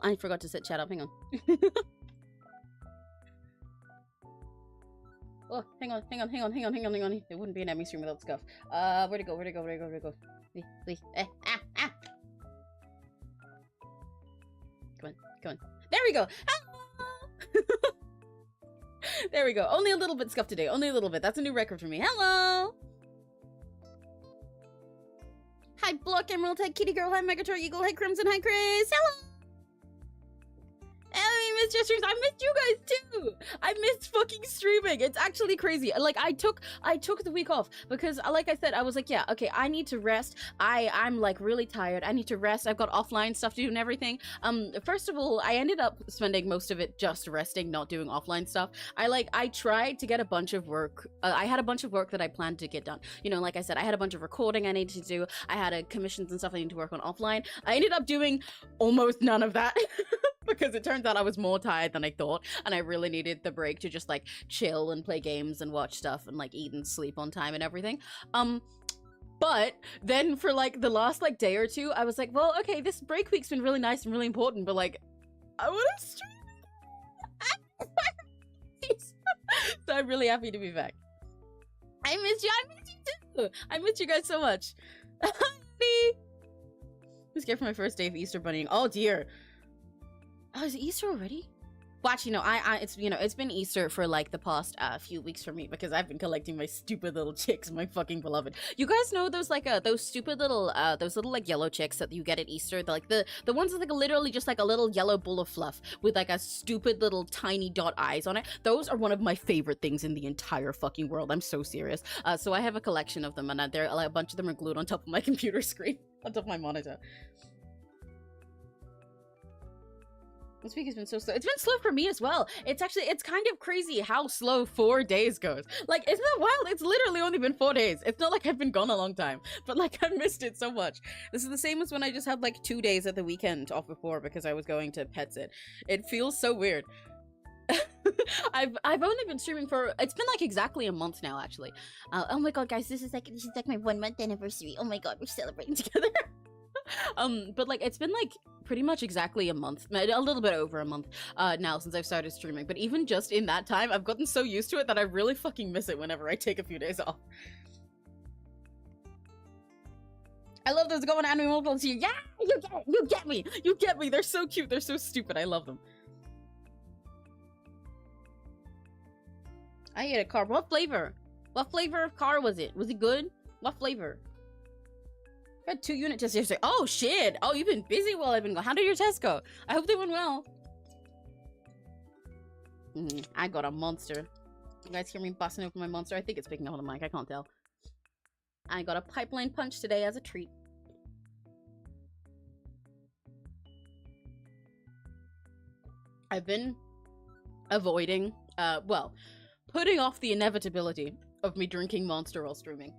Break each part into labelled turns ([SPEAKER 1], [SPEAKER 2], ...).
[SPEAKER 1] I forgot to set chat up. Hang on. Oh, hang on. It wouldn't be an Emmy stream without scuff. Where'd it go? Wait. Come on. There we go. There we go. Only a little bit scuffed today. Only a little bit. That's a new record for me. Hello. Hi, Block Emerald. Hi, Kitty Girl. Hi, Megator Eagle. Hi, Crimson. Hi, Chris. Hello. I missed your streams. I missed you guys too. I missed fucking streaming. It's actually crazy. Like I took the week off because, like I said, I was like, yeah, okay, I need to rest. I'm like really tired. I need to rest. I've got offline stuff to do and everything. First of all, I ended up spending most of it just resting, not doing offline stuff. I tried to get a bunch of work. I had a bunch of work that I planned to get done. You know, like I said, I had a bunch of recording I needed to do. I had commissions and stuff I needed to work on offline. I ended up doing almost none of that. Because it turns out I was more tired than I thought, and I really needed the break to just like chill and play games and watch stuff and like eat and sleep on time and everything. But then for like the last like day or two, I was like, well, okay, this break week's been really nice and really important, but like I want to stream. So I'm really happy to be back. I missed you too. I missed you guys so much. I'm scared for my first day of Easter bunnying. Oh dear. Oh, is it Easter already? Well, actually, no, it's been Easter for like the past few weeks for me because I've been collecting my stupid little chicks, my fucking beloved. You guys know those like those stupid little like yellow chicks that you get at Easter, the ones with like literally just like a little yellow ball of fluff with like a stupid little tiny dot eyes on it. Those are one of my favorite things in the entire fucking world. I'm so serious. So I have a collection of them, and they're like, a bunch of them are glued on top of my computer screen, on top of my monitor. This week has been so slow. It's been slow for me as well. It's kind of crazy how slow 4 days goes. Like, isn't that wild? It's literally only been 4 days. It's not like I've been gone a long time, but like I missed it so much. This is the same as when I just had like 2 days at the weekend off before because I was going to pet sit. It feels so weird. I've only been streaming for, it's been like exactly a month now, actually. Oh my god, guys, this is like my 1 month anniversary. Oh my god, we're celebrating together. But like it's been like pretty much exactly a month, a little bit over a month now since I've started streaming, but even just in that time I've gotten so used to it that I really fucking miss it whenever I take a few days off. I love those going animals here. Yeah, you get me, they're so cute, they're so stupid, I love them. I ate a car. What flavor of car was it? Was it good? What flavor? I had 2 unit tests yesterday. Oh shit! Oh, you've been busy while I've been gone. How did your tests go? I hope they went well. I got a monster. You guys hear me busting open my monster? I think it's picking up on the mic. I can't tell. I got a pipeline punch today as a treat. I've been avoiding, well, putting off the inevitability of me drinking Monster while streaming.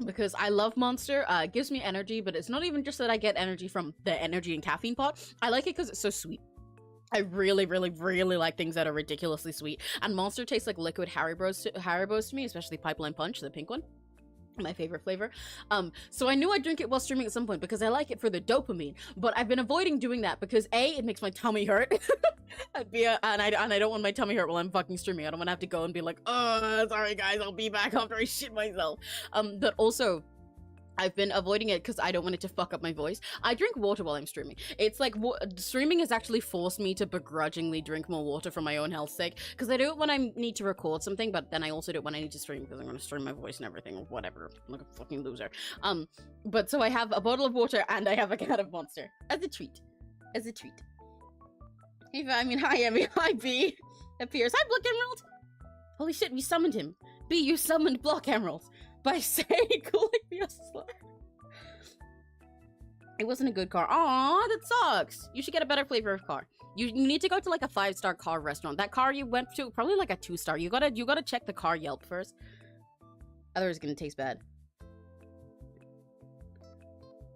[SPEAKER 1] Because I love Monster, it gives me energy, but it's not even just that I get energy from the energy and caffeine pot. I like it because it's so sweet. I really like things that are ridiculously sweet. And Monster tastes like liquid Haribos to me, especially Pipeline Punch, the pink one. My favorite flavor. So I knew I'd drink it while streaming at some point because I like it for the dopamine, but I've been avoiding doing that because A, it makes my tummy hurt. And I don't want my tummy hurt while I'm fucking streaming. I don't want to have to go and be like, oh, sorry guys, I'll be back after I shit myself. But also, I've been avoiding it because I don't want it to fuck up my voice. I drink water while I'm streaming. It's like, streaming has actually forced me to begrudgingly drink more water for my own health's sake. Because I do it when I need to record something, but then I also do it when I need to stream because I'm going to stream my voice and everything or whatever. I'm like a fucking loser. But so I have a bottle of water and I have a can of Monster. As a treat. As a treat. I mean, hi Emmy. Hi B. Appears. Hi Block Emerald. Holy shit, we summoned him. B, you summoned Block Emerald. By saying calling me a slut. It wasn't a good car. Aw, that sucks. You should get a better flavor of car. You need to go to like a 5-star car restaurant. That car you went to, probably like a 2-star. You gotta check the car Yelp first. Otherwise it's gonna taste bad.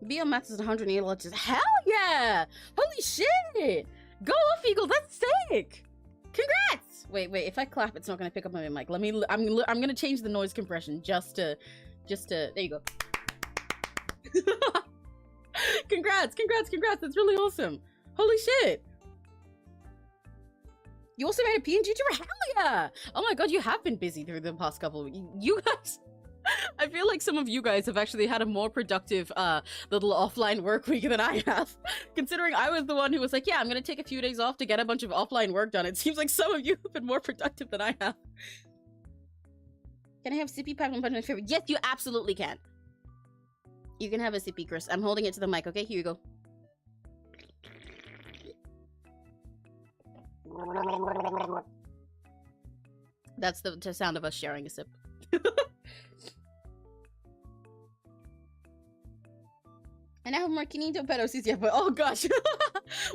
[SPEAKER 1] Biomass is 180 lunches. Hell yeah! Holy shit! Go off, Eagle, that's sick! Congrats! Wait, if I clap, it's not gonna pick up my mic. I'm gonna change the noise compression just to, there you go. Congrats! That's really awesome. Holy shit! You also made a PNGTuber? Hell yeah! Oh my god, you have been busy through the past couple of weeks. You guys... I feel like some of you guys have actually had a more productive little offline work week than I have. Considering I was the one who was like, yeah, I'm gonna take a few days off to get a bunch of offline work done. It seems like some of you have been more productive than I have. Can I have sippy pack on my favorite? Yes, you absolutely can. You can have a sippy, Chris. I'm holding it to the mic, okay? Here you go. That's the sound of us sharing a sip. And I have more Kinito Pedosis yet, but oh gosh.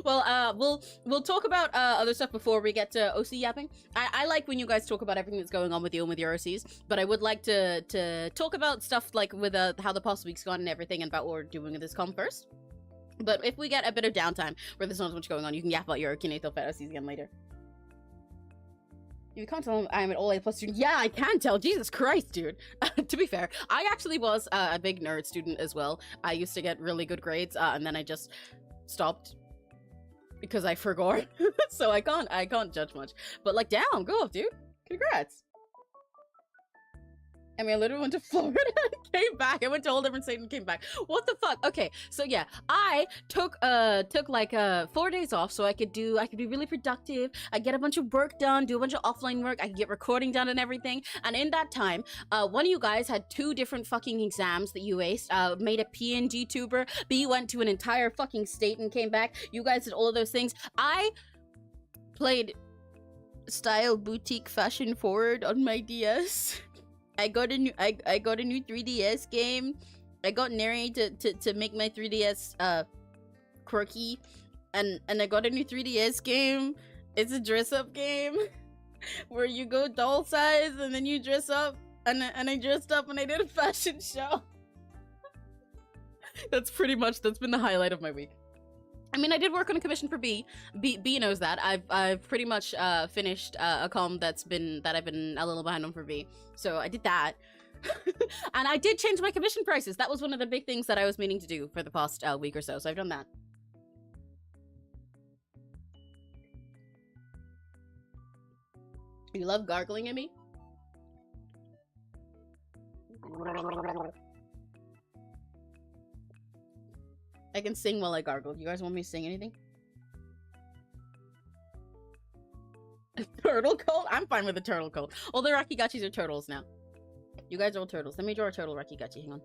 [SPEAKER 1] Well, we'll talk about other stuff before we get to OC yapping. I like when you guys talk about everything that's going on with you and with your OCs, but I would like to talk about stuff like with how the past week's gone and everything, and about what we're doing with this com first. But if we get a bit of downtime where there's not as much going on, you can yap about your Kinito Pedosis again later. You can't tell I'm an all-A plus student. Yeah, I can tell. Jesus Christ, dude. To be fair, I actually was a big nerd student as well. I used to get really good grades, and then I just stopped because I forgot. So I can't judge much. But like, damn, go off, dude. Congrats. I mean, I literally went to Florida and came back. I went to a whole different state and came back. What the fuck? Okay, so yeah, I took like 4 days off so I could be really productive. I get a bunch of work done, do a bunch of offline work. I could get recording done and everything. And in that time, one of you guys had 2 different fucking exams that you aced. Made a PNGTuber. B went to an entire fucking state and came back. You guys did all of those things. I played Style Boutique Fashion Forward on my DS. I got a new 3DS game. I got Neri to make my 3DS quirky, and I got a new 3DS game. It's a dress up game where you go doll size and then you dress up, and I dressed up and I did a fashion show. That's been the highlight of my week. I mean, I did work on a commission for B. B knows that. I've pretty much finished a comm that I've been a little behind on for B. So I did that. And I did change my commission prices. That was one of the big things that I was meaning to do for the past week or so. So I've done that. You love gargling at me? I can sing while I gargle. You guys want me to sing anything? Turtle coat? I'm fine with the turtle coat. All the Rakigachis are turtles now. You guys are all turtles. Let me draw a turtle Rakigachi. Hang on.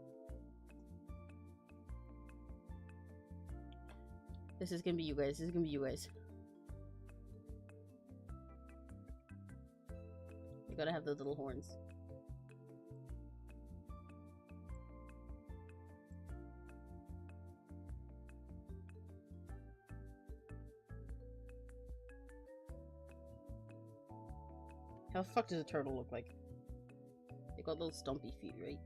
[SPEAKER 1] This is gonna be you guys. This is gonna be you guys. You gotta have those little horns. How the fuck does a turtle look like? They got little stumpy feet, right?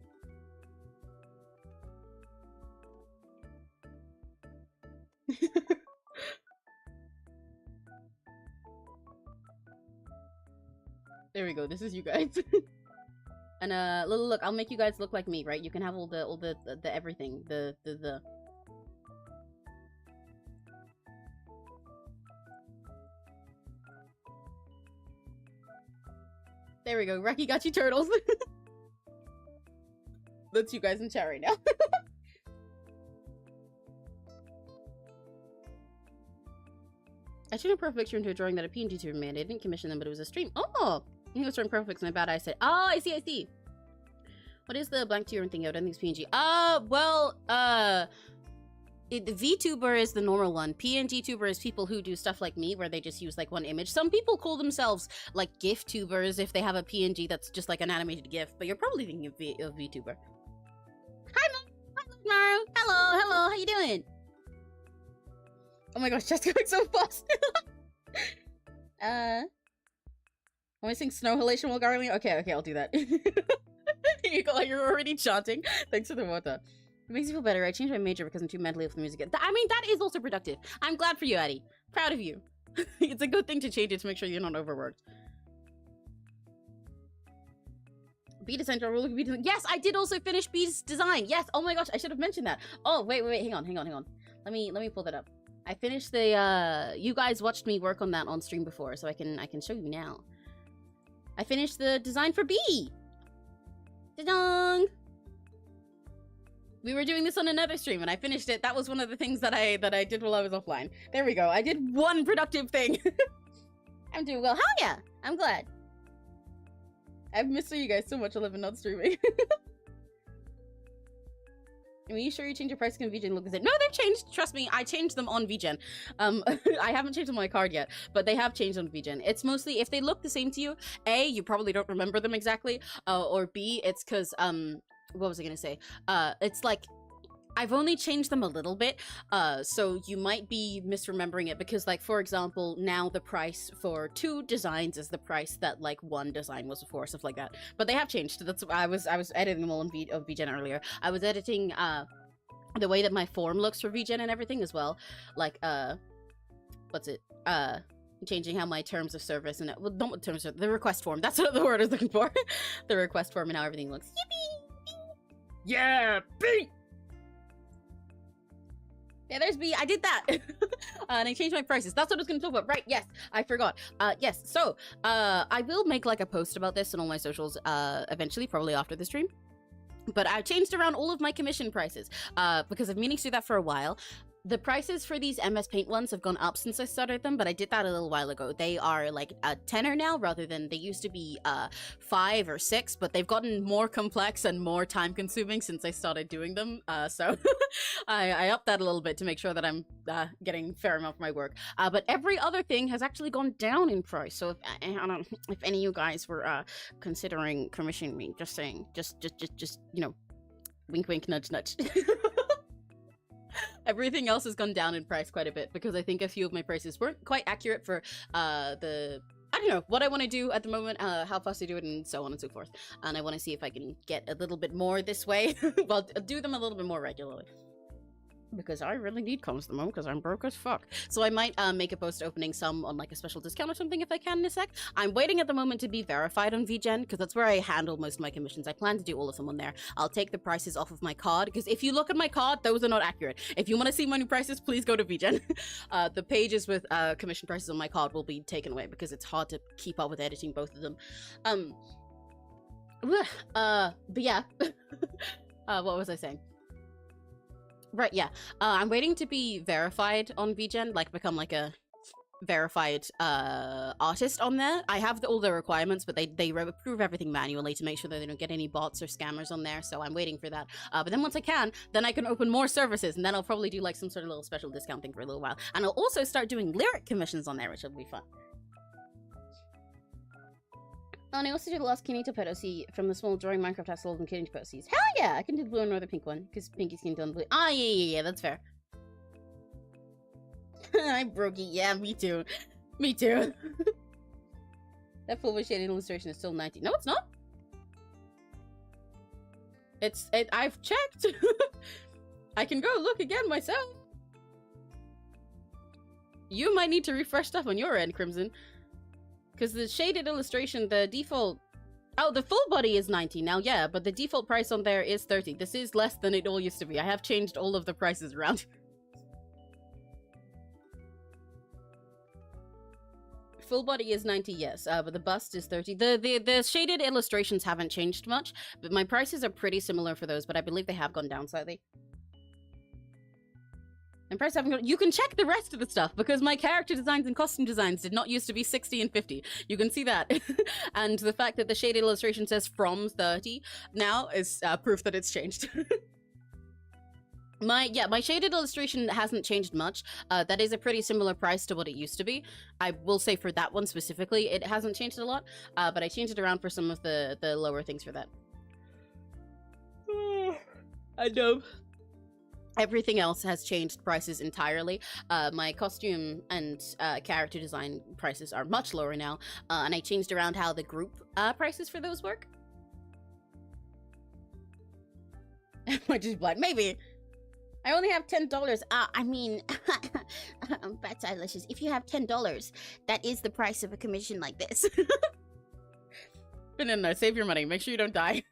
[SPEAKER 1] There we go. This is you guys. And look, I'll make you guys look like me, right? You can have all the everything. The There we go, Rakigachi turtles. That's you guys in chat right now. I turned a perfect picture into a drawing that a PNGTuber made. I didn't commission them, but it was a stream. Oh! I think it was drawing perfect, my bad. I said, oh, I see. What is the blank tier thing? I don't think it's PNG. The VTuber is the normal one. PNGTuber is people who do stuff like me, where they just use like one image. Some people call themselves like GIF tubers if they have a PNG that's just like an animated GIF, but you're probably thinking of VTuber. Hi, Maru. Hello. How you doing? Oh my gosh, just going so fast. Want me to sing Snow Halation while gargling? Okay, I'll do that. You're already chanting. Thanks for the water. It makes me feel better. I changed my major because I'm too mentally with the music. I mean, that is also productive. I'm glad for you, Addie. Proud of you. It's a good thing to change it to make sure you're not overworked. B design. Yes, I did also finish B's design. Yes. Oh my gosh, I should have mentioned that. Oh, wait. Hang on. Let me pull that up. I finished the, you guys watched me work on that on stream before, so I can show you now. I finished the design for B! Ta-dong! We were doing this on another stream and I finished it. That was one of the things that I did while I was offline. There we go. I did one productive thing. I'm doing well. Hell yeah! I'm glad. I've missed you guys so much. I love not streaming. Are you sure you changed your price on VGEN? Look, no, they've changed. Trust me, I changed them on VGEN. I haven't changed them on my card yet, but they have changed on VGEN. It's mostly if they look the same to you, A, you probably don't remember them exactly, or B, it's because what was I gonna say? It's like I've only changed them a little bit, so you might be misremembering it because, like, for example, now the price for 2 designs is the price that, like, 1 design was before, stuff like that. But they have changed. That's I was editing them all on VGEN earlier. I was editing the way that my form looks for VGEN and everything as well. Like, what's it? Changing how my terms of service and well, not terms of the request form. That's what the word I was looking for. The request form and how everything looks. Yippee! Yeah, B. Yeah, there's B. I did that. And I changed my prices. That's what I was going to talk about. Right, yes. I forgot. Yes, so, I will make, like, a post about this on all my socials, eventually, probably after the stream. But I changed around all of my commission prices, because I've been meaning to do that for a while. The prices for these MS Paint ones have gone up since I started them, but I did that a little while ago. They are like a tenner now rather than they used to be 5 or 6, but they've gotten more complex and more time consuming since I started doing them. So I upped that a little bit to make sure that I'm getting fair amount for my work. But every other thing has actually gone down in price. So if any of you guys were considering commissioning me, just saying, just you know, wink wink nudge nudge. Everything else has gone down in price quite a bit because I think a few of my prices weren't quite accurate for I don't know, what I want to do at the moment, how fast I do it, and so on and so forth. And I want to see if I can get a little bit more this way. Well, do them a little bit more regularly. Because I really need comms at the moment because I'm broke as fuck. So I might make a post opening some on like a special discount or something if I can in a sec. I'm waiting at the moment to be verified on VGEN because that's where I handle most of my commissions. I plan to do all of them on there. I'll take the prices off of my card because if you look at my card, those are not accurate. If you want to see my new prices, please go to VGEN. The pages with commission prices on my card will be taken away because it's hard to keep up with editing both of them. But yeah. What was I saying? Right, yeah. I'm waiting to be verified on VGEN, like become like a verified artist on there. I have all the requirements, but they approve everything manually to make sure that they don't get any bots or scammers on there, so I'm waiting for that. But then once I can, then I can open more services, and then I'll probably do like some sort of little special discount thing for a little while. And I'll also start doing lyric commissions on there, which will be fun. Oh, and I also do the last Kinito Pedosi from the small drawing Minecraft has sold in Kinito Pedosies. Hell yeah! I can do the blue and or the pink one, because pink is skin tone blue. Ah, yeah, that's fair. I'm brokey. Yeah, me too. Me too. That full shaded illustration is still 90. No, it's not. I've checked. I can go look again myself. You might need to refresh stuff on your end, Crimson. Because the shaded illustration, the default... Oh, the full body is 90 now, yeah, but the default price on there is 30. This is less than it all used to be. I have changed all of the prices around. Full body is 90, yes, but the bust is 30. The shaded illustrations haven't changed much, but my prices are pretty similar for those, but I believe they have gone down slightly. And prices haven't gone... You can check the rest of the stuff, because my character designs and costume designs did not used to be 60 and 50. You can see that. And the fact that the shaded illustration says from 30 now is proof that it's changed. My shaded illustration hasn't changed much. That is a pretty similar price to what it used to be. I will say for that one specifically, it hasn't changed a lot, but I changed it around for some of the lower things for that. I know. Everything else has changed prices entirely. My costume and character design prices are much lower now, and I changed around how the group prices for those work. Might just be like, maybe. I only have $10. I mean, Bad Eyelashes, if you have $10, that is the price of a commission like this. But no, save your money. Make sure you don't die.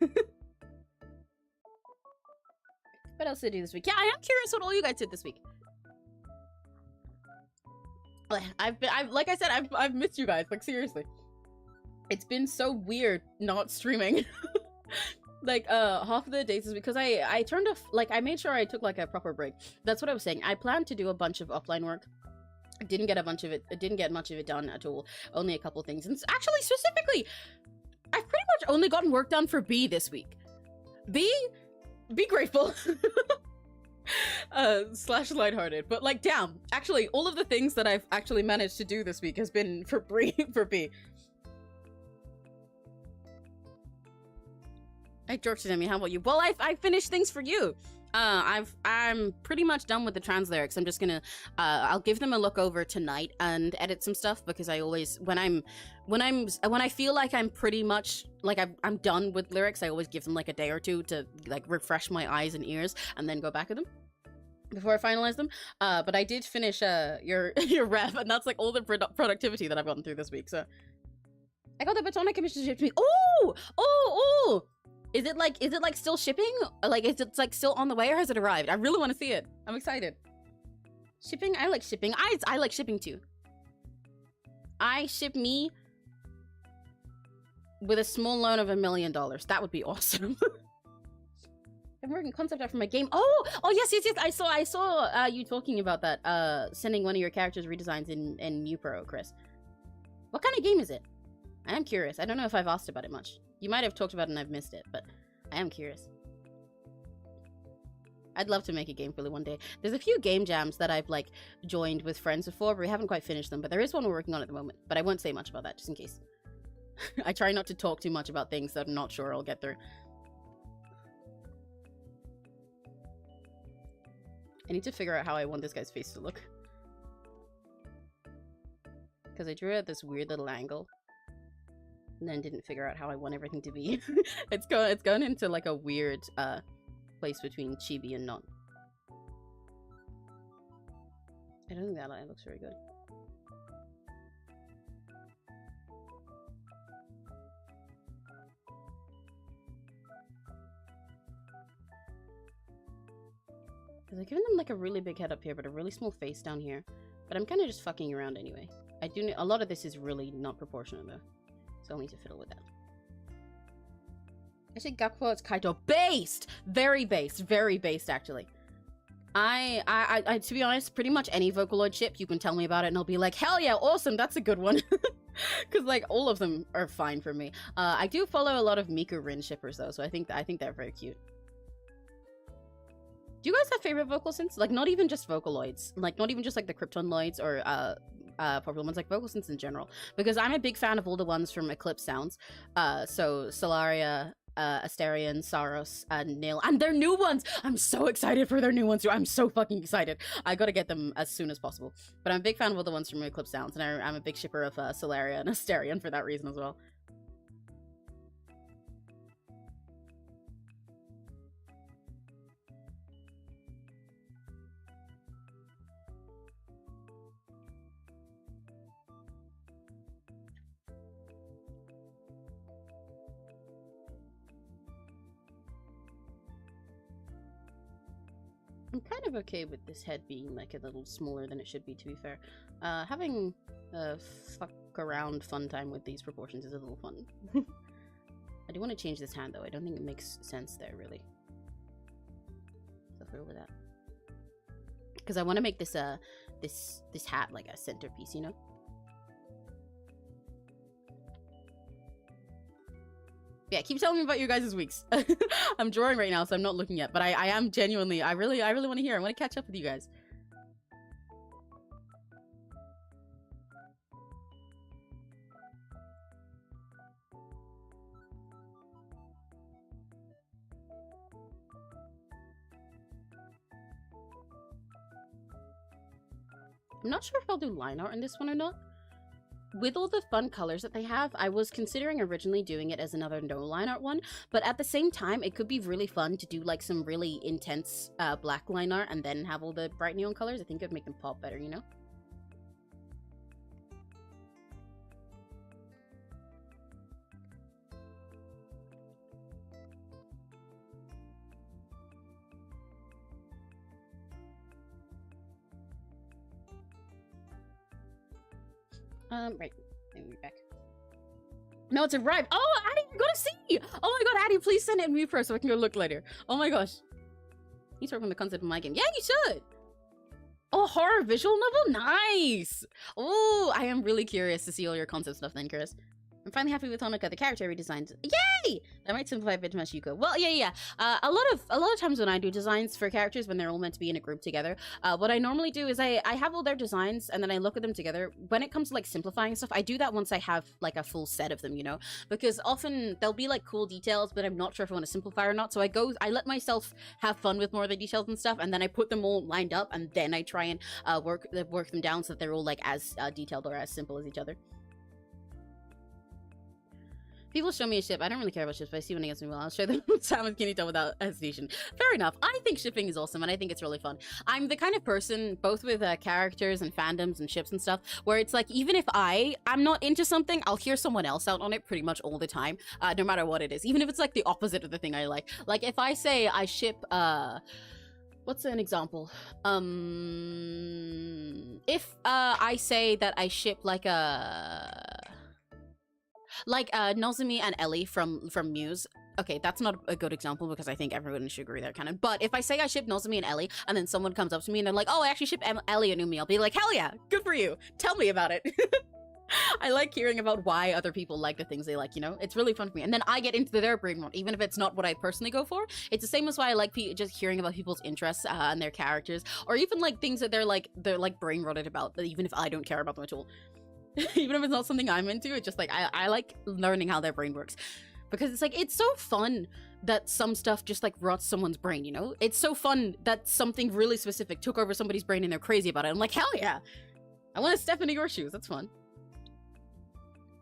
[SPEAKER 1] What else did I do this week? Yeah, I am curious what all you guys did this week. like I said, I've missed you guys. Like seriously, it's been so weird not streaming. Like half of the days is because I turned off, like I made sure I took like a proper break. That's what I was saying. I planned to do a bunch of offline work. I didn't get much of it done at all. Only a couple things. And actually specifically, I've pretty much only gotten work done for B this week. Be grateful. Slash lighthearted. But like damn, actually all of the things that I've actually managed to do this week has been for B. I joked at me. How about you? Well, I finished things for you. I'm pretty much done with the trans lyrics. I'm just gonna I'll give them a look over tonight and edit some stuff, because I always when I feel like I'm pretty much like I'm done with lyrics, I always give them like a day or two to like refresh my eyes and ears and then go back at them before I finalize them. But I did finish your ref, and that's like all the productivity that I've gotten through this week. So I got the Batonic commission shipped to me. Oh! Is it like still shipping? Like is it like still on the way, or has it arrived? I really want to see it. I'm excited. Shipping? I like shipping. I like shipping too. I ship me with a small loan of $1 million. That would be awesome. I'm working concept art for my game. Oh yes. I saw you talking about that. Sending one of your characters redesigns in MuPro, Chris. What kind of game is it? I am curious. I don't know if I've asked about it much. You might have talked about it and I've missed it, but I am curious. I'd love to make a game for one day. There's a few game jams that I've like joined with friends before, but we haven't quite finished them. But there is one we're working on at the moment, but I won't say much about that just in case. I try not to talk too much about things that I'm not sure I'll get through. I need to figure out how I want this guy's face to look. Because I drew it at this weird little angle. And then didn't figure out how I want everything to be. It's gone into like a weird place between chibi and not. I don't think that line looks very good. Because I've given them like a really big head up here, but a really small face down here. But I'm kind of just fucking around anyway. I do a lot of this is really not proportionate though. So I'll need to fiddle with that. I say Gakpo, it's Kaito. Based! Very based actually. I to be honest, pretty much any Vocaloid ship, you can tell me about it and I'll be like, hell yeah, awesome, that's a good one. Because like all of them are fine for me. I do follow a lot of Miku Rin shippers though, so I think they're very cute. Do you guys have favorite vocal synths? Like not even just Vocaloids, like not even just like the Kryptonloids or popular ones, like vocal synths in general, because I'm a big fan of all the ones from Eclipse Sounds. So Solaria, Asterion, Saros, and Nil, and their new ones. I'm so excited for their new ones too. I'm so fucking excited. I gotta get them as soon as possible. But I'm a big fan of all the ones from Eclipse Sounds, and I'm a big shipper of Solaria and Asterion for that reason as well. I'm kind of okay with this head being like a little smaller than it should be, to be fair. Having a fuck around fun time with these proportions is a little fun. I do want to change this hand though. I don't think it makes sense there really. So throw over that. Because I want to make this this hat like a centerpiece, you know? Yeah, keep telling me about your guys' weeks. I'm drawing right now, so I'm not looking yet. But I am genuinely, I really want to hear. I want to catch up with you guys. I'm not sure if I'll do line art in this one or not. With all the fun colors that they have, I was considering originally doing it as another no line art one, but at the same time, it could be really fun to do like some really intense black line art and then have all the bright neon colors. I think it would make them pop better, you know? Right. Let me back. No, it's arrived. Oh, Addie, you gotta see! Oh my god, Addie, please send it to me first so I can go look later. Oh my gosh. He's working on the concept of my game. Yeah, you should! Oh, horror visual novel? Nice! Oh, I am really curious to see all your concept stuff then, Chris. I'm finally happy with Honoka, the character redesigned. Yay! That might simplify a bit too much, Yuko. Well, yeah. A lot of times when I do designs for characters, when they're all meant to be in a group together, what I normally do is I have all their designs and then I look at them together. When it comes to like simplifying stuff, I do that once I have like a full set of them, you know? Because often there'll be like cool details, but I'm not sure if I want to simplify or not. So I let myself have fun with more of the details and stuff, and then I put them all lined up, and then I try and work them down so that they're all like as detailed or as simple as each other. People show me a ship. I don't really care about ships, but I see one against me well. I'll show them Sam and Kinito without hesitation. Fair enough. I think shipping is awesome, and I think it's really fun. I'm the kind of person, both with characters and fandoms and ships and stuff, where it's like, even if I'm not into something, I'll hear someone else out on it pretty much all the time, no matter what it is. Even if it's like the opposite of the thing I like. Like, if I say I ship, what's an example? If I say that I ship like Nozomi and Ellie from Muse. Okay, that's not a good example because I think everyone should agree there, kind of. But if I say I ship Nozomi and Ellie, and then someone comes up to me and they're like, oh, I actually ship Ellie and Umi, I'll be like, hell yeah, good for you. Tell me about it. I like hearing about why other people like the things they like, you know? It's really fun for me. And then I get into their brain world, even if it's not what I personally go for. It's the same as why I like just hearing about people's interests and their characters, or even like things that they're brain rotted about, even if I don't care about them at all. Even if it's not something I'm into, it's just like I like learning how their brain works, because it's like, it's so fun that some stuff just like rots someone's brain, you know? It's so fun that something really specific took over somebody's brain and they're crazy about it. I'm like, hell yeah, I want to step into your shoes. That's fun.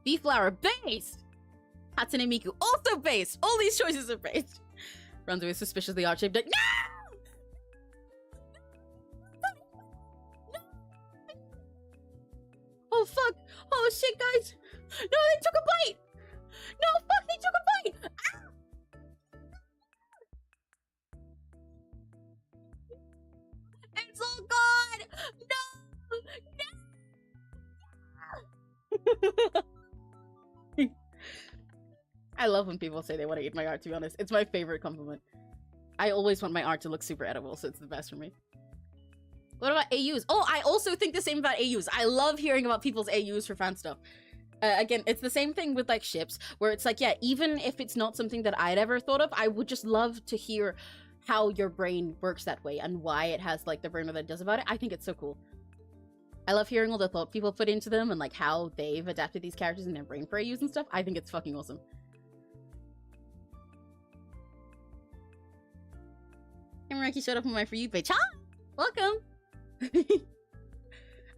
[SPEAKER 1] Beef flour based. Hatsune Miku also based. All these choices are based. Runs away suspiciously odd-shaped dick. No! Oh fuck! Oh shit, guys! No, they took a bite! No, fuck, they took a bite! Ah! It's all gone! No! No! I love when people say they want to eat my art, to be honest. It's my favorite compliment. I always want my art to look super edible, so it's the best for me. What about AUs? Oh, I also think the same about AUs. I love hearing about people's AUs for fan stuff. Again, it's the same thing with like ships, where it's like, yeah, even if it's not something that I'd ever thought of, I would just love to hear how your brain works that way and why it has like the brain that it does about it. I think it's so cool. I love hearing all the thought people put into them and like how they've adapted these characters in their brain for AUs and stuff. I think it's fucking awesome. And Maraki showed up on my For You page. Hi! Welcome!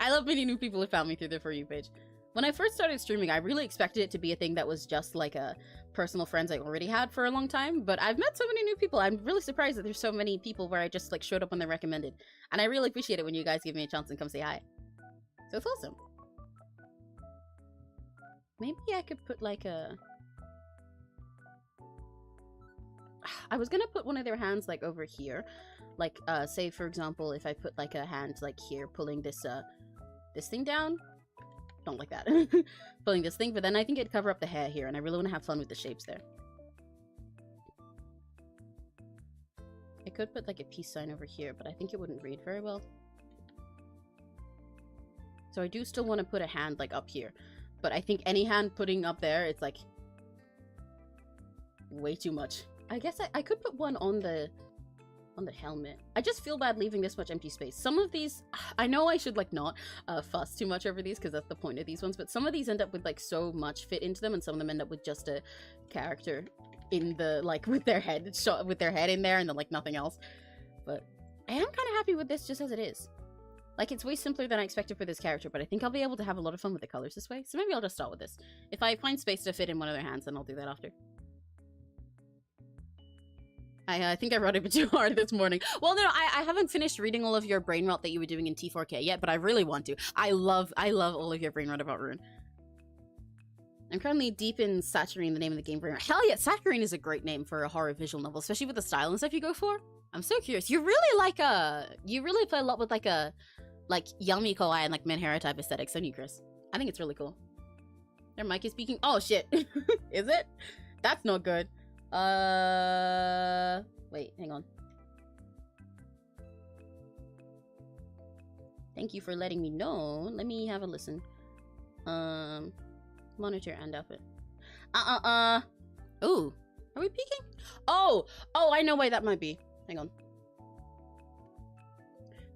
[SPEAKER 1] I love meeting new people who found me through their For You page. When I first started streaming, I really expected it to be a thing that was just like a personal friends I already had for a long time, but I've met so many new people. I'm really surprised that there's so many people where I just like showed up when they're recommended. And I really appreciate it when you guys give me a chance and come say hi. So it's awesome. Maybe I could put like a... I was gonna put one of their hands like over here. Like, say for example, if I put like a hand like here, pulling this thing down. Don't like that. Pulling this thing, but then I think it'd cover up the hair here, and I really want to have fun with the shapes there. I could put like a peace sign over here, but I think it wouldn't read very well. So I do still want to put a hand like up here, but I think any hand putting up there, it's like way too much. I guess I could put one on the helmet. I just feel bad leaving this much empty space. Some of these, I know I should like not fuss too much over these because that's the point of these ones, but some of these end up with like so much fit into them, and some of them end up with just a character in the like with their head in there and then like nothing else. But I am kind of happy with this just as it is. Like, it's way simpler than I expected for this character, but I think I'll be able to have a lot of fun with the colors this way. So maybe I'll just start with this. If I find space to fit in one of their hands, then I'll do that after. I think I wrote a bit too hard this morning. Well, no, I haven't finished reading all of your brain rot that you were doing in T4K yet, but I really want to. I love all of your brain rot about Rune. I'm currently deep in Saturine, the name of the game. Hell yeah, Saturine is a great name for a horror visual novel, especially with the style and stuff you go for. I'm so curious. You really like you really play a lot with like Yami Kawaii and like Menhera type aesthetics, don't you, Chris? I think it's really cool. Their mic is speaking. Oh shit. Is it? That's not good. Wait, hang on. Thank you for letting me know. Let me have a listen. Monitor and output. Ooh. Are we peeking? Oh, I know why that might be. Hang on.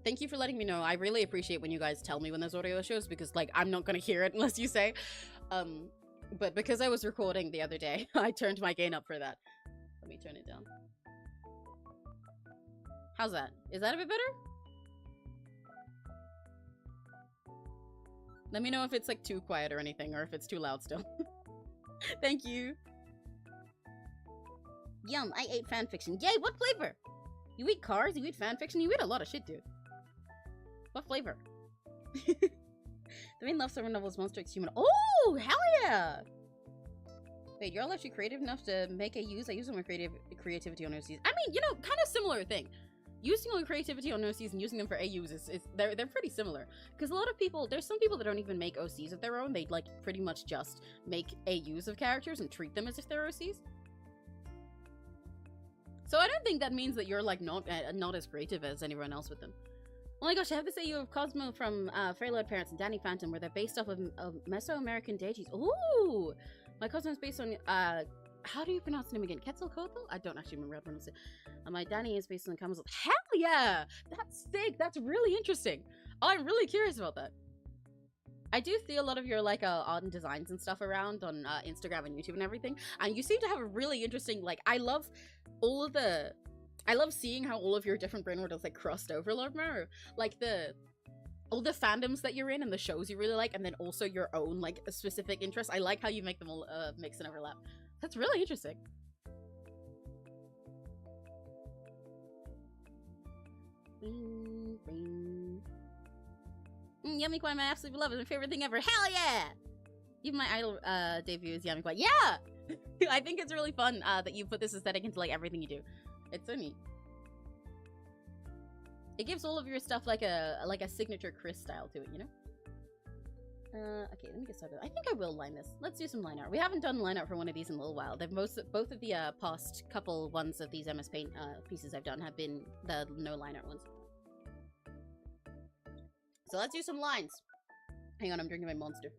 [SPEAKER 1] Thank you for letting me know. I really appreciate when you guys tell me when there's audio shows, because like I'm not gonna hear it unless you say. But because I was recording the other day, I turned my gain up for that. Let me turn it down. How's that? Is that a bit better? Let me know if it's like too quiet or anything, or if it's too loud still. Thank you. Yum, I ate fanfiction. Yay, what flavor? You eat cars, you eat fanfiction, you eat a lot of shit, dude. What flavor? The main love server novel is Monster X Human. Oh, hell yeah! Wait, you're all actually creative enough to make AUs? I use them with creativity on OCs. I mean, you know, kind of similar thing. Using all creativity on OCs and using them for AUs they're pretty similar. Because a lot of people, there's some people that don't even make OCs of their own. They like pretty much just make AUs of characters and treat them as if they're OCs. So I don't think that means that you're like not as creative as anyone else with them. Oh my gosh, I have this AU of Cosmo from Freylord Parents and Danny Phantom, where they're based off of Mesoamerican deities. Ooh! My Cosmo is based on, how do you pronounce the name again? Quetzalcoatl? I don't actually remember how to pronounce it. My Danny is based on Camel's. Hell yeah! That's sick! That's really interesting. Oh, I'm really curious about that. I do see a lot of your, like, art and designs and stuff around on Instagram and YouTube and everything, and you seem to have a really interesting, like, I love seeing how all of your different brain worlds like crossed over a lot more. Like all the fandoms that you're in and the shows you really like, and then also your own like specific interests. I like how you make them all mix and overlap. That's really interesting. Yummy Kwai, my absolute beloved, my favorite thing ever. Hell yeah! Even my idol debut is Yummy Kwai. Yeah! I think it's really fun that you put this aesthetic into like everything you do. It's so neat. It gives all of your stuff like a signature Chris style to it, you know? Okay, let me get started. I think I will line this. Let's do some line art. We haven't done line art for one of these in a little while. Both of the past couple ones of these MS Paint pieces I've done have been the no line art ones. So let's do some lines. Hang on, I'm drinking my Monster.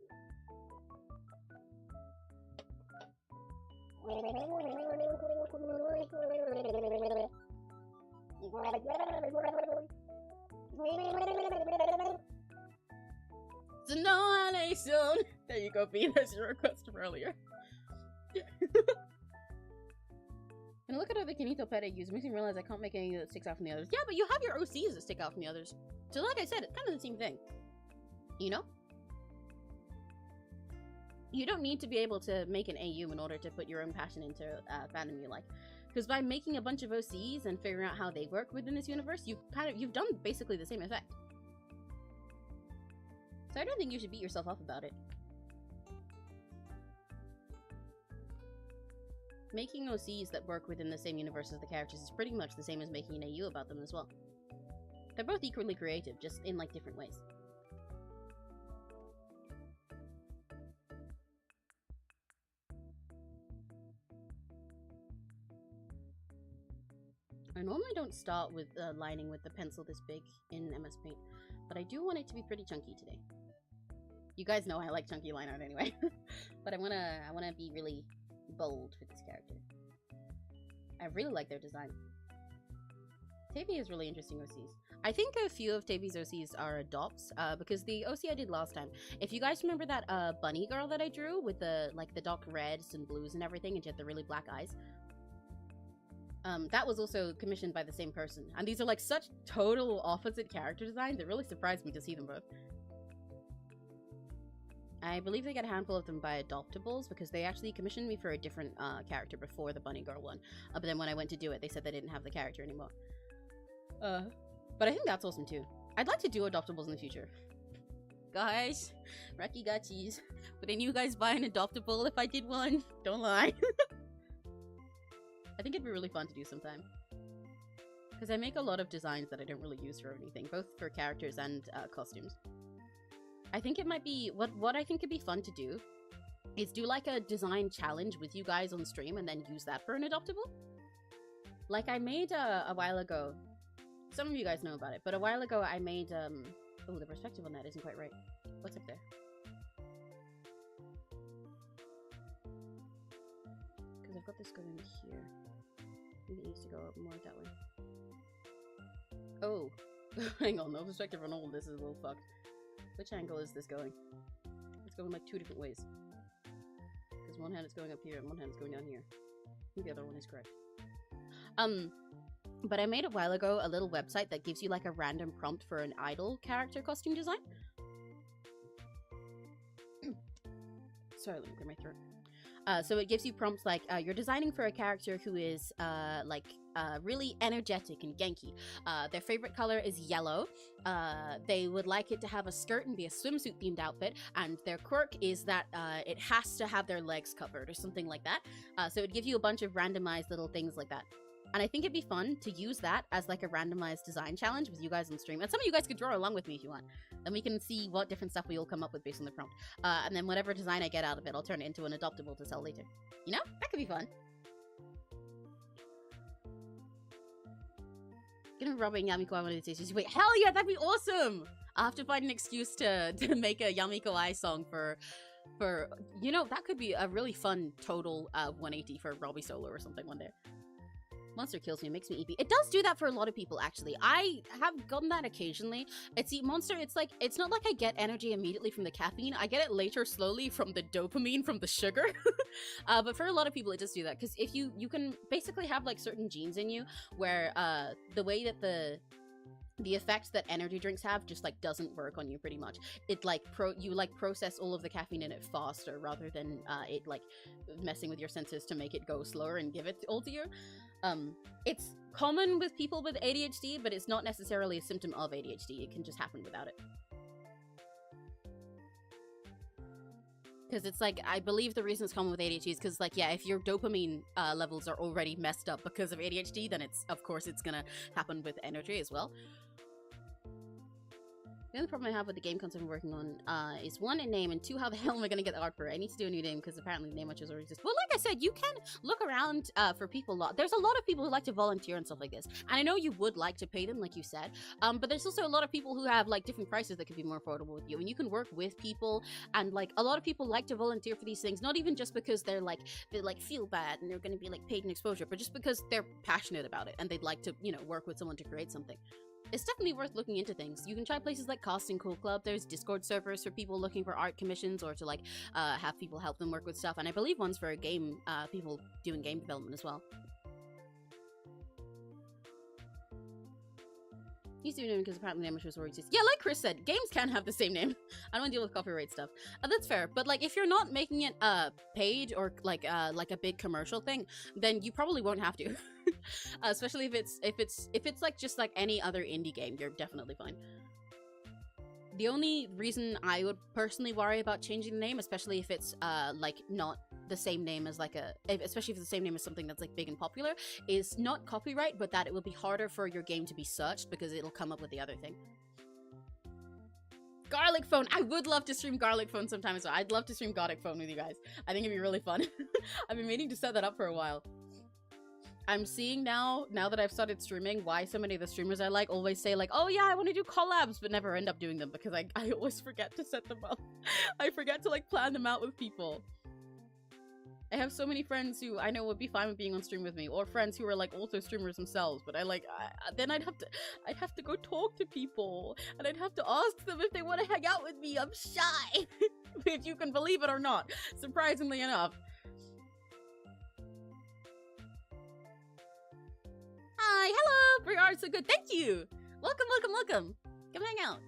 [SPEAKER 1] It's no nation. There you go, B. That's your request from earlier. And look at other Kinito pet I use. Makes me realize I can't make any that sticks out from the others. Yeah, but you have your OCs that stick out from the others. So like I said, it's kind of the same thing. You know? You don't need to be able to make an AU in order to put your own passion into fandom you like. Because by making a bunch of OCs and figuring out how they work within this universe, you've done basically the same effect. So I don't think you should beat yourself up about it. Making OCs that work within the same universe as the characters is pretty much the same as making an AU about them as well. They're both equally creative, just in like different ways. I normally don't start with lining with the pencil this big in MS Paint, but I do want it to be pretty chunky today. You guys know I like chunky line art anyway, but I wanna be really bold with this character. I really like their design. Taybbii has really interesting OCs. I think a few of Taybbii's OCs are adopts, because the OC I did last time, if you guys remember that bunny girl that I drew with the dark reds and blues and everything, and she had the really black eyes, that was also commissioned by the same person. And these are like such total opposite character designs. It really surprised me to see them both. I believe they get a handful of them by Adoptables, because they actually commissioned me for a different character before the bunny girl one. But then when I went to do it, they said they didn't have the character anymore. But I think that's awesome too. I'd like to do Adoptables in the future. Guys, Raki got cheese. Would any of you guys buy an Adoptable if I did one? Don't lie. I think it'd be really fun to do sometime. Because I make a lot of designs that I don't really use for anything, both for characters and costumes. I think it might be what I think could be fun to do is do like a design challenge with you guys on stream and then use that for an adoptable. Like I made a while ago. Some of you guys know about it, but a while ago I made oh, the perspective on that isn't quite right. What's up there? Because I've got this going here. Maybe it needs to go up more that way. Oh, hang on, no perspective on all this is a little fucked. Which angle is this going? It's going like 2 different ways. Because one hand it's going up here and one hand it's going down here. I think the other one is correct. But I made a while ago a little website that gives you like a random prompt for an idol character costume design. Sorry, let me clear my throat. So it gives you prompts like you're designing for a character who is really energetic and Genki. Their favorite color is yellow. They would like it to have a skirt and be a swimsuit themed outfit, and their quirk is that it has to have their legs covered or something like that. So it gives you a bunch of randomized little things like that. And I think it'd be fun to use that as like a randomized design challenge with you guys on stream. And some of you guys could draw along with me if you want. Then we can see what different stuff we all come up with based on the prompt. And then whatever design I get out of it, I'll turn it into an adoptable to sell later. You know? That could be fun. Gonna be rubbing Yamiko one of these days. Wait, hell yeah, that'd be awesome! I'll have to find an excuse to make a Yamiko I song for you know, that could be a really fun total 180 for Robbie Solo or something one day. Monster kills me, makes me eepy. It does do that for a lot of people, actually. I have gotten that occasionally. Monster, it's like, it's not like I get energy immediately from the caffeine. I get it later slowly from the dopamine from the sugar. But for a lot of people, it does do that. Because if you can basically have like certain genes in you where the way that the effect that energy drinks have just like doesn't work on you pretty much. It like you like process all of the caffeine in it faster rather than it like messing with your senses to make it go slower and give it all to you. It's common with people with ADHD, but it's not necessarily a symptom of ADHD. It can just happen without it. Because it's like, I believe the reason it's common with ADHD is because, like, yeah, if your dopamine levels are already messed up because of ADHD, then of course it's gonna happen with energy as well. The only problem I have with the game concept I'm working on is 1, in name, and 2, how the hell am I going to get the art for it? I need to do a new name because apparently the name matches already exist. Well, like I said, you can look around for people. There's a lot of people who like to volunteer and stuff like this. And I know you would like to pay them, like you said. But there's also a lot of people who have like different prices that could be more affordable with you. And you can work with people. And like a lot of people like to volunteer for these things, not even just because they feel bad and they're going to be like paid in exposure, but just because they're passionate about it and they'd like to, you know, work with someone to create something. It's definitely worth looking into things. You can try places like Casting Cool Club. There's Discord servers for people looking for art commissions or to like have people help them work with stuff. And I believe one's for game people doing game development as well. He's doing it because apparently the name was already exists. Yeah, like Chris said, games can have the same name. I don't deal with copyright stuff. That's fair. But like, if you're not making it paid or like a big commercial thing, then you probably won't have to. Especially if it's like just like any other indie game, you're definitely fine. The only reason I would personally worry about changing the name, especially if it's like not the same name as especially if it's the same name as something that's like big and popular, is not copyright, but that it will be harder for your game to be searched because it'll come up with the other thing. Garlic Phone! I would love to stream Garlic Phone sometime as well. I'd love to stream Garlic Phone with you guys. I think it'd be really fun. I've been meaning to set that up for a while. I'm seeing now that I've started streaming, why so many of the streamers I like always say like, oh yeah, I want to do collabs, but never end up doing them because I always forget to set them up. I forget to like plan them out with people. I have so many friends who I know would be fine with being on stream with me, or friends who are like also streamers themselves, but then I'd have to go talk to people, and I'd have to ask them if they want to hang out with me. I'm shy, if you can believe it or not, surprisingly enough. Hi, hello! For your art so good, thank you! Welcome, welcome, welcome! Come hang out.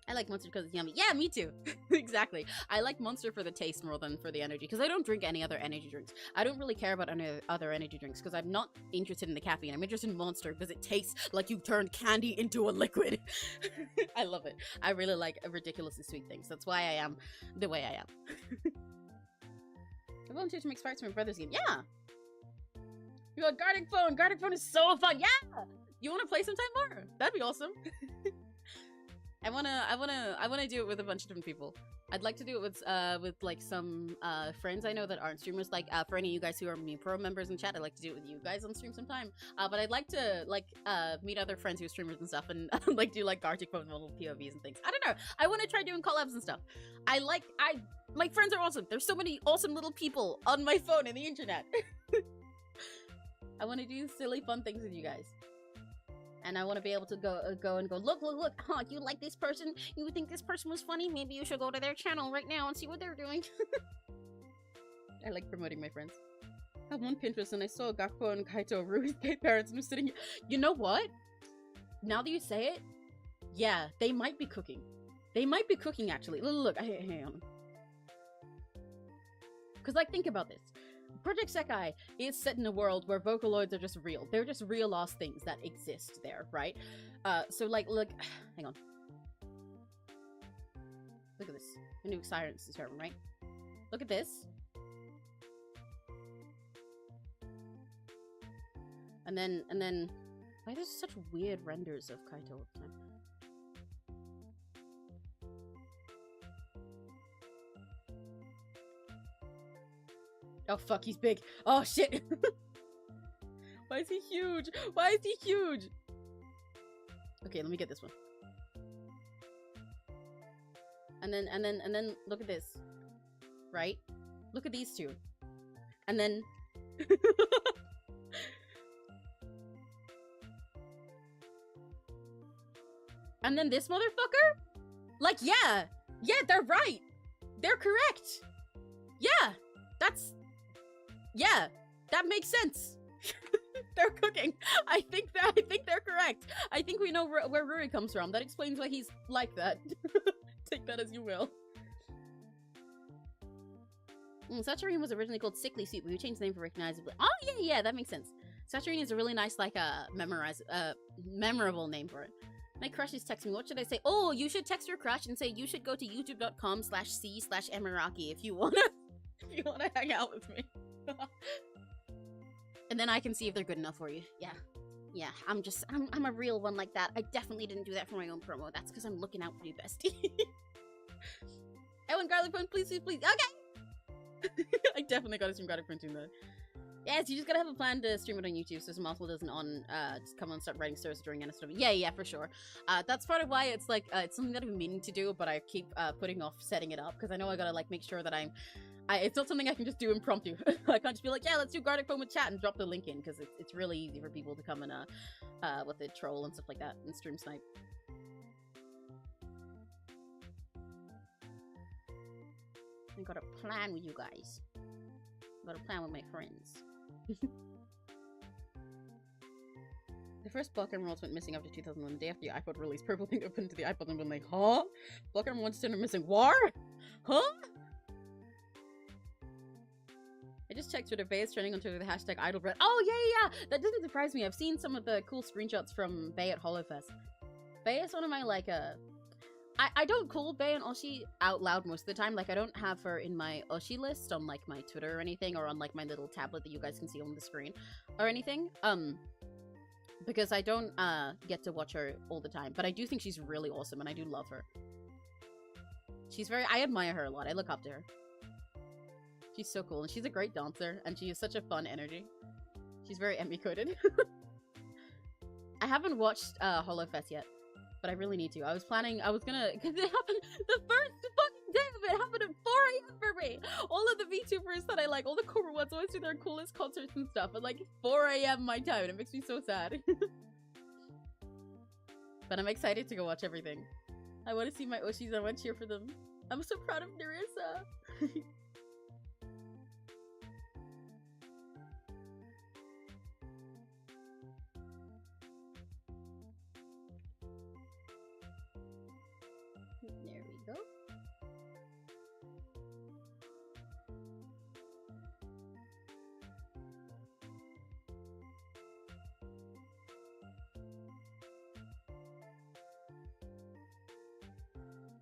[SPEAKER 1] I like Monster because it's yummy. Yeah, me too. Exactly. I like Monster for the taste more than for the energy, because I don't drink any other energy drinks. I don't really care about any other energy drinks, because I'm not interested in the caffeine. I'm interested in Monster, because it tastes like you turned candy into a liquid. I love it. I really like ridiculously sweet things. That's why I am the way I am. I volunteered to make sparks for my brother's game. Yeah! You got Garlic Phone! Garlic Phone is so fun! Yeah! You want to play sometime more? That'd be awesome. I wanna do it with a bunch of different people. I'd like to do it with like some friends I know that aren't streamers. Like for any of you guys who are Me Pro members in chat, I'd like to do it with you guys on stream sometime. But I'd like to like meet other friends who are streamers and stuff, and like do like Gartic little POVs and things. I don't know. I want to try doing collabs and stuff. My friends are awesome. There's so many awesome little people on my phone and the internet. I want to do silly fun things with you guys. And I want to be able to go and go, look, huh, you like this person? You think this person was funny? Maybe you should go to their channel right now and see what they're doing. I like promoting my friends. I'm on Pinterest and I saw Gakpo and Kaito Rui's gay parents and I'm sitting here. You know what? Now that you say it, yeah, they might be cooking. They might be cooking, actually. Look, hang on. Because, like, think about this. Project Sekai is set in a world where Vocaloids are just real. They're just real-ass things that exist there, right? So, like, look... Hang on. Look at this. A new silence is term, right? Look at this. And then... Why there's such weird renders of Kaito all the time? Oh fuck, he's big. Oh shit. Why is he huge? Why is he huge? Okay, let me get this one. And then look at this. Right? Look at these two. And then and then this motherfucker? Like, yeah, they're right. They're correct. Yeah, yeah, that makes sense. They're cooking. I think they're correct. I think we know where Rui comes from. That explains why he's like that. Take that as you will. Saturine was originally called Sickly Soup, but we changed the name for recognizably. Oh yeah, that makes sense. Saturine is a really nice, like, memorable name for it. My crush is texting me. What should I say? Oh, you should text your crush and say you should go to youtube.com/c/emiraki if you wanna hang out with me. And then I can see if they're good enough for you. Yeah, I'm a real one like that. I definitely didn't do that for my own promo. That's because I'm looking out for you, bestie. Ellen Garlic Phone, please. Okay! I definitely gotta stream Garlic Phone soon, though. Yes, you just gotta have a plan to stream it on YouTube so Smartful doesn't just come on and start writing stories during and stuff. Yeah, for sure. That's part of why it's like, it's something that I've been meaning to do, but I keep putting off setting it up, because I know I gotta, like, make sure that it's not something I can just do impromptu. I can't just be like, yeah, let's do Garlic Phone with chat and drop the link in, because it's really easy for people to come and, with the troll and stuff like that, and stream snipe. I got a plan with you guys. Got a plan with my friends. The first block emeralds went missing after 2001, the day after the iPod release. Purple thing opened to the iPod and been like, huh? Block emeralds still are missing. War? Huh? I just checked Twitter. Bay is trending on Twitter with the hashtag idlebread. Oh, yeah. That doesn't surprise me. I've seen some of the cool screenshots from Bay at HoloFest. Bay is one of my, like, I don't call Bay and Oshi out loud most of the time. Like, I don't have her in my Oshi list on, like, my Twitter or anything, or on, like, my little tablet that you guys can see on the screen or anything. Because I don't, get to watch her all the time. But I do think she's really awesome, and I do love her. I admire her a lot. I look up to her. She's so cool, and she's a great dancer, and she has such a fun energy. She's very Emmy-coded. I haven't watched, HoloFest yet. But I really need to. I was gonna, because it happened, the first fucking day of it happened at 4 AM for me! All of the VTubers that I like, all the corporate ones always do their coolest concerts and stuff at like 4 AM my time, and it makes me so sad. But I'm excited to go watch everything. I want to see my Oshis, I want to cheer for them. I'm so proud of Nerissa! There we go.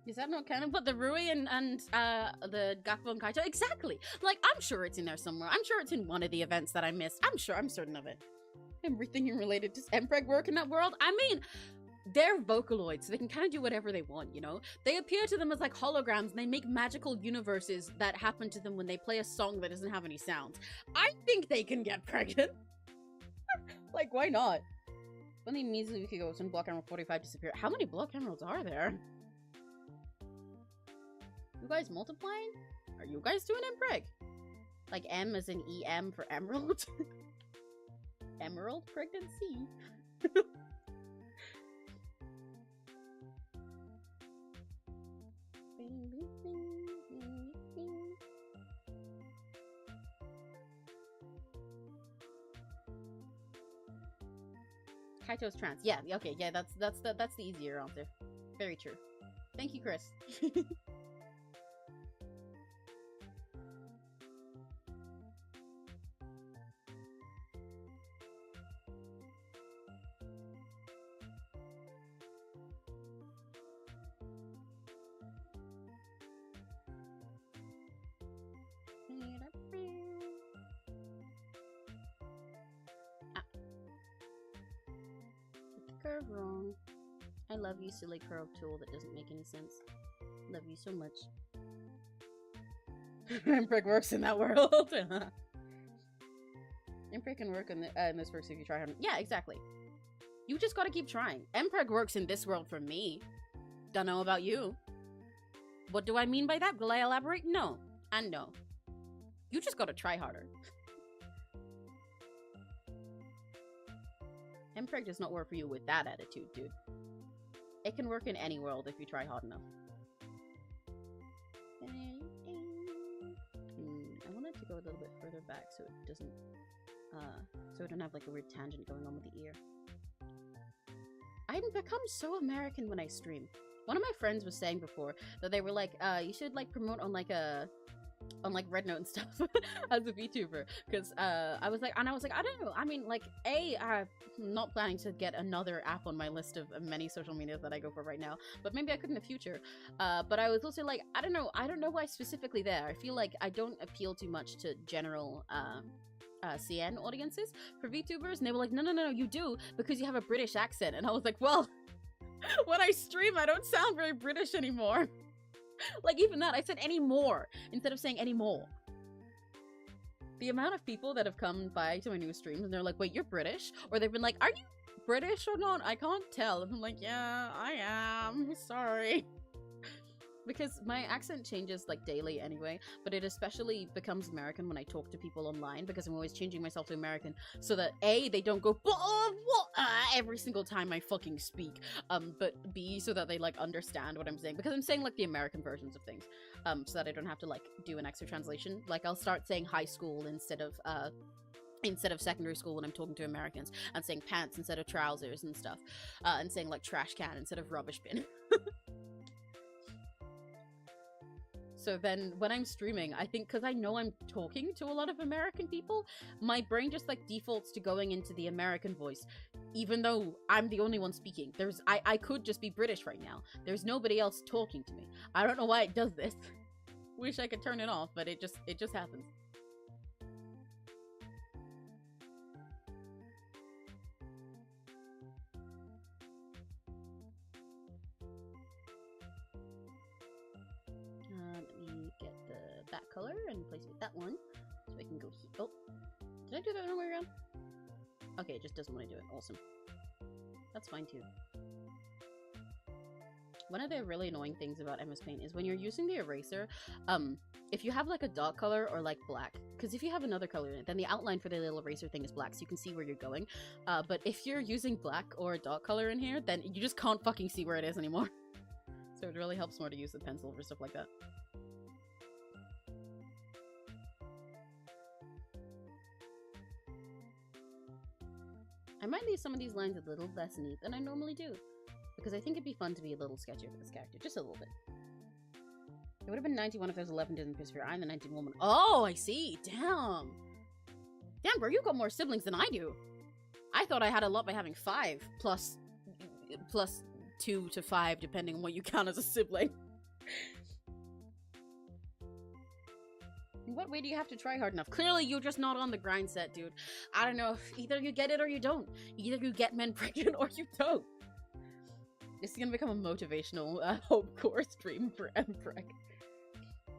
[SPEAKER 1] Is that not canon? But the Rui and the Gakpo and Kaito? Exactly! Like, I'm sure it's in there somewhere. I'm sure it's in one of the events that I missed. I'm certain of it. Everything related to Empreg work in that world. I mean, they're Vocaloids, so they can kind of do whatever they want, you know? They appear to them as like holograms, and they make magical universes that happen to them when they play a song that doesn't have any sounds. I think they can get pregnant. Like, why not? When the Mizuki goes and Block Emerald 45 disappear. How many Block Emeralds are there? You guys multiplying? Are you guys doing impreg? Like M as in EM for emerald? Emerald pregnancy? Kaito's trans. Yeah, okay, yeah, that's the easier answer. Very true. Thank you, Chris. Curve wrong. I love you, silly curve tool that doesn't make any sense. Love you so much. Impreg works in that world. Impreg can work in this works if you try hard. Yeah, exactly. You just gotta keep trying. Impreg works in this world for me. Don't know about you. What do I mean by that? Will I elaborate? No. And no. You just gotta try harder. Impreg does not work for you with that attitude, dude. It can work in any world if you try hard enough. I wanted to go a little bit further back so it doesn't, so I don't have like a weird tangent going on with the ear. I've become so American when I stream. One of my friends was saying before that they were like, you should like promote on like Red Note and stuff as a VTuber, because I was like, I don't know, I mean, like, I'm not planning to get another app on my list of many social medias that I go for right now, but maybe I could in the future. But I was also like, I don't know why specifically there. I feel like I don't appeal too much to general CN audiences for VTubers, and they were like, no, you do, because you have a British accent. And I was like, well, when I stream, I don't sound very British anymore. Like, even that, I said anymore instead of saying anymore. The amount of people that have come by to my new streams and they're like, wait, you're British? Or they've been like, are you British or not? I can't tell. And I'm like, yeah, I am. Sorry. Because my accent changes like daily anyway, but it especially becomes American when I talk to people online, because I'm always changing myself to American so that A, they don't go every single time I fucking speak, but B, so that they like understand what I'm saying, because I'm saying like the American versions of things, so that I don't have to like do an extra translation. Like, I'll start saying high school instead of secondary school when I'm talking to Americans, and saying pants instead of trousers and stuff, and saying like trash can instead of rubbish bin. So then when I'm streaming, I think, because I know I'm talking to a lot of American people, my brain just like defaults to going into the American voice, even though I'm the only one speaking. I could just be British right now. There's nobody else talking to me. I don't know why it does this. Wish I could turn it off, but it just happens. That color and place it with that one, so I can go here. Oh, did I do that the wrong way around? Okay, it just doesn't want to do it. Awesome. That's fine too. One of the really annoying things about MS Paint is when you're using the eraser, if you have like a dark color or like black, because if you have another color in it, then the outline for the little eraser thing is black, so you can see where you're going. But if you're using black or a dark color in here, then you just can't fucking see where it is anymore. So it really helps more to use the pencil for stuff like that. I might leave some of these lines a little less neat than I normally do, because I think it'd be fun to be a little sketchier for this character, just a little bit. It would have been 91 if there's 11 didn't piss for. I'm the 19 woman. Oh, I see. Damn. Damn, bro, you got more siblings than I do. I thought I had a lot by having 5, plus 2 to 5, depending on what you count as a sibling. In what way do you have to try hard enough? Clearly, you're just not on the grind set, dude. I don't know. Either you get it or you don't. Either you get men pregnant or you don't. This is gonna become a motivational hope core stream for Empreg. Do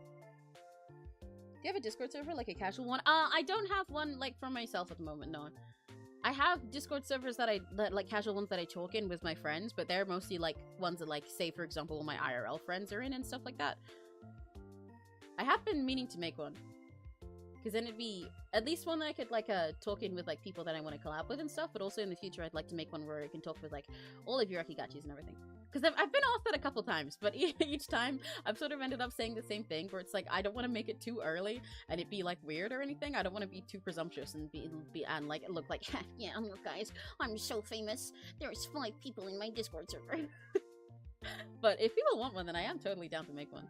[SPEAKER 1] you have a Discord server, like a casual one? I don't have one, like, for myself at the moment, no. I have Discord servers that like, casual ones that I talk in with my friends, but they're mostly, like, ones that, like, say, for example, all my IRL friends are in and stuff like that. I have been meaning to make one. Because then it'd be at least one that I could, like, talk in with, like, people that I want to collab with and stuff, but also in the future I'd like to make one where I can talk with, like, all of your Akigachis and everything. Because I've been off that a couple times, but each time I've sort of ended up saying the same thing, where it's like, I don't want to make it too early and it be, like, weird or anything. I don't want to be too presumptuous and and, like, look like, yeah, look, guys, I'm so famous. There's 5 people in my Discord server. But if people want one, then I am totally down to make one.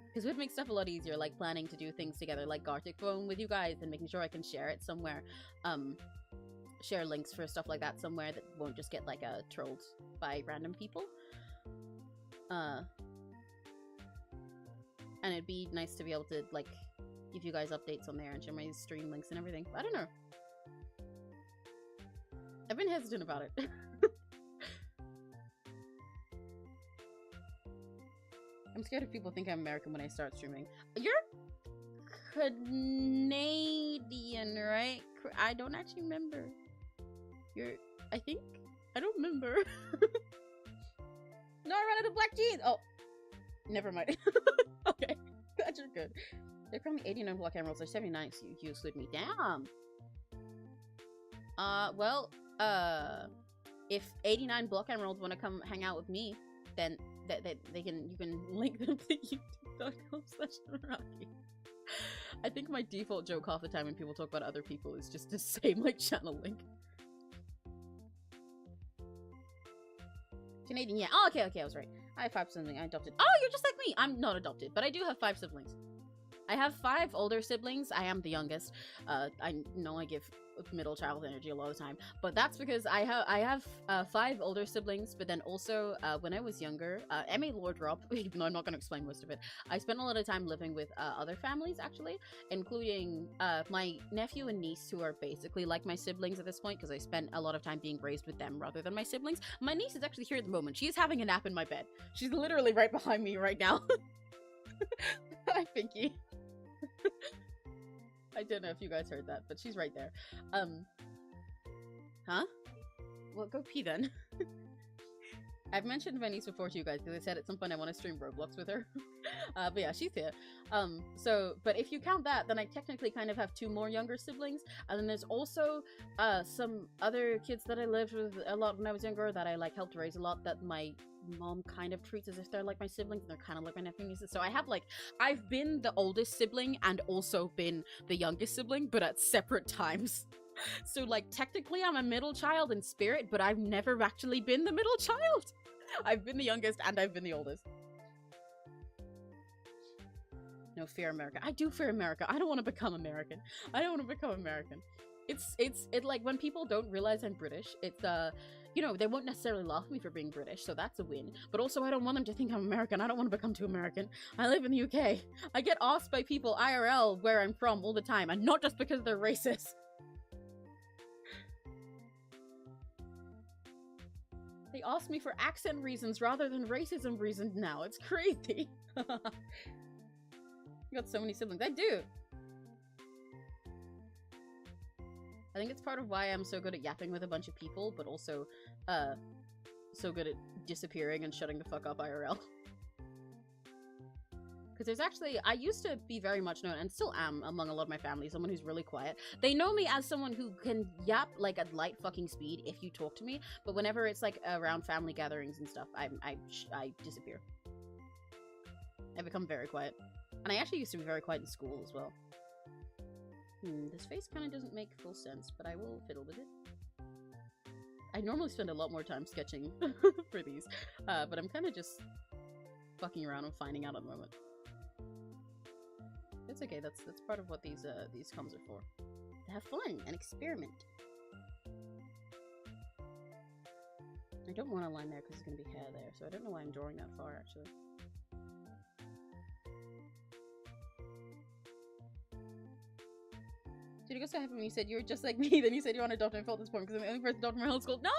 [SPEAKER 1] Because it would make stuff a lot easier, like planning to do things together, like Gartic Phone with you guys, and making sure I can share it somewhere. Share links for stuff like that somewhere that won't just get, like, trolled by random people. And it'd be nice to be able to, like, give you guys updates on there and share my stream links and everything. I don't know. I've been hesitant about it. I'm scared if people think I'm American when I start streaming. You're Canadian, right? I don't actually remember. I think? I don't remember. No, I ran out of black jeans! Oh. Never mind. Okay. Glad you're good. They're currently 89 block emeralds. They're 79, so you slid me down. Well, if 89 block emeralds want to come hang out with me, then you can link them to youtube.com/Rocky. I think my default joke half the time when people talk about other people is just to say my channel link. Canadian, yeah. Oh, okay, I was right. I have 5 siblings. I adopted. Oh, you're just like me! I'm not adopted, but I do have 5 siblings. I have 5 older siblings. I am the youngest. I know I give middle child energy a lot of the time, but that's because I have 5 older siblings, but then also when I was younger, M.A. Lord Drop, even though I'm not going to explain most of it, I spent a lot of time living with other families, actually, including my nephew and niece, who are basically like my siblings at this point, because I spent a lot of time being raised with them rather than my siblings. My niece is actually here at the moment. She's having a nap in my bed. She's literally right behind me right now. Hi, Pinky. I don't know if you guys heard that, but she's right there. Huh? Well, go pee then. I've mentioned my niece before to you guys because I said at some point I want to stream Roblox with her. But yeah, she's here. But if you count that, then I technically kind of have 2 more younger siblings. And then there's also some other kids that I lived with a lot when I was younger that I, like, helped raise a lot that my mom kind of treats as if they're like my siblings, and they're kind of like my nephew and nieces. So I have, like, I've been the oldest sibling and also been the youngest sibling, but at separate times. So, like, technically I'm a middle child in spirit, but I've never actually been the middle child. I've been the youngest and I've been the oldest. No, fear America. I do fear America. I don't want to become American. I don't want to become American. It's like, when people don't realize I'm British, it's, you know, they won't necessarily laugh at me for being British, so that's a win. But also, I don't want them to think I'm American. I don't want to become too American. I live in the UK. I get asked by people IRL where I'm from all the time, and not just because they're racist. They ask me for accent reasons rather than racism reasons now. It's crazy. You got so many siblings. I do. I think it's part of why I'm so good at yapping with a bunch of people, but also, so good at disappearing and shutting the fuck up IRL. Because there's actually, I used to be very much known, and still am among a lot of my family, someone who's really quiet. They know me as someone who can yap, like, at light fucking speed if you talk to me, but whenever it's, like, around family gatherings and stuff, I disappear. I become very quiet. And I actually used to be very quiet in school as well. This face kind of doesn't make full sense, but I will fiddle with it. I normally spend a lot more time sketching for these, but I'm kind of just fucking around and finding out at the moment. It's okay, that's part of what these comms are for. To have fun and experiment. I don't want a line there because there's going to be hair there, so I don't know why I'm drawing that far, actually. Did you go so happy when you said you were just like me, then you said you want to adopt, and I felt this point because I'm the only person adopted in my whole school? No!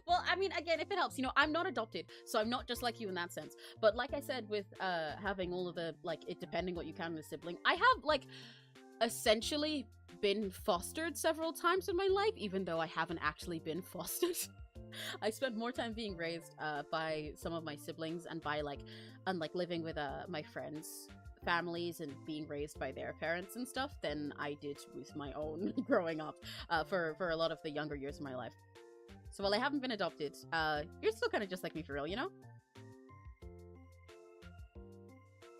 [SPEAKER 1] Well, I mean, again, if it helps, you know, I'm not adopted, so I'm not just like you in that sense. But like I said, with having all of the, like, it depending what you count as a sibling, I have, like, essentially been fostered several times in my life, even though I haven't actually been fostered. I spent more time being raised by some of my siblings and by, like, living with my friends' families and being raised by their parents and stuff than I did with my own growing up for a lot of the younger years of my life. So while I haven't been adopted, you're still kind of just like me for real, you know?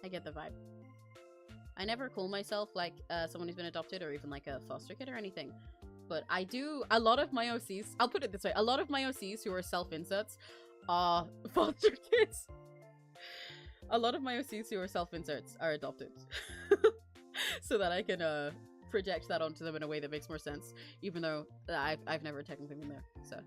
[SPEAKER 1] I get the vibe. I never call myself like someone who's been adopted or even like a foster kid or anything. But I do, a lot of my OCs, I'll put it this way, a lot of my OCs who are self-inserts are foster kids. A lot of my OCs who are self-inserts are adopted. So that I can project that onto them in a way that makes more sense, even though I've never technically been there, so.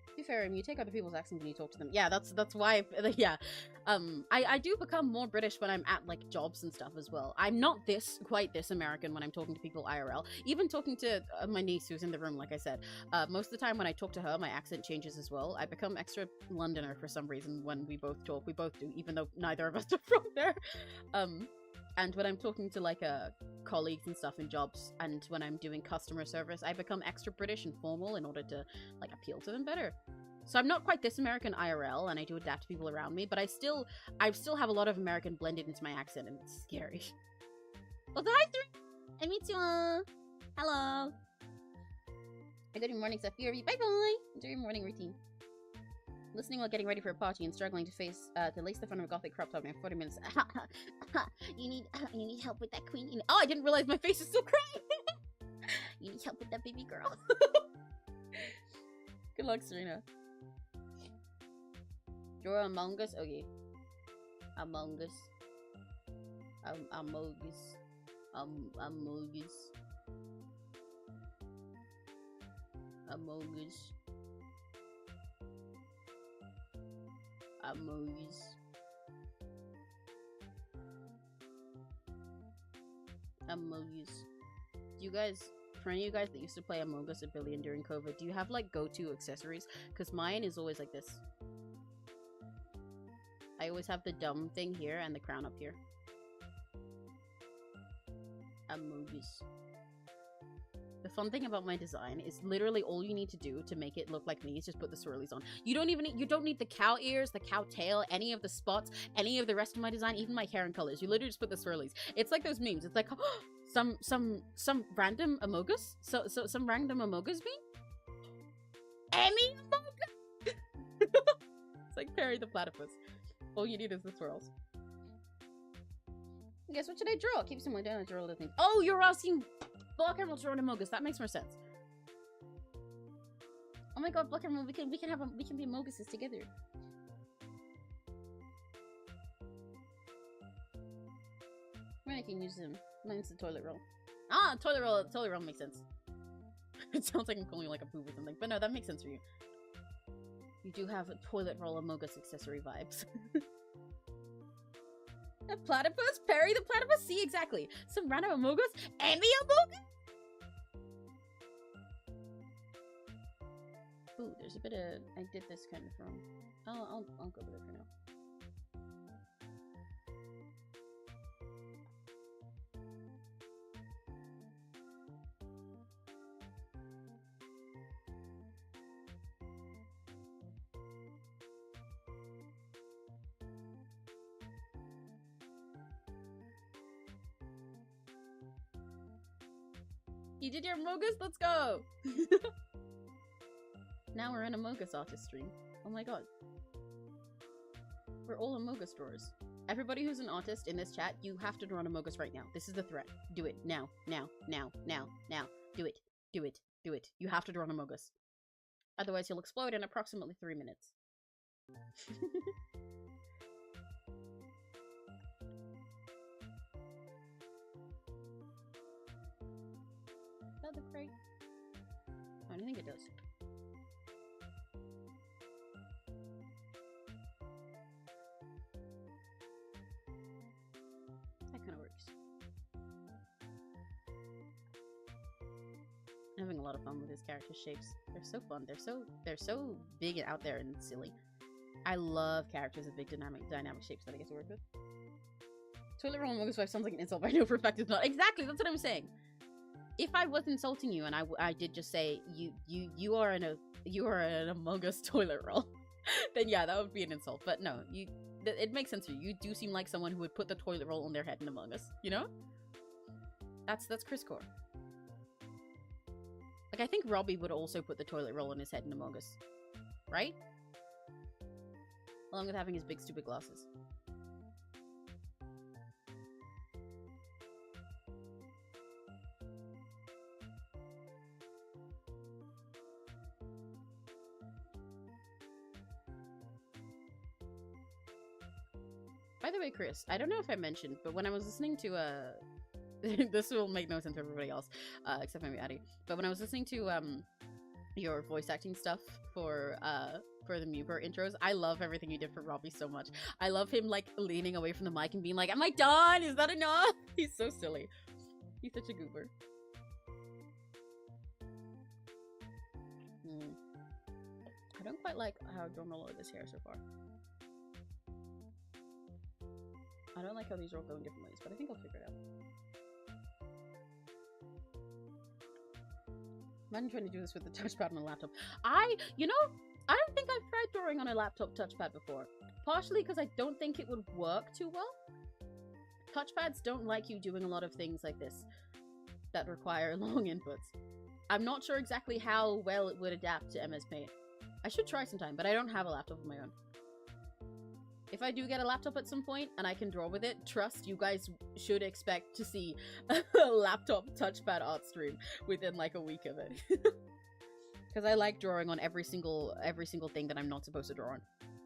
[SPEAKER 1] To be fair, I mean, you take other people's accents when you talk to them. Yeah, that's why, yeah. I do become more British when I'm at, like, jobs and stuff as well. I'm not quite this American when I'm talking to people IRL. Even talking to my niece who's in the room, like I said. Most of the time when I talk to her, my accent changes as well. I become extra Londoner for some reason when we both talk. We both do, even though neither of us are from there. And when I'm talking to, like, colleagues and stuff in jobs, and when I'm doing customer service, I become extra British and formal in order to, like, appeal to them better. So I'm not quite this American IRL, and I do adapt to people around me, but I still have a lot of American blended into my accent, and it's scary. Well, hi, I meet you. Hello. I go to morning stuff. Bye bye. Enjoy your morning routine. Listening while getting ready for a party and struggling to lace the front of a gothic crop top in 40 minutes. You need help with that, queen? Oh, I didn't realize my face is still crying. You need help with that, baby girl. Good luck, Serena. Draw Among Us? Okay. Among Us. Among Us. Among Us. Among Us. Among Us. Among Us. Do you guys, for any of you guys that used to play Among Us a billion during COVID, do you have, like, go-to accessories? Because mine is always like this. I always have the dumb thing here and the crown up here. Among Us. The fun thing about my design is literally all you need to do to make it look like me is just put the swirlies on. You don't need the cow ears, the cow tail, any of the spots, any of the rest of my design, even my hair and colors. You literally just put the swirlies. It's like those memes. It's like, oh, some random Amogus? Some random Amogus meme? Any Amogus? It's like Perry the Platypus. All you need is the swirls. Guess what should I draw? Keep someone down and draw other things. Oh, you're asking Black Emerald draw an Amogus. That makes more sense. Oh my god, Black Emerald, we can be Amoguses together. When I can use them. Mine's the toilet roll. Ah, toilet roll makes sense. It sounds like I'm calling you like a poop or something, but no, that makes sense for you. You do have a toilet roll Amogus accessory vibes. A platypus? Perry the platypus? See, exactly. Some random Amogus? And the Amogus? Ooh, there's a bit of... I did this kind of wrong. I'll go with it for now. You did your Amogus? Let's go! Now we're in Amogus artist stream. Oh my god. We're all Amogus drawers. Everybody who's an artist in this chat, you have to draw an Amogus right now. This is the threat. Do it. Now. Now. Now. Now. Now. Do it. Do it. Do it. You have to draw an Amogus. Otherwise you'll explode in approximately 3 minutes. That look great. I don't think it does. That kind of works. I'm having a lot of fun with his character shapes. They're so fun. They're so big and out there and silly. I love characters with big dynamic shapes that I get to work with. Toilet roll Among Us wife sounds like an insult, but I know for a fact it's not. Exactly, that's what I'm saying. If I was insulting you and I did just say you are an Among Us toilet roll, then yeah, that would be an insult. But no, it makes sense to you. You do seem like someone who would put the toilet roll on their head in Among Us, you know? That's Chris Core. Like, I think Robbie would also put the toilet roll on his head in Among Us. Right? Along with having his big stupid glasses. By the way, Chris, I don't know if I mentioned, but when I was listening to this will make no sense to everybody else, except maybe Addie. But when I was listening to your voice acting stuff for the Muber intros, I love everything you did for Robbie so much. I love him like leaning away from the mic and being like, "Am I done? Is that enough?" He's so silly. He's such a goober. I don't quite like how Dormalo is here so far. I don't like how these are all going different ways, but I think I'll figure it out. Imagine trying to do this with the touchpad on a laptop. You know, I don't think I've tried drawing on a laptop touchpad before. Partially because I don't think it would work too well. Touchpads don't like you doing a lot of things like this that require long inputs. I'm not sure exactly how well it would adapt to MS Paint. I should try sometime, but I don't have a laptop of my own. If I do get a laptop at some point and I can draw with it, trust, you guys should expect to see a laptop touchpad art stream within like a week of it. Because I like drawing on every single thing that I'm not supposed to draw on.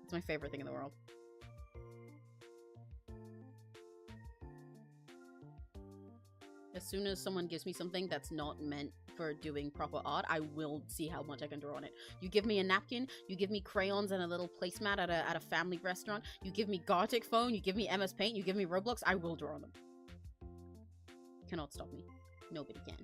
[SPEAKER 1] It's my favorite thing in the world. As soon as someone gives me something that's not meant for doing proper art, I will see how much I can draw on it. You give me a napkin, you give me crayons and a little placemat at a family restaurant, you give me Gartic phone, you give me MS Paint, you give me Roblox, I will draw on them. Cannot stop me. Nobody can.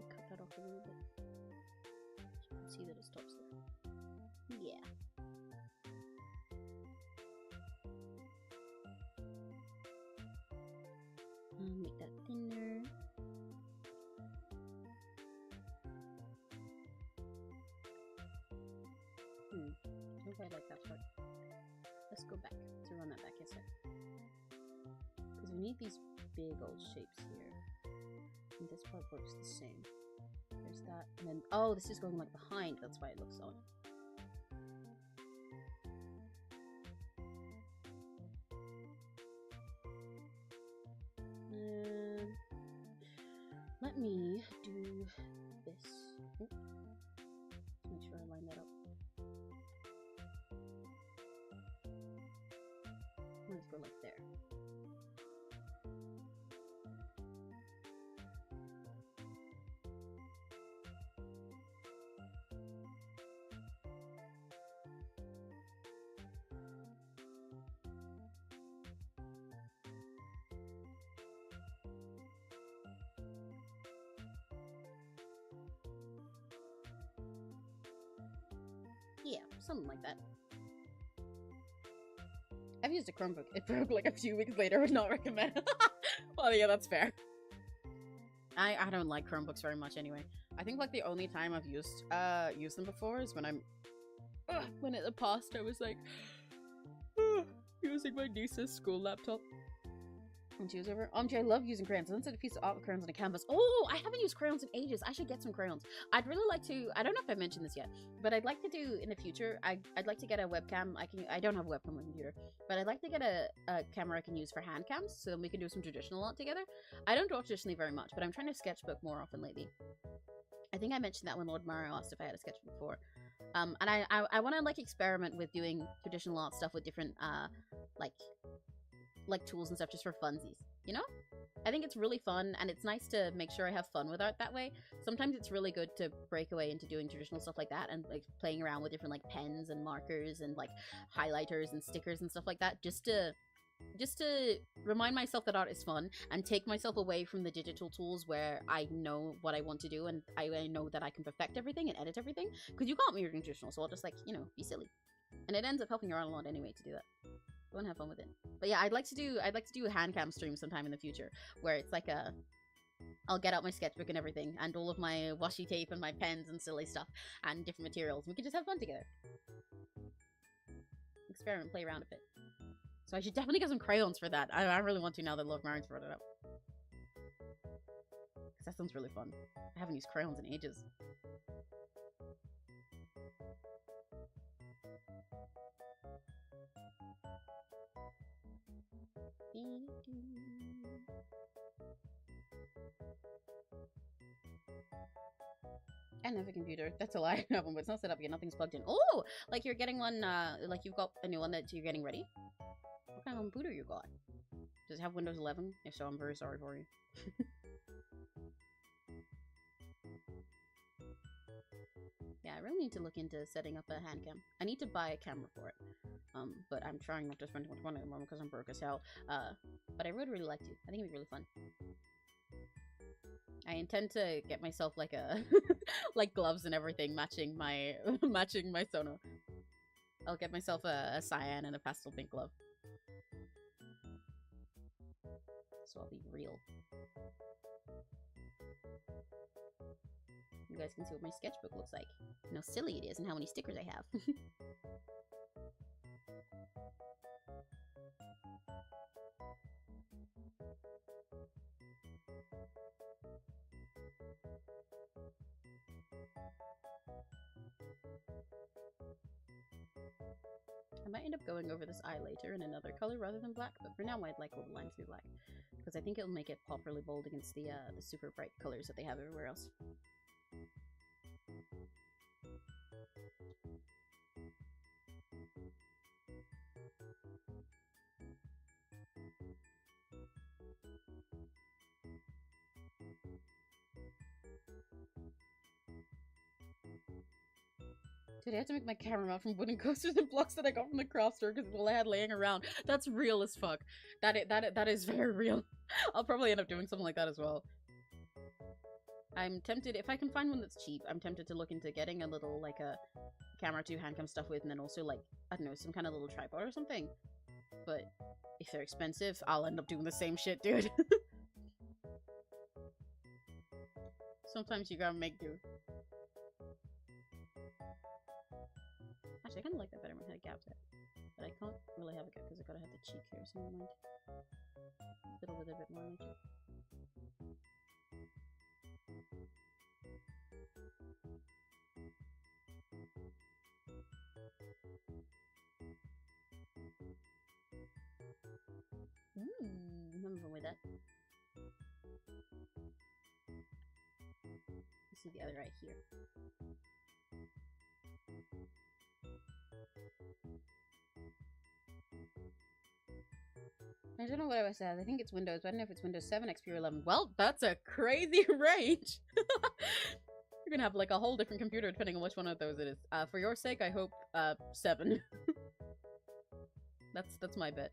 [SPEAKER 1] Cut that off a little bit. So you can see that it stops there. Yeah. Make that thinner. I don't quite like that part. Let's go back to run that back a sec. Because we need these big old shapes here. And this part works the same. There's that, and then, oh, this is going like behind, that's why it looks odd. Let me do this. Let's make sure I line that up. Let's go like there. Yeah, something like that. I've used a Chromebook. It broke like a few weeks later. I would not recommend. Well, yeah, that's fair. I don't like Chromebooks very much anyway. I think like the only time I've used them before is when when in the past I was like using my niece's school laptop. And she was over. I love using crayons. I once did a piece of art with crayons on a canvas. Oh, I haven't used crayons in ages. I should get some crayons. I'd really like to. I don't know if I mentioned this yet, but I'd like to do in the future. I'd like to get a webcam. I don't have a webcam on my computer, but I'd like to get a camera I can use for hand cams, so we can do some traditional art together. I don't draw traditionally very much, but I'm trying to sketchbook more often lately. I think I mentioned that when Lord Mario asked if I had a sketchbook before. And I want to like experiment with doing traditional art stuff with different like tools and stuff just for funsies, you know? I think it's really fun, and it's nice to make sure I have fun with art that way. Sometimes it's really good to break away into doing traditional stuff like that and like playing around with different like pens and markers and like highlighters and stickers and stuff like that, just to remind myself that art is fun and take myself away from the digital tools where I know what I want to do and I know that I can perfect everything and edit everything, because you can't be doing traditional, so I'll just like, you know, be silly. And it ends up helping you out a lot anyway to do that. Go and have fun with it. But yeah, I'd like to do a hand cam stream sometime in the future where it's like I'll get out my sketchbook and everything and all of my washi tape and my pens and silly stuff and different materials. We can just have fun together. Experiment, play around a bit. So I should definitely get some crayons for that. I really want to now that Love Marion's brought it up. Because that sounds really fun. I haven't used crayons in ages. I have a computer. That's a lie. I have one, but it's not set up yet. Nothing's plugged in. Oh! Like you're getting one, like you've got a new one that you're getting ready? What kind of computer you got? Does it have Windows 11? If so, I'm very sorry for you. Yeah, I really need to look into setting up a hand cam. I need to buy a camera for it. But I'm trying not to spend too much money at the moment because I'm broke as hell. But I would really like to. I think it'd be really fun. I intend to get myself like a like gloves and everything matching my Sono. I'll get myself a cyan and a pastel pink glove. So I'll be real. You guys can see what my sketchbook looks like. And how silly it is and how many stickers I have. I might end up going over this eye later in another color rather than black, but for now I'd like all the lines to be black. Because I think it'll make it pop really bold against the super bright colors that they have everywhere else. Dude, I had to make my camera mount from wooden coasters and blocks that I got from the craft store because all I had laying around. That's real as fuck. That is very real. I'll probably end up doing something like that as well. I'm tempted, if I can find one that's cheap, I'm tempted to look into getting a little, like, a camera to handcam stuff with, and then also, like, I don't know, some kind of little tripod or something. But if they're expensive, I'll end up doing the same shit, dude. Sometimes you gotta make do. Actually, I kind of like that better when I had a gap there. But I can't really have a gap because I gotta have the cheek here, so never mind. Fiddle with it a bit more later. Remember with that. You see the other right here. I don't know what I said. I think it's Windows, but I don't know if it's Windows 7, XP, or 11. Well, that's a crazy range! You're gonna have like a whole different computer depending on which one of those it is. For your sake, I hope 7. That's my bet.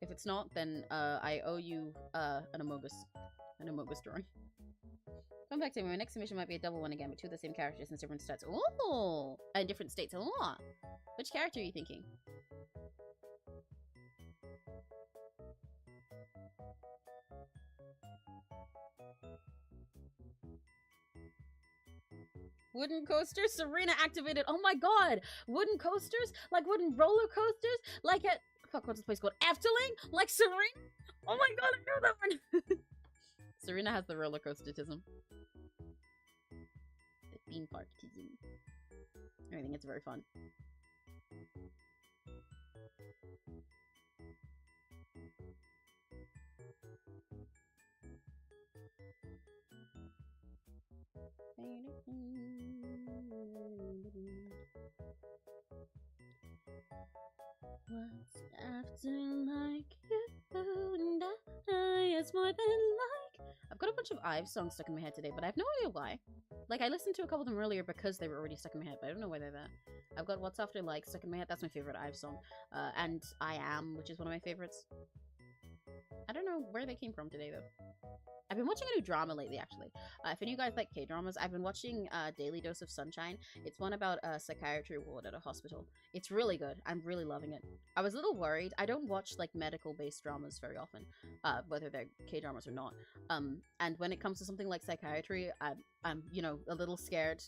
[SPEAKER 1] If it's not, then I owe you an Amogus drawing. Come back to me. My next submission might be a double one again, but 2 of the same characters in different stats. Oh, and different states. Oh, which character are you thinking? Wooden coasters? Serena activated. Oh my god! Wooden coasters? Like wooden roller coasters? Like at... Fuck, what's this place called? Efteling? Like Serena? Oh my god, I knew that one! Serena has the roller coaster-tism. The theme park-tism. I think it's very fun. doesn't like you and I, it's more than like. I've got a bunch of Ives songs stuck in my head today, but I have no idea why. Like, I listened to a couple of them earlier because they were already stuck in my head, but I don't know why they're there. I've got What's After Like stuck in my head. That's my favorite Ives song. And I Am, which is one of my favorites. I don't know where they came from today, though. I've been watching a new drama lately, actually. If any of you guys like K-dramas, I've been watching Daily Dose of Sunshine. It's one about a psychiatry ward at a hospital. It's really good. I'm really loving it. I was a little worried. I don't watch, like, medical-based dramas very often, whether they're K-dramas or not. And when it comes to something like psychiatry, I'm, you know, a little scared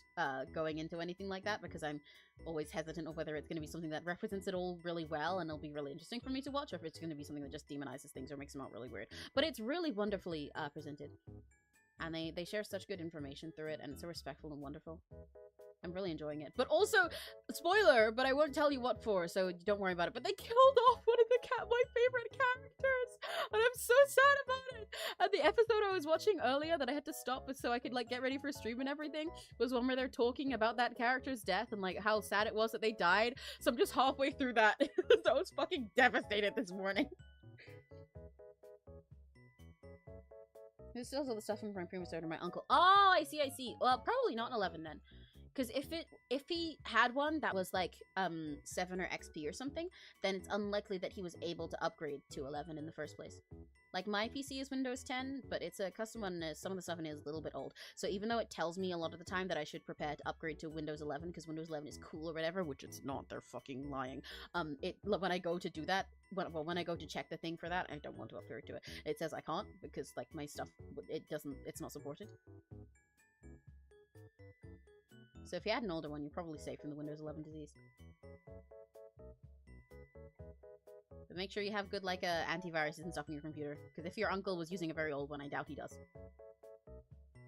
[SPEAKER 1] going into anything like that because I'm always hesitant of whether it's going to be something that represents it all really well and it'll be really interesting for me to watch, or if it's going to be something that just demonizes things or makes them out really weird. But it's really wonderfully presented, and they share such good information through it, and it's so respectful and wonderful. I'm really enjoying it. But also, spoiler, but I won't tell you what for, so don't worry about it. But they killed off one of my favorite characters, and I'm so sad about it. And the episode I was watching earlier that I had to stop so I could, like, get ready for stream and everything was one where they're talking about that character's death and, like, how sad it was that they died. So I'm just halfway through that. So I was fucking devastated this morning. This is also the stuff from my previous order, my uncle. Oh, I see. Well, probably not an 11 then. Because if he had one that was like 7 or XP or something, then it's unlikely that he was able to upgrade to 11 in the first place. Like, my PC is Windows 10, but it's a custom one, and some of the stuff in it is a little bit old. So even though it tells me a lot of the time that I should prepare to upgrade to Windows 11 because Windows 11 is cool or whatever, which it's not, they're fucking lying. When I go to do that, when I go to check the thing for that, I don't want to upgrade to it. It says I can't because, like, my stuff, it's not supported. So if you had an older one, you're probably safe from the Windows 11 disease. But make sure you have good, like, antiviruses and stuff on your computer. Because if your uncle was using a very old one, I doubt he does.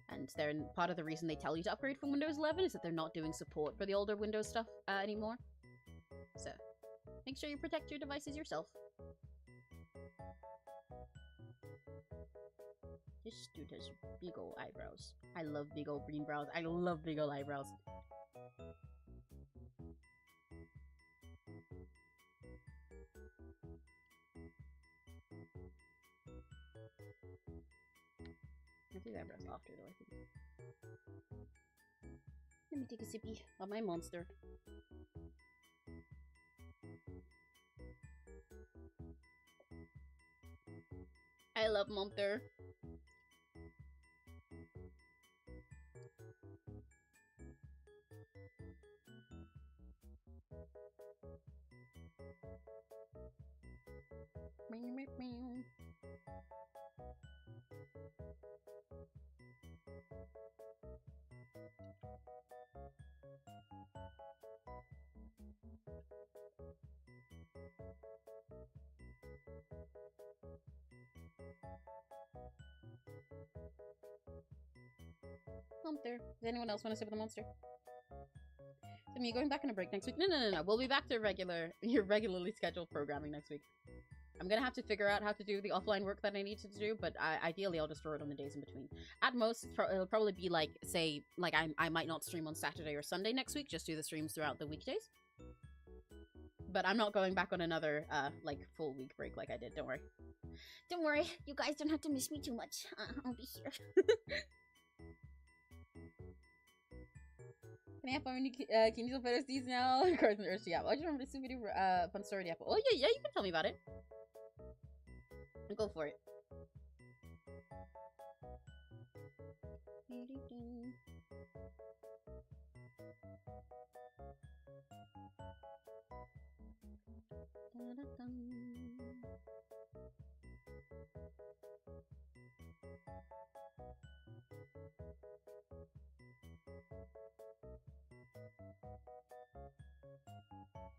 [SPEAKER 1] And part of the reason they tell you to upgrade from Windows 11 is that they're not doing support for the older Windows stuff anymore. So, make sure you protect your devices yourself. This dude has big ol' eyebrows. I love big ol' green brows. I love big ol' eyebrows. I think eyebrows after though, I think. Let me take a sippy of my monster. I love monster. Monster. Does anyone else want to sit with a monster? So me going back on a break next week? No. We'll be back to your regularly scheduled programming next week. I'm gonna have to figure out how to do the offline work that I need to do, but ideally I'll just throw it on the days in between. At most, it'll probably be like, say, like I might not stream on Saturday or Sunday next week, just do the streams throughout the weekdays. But I'm not going back on another, like, full week break like I did, don't worry. Don't worry, you guys don't have to miss me too much. I'll be here. Can I have fun when can you still photos these now? Cards in the Earth Apple. I just remember this video fun story Apple. Oh yeah, you can tell me about it. Go for it.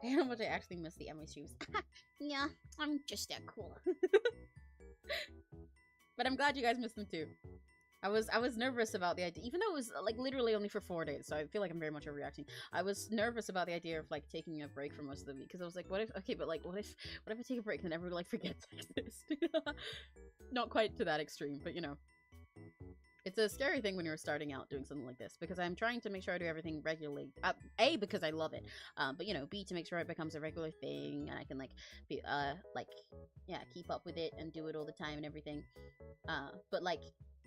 [SPEAKER 1] How much I actually miss the Emmy shoes. Yeah, I'm just that cool. But I'm glad you guys missed them too. I was nervous about the idea, even though it was like literally only for 4 days, so I feel like I'm very much overreacting. I was nervous about the idea of like taking a break for most of the week because I was like, what if I take a break and then everyone like forgets I exist? Not quite to that extreme, but you know. It's a scary thing when you're starting out doing something like this, because I'm trying to make sure I do everything regularly. A, because I love it, but you know, B, to make sure it becomes a regular thing and I can like be yeah, keep up with it and do it all the time and everything. But like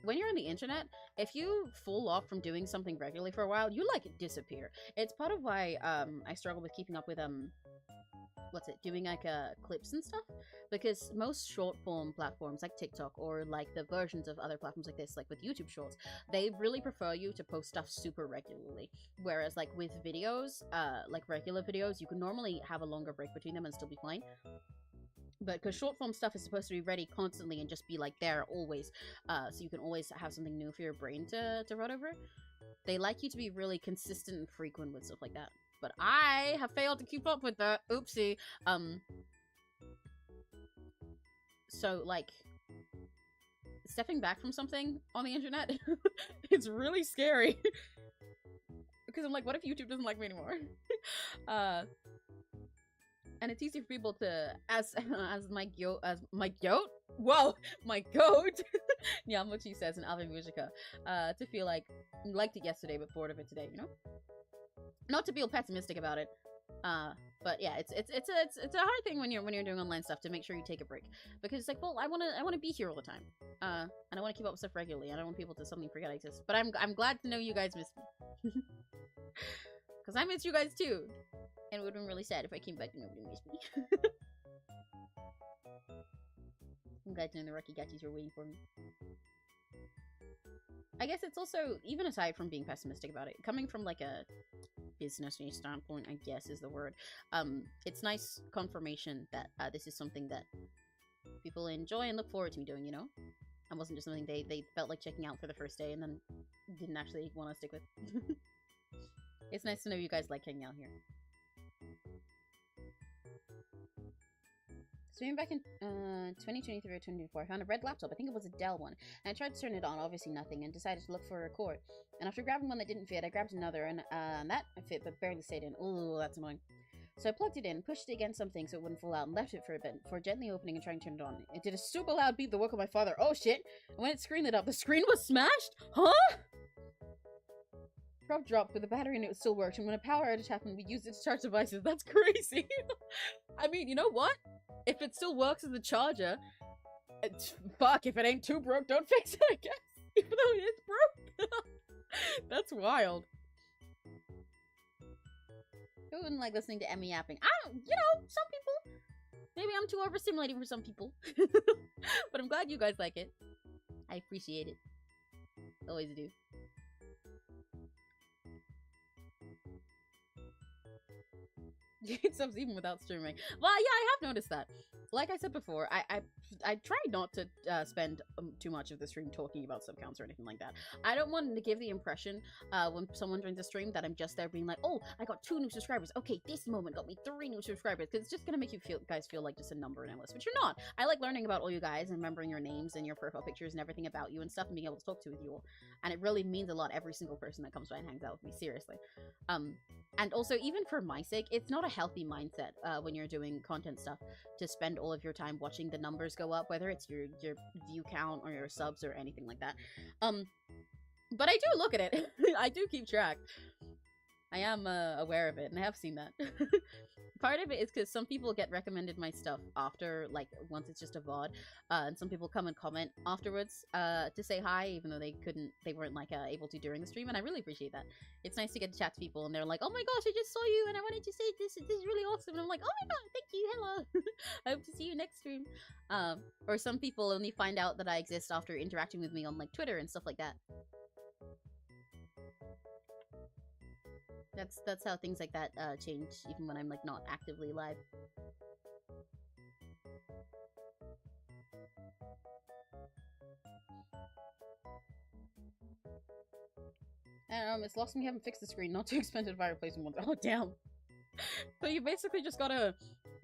[SPEAKER 1] when you're on the internet, if you fall off from doing something regularly for a while, you like disappear. It's part of why I struggle with keeping up with doing like clips and stuff, because most short form platforms like TikTok or like the versions of other platforms like this, like with YouTube Shorts, they really prefer you to post stuff super regularly, whereas like with videos, like regular videos, you can normally have a longer break between them and still be fine. But because short form stuff is supposed to be ready constantly and just be like there always, so you can always have something new for your brain to run over, they like you to be really consistent and frequent with stuff like that. But I have failed to keep up with that. Oopsie. So, like, stepping back from something on the internet, it's really scary. Because I'm like, what if YouTube doesn't like me anymore? And it's easy for people to, as my goat? Whoa! My goat! Yamuchi says in Ave Musica, to feel like, liked it yesterday but bored of it today, you know? Not to feel pessimistic about it, but yeah, it's a hard thing when you're doing online stuff to make sure you take a break, because it's like, well, I wanna be here all the time, and I want to keep up with stuff regularly. I don't want people to suddenly forget I exist. But I'm glad to know you guys miss me, because I miss you guys too, and it would have been really sad if I came back and nobody missed me. I'm glad to know the Rocky Gachis were waiting for me. I guess it's also, even aside from being pessimistic about it, coming from like a business-y standpoint, I guess is the word, it's nice confirmation that this is something that people enjoy and look forward to me doing, you know? And wasn't just something they felt like checking out for the first day and then didn't actually want to stick with. It's nice to know you guys like hanging out here. So even back in 2023 or 2024, I found a red laptop. I think it was a Dell one. And I tried to turn it on, obviously nothing, and decided to look for a cord. And after grabbing one that didn't fit, I grabbed another, and that fit but barely stayed in. Ooh, that's annoying. So I plugged it in, pushed it against something so it wouldn't fall out, and left it for a bit before gently opening and trying to turn it on. It did a super loud beep that woke up my father. Oh shit! And when it screen lit up, the screen was smashed? Huh? Prop dropped, but the battery in it still worked, and when a power outage happened, we used it to charge devices. That's crazy! I mean, you know what? If it still works as a charger, fuck, if it ain't too broke, don't fix it, I guess. Even though it is broke. That's wild. Who wouldn't like listening to Emmy yapping? I don't, you know, some people. Maybe I'm too overstimulating for some people. But I'm glad you guys like it. I appreciate it. Always do. It subs even without streaming. Well, yeah, I have noticed that. Like I said before, I try not to spend too much of the stream talking about sub counts or anything like that. I don't want to give the impression when someone joins the stream that I'm just there being like, oh, I got 2 new subscribers. Okay, this moment got me 3 new subscribers, because it's just gonna make you guys feel like just a number in a list, which you're not. I like learning about all you guys and remembering your names and your profile pictures and everything about you and stuff and being able to talk to with you all. And it really means a lot, every single person that comes by and hangs out with me, seriously. And also, even for my sake, it's not a healthy mindset when you're doing content stuff to spend all of your time watching the numbers go up, whether it's your view count or your subs or anything like that. But I do look at it. I do keep track. I am aware of it, and I have seen that. Part of it is because some people get recommended my stuff after, like, once it's just a VOD, and some people come and comment afterwards to say hi, even though they weren't, like, able to during the stream, and I really appreciate that. It's nice to get to chat to people, and they're like, oh my gosh, I just saw you, and I wanted to say this is really awesome, and I'm like, oh my god, thank you, hello! I hope to see you next stream. Or some people only find out that I exist after interacting with me on, like, Twitter and stuff like that. That's how things like that change, even when I'm like not actively live. I don't know, Miss Lost, we haven't fixed the screen. Not too expensive by replacing one. Oh damn. So you basically just got a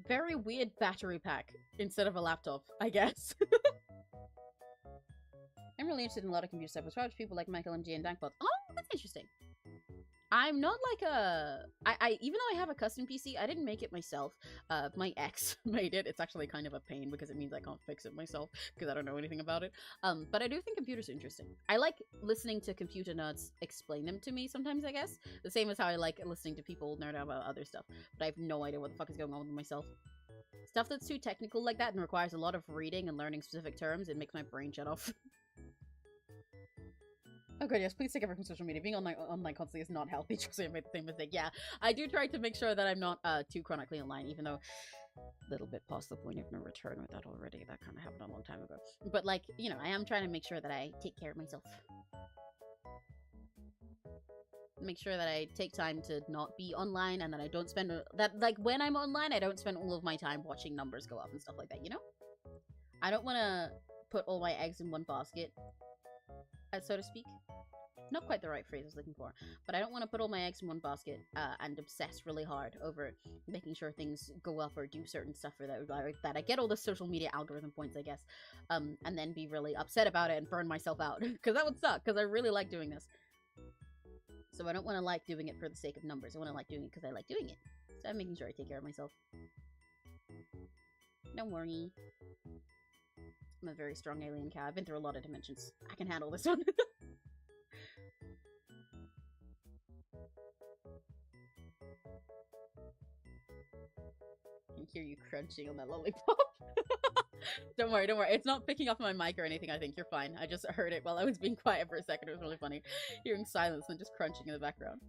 [SPEAKER 1] very weird battery pack instead of a laptop, I guess. I'm really interested in a lot of computer stuff, as well as people like Michael MG and Dankbot. Oh, that's interesting. I'm not like I even though I have a custom PC, I didn't make it myself. My ex made it. It's actually kind of a pain because it means I can't fix it myself because I don't know anything about it. But I do think computers are interesting. I like listening to computer nerds explain them to me sometimes, I guess. The same as how I like listening to people nerd out about other stuff. But I have no idea what the fuck is going on with myself. Stuff that's too technical like that and requires a lot of reading and learning specific terms, it makes my brain shut off. Oh god, yes, please take over from social media. Being online constantly is not healthy. Trust me, I made the same mistake. Yeah, I do try to make sure that I'm not too chronically online, even though a little bit past the point of no return with that already. That kind of happened a long time ago. But like, you know, I am trying to make sure that I take care of myself. Make sure that I take time to not be online and that I don't spend that, like, when I'm online, I don't spend all of my time watching numbers go up and stuff like that, you know? I don't want to put all my eggs in one basket, so to speak. Not quite the right phrase I was looking for, but I don't want to put all my eggs in one basket and obsess really hard over making sure things go up or do certain stuff or that I get all the social media algorithm points, I guess, and then be really upset about it and burn myself out, because that would suck, because I really like doing this. So I don't want to like doing it for the sake of numbers. I want to like doing it because I like doing it. So I'm making sure I take care of myself. Don't worry. I'm a very strong alien cat. I've been through a lot of dimensions. I can handle this one. I can hear you crunching on that lollipop. Don't worry, don't worry. It's not picking up my mic or anything, I think. You're fine. I just heard it while I was being quiet for a second. It was really funny. Hearing silence and just crunching in the background.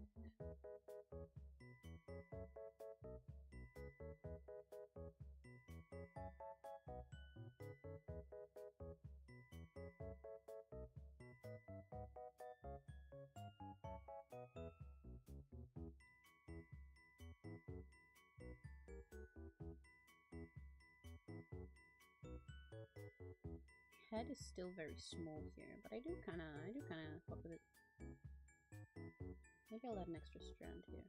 [SPEAKER 1] Head is still very small here, but I do kind of fuck with it. Maybe I'll add an extra strand here.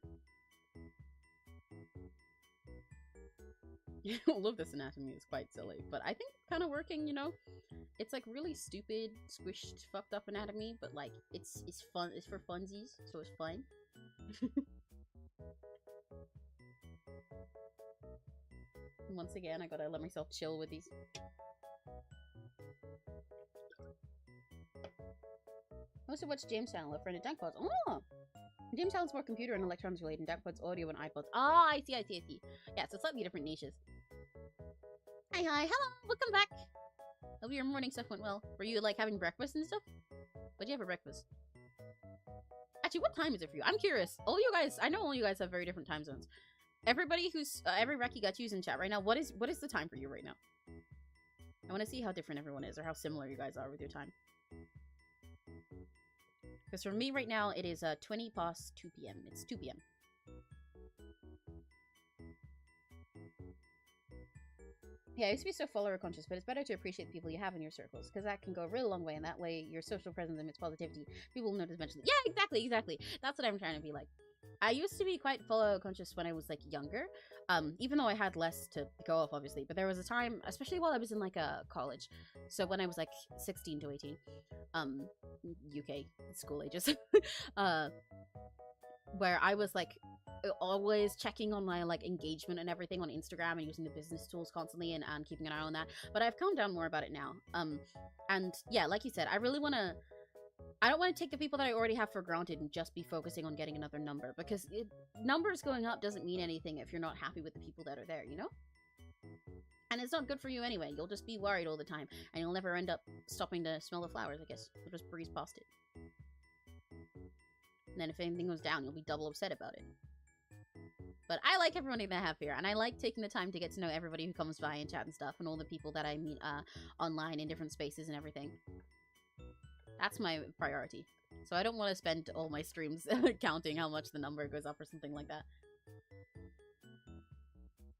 [SPEAKER 1] All of this anatomy is quite silly, but I think it's kind of working, you know? It's like really stupid, squished, fucked up anatomy, but like, it's fun, it's for funsies, so it's fun. Once again, I gotta let myself chill with these. I also watched James Channel, a friend of Dankpods. Oh! James Channel's more computer and electronics related, and Dankpods audio and iPods. Ah, I see. Yeah, so slightly different niches. Hi, hello, welcome back. Hope your morning stuff went well. Were you, like, having breakfast and stuff? What'd you have for breakfast? Actually, what time is it for you? I'm curious. All you guys, I know all you guys have very different time zones. Everybody who's, every rec you got to use in chat right now, what is the time for you right now? I want to see how different everyone is, or how similar you guys are with your time. Because for me right now, it is 20 past 2 p.m. It's 2 p.m. Yeah, I used to be so follower conscious, but it's better to appreciate the people you have in your circles, because that can go a really long way, and that way your social presence emits positivity. People will notice eventually. Yeah, exactly. That's what I'm trying to be like. I used to be quite follow conscious when I was like younger, even though I had less to go off, obviously. But there was a time, especially while I was in like college, so when I was like 16 to 18, UK school ages, where I was like always checking on my like engagement and everything on Instagram and using the business tools constantly and keeping an eye on that. But I've calmed down more about it now. And yeah, like you said, I don't want to take the people that I already have for granted and just be focusing on getting another number, because numbers going up doesn't mean anything if you're not happy with the people that are there, you know? And it's not good for you anyway. You'll just be worried all the time, and you'll never end up stopping to smell the flowers, I guess. You'll just breeze past it. And then if anything goes down, you'll be double upset about it. But I like everybody that I have here, and I like taking the time to get to know everybody who comes by and chat and stuff, and all the people that I meet online in different spaces and everything. That's my priority. So I don't want to spend all my streams counting how much the number goes up or something like that.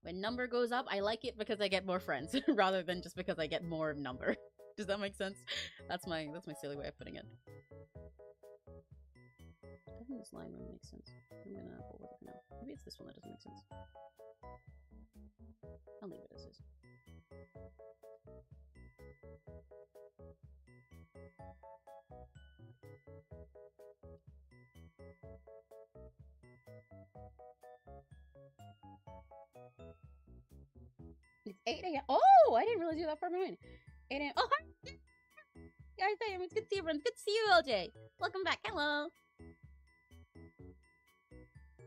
[SPEAKER 1] When number goes up, I like it because I get more friends, rather than just because I get more number. Does that make sense? That's my silly way of putting it. Doesn't this line really make sense? I'm gonna go with it for now. Maybe it's this one that doesn't make sense. I'll leave it as is. 8 a.m. Oh, I didn't realize you were that far behind. 8 a.m. Oh, hi. Guys, it's good to see everyone. Good to see you, LJ. Welcome back. Hello.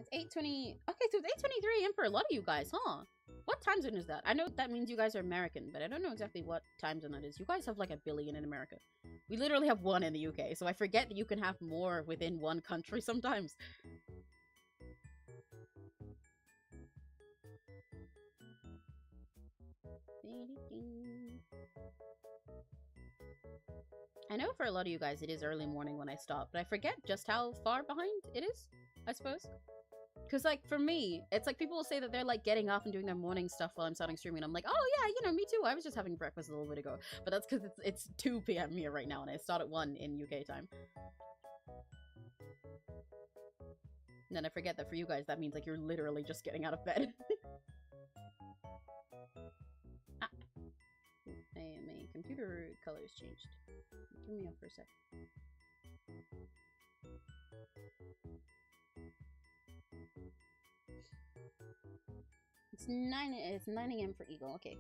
[SPEAKER 1] It's 8:20. Okay, so it's 8:23 a.m. for a lot of you guys, huh? What time zone is that? I know that means you guys are American, but I don't know exactly what time zone that is. You guys have like 1 billion in America. We literally have 1 in the UK, so I forget that you can have more within one country sometimes. I know for a lot of you guys it is early morning when I stop, but I forget just how far behind it is, I suppose. Because, like, for me, it's like people will say that they're, like, getting up and doing their morning stuff while I'm starting streaming. I'm like, oh, yeah, you know, me too. I was just having breakfast a little bit ago. But that's because it's 2 p.m. here right now, and I start at 1 in UK time. And then I forget that for you guys, that means, like, you're literally just getting out of bed. Ah. My computer colors changed. Turn me off for a sec. It's 9 a.m. for Eagle. Okay.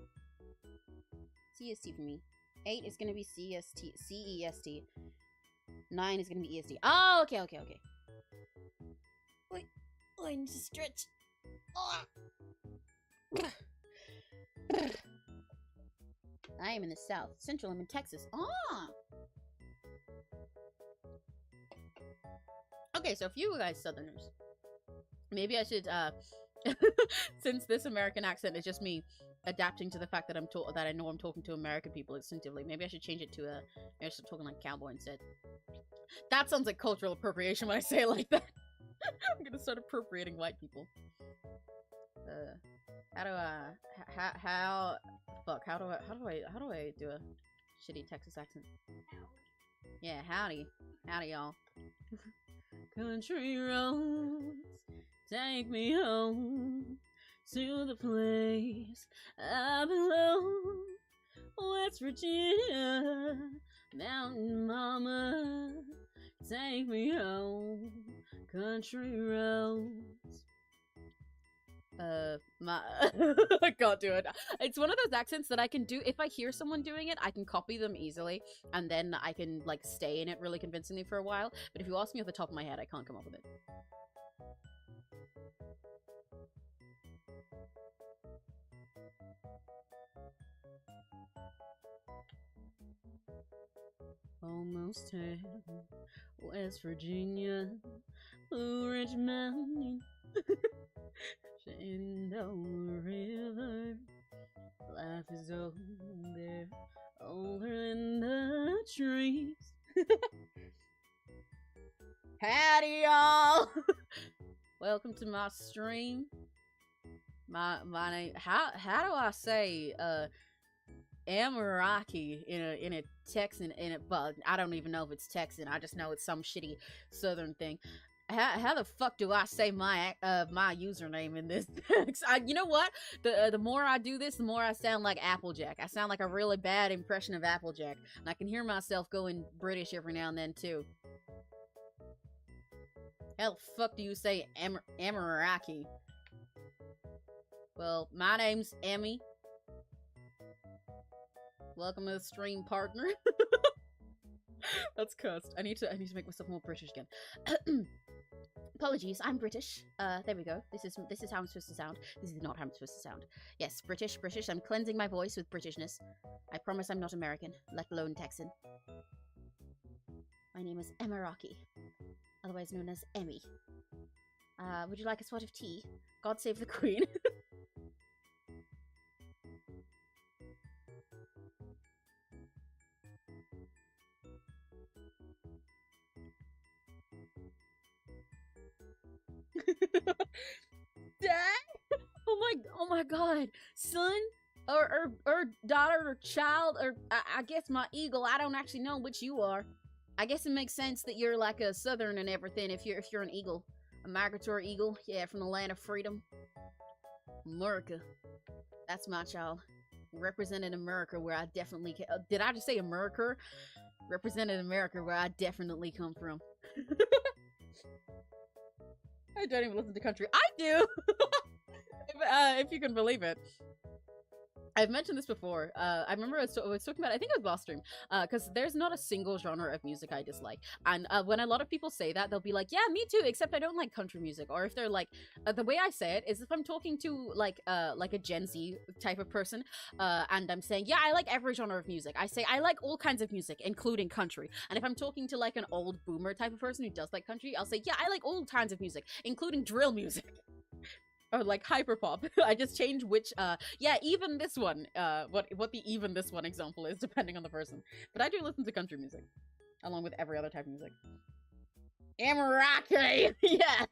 [SPEAKER 1] CST for me. 8 is gonna be CEST. 9 is gonna be EST. Oh, okay. Wait, I need to stretch. Oh. I am in the South. Central, I'm in Texas. Ah! Okay, so if you guys Southerners, maybe I should, since this American accent is just me adapting to the fact that that I know I'm talking to American people instinctively, maybe I should change it to maybe I should start talking like cowboy instead. That sounds like cultural appropriation when I say it like that. I'm gonna start appropriating white people. How do I do a shitty Texas accent? Yeah, howdy y'all. Country roads, take me home to the place I belong. West Virginia, mountain mama, take me home, country roads. I can't do it. It's one of those accents that I can do. If I hear someone doing it, I can copy them easily, and then I can, like, stay in it really convincingly for a while. But if you ask me off the top of my head, I can't come up with it. Almost 10, West Virginia, Blue Ridge Mountain, Shenandoah River, life is old there, older than the trees. Howdy, y'all! Welcome to my stream. My name. How do I say Amaraki in a Texan but I don't even know if it's Texan. I just know it's some shitty Southern thing. How the fuck do I say my username in this text? You know what? The more I do this, the more I sound like Applejack. I sound like a really bad impression of Applejack, and I can hear myself going British every now and then too. How the fuck do you say Amaraki? Well, my name's Emmy. Welcome to the stream, partner. That's cursed. I need to make myself more British again. Apologies, I'm British. There we go. This is how I'm supposed to sound. This is not how I'm supposed to sound. Yes, British. I'm cleansing my voice with Britishness. I promise I'm not American, let alone Texan. My name is Emiraki, otherwise known as Emmy. Would you like a swat of tea? God save the Queen. Dad? Oh my god. Son? Or daughter or child, or I guess my eagle. I don't actually know which you are. I guess it makes sense that you're like a southern and everything if you're an eagle. A migratory eagle. Yeah, from the land of freedom. America. That's my child. Represented America where I definitely did I just say America? Represented America where I definitely come from. I don't even listen to country. I do! If you can believe it. I've mentioned this before. I remember I was talking about, I think it was last stream, because there's not a single genre of music I dislike. And when a lot of people say that, they'll be like, yeah, me too, except I don't like country music. Or if they're like, the way I say it is if I'm talking to like a Gen Z type of person, and I'm saying, yeah, I like every genre of music. I say, I like all kinds of music, including country. And if I'm talking to like an old boomer type of person who does like country, I'll say, yeah, I like all kinds of music, including drill music. Or like hyperpop. I just change which yeah, even this one, what the even this one example is, depending on the person. But I do listen to country music, along with every other type of music. Amarake! Yeah!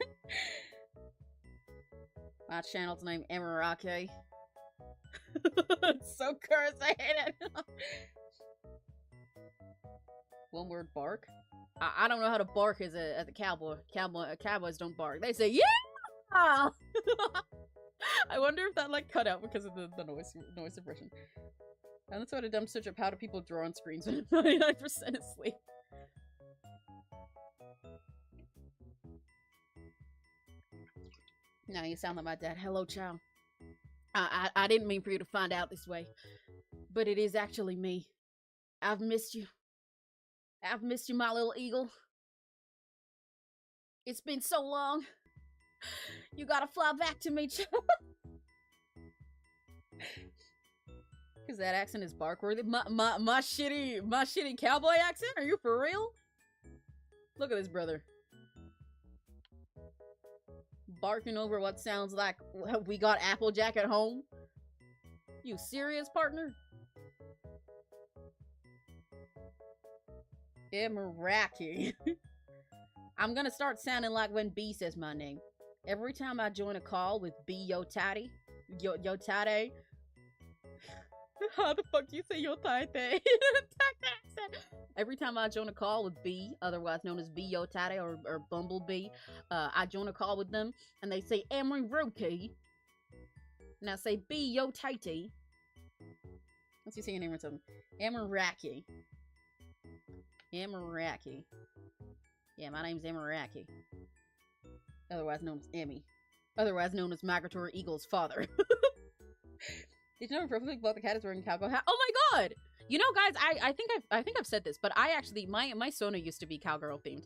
[SPEAKER 1] My channel's name Amarake. It's so cursed, I hate it! One word bark? I don't know how to bark as a cowboy. Cowboys don't bark. They say, yeah! I wonder if that like cut out because of the noise suppression. And that's what a dumb search of how do people draw on screens when 99% asleep. Now you sound like my dad. Hello, child. I didn't mean for you to find out this way, but it is actually me. I've missed you. I've missed you, my little eagle. It's been so long. You gotta fly back to me, child. Cause that accent is bark worthy. My shitty cowboy accent? Are you for real? Look at this brother. Barking over what sounds like we got Applejack at home. You serious, partner? Emiraki. I'm gonna start sounding like when B says my name. Every time I join a call with B yo tatty, yo tatty. How the fuck do you say yo tatty? Every time I join a call with B, otherwise known as B yo tatty or Bumblebee, I join a call with them and they say Emiraki. And I say B yo tatty. Let's see saying name or something. Emiraki. Emiraki. Yeah, my name's Emiraki. Otherwise known as Emmy. Otherwise known as Migratory Eagle's father. Did you know perfectly about the cat is wearing a cowboy hat? Oh my god! You know, guys, I think I've said this, but I actually my Sona used to be cowgirl themed.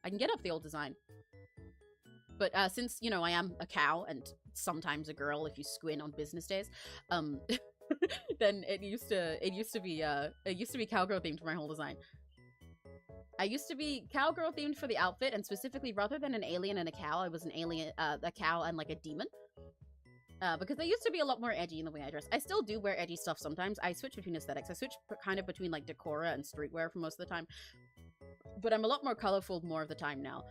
[SPEAKER 1] I can get up the old design. But since, you know, I am a cow and sometimes a girl if you squint on business days, then it used to be cowgirl themed for my whole design. I used to be cowgirl themed for the outfit, and specifically, rather than an alien and a cow, I was an alien, a cow and like a demon. Because I used to be a lot more edgy in the way I dress. I still do wear edgy stuff sometimes. I switch between aesthetics. I switch kind of between like decora and streetwear for most of the time. But I'm a lot more colorful more of the time now.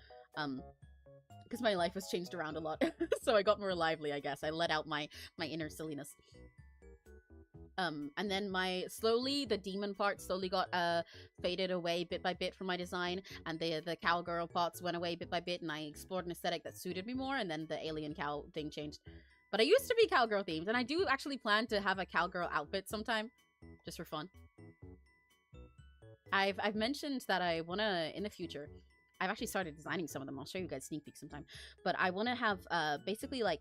[SPEAKER 1] Because my life has changed around a lot. So I got more lively, I guess. I let out my inner silliness. And then the demon part slowly got faded away bit by bit from my design, and the cowgirl parts went away bit by bit, and I explored an aesthetic that suited me more, and then the alien cow thing changed. But I used to be cowgirl themed, and I do actually plan to have a cowgirl outfit sometime, just for fun. I've mentioned that I wanna, in the future, I've actually started designing some of them. I'll show you guys sneak peeks sometime. But I wanna have basically like,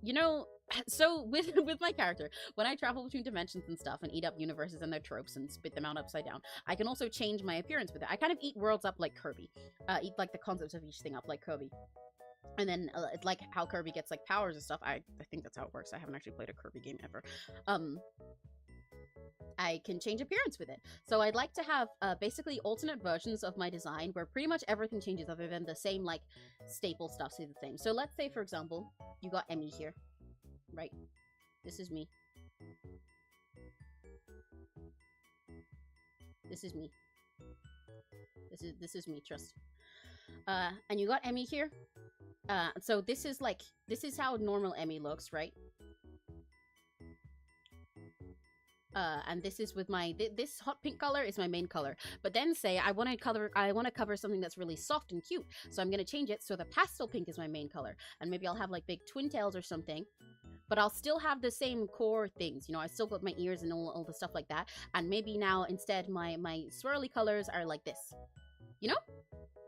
[SPEAKER 1] you know, so with my character, when I travel between dimensions and stuff and eat up universes and their tropes and spit them out upside down, I can also change my appearance with it. I kind of eat worlds up like Kirby. Eat like the concepts of each thing up like Kirby. And then it's like how Kirby gets like powers and stuff. I think that's how it works. I haven't actually played a Kirby game ever. I can change appearance with it. So I'd like to have basically alternate versions of my design where pretty much everything changes other than the same like staple stuff stays the same. So let's say, for example, you got Emmy here, right? This is me. This is me. This is me, trust. And you got Emmy here. So this is how normal Emmy looks, right? And this is with my this hot pink color is my main color. But then say I want to cover something that's really soft and cute, so I'm gonna change it so the pastel pink is my main color, and maybe I'll have like big twin tails or something. But I'll still have the same core things, you know. I still got my ears and all the stuff like that. And maybe now instead my swirly colors are like this, you know.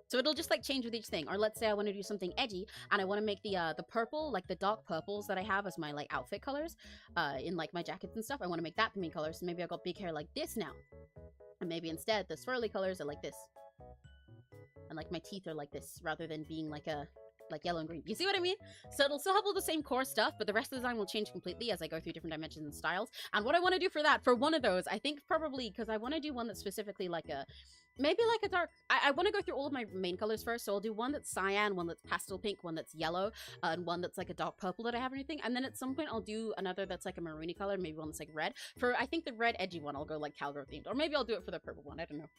[SPEAKER 1] So it'll just like change with each thing. Or let's say I want to do something edgy and I want to make the purple, like the dark purples that I have as my like outfit colors in like my jackets and stuff. I want to make that the main color. So maybe I got big hair like this now. And maybe instead the swirly colors are like this. And like my teeth are like this rather than being like a yellow and green. You see what I mean? So it'll still have all the same core stuff, but the rest of the design will change completely as I go through different dimensions and styles. And what I want to do for that, for one of those, I think probably, because I want to do one that's specifically like a, maybe like a dark, I want to go through all of my main colors first, so I'll do one that's cyan, one that's pastel pink, one that's yellow, and one that's like a dark purple that I have or anything. And then at some point I'll do another that's like a maroony color, maybe one that's like red. For, I think the red edgy one, I'll go like cowgirl themed, or maybe I'll do it for the purple one, I don't know.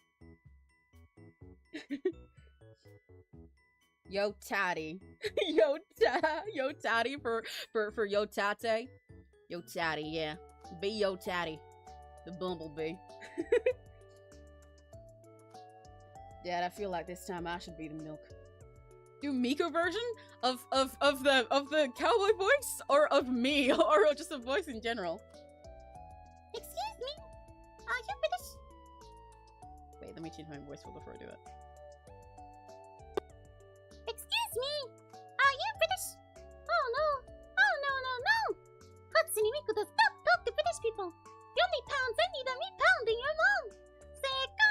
[SPEAKER 1] Yo tatty. Yo tatty for yo tate. Yo tatty, yeah. Be yo tatty. The bumblebee. Dad, I feel like this time I should be the milk. Do Miku version of the cowboy voice, or of me, or just a voice in general? Excuse me, are you British? Wait, let me change my voice before I do that. Excuse me, are you British? Oh no, Hatsune Miku does not talk to British people. The only pounds I need are me pounding your mom. Seka!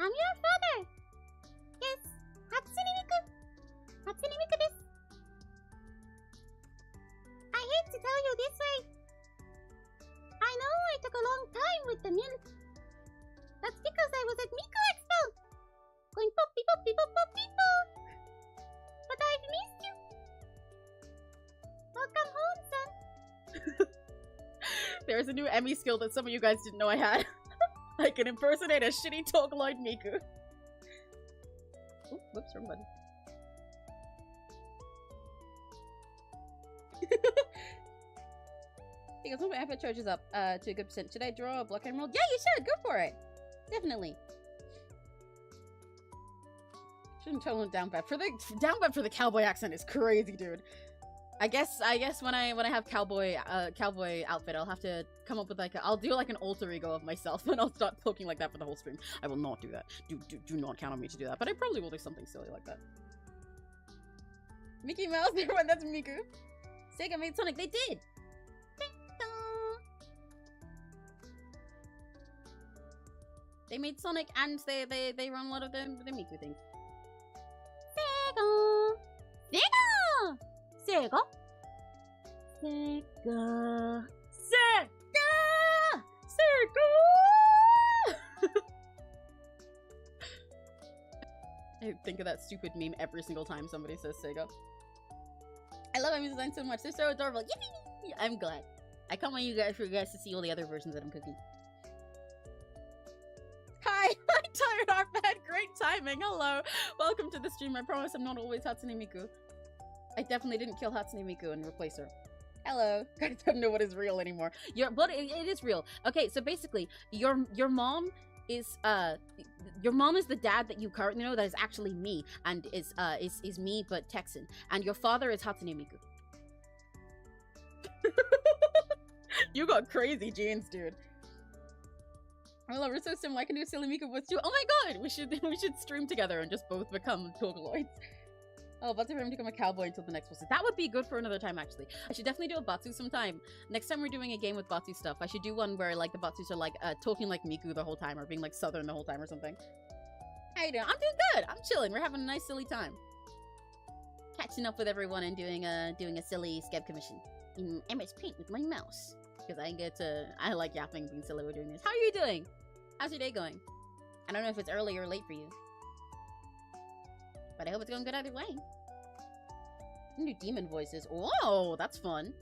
[SPEAKER 1] I'm your father. Yes, Hatsune Miku. Hatsune Miku desu. I hate to tell you this way. I know I took a long time with the milk. That's because I was at Miku Expo. Going poppy poppy pop poppy pop. But I've missed you. Welcome home, son. There's a new Emmy skill that some of you guys didn't know I had. I can impersonate a shitty Togoloid Miku. Oop, whoops, wrong button. Because when my effort charges up to a good percent, should I draw a block and roll? Yeah, you should. Go for it. Definitely. Shouldn't tone it down bad. For the down bad for the cowboy accent is crazy, dude. I guess when I have cowboy outfit, I'll have to come up with like I'll do like an alter ego of myself, and I'll start talking like that for the whole stream. I will not do that. Do not count on me to do that. But I probably will do something silly like that. Mickey Mouse, never mind. That's Miku. Sega made Sonic. They did. They made Sonic, and they run a lot of the Miku things. Sega. Sega. Sega. I think of that stupid meme every single time somebody says Sega. I love Emmy's design so much. They're so adorable. Yippee! I'm glad. I can't wait for you guys to see all the other versions that I'm cooking. Hi, Tired Arpad. Great timing. Hello. Welcome to the stream. I promise I'm not always Hatsune Miku. I definitely didn't kill Hatsune Miku and replace her. Hello. I don't know what is real anymore. But it is real. Okay, so basically, your mom is the dad that you currently know that is actually me, and is me but Texan, and your father is Hatsune Miku. You got crazy genes, dude. I love her so similar. I can do silly Miku voice too. Oh my god, we should stream together and just both become Togoloids. Oh, Batsu for him to become a cowboy until the next one. That would be good for another time, actually. I should definitely do a Batsu sometime. Next time we're doing a game with Batsu stuff, I should do one where, like, the Batsus are, like, talking like Miku the whole time, or being, like, Southern the whole time or something. How you doing? I'm doing good! I'm chilling. We're having a nice, silly time. Catching up with everyone and doing a silly scab commission. In MS Paint with my mouse. Because I like yapping, being silly, we're doing this. How are you doing? How's your day going? I don't know if it's early or late for you. But I hope it's going good either way. New demon voices. Whoa, that's fun.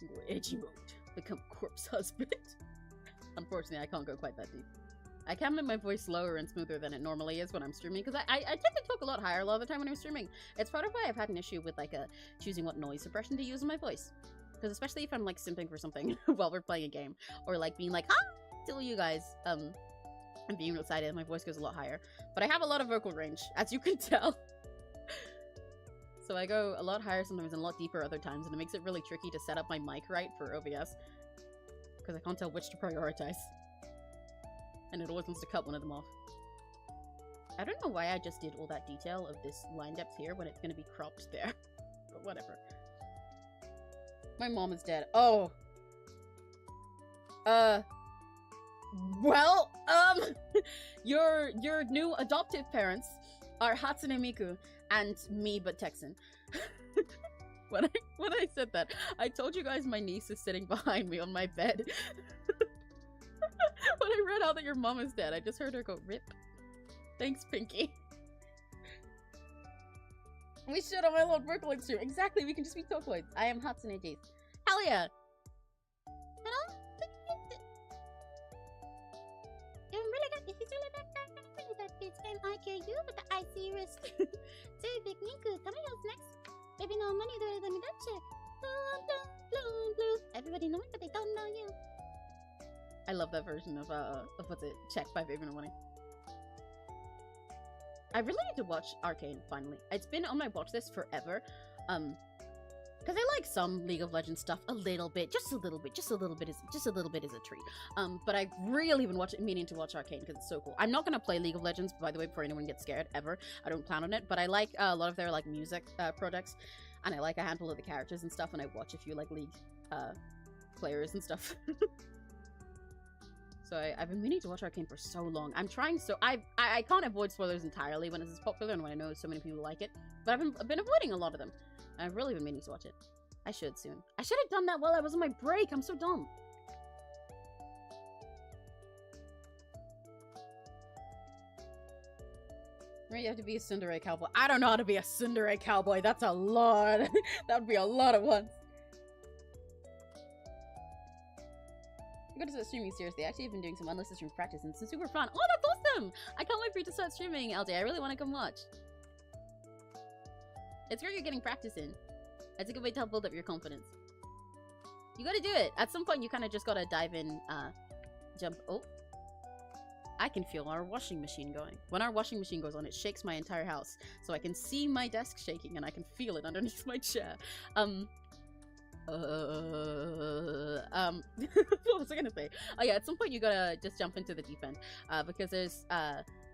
[SPEAKER 1] Go edgy mode. Become corpse husband. Unfortunately, I can't go quite that deep. I can make my voice slower and smoother than it normally is when I'm streaming, because I tend to talk a lot higher a lot of the time when I'm streaming. It's part of why I've had an issue with like choosing what noise suppression to use in my voice. Because especially if I'm like simping for something while we're playing a game, or like being like, huh? Till you guys, and being real excited, my voice goes a lot higher. But I have a lot of vocal range, as you can tell. So I go a lot higher sometimes and a lot deeper other times, and it makes it really tricky to set up my mic right for OBS. Because I can't tell which to prioritize. And it always wants to cut one of them off. I don't know why I just did all that detail of this line depth here when it's going to be cropped there. But whatever. My mom is dead. Oh. Well, your new adoptive parents are Hatsune Miku and me, but Texan. When I said that, I told you guys my niece is sitting behind me on my bed. When I read out that your mom is dead, I just heard her go, "Rip." Thanks, Pinky. We should on my little Brooklyn stream. Exactly, we can just be Tokoids. I am Hatsune Jace. Hell yeah! Hello? You're really good. This is really good. That bitch game I kill you with the icy wrist. Say big Miku, tell me what's next. Baby, no money, let me that check. Blue, blue. Everybody knowing, but they don't know you. I love that version of what's it? Check by Baby No Money. I really need to watch Arcane finally. It's been on my watch list forever. Because I like some League of Legends stuff a little bit, just a little bit is a treat. But I've really been meaning to watch Arcane because it's so cool. I'm not gonna play League of Legends, by the way, before anyone gets scared ever. I don't plan on it, but I like a lot of their like music projects, and I like a handful of the characters and stuff. And I watch a few like League players and stuff. So I've been meaning to watch Arcane for so long. I'm trying so I can't avoid spoilers entirely when it's as popular and when I know so many people like it. But I've been avoiding a lot of them. And I've really been meaning to watch it. I should soon. I should have done that while I was on my break. I'm so dumb. Right, you have to be a tsundere cowboy. I don't know how to be a tsundere cowboy. That's a lot. That would be a lot at once. I'm going to start streaming seriously. Actually, I've been doing some unlisted stream practice and it's super fun. Oh, that's awesome! I can't wait for you to start streaming, LJ. I really want to come watch. It's great you're getting practice in. It's a good way to help build up your confidence. You gotta do it. At some point, you kind of just gotta dive in, jump. Oh. I can feel our washing machine going. When our washing machine goes on, it shakes my entire house. So I can see my desk shaking and I can feel it underneath my chair. What was I gonna say? Oh yeah, at some point you gotta just jump into the deep end, because there's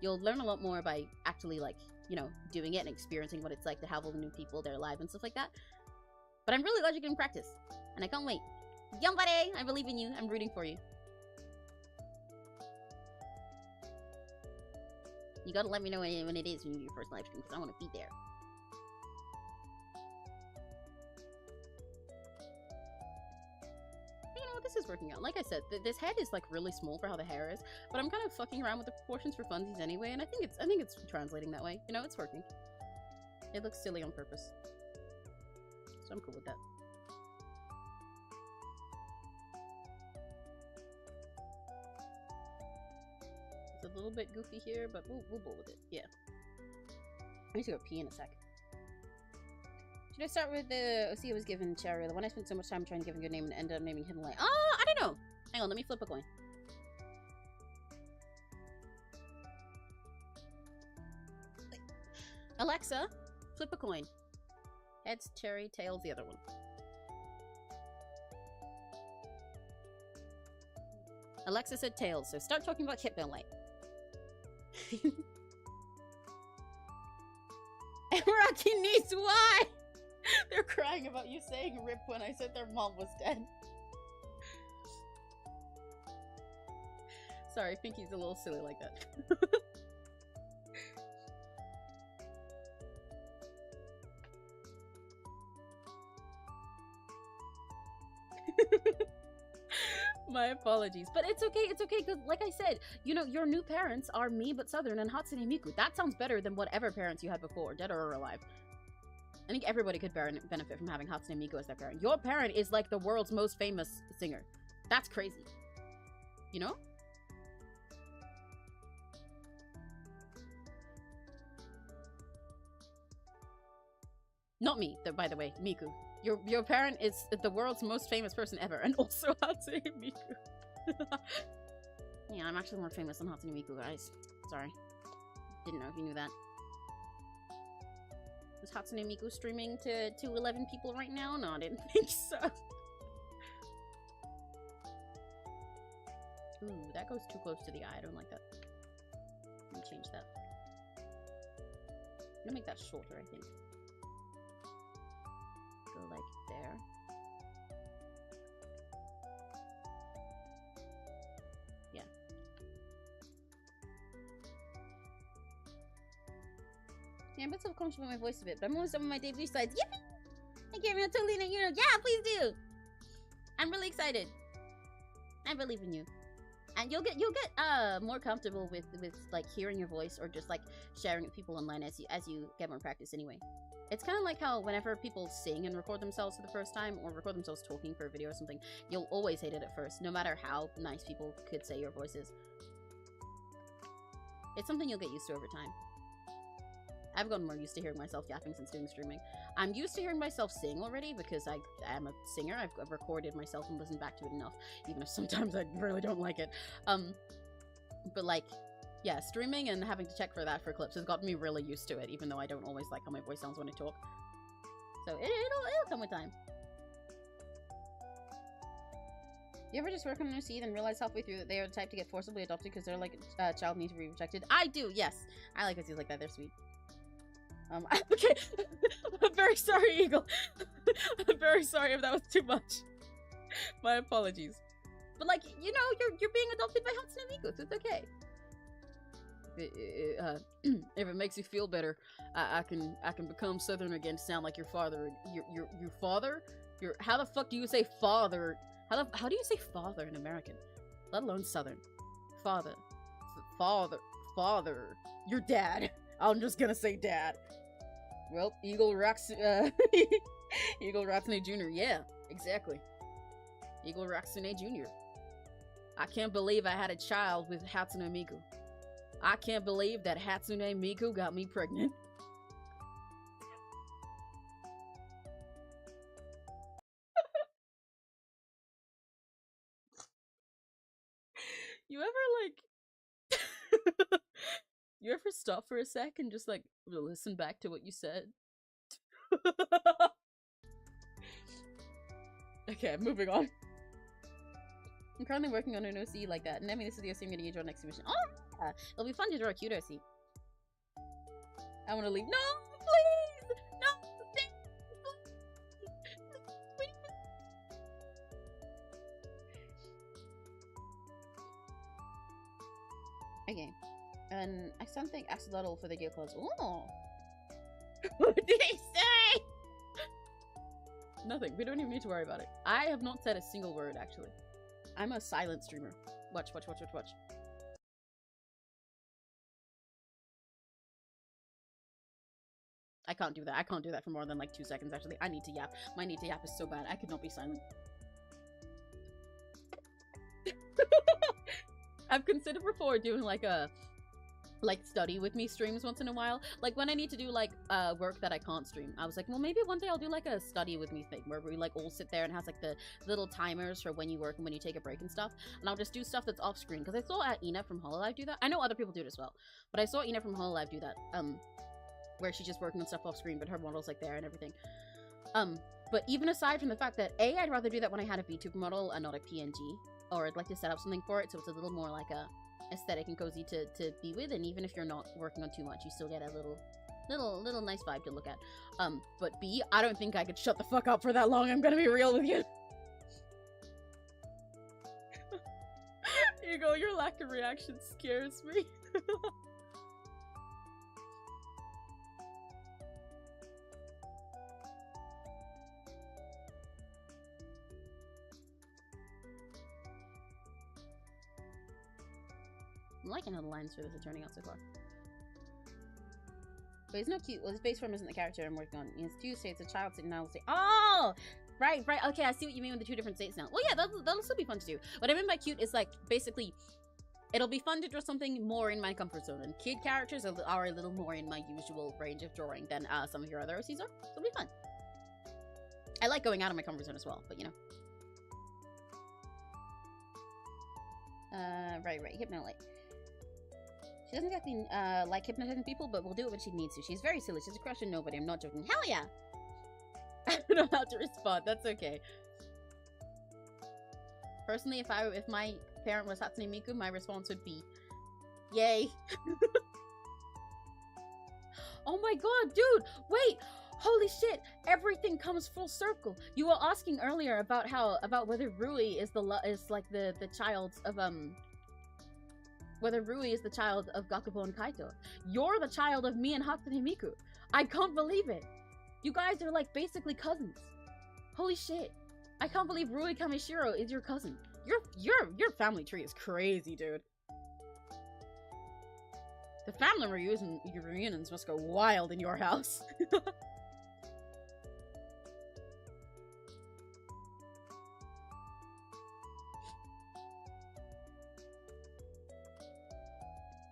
[SPEAKER 1] you'll learn a lot more by actually like, you know, doing it and experiencing what it's like to have all the new people there live and stuff like that. But I'm really glad you're getting practice, and I can't wait. Yombare, I believe in you. I'm rooting for you. You gotta let me know when it is when you do your first live stream, because I want to be there. This is working out. Like I said, this head is like really small for how the hair is, but I'm kind of fucking around with the proportions for funsies anyway, and I think it's translating that way. You know, it's working. It looks silly on purpose, so I'm cool with that. It's a little bit goofy here, but we'll deal with it. Yeah. I need to go pee in a sec. Should I start with the OC was given Cherry, the one I spent so much time trying to give a good name and ended up naming Hidden Light? I don't know. Hang on, let me flip a coin. Alexa, flip a coin. Heads, Cherry, tails, the other one. Alexa said tails, so start talking about Hitman Light. Emirati needs why? They're crying about you saying rip when I said their mom was dead. Sorry, Pinky's a little silly like that. My apologies. But it's okay, because like I said, you know, your new parents are me but Southern and Hatsune Miku. That sounds better than whatever parents you had before, dead or alive. I think everybody could benefit from having Hatsune Miku as their parent. Your parent is like the world's most famous singer. That's crazy. You know? Not me, by the way, Miku. Your parent is the world's most famous person ever, and also Hatsune Miku. Yeah, I'm actually more famous than Hatsune Miku, guys. Sorry. Didn't know if you knew that. Is Hatsune Miku streaming to 11 people right now? No, I didn't think so. Ooh, that goes too close to the eye. I don't like that. Let me change that. I'm gonna make that shorter, I think. Go like there. Yeah. Yeah, I'm a bit self-conscious about my voice a bit, but I'm always up on my debut sides. Yippee! Thank you, I'm totally in a yeah, please do! I'm really excited. I believe in you. And you'll get more comfortable with like hearing your voice or just like sharing it with people online as you get more practice anyway. It's kind of like how whenever people sing and record themselves for the first time or record themselves talking for a video or something, you'll always hate it at first, no matter how nice people could say your voice is. It's something you'll get used to over time. I've gotten more used to hearing myself yapping since doing streaming. I'm used to hearing myself sing already because I am a singer. I've recorded myself and listened back to it enough, even if sometimes I really don't like it. But like, yeah, streaming and having to check for that for clips has gotten me really used to it, even though I don't always like how my voice sounds when I talk. So it'll come with time. You ever just work on an OC then realize halfway through that they are the type to get forcibly adopted because they're like a child needs to be protected? I do, yes. I like OCs like that. They're sweet. Okay. I'm very sorry, Eagle. I'm very sorry if that was too much. My apologies. But like, you know, you're being adopted by Hatsune Miku, so it's okay. If it makes you feel better, I can become Southern again to sound like your father. Your father? How the fuck do you say father? How do you say father in American? Let alone Southern. Father. Father. Your dad. I'm just gonna say dad. Well, Eagle Ratsune Jr. Yeah, exactly. Eagle Ratsune Jr. I can't believe I had a child with Hatsune Miku. I can't believe that Hatsune Miku got me pregnant. You ever, like... You ever stop for a sec and just, like, listen back to what you said? Okay, moving on. I'm currently working on an OC like that, and I mean, this is the OC I'm gonna draw next submission. Oh, yeah! It'll be fun to draw a cute OC. I wanna leave. No, please! No, please! Okay. And something axolotl for the gear clause. Oh! What did he say? Nothing. We don't even need to worry about it. I have not said a single word, actually. I'm a silent streamer. Watch. I can't do that. I can't do that for more than like 2 seconds, actually. I need to yap. My need to yap is so bad. I could not be silent. I've considered before doing like a study with me streams once in a while. Like when I need to do like work that I can't stream, I was like, well, maybe one day I'll do like a study with me thing where we like all sit there and has like the little timers for when you work and when you take a break and stuff, and I'll just do stuff that's off screen, because I saw Ina from Hololive do that. I know other people do it as well, but I saw Ina from Hololive do that, where she's just working on stuff off screen but her model's like there and everything. But even aside from the fact that I'd rather do that when I had a VTuber model and not a PNG, or I'd like to set up something for it so it's a little more like a aesthetic and cozy to be with, and even if you're not working on too much, you still get a little nice vibe to look at. But B, I don't think I could shut the fuck up for that long. I'm gonna be real with you. Hugo, your lack of reaction scares me. I'm liking how the lines for this are turning out so far. But he's not cute. Well, his base form isn't the character I'm working on. It's Tuesday, it's a child state, and I will say, oh! Right. Okay, I see what you mean with the two different states now. Well, yeah, that'll still be fun to do. What I mean by cute is, like, basically, it'll be fun to draw something more in my comfort zone. And kid characters are a little more in my usual range of drawing than some of your other OCs are. So it'll be fun. I like going out of my comfort zone as well, but you know. Right. Hypnolite. She doesn't exactly like hypnotizing people, but will do it when she needs to. She's very silly. She's a crush on nobody. I'm not joking. Hell yeah! I don't know how to respond. That's okay. Personally, if my parent was Hatsune Miku, my response would be, yay. Oh my god, dude! Wait! Holy shit! Everything comes full circle. You were asking earlier about whether Rui is the child of whether Rui is the child of Gakubo and Kaito. You're the child of me and Hatsune Miku. I can't believe it. You guys are like basically cousins. Holy shit! I can't believe Rui Kamishiro is your cousin. Your family tree is crazy, dude. The family reunions must go wild in your house.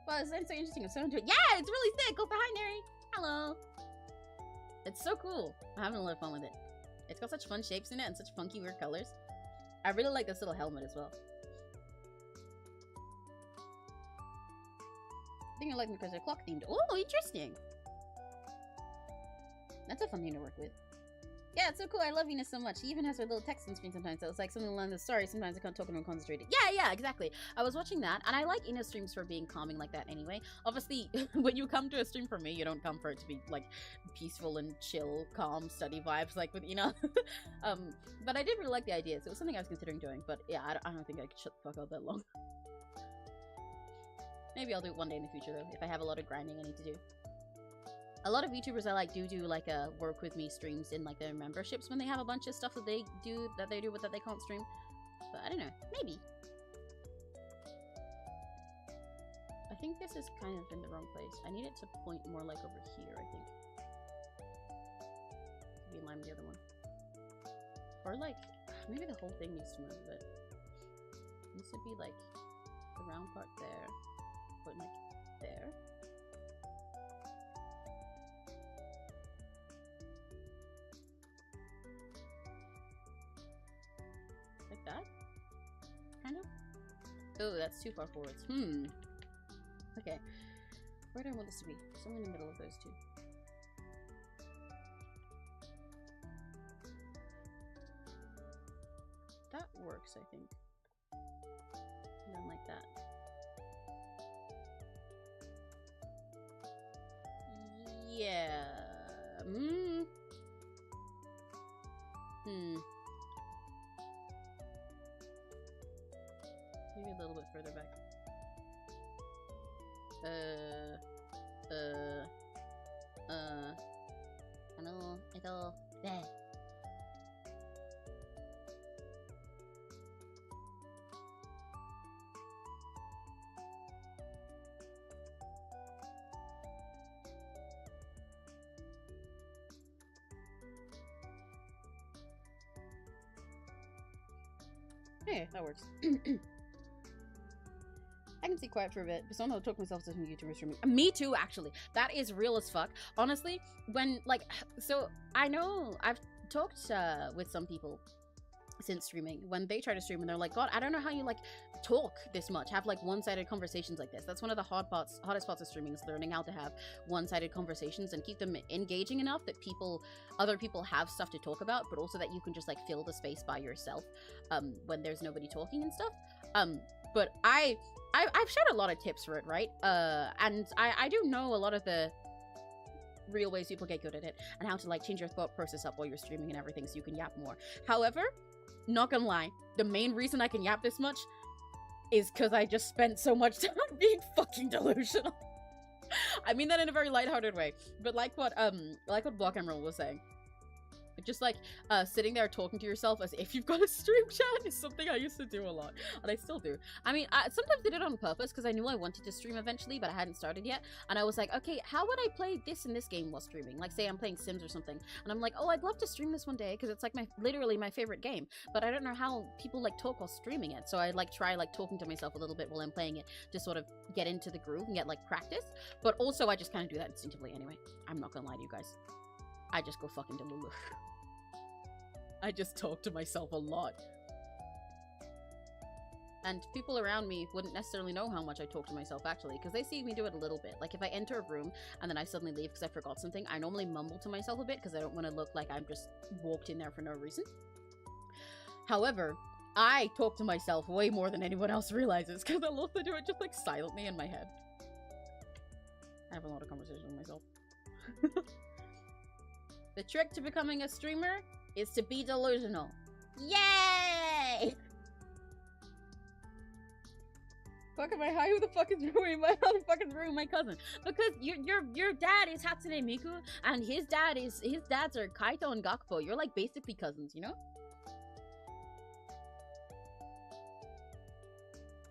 [SPEAKER 1] Well, it's so interesting. I'm so into it. Yeah, it's really sick. Oh, hi, Neri. Hello. It's so cool. I'm having a lot of fun with it. It's got such fun shapes in it and such funky, weird colors. I really like this little helmet as well. I think I like it because they're clock themed. Oh, interesting. That's a fun thing to work with. Yeah, it's so cool. I love Venus so much. She even has her little text on screen sometimes. So it's like something along the sorry, sometimes I can't talk when I'm concentrated. Yeah, exactly. I was watching that, and I like Ina's streams for being calming like that anyway. Obviously, when you come to a stream for me, you don't come for it to be like peaceful and chill, calm, study vibes like with Ina. But I did really like the idea, so it was something I was considering doing. But yeah, I don't think I could shut the fuck up that long. Maybe I'll do it one day in the future though, if I have a lot of grinding I need to do. A lot of YouTubers I like do like work with me streams in like their memberships when they have a bunch of stuff that they do that they can't stream. But I don't know, maybe. I think this is kind of in the wrong place. I need it to point more like over here, I think. To be in line with the other one. Or like, maybe the whole thing needs to move a bit. It needs to be like the round part there. Point like there. Like that? Kind of? Oh, that's too far forwards. Okay. Where do I want this to be? Somewhere in the middle of those two. That works, I think. And then like that. Yeah. Maybe a little bit further back. There. Hey, that works. I can stay quiet for a bit, but somehow talk myself to some YouTubers for me. Me too, actually. That is real as fuck. Honestly, when, like, so I know I've talked with some people since streaming when they try to stream and they're like, God, I don't know how you like talk this much, have like one-sided conversations like this. That's one of the hottest parts of streaming, is learning how to have one-sided conversations and keep them engaging enough that other people have stuff to talk about, but also that you can just like fill the space by yourself when there's nobody talking and stuff. But I've shared a lot of tips for it, right? And I do know a lot of the real ways people get good at it and how to like change your thought process up while you're streaming and everything so you can yap more. However, not gonna lie, the main reason I can yap this much is because I just spent so much time being delusional. I mean that in a very lighthearted way, but like what Block Emerald was saying. Just like sitting there talking to yourself as if you've got a stream chat is something I used to do a lot, and I still do. I mean, sometimes I did it on purpose because I knew I wanted to stream eventually, but I hadn't started yet. And I was like, okay, how would I play this in this game while streaming? Like, say I'm playing Sims or something, and I'm like, oh, I'd love to stream this one day because it's like literally my favorite game. But I don't know how people like talk while streaming it, so I like try like talking to myself a little bit while I'm playing it to sort of get into the groove and get like practice. But also, I just kind of do that instinctively anyway. I'm not gonna lie to you guys. I just go fucking delulu. I just talk to myself a lot. And people around me wouldn't necessarily know how much I talk to myself, actually, because they see me do it a little bit. Like, if I enter a room and then I suddenly leave because I forgot something, I normally mumble to myself a bit because I don't want to look like I'm just walked in there for no reason. However, I talk to myself way more than anyone else realizes because I'll also do it just, like, silently in my head. I have a lot of conversation with myself. The trick to becoming a streamer is to be delusional. Yay! Fuck, am I high? Who the fuck is ruining my cousin? Because your dad is Hatsune Miku and his dads are Kaito and Gakpo. You're like basically cousins, you know?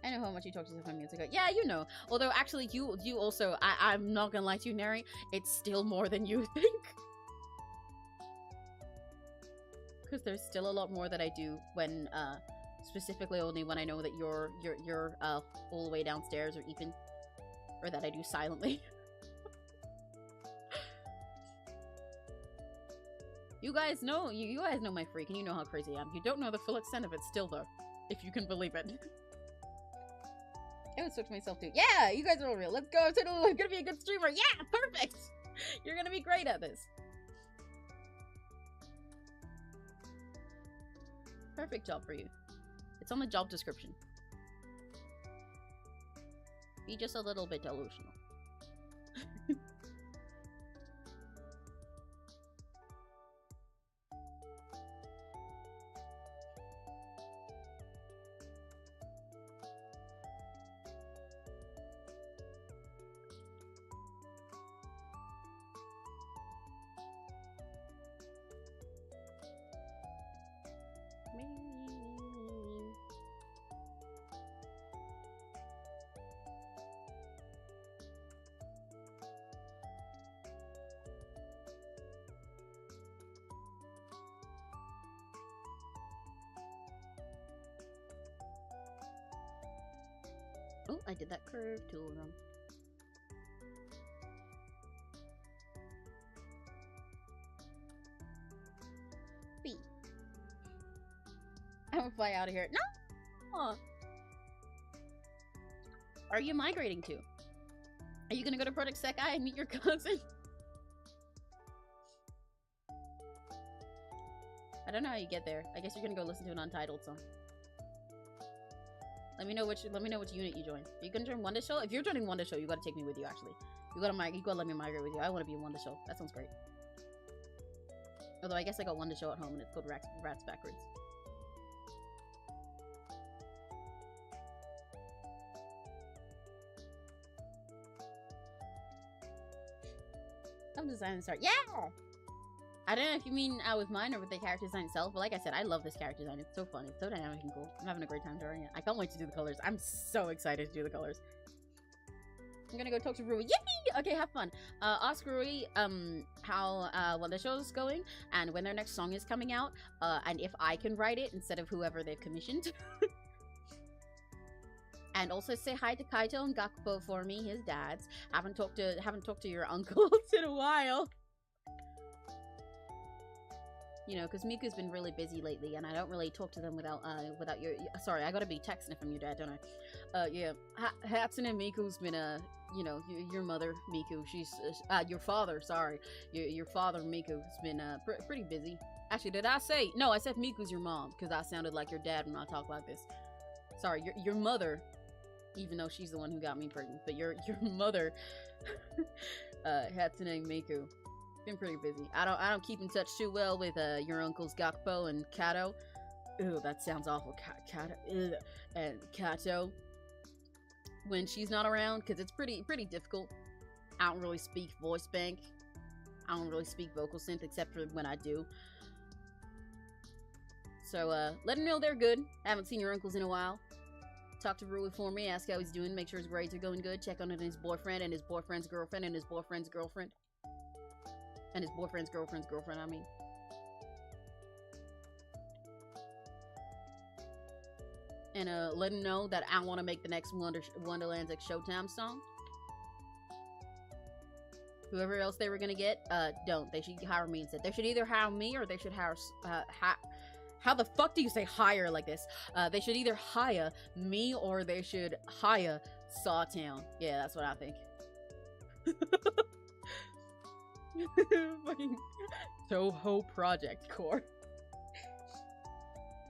[SPEAKER 1] I know how much you talked to yourself 5 minutes ago. Yeah, you know. Although actually you also I'm not gonna lie to you, Neri, it's still more than you think. Because there's still a lot more that I do when specifically only when I know that you're all the way downstairs, or even, or that I do silently. You guys know my freak, and you know how crazy I am. You don't know the full extent of it still, though, if you can believe it. I would switch myself too. Yeah, you guys are all real. Let's go. I'm gonna be a good streamer. Yeah, perfect. You're gonna be great at this. Perfect job for you. It's on the job description. Be just a little bit delusional. Oh, I did that curve tool wrong. B. I'm gonna fly out of here. No! Are you migrating to? Are you gonna go to Project BSKY and meet your cousin? I don't know how you get there. I guess you're gonna go listen to an Untitled song. Let me know which unit you join. Are you gonna join Wonder Show? If you're joining Wonder Show, you gotta take me with you. Actually, you gotta let me migrate with you. I want to be in Wonder Show. That sounds great. Although I guess I got Wonder Show at home and it's called Rats backwards. Some design start. Yeah. I don't know if you mean with mine or with the character design itself, but like I said, I love this character design. It's so fun. It's so dynamic and cool. I'm having a great time drawing it. I can't wait to do the colors. I'm so excited to do the colors. I'm gonna go talk to Rui. Yippee! Okay, have fun. Ask Rui how the show's going and when their next song is coming out, and if I can write it instead of whoever they've commissioned. And also say hi to Kaito and Gakpo for me, his dads. Haven't talked to your uncles in a while. You know, because Miku's been really busy lately, and I don't really talk to them without your... Sorry, I gotta be texting from your dad, don't I? Yeah. Hatsune Miku's been, you know, your mother, Miku, she's... your father, sorry. Your father, Miku, has been, pretty busy. Actually, did I say... No, I said Miku's your mom, because I sounded like your dad when I talk like this. Sorry, your mother, even though she's the one who got me pregnant, but your mother, Hatsune Miku, been pretty busy. I don't keep in touch too well with your uncles Gakpo and Kato. Ew, that sounds awful. Kato and Kato. When she's not around, because it's pretty difficult. I don't really speak voice bank. I don't really speak vocal synth except for when I do. So let them know they're good. Haven't seen your uncles in a while. Talk to Rui for me. Ask how he's doing. Make sure his grades are going good. Check on his boyfriend and his boyfriend's girlfriend and his boyfriend's girlfriend. And his boyfriend's girlfriend, I mean. And let him know that I want to make the next Wonderland's X Showtime song. Whoever else they were gonna get, don't. They should hire me instead. They should either hire me or they should How the fuck do you say hire like this? They should either hire me or they should hire Sawtown. Yeah, that's what I think. Fucking Toho Project Core.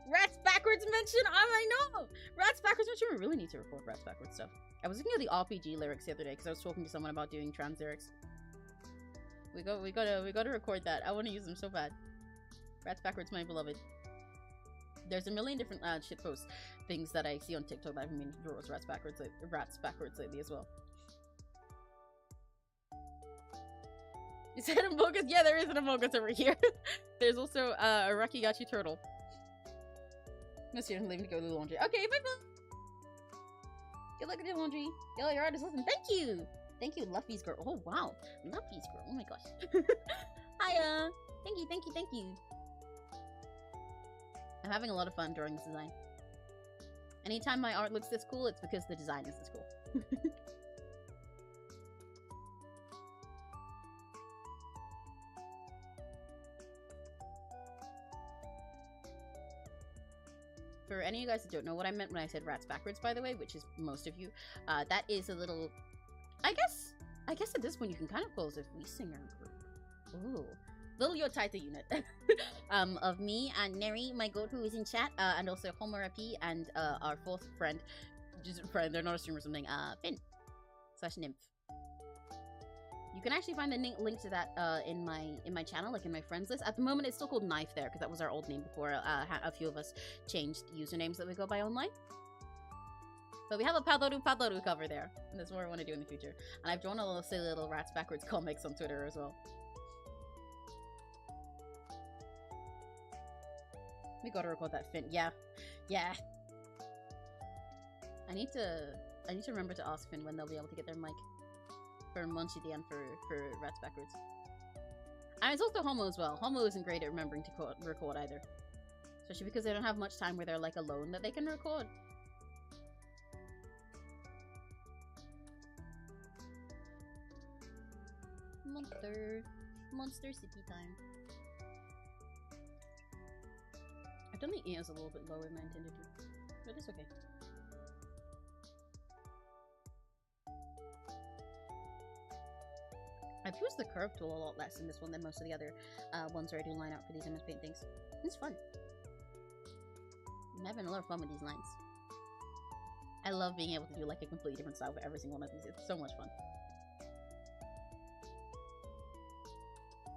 [SPEAKER 1] Rats Backwards mention? I know! Rats Backwards mention? We really need to record Rats Backwards stuff. I was looking at the RPG lyrics the other day because I was talking to someone about doing trans lyrics. We gotta record that. I want to use them so bad. Rats Backwards, my beloved. There's a million different shitpost things that I see on TikTok that I've been meaning to draw as Rats Backwards lately as well. You said Among Us? Yeah, there is an Among Us over here. There's also a Rakigachi turtle. Miss you, I'm leaving to go to the laundry. Okay, bye-bye. Good luck with your laundry. Yo, your artist, listen. Thank you. Thank you, Luffy's girl. Oh, wow. Luffy's girl. Oh my gosh. Hiya. Thank you, thank you, thank you. I'm having a lot of fun drawing this design. Anytime my art looks this cool, it's because the design is this cool. For any of you guys that don't know what I meant when I said Rats Backwards, by the way, which is most of you, that is a little... I guess at this point you can kind of call us a free singer group. Ooh. Little Yotaita unit. Of me and Neri, my goat who is in chat, and also Homurapi and our fourth friend, just a friend, they're not a streamer or something, Finn / Nymph. You can actually find the link to that in my channel, like in my friends list. At the moment, it's still called Knife there, because that was our old name before a few of us changed usernames that we go by online. But we have a Padoru cover there, and that's what I want to do in the future. And I've drawn a little silly little Rats Backwards comics on Twitter as well. We gotta record that Finn. Yeah. I need to remember to ask Finn when they'll be able to get their mic for Munchie the end for Rats Backwards. And it's also Homo as well. Homo isn't great at remembering to record either. Especially because they don't have much time where they're like alone that they can record. Monster sippy time. I've done the ears a little bit lower than I intended to, but it's okay. I've used the curve tool a lot less in this one than most of the other ones where I do line out for these MS Paint things. It's fun. I'm having a lot of fun with these lines. I love being able to do like a completely different style for every single one of these. It's so much fun.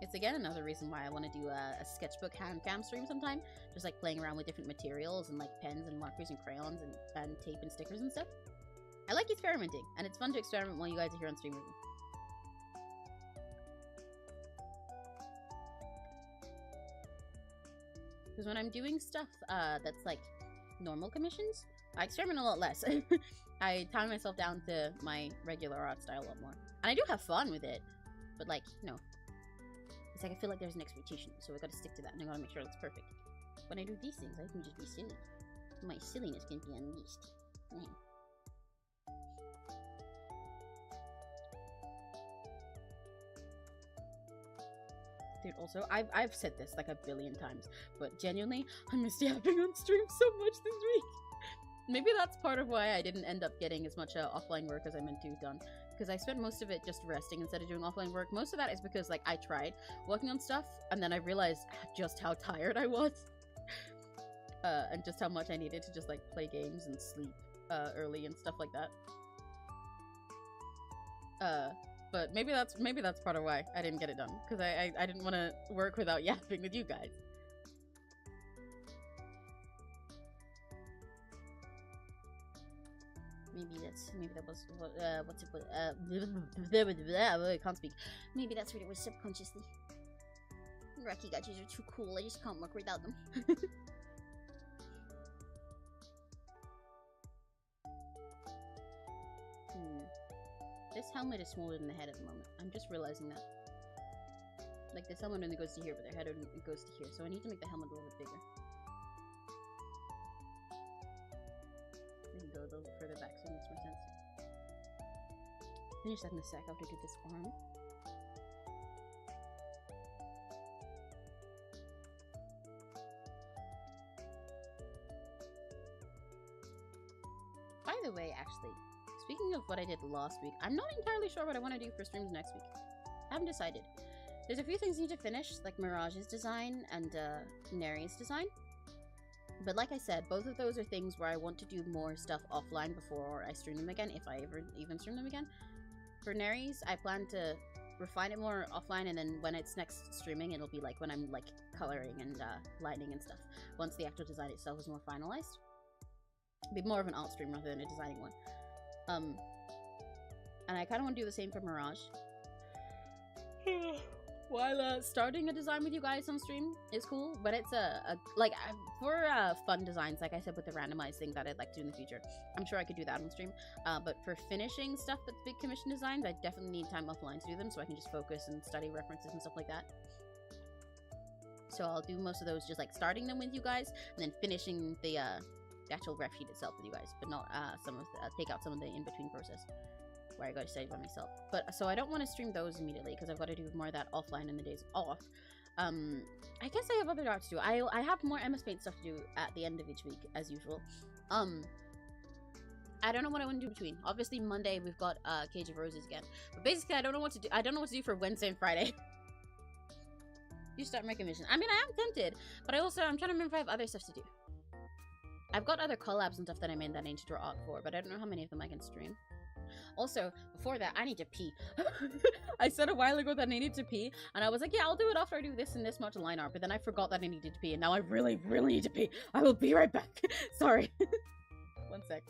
[SPEAKER 1] It's again another reason why I want to do a sketchbook hand cam stream sometime. Just like playing around with different materials and like pens and markers and crayons and tape and stickers and stuff. I like experimenting, and it's fun to experiment while you guys are here on stream with me. Because when I'm doing stuff that's like normal commissions, I experiment a lot less. I tie myself down to my regular art style a lot more. And I do have fun with it, but like, you know, it's like I feel like there's an expectation, so I gotta stick to that, and I gotta make sure it looks perfect. When I do these things, I can just be silly. My silliness can be unleashed. Dude, also, I've said this like a billion times, but genuinely, I missed yapping on stream so much this week. Maybe that's part of why I didn't end up getting as much offline work as I meant to done. Because I spent most of it just resting instead of doing offline work. Most of that is because, like, I tried working on stuff, and then I realized just how tired I was. And just how much I needed to just, like, play games and sleep early and stuff like that. But maybe that's part of why I didn't get it done. Because I didn't want to work without yapping with you guys. Maybe that was what what's it I can't speak. Maybe that's what it was subconsciously. Rakigachis are too cool, I just can't work without them. This helmet is smaller than the head at the moment. I'm just realizing that. Like this helmet only goes to here, but their head only goes to here, so I need to make the helmet a little bit bigger. We can go a little bit further back so it makes more sense. Finish that in a sec. I have to do this arm. way, actually, speaking of what I did last week, I'm not entirely sure what I want to do for streams next week. I haven't decided. There's a few things I need to finish, like Mirage's design and Neri's design. But like I said, both of those are things where I want to do more stuff offline before I stream them again, if I ever even stream them again. For Neri's, I plan to refine it more offline, and then when it's next streaming, it'll be like when I'm like coloring and lighting and stuff. Once the actual design itself is more finalized. It'll be more of an art stream rather than a designing one. And I kind of want to do the same for Mirage. While starting a design with you guys on stream is cool, but it's for fun designs, like I said, with the randomized thing that I'd like to do in the future. I'm sure I could do that on stream. But for finishing stuff that's big commission designs, I definitely need time offline to do them, so I can just focus and study references and stuff like that. So I'll do most of those just like starting them with you guys, and then finishing the actual ref sheet itself with you guys, but not take out some of the in-between process where I got to study by myself. But so I don't want to stream those immediately because I've got to do more of that offline in the days off. I guess I have other art to do. I have more MS Paint stuff to do at the end of each week as usual. I don't know what I want to do between. Obviously Monday we've got Cage of Roses again, but basically I don't know what to do. I don't know what to do for Wednesday and Friday. You start my commission. I mean, I am tempted, but I'm trying to remember if I have other stuff to do. I've got other collabs and stuff that I'm in that I need to draw art for, but I don't know how many of them I can stream. Also, before that, I need to pee. I said a while ago that I needed to pee, and I was like, yeah, I'll do it after I do this and this much line art, but then I forgot that I needed to pee, and now I really, really need to pee. I will be right back. Sorry. One sec.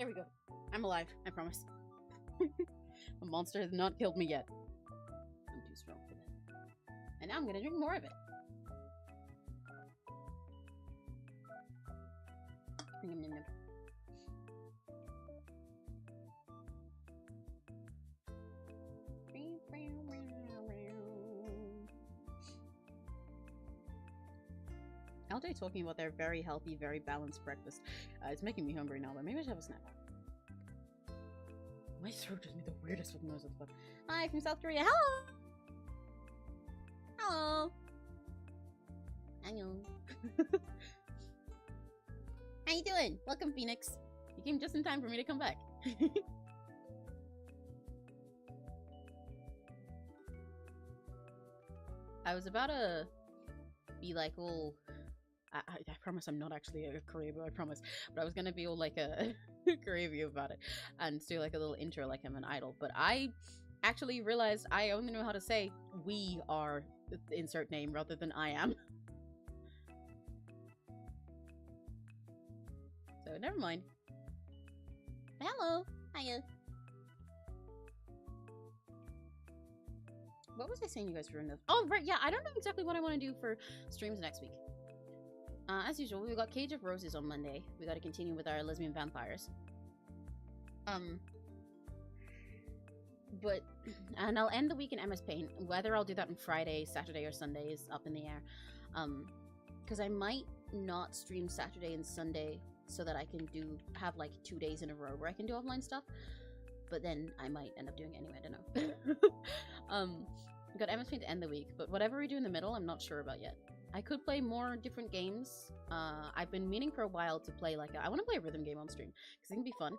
[SPEAKER 1] There we go. I'm alive, I promise. The monster has not killed me yet. I'm too strong for that. And now I'm gonna drink more of it. Nom, nom, nom. All day talking about their very healthy, very balanced breakfast. It's making me hungry now, but maybe I should have a snack. My throat gives me the weirdest fucking noise. What the fuck? Hi, from South Korea. Hello! Hello! Hello. How you doing? Welcome, Phoenix. You came just in time for me to come back. I was about to be like, oh, I promise I'm not actually a Korean, I promise. But I was gonna be all like a Korean about it and do like a little intro like I'm an idol. But I actually realized I only know how to say we are insert name rather than I am. So never mind. Hello. Hiya. What was I saying you guys were in this? Oh, right, yeah, I don't know exactly what I want to do for streams next week. As usual, we got Cage of Roses on Monday. We got to continue with our lesbian vampires. But, and I'll end the week in MS Paint. Whether I'll do that on Friday, Saturday, or Sunday is up in the air. Because I might not stream Saturday and Sunday so that I can have like 2 days in a row where I can do offline stuff. But then I might end up doing it anyway, I don't know. Got MS Paint to end the week, but whatever we do in the middle, I'm not sure about yet. I could play more different games. I've been meaning for a while to play like I want to play a rhythm game on stream because it can be fun.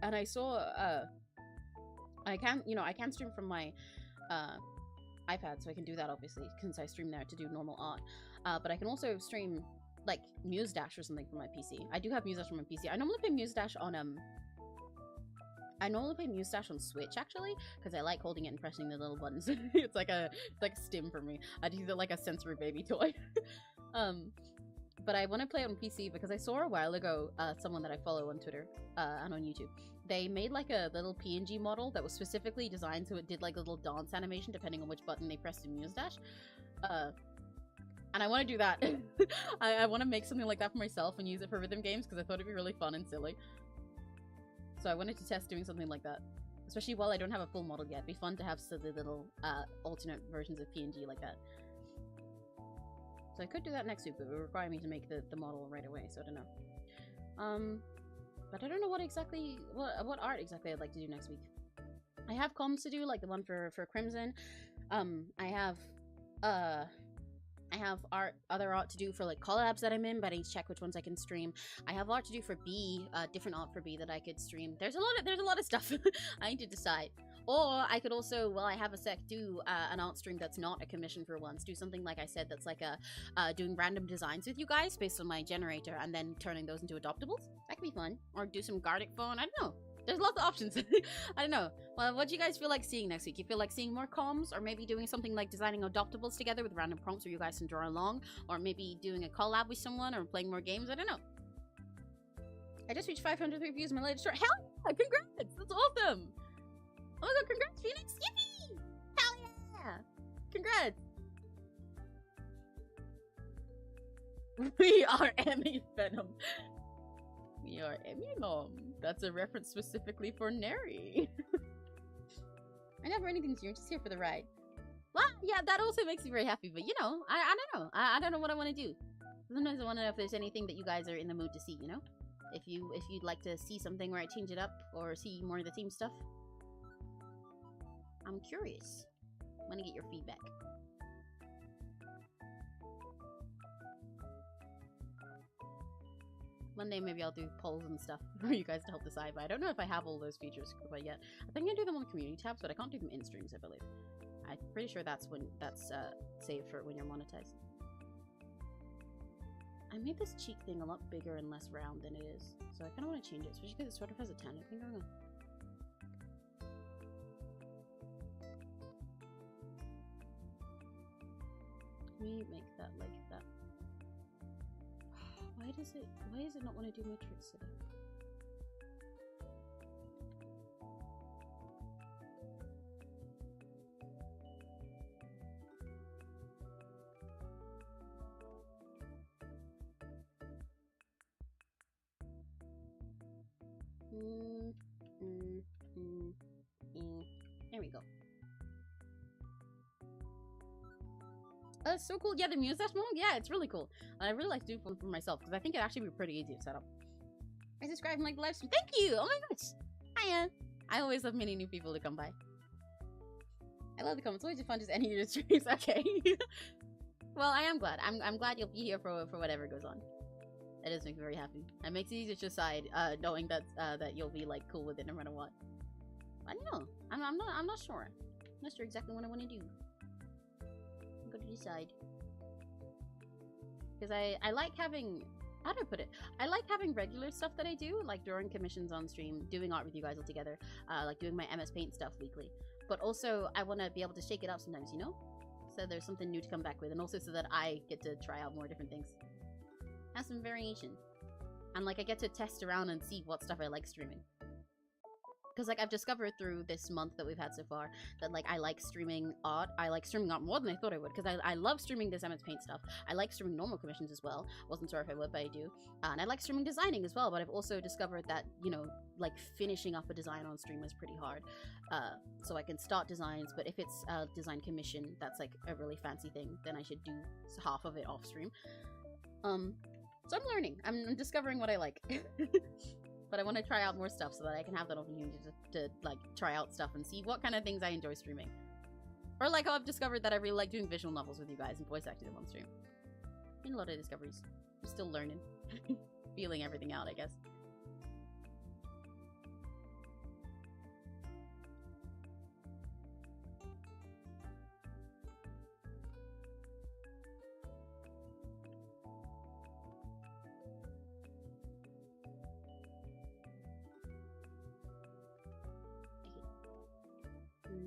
[SPEAKER 1] And I saw I can stream from my iPad, so I can do that obviously since I stream there to do normal art. But I can also stream like Muse Dash or something from my PC. I do have Muse Dash from my PC. I normally play Muse Dash on Switch actually, because I like holding it and pressing the little buttons. it's like stim for me. I use it like a sensory baby toy. But I want to play it on PC because I saw a while ago someone that I follow on Twitter and on YouTube. They made like a little PNG model that was specifically designed so it did like a little dance animation depending on which button they pressed in Muse Dash. And I want to do that. I want to make something like that for myself and use it for rhythm games because I thought it'd be really fun and silly. So I wanted to test doing something like that. Especially while I don't have a full model yet. It'd be fun to have silly little alternate versions of PNG like that. So I could do that next week, but it would require me to make the model right away, so I don't know. But I don't know what art exactly I'd like to do next week. I have comms to do, like the one for Crimson. I have other art to do for like collabs that I'm in, but I need to check which ones I can stream. I have art to do for B, different art for B that I could stream. There's a lot of stuff. I need to decide. Or I could also, while I have a sec, do an art stream that's not a commission for once. Do something like I said that's like doing random designs with you guys based on my generator and then turning those into adoptables. That could be fun. Or do some Gardic phone. I don't know. There's lots of options. I don't know. Well, what do you guys feel like seeing next week? You feel like seeing more comms? Or maybe doing something like designing adoptables together with random prompts where you guys can draw along? Or maybe doing a collab with someone or playing more games? I don't know. I just reached 500 reviews in my latest short. Hell yeah! Congrats! That's awesome! Oh my god, congrats, Phoenix! Yippee! Hell yeah! Congrats! We are Emmy Venom. We are Emmy Mom. That's a reference specifically for Neri. I never anything to you, I'm just here for the ride. Well, yeah, that also makes me very happy, but you know, I don't know. I don't know what I want to do. Sometimes I want to know if there's anything that you guys are in the mood to see, you know? If you'd like to see something where I change it up or see more of the team stuff. I'm curious. I want to get your feedback. One day maybe I'll do polls and stuff for you guys to help decide, but I don't know if I have all those features quite yet. I think I do them on the community tabs, but I can't do them in streams, I believe. I'm pretty sure that's saved for when you're monetized. I made this cheek thing a lot bigger and less round than it is, so I kind of want to change it, especially because it sort of has a tanning thing going on. Let me make that like that. Why does it not want to do matrix today? It's so cool. Yeah, the mustache mode. Yeah, it's really cool. And I really like to do one for myself because I think it'd actually be pretty easy to set up. I subscribe like the live stream. Thank you. Oh my gosh. Hiya. I always love meeting new people to come by. I love the comments. Always fun just ending your streams. Okay. Well, I am glad. I'm glad you'll be here for whatever goes on. That does make me very happy. It makes it easier to decide, knowing that that you'll be like cool with it no matter what. I don't know. I'm not sure. I'm not sure exactly what I want to do. I'm gonna decide. Because I like having, how do I put it? I like having regular stuff that I do, like drawing commissions on stream, doing art with you guys all together, like doing my MS Paint stuff weekly. But also, I want to be able to shake it up sometimes, you know? So there's something new to come back with, and also so that I get to try out more different things. Have some variation. And like I get to test around and see what stuff I like streaming. Because like I've discovered through this month that we've had so far that like I like streaming art. I like streaming art more than I thought I would, because I love streaming this MS Paint stuff. I like streaming normal commissions as well. Wasn't sure if I would, but I do. And I like streaming designing as well, but I've also discovered that, you know, like finishing up a design on stream is pretty hard. So I can start designs, but if it's a design commission that's like a really fancy thing, then I should do half of it off stream. So I'm learning. I'm discovering what I like. But I want to try out more stuff so that I can have that opportunity to like try out stuff and see what kind of things I enjoy streaming. Or like how I've discovered that I really like doing visual novels with you guys and voice acting them on stream. Been a lot of discoveries. I'm still learning. Feeling everything out, I guess.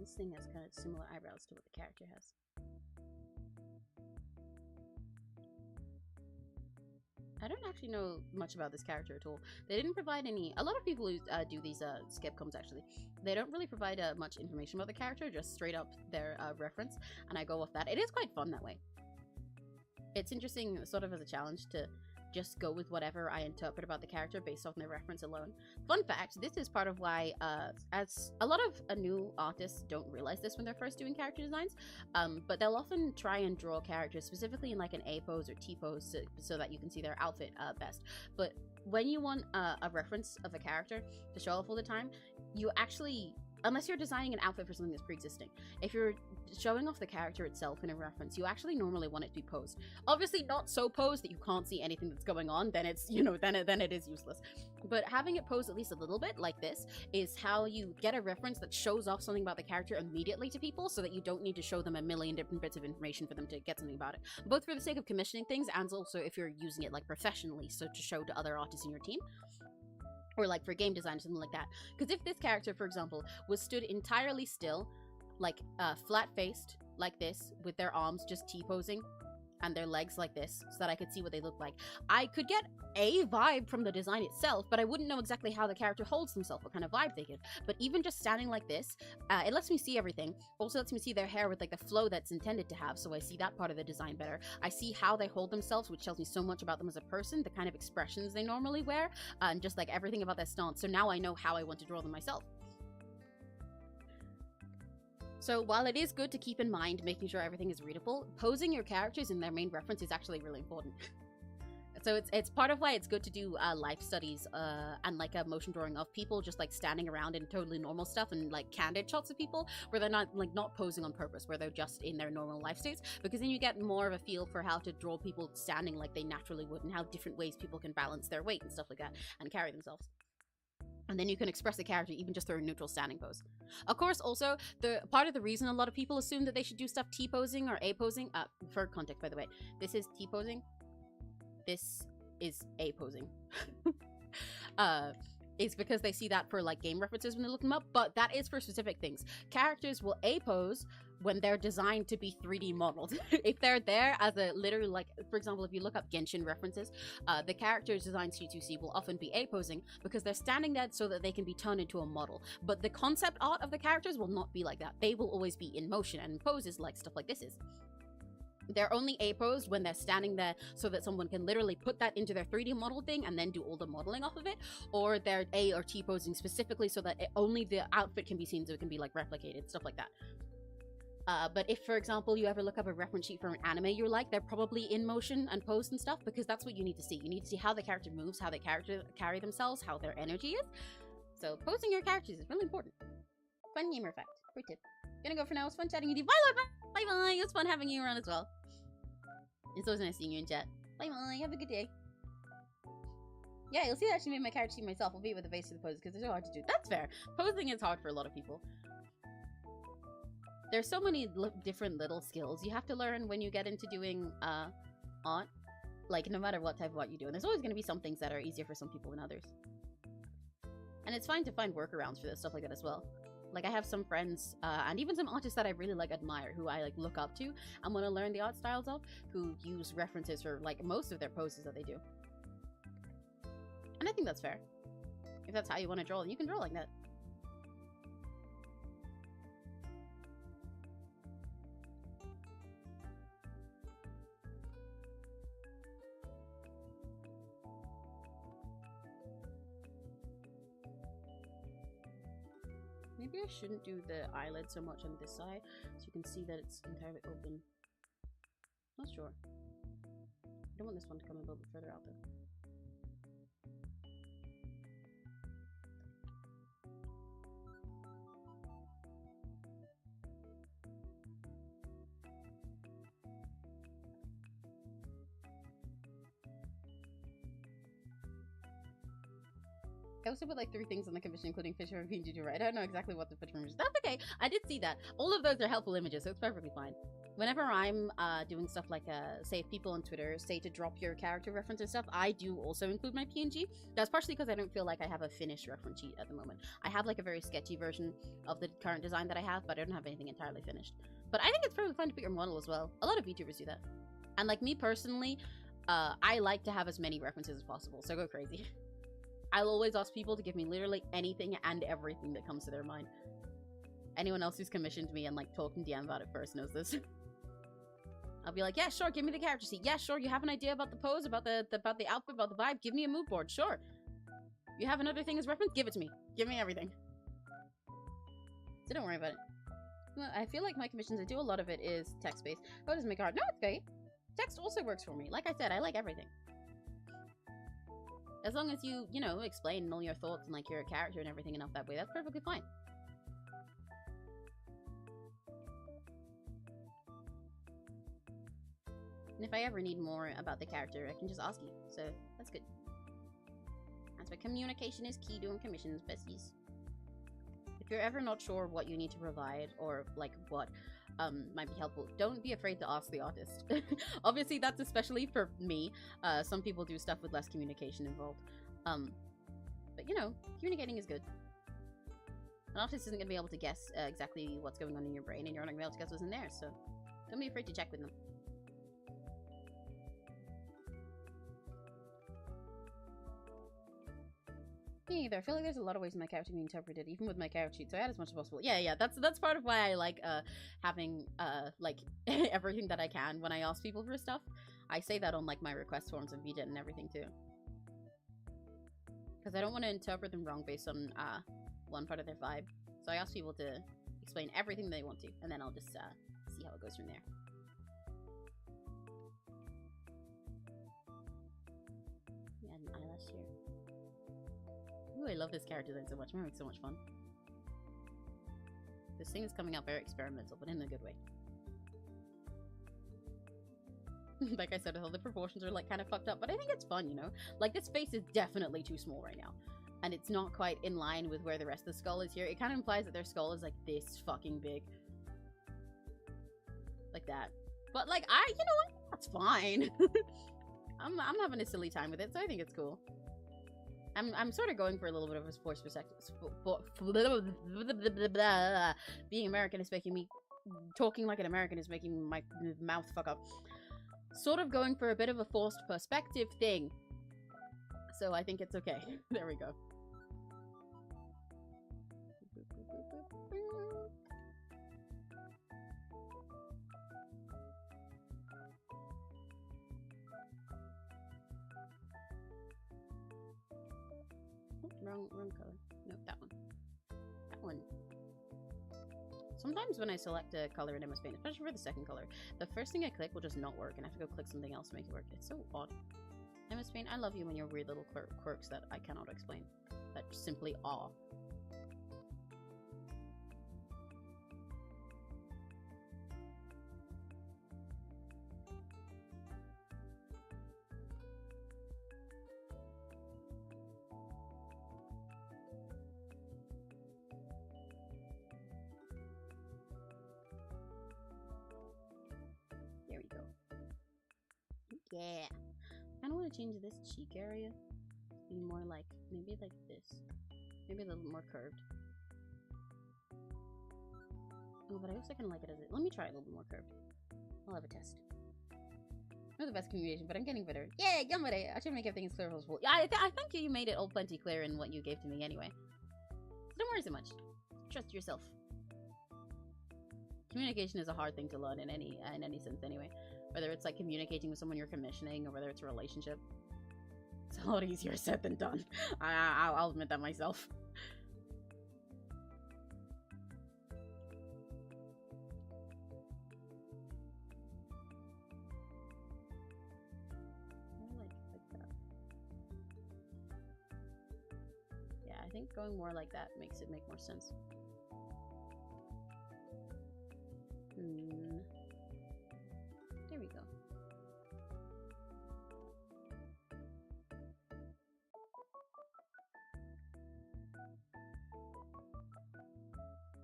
[SPEAKER 1] This thing has kind of similar eyebrows to what the character has. I don't actually know much about this character at all. They didn't provide any. A lot of people who do these skepcoms actually, they don't really provide much information about the character, just straight up their reference, and I go off that. It is quite fun that way. It's interesting, sort of as a challenge, to just go with whatever I interpret about the character based off their reference alone. Fun fact, this is part of why, as a lot of new artists don't realize this when they're first doing character designs, but they'll often try and draw characters specifically in like an A pose or T pose so that you can see their outfit best. But when you want a reference of a character to show off all the time, you actually, unless you're designing an outfit for something that's pre-existing, if you're showing off the character itself in a reference, you actually normally want it to be posed. Obviously not so posed that you can't see anything that's going on, then it's, you know, then it is useless. But having it posed at least a little bit like this is how you get a reference that shows off something about the character immediately to people, so that you don't need to show them a million different bits of information for them to get something about it. Both for the sake of commissioning things and also if you're using it like professionally, so to show to other artists in your team. Or like for game design or something like that. Because if this character, for example, was stood entirely still, like flat-faced, like this, with their arms just T-posing, and their legs like this, so that I could see what they look like, I could get a vibe from the design itself, but I wouldn't know exactly how the character holds themselves, what kind of vibe they give. But even just standing like this, it lets me see everything. Also lets me see their hair with like the flow that's intended to have, so I see that part of the design better. I see how they hold themselves, which tells me so much about them as a person, the kind of expressions they normally wear, and just like everything about their stance. So now I know how I want to draw them myself. So while it is good to keep in mind making sure everything is readable, posing your characters in their main reference is actually really important. So it's part of why it's good to do life studies and like a motion drawing of people just like standing around in totally normal stuff, and like candid shots of people where they're not posing on purpose, where they're just in their normal life states, because then you get more of a feel for how to draw people standing like they naturally would, and how different ways people can balance their weight and stuff like that and carry themselves. And then you can express a character even just through a neutral standing pose. Of course, also, the part of the reason a lot of people assume that they should do stuff T-posing or A-posing, for context, by the way, this is T-posing, this is A-posing. Is because they see that for like game references when they look them up, but that is for specific things. Characters will A-pose when they're designed to be 3D modeled. If they're there as a literally, like, for example, if you look up Genshin references, the characters designed C2C will often be A-posing because they're standing there so that they can be turned into a model. But the concept art of the characters will not be like that. They will always be in motion, and poses like stuff like this is. They're only A-posed when they're standing there so that someone can literally put that into their 3D model thing and then do all the modeling off of it, or they're A or T-posing specifically so that only the outfit can be seen, so it can be like replicated, stuff like that. But if, for example, you ever look up a reference sheet for an anime you like, they're probably in motion and posed and stuff, because that's what you need to see. You need to see how the character moves, how the character carry themselves, how their energy is. So posing your characters is really important. Fun gamer fact. Great tip. Gonna go for now. It was fun chatting with you. Bye, Laura. Bye bye. It was fun having you around as well. It's always nice seeing you in chat. Bye bye. Have a good day. Yeah, you'll see that I actually made my character sheet myself, albeit with the base of the poses, because they're so hard to do. That's fair. Posing is hard for a lot of people. There's so many different little skills you have to learn when you get into doing art. Like, no matter what type of art you do. And there's always going to be some things that are easier for some people than others. And it's fine to find workarounds for this stuff like that as well. Like, I have some friends, and even some artists that I really, like, admire, who I, like, look up to and want to learn the art styles of, who use references for, like, most of their poses that they do. And I think that's fair. If that's how you want to draw, you can draw like that. Maybe I shouldn't do the eyelid so much on this side, so you can see that it's entirely open. Not sure. I don't want this one to come a little bit further out though. I also put like 3 things on the commission, including picture of PNGTUBER. I don't know exactly what to put for images. That's okay. I did see that. All of those are helpful images, so it's perfectly fine. Whenever I'm doing stuff like, say, if people on Twitter say to drop your character reference and stuff, I do also include my PNG. That's partially because I don't feel like I have a finished reference sheet at the moment. I have like a very sketchy version of the current design that I have, but I don't have anything entirely finished. But I think it's perfectly fine to put your model as well. A lot of VTubers do that. And like me personally, I like to have as many references as possible, so go crazy. I'll always ask people to give me literally anything and everything that comes to their mind. Anyone else who's commissioned me and like talked in DM about it first knows this. I'll be like, yeah, sure, give me the character sheet. Yeah, sure, you have an idea about the pose, about the outfit, about the vibe. Give me a mood board, sure. You have another thing as reference? Give it to me. Give me everything. So don't worry about it. Well, I feel like my commissions, I do a lot of it is text-based. Oh, it doesn't make it hard. No, it's great. Text also works for me. Like I said, I like everything. As long as you know, explain all your thoughts and like your character and everything enough that way, that's perfectly fine. And if I ever need more about the character, I can just ask you. So that's good. That's why communication is key doing commissions, besties. If you're ever not sure what you need to provide or like what might be helpful, don't be afraid to ask the artist. Obviously that's especially for me. Some people do stuff with less communication involved, but you know, communicating is good. An artist isn't going to be able to guess exactly what's going on in your brain, and you're not going to be able to guess what's in there, so don't be afraid to check with them. Me either. I feel like there's a lot of ways my character can be interpreted, even with my character sheet, so I add as much as possible. Yeah, that's part of why I like having like everything that I can when I ask people for stuff. I say that on like my request forms and VGEN and everything too, because I don't want to interpret them wrong based on one part of their vibe. So I ask people to explain everything they want to, and then I'll just see how it goes from there. Yeah, an eyelash here. Ooh, I love this character design so much. It makes so much fun. This thing is coming out very experimental, but in a good way. Like I said, all the proportions are like kind of fucked up, but I think it's fun, you know? Like this face is definitely too small right now. And it's not quite in line with where the rest of the skull is here. It kind of implies that their skull is like this fucking big. Like that. But like, you know what? That's fine. I'm having a silly time with it, so I think it's cool. I'm sort of going for a little bit of a sports perspective. Being American is making me... Talking like an American is making my mouth fuck up. Sort of going for a bit of a forced perspective thing. So I think it's okay. There we go. Wrong color. No, that one. That one. Sometimes when I select a color in MS Paint, especially for the second color, the first thing I click will just not work, and I have to go click something else to make it work. It's so odd. MS Paint, I love you and your weird little quirks that I cannot explain. That simply are. There we go. Yeah. I don't want to change this cheek area to be more like, maybe like this. Maybe a little more curved. Oh, but I also kind of like it as it. Let me try it a little bit more curved. I'll have a test. Not the best communication, but I'm getting better. Yeah, get better. I should make everything as clear as possible. Yeah, I think you made it all plenty clear in what you gave to me anyway. So don't worry so much. Trust yourself. Communication is a hard thing to learn in any sense anyway. Whether it's like communicating with someone you're commissioning or whether it's a relationship. It's a lot easier said than done. I'll admit that myself. Like that. Yeah, I think going more like that makes it make more sense. There we go.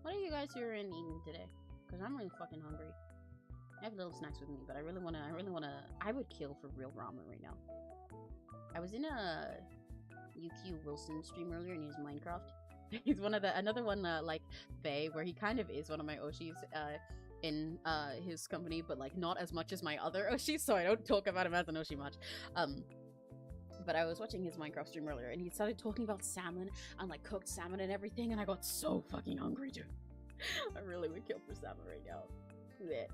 [SPEAKER 1] What are you guys here in eating today? Because I'm really fucking hungry. I have little snacks with me, but I really wanna, I would kill for real ramen right now. I was in a UQ Wilson stream earlier and he was Minecraft. He's one of the, another one like Faye, where he kind of is one of my Oshis in his company, but like not as much as my other Oshis, so I don't talk about him as an Oshi much. But I was watching his Minecraft stream earlier and he started talking about salmon and like cooked salmon and everything, and I got so fucking hungry, dude. I really would kill for salmon right now. Blech.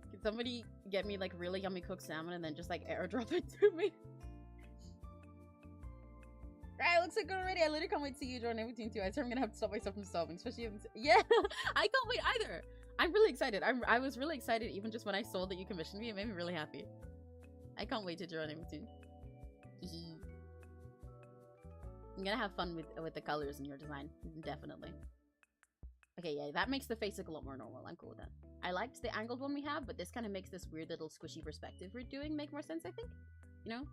[SPEAKER 1] Can somebody get me like really yummy cooked salmon and then just like airdrop it to me? Right, it looks so good already. I literally can't wait to see you join everything too. I swear I'm gonna have to stop myself from starving, especially if yeah, I can't wait either. I'm really excited. I was really excited even just when I saw that you commissioned me. It made me really happy. I can't wait to join everything. I'm gonna have fun with the colors in your design, definitely. Okay, yeah, that makes the face look a lot more normal. I'm cool with that. I liked the angled one we have, but this kind of makes this weird little squishy perspective we're doing make more sense, I think. You know?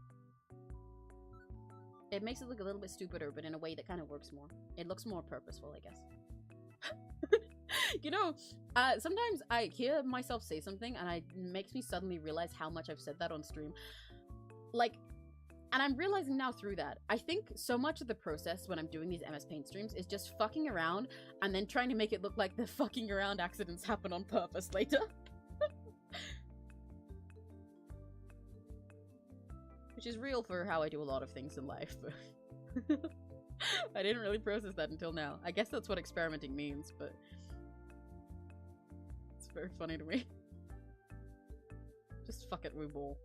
[SPEAKER 1] It makes it look a little bit stupider, but in a way that kind of works more. It looks more purposeful, I guess. You know, sometimes I hear myself say something and it makes me suddenly realize how much I've said that on stream. Like, and I'm realizing now through that, I think so much of the process when I'm doing these MS Paint streams is just fucking around and then trying to make it look like the fucking around accidents happen on purpose later. Which is real for how I do a lot of things in life, but I didn't really process that until now. I guess that's what experimenting means, but it's very funny to me. Just fuck it, we ball.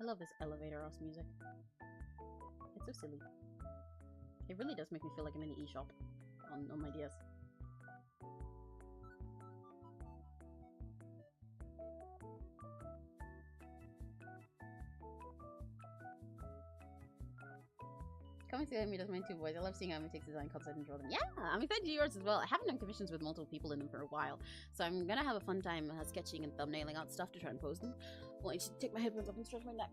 [SPEAKER 1] I love this elevator ass music. It's so silly. It really does make me feel like I'm in the eShop on my DS. Coming to me does mine too, boys. I love seeing how he takes design concept and draw them. Yeah, I'm excited to do yours as well. I haven't done commissions with multiple people in them for a while, so I'm gonna have a fun time sketching and thumbnailing out stuff to try and pose them. Well, I should take my headphones off and stretch my neck.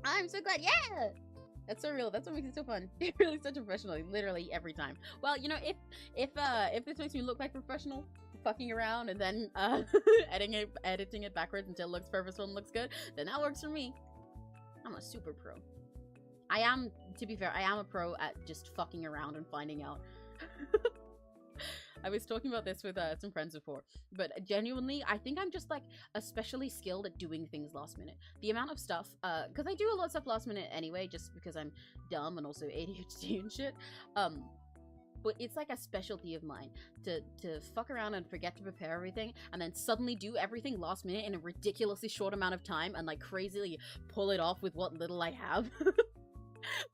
[SPEAKER 1] I'm so glad. Yeah, that's so real. That's what makes it so fun. It really such a professional, literally every time. Well, you know, if this makes me look like professional, fucking around and then editing it backwards until it looks purposeful and looks good, then that works for me. I'm a super pro. I am, to be fair, I am a pro at just fucking around and finding out. I was talking about this with some friends before, but genuinely, I think I'm just like especially skilled at doing things last minute. The amount of stuff, because I do a lot of stuff last minute anyway, just because I'm dumb and also ADHD and shit. But it's like a specialty of mine to fuck around and forget to prepare everything and then suddenly do everything last minute in a ridiculously short amount of time and like crazily pull it off with what little I have.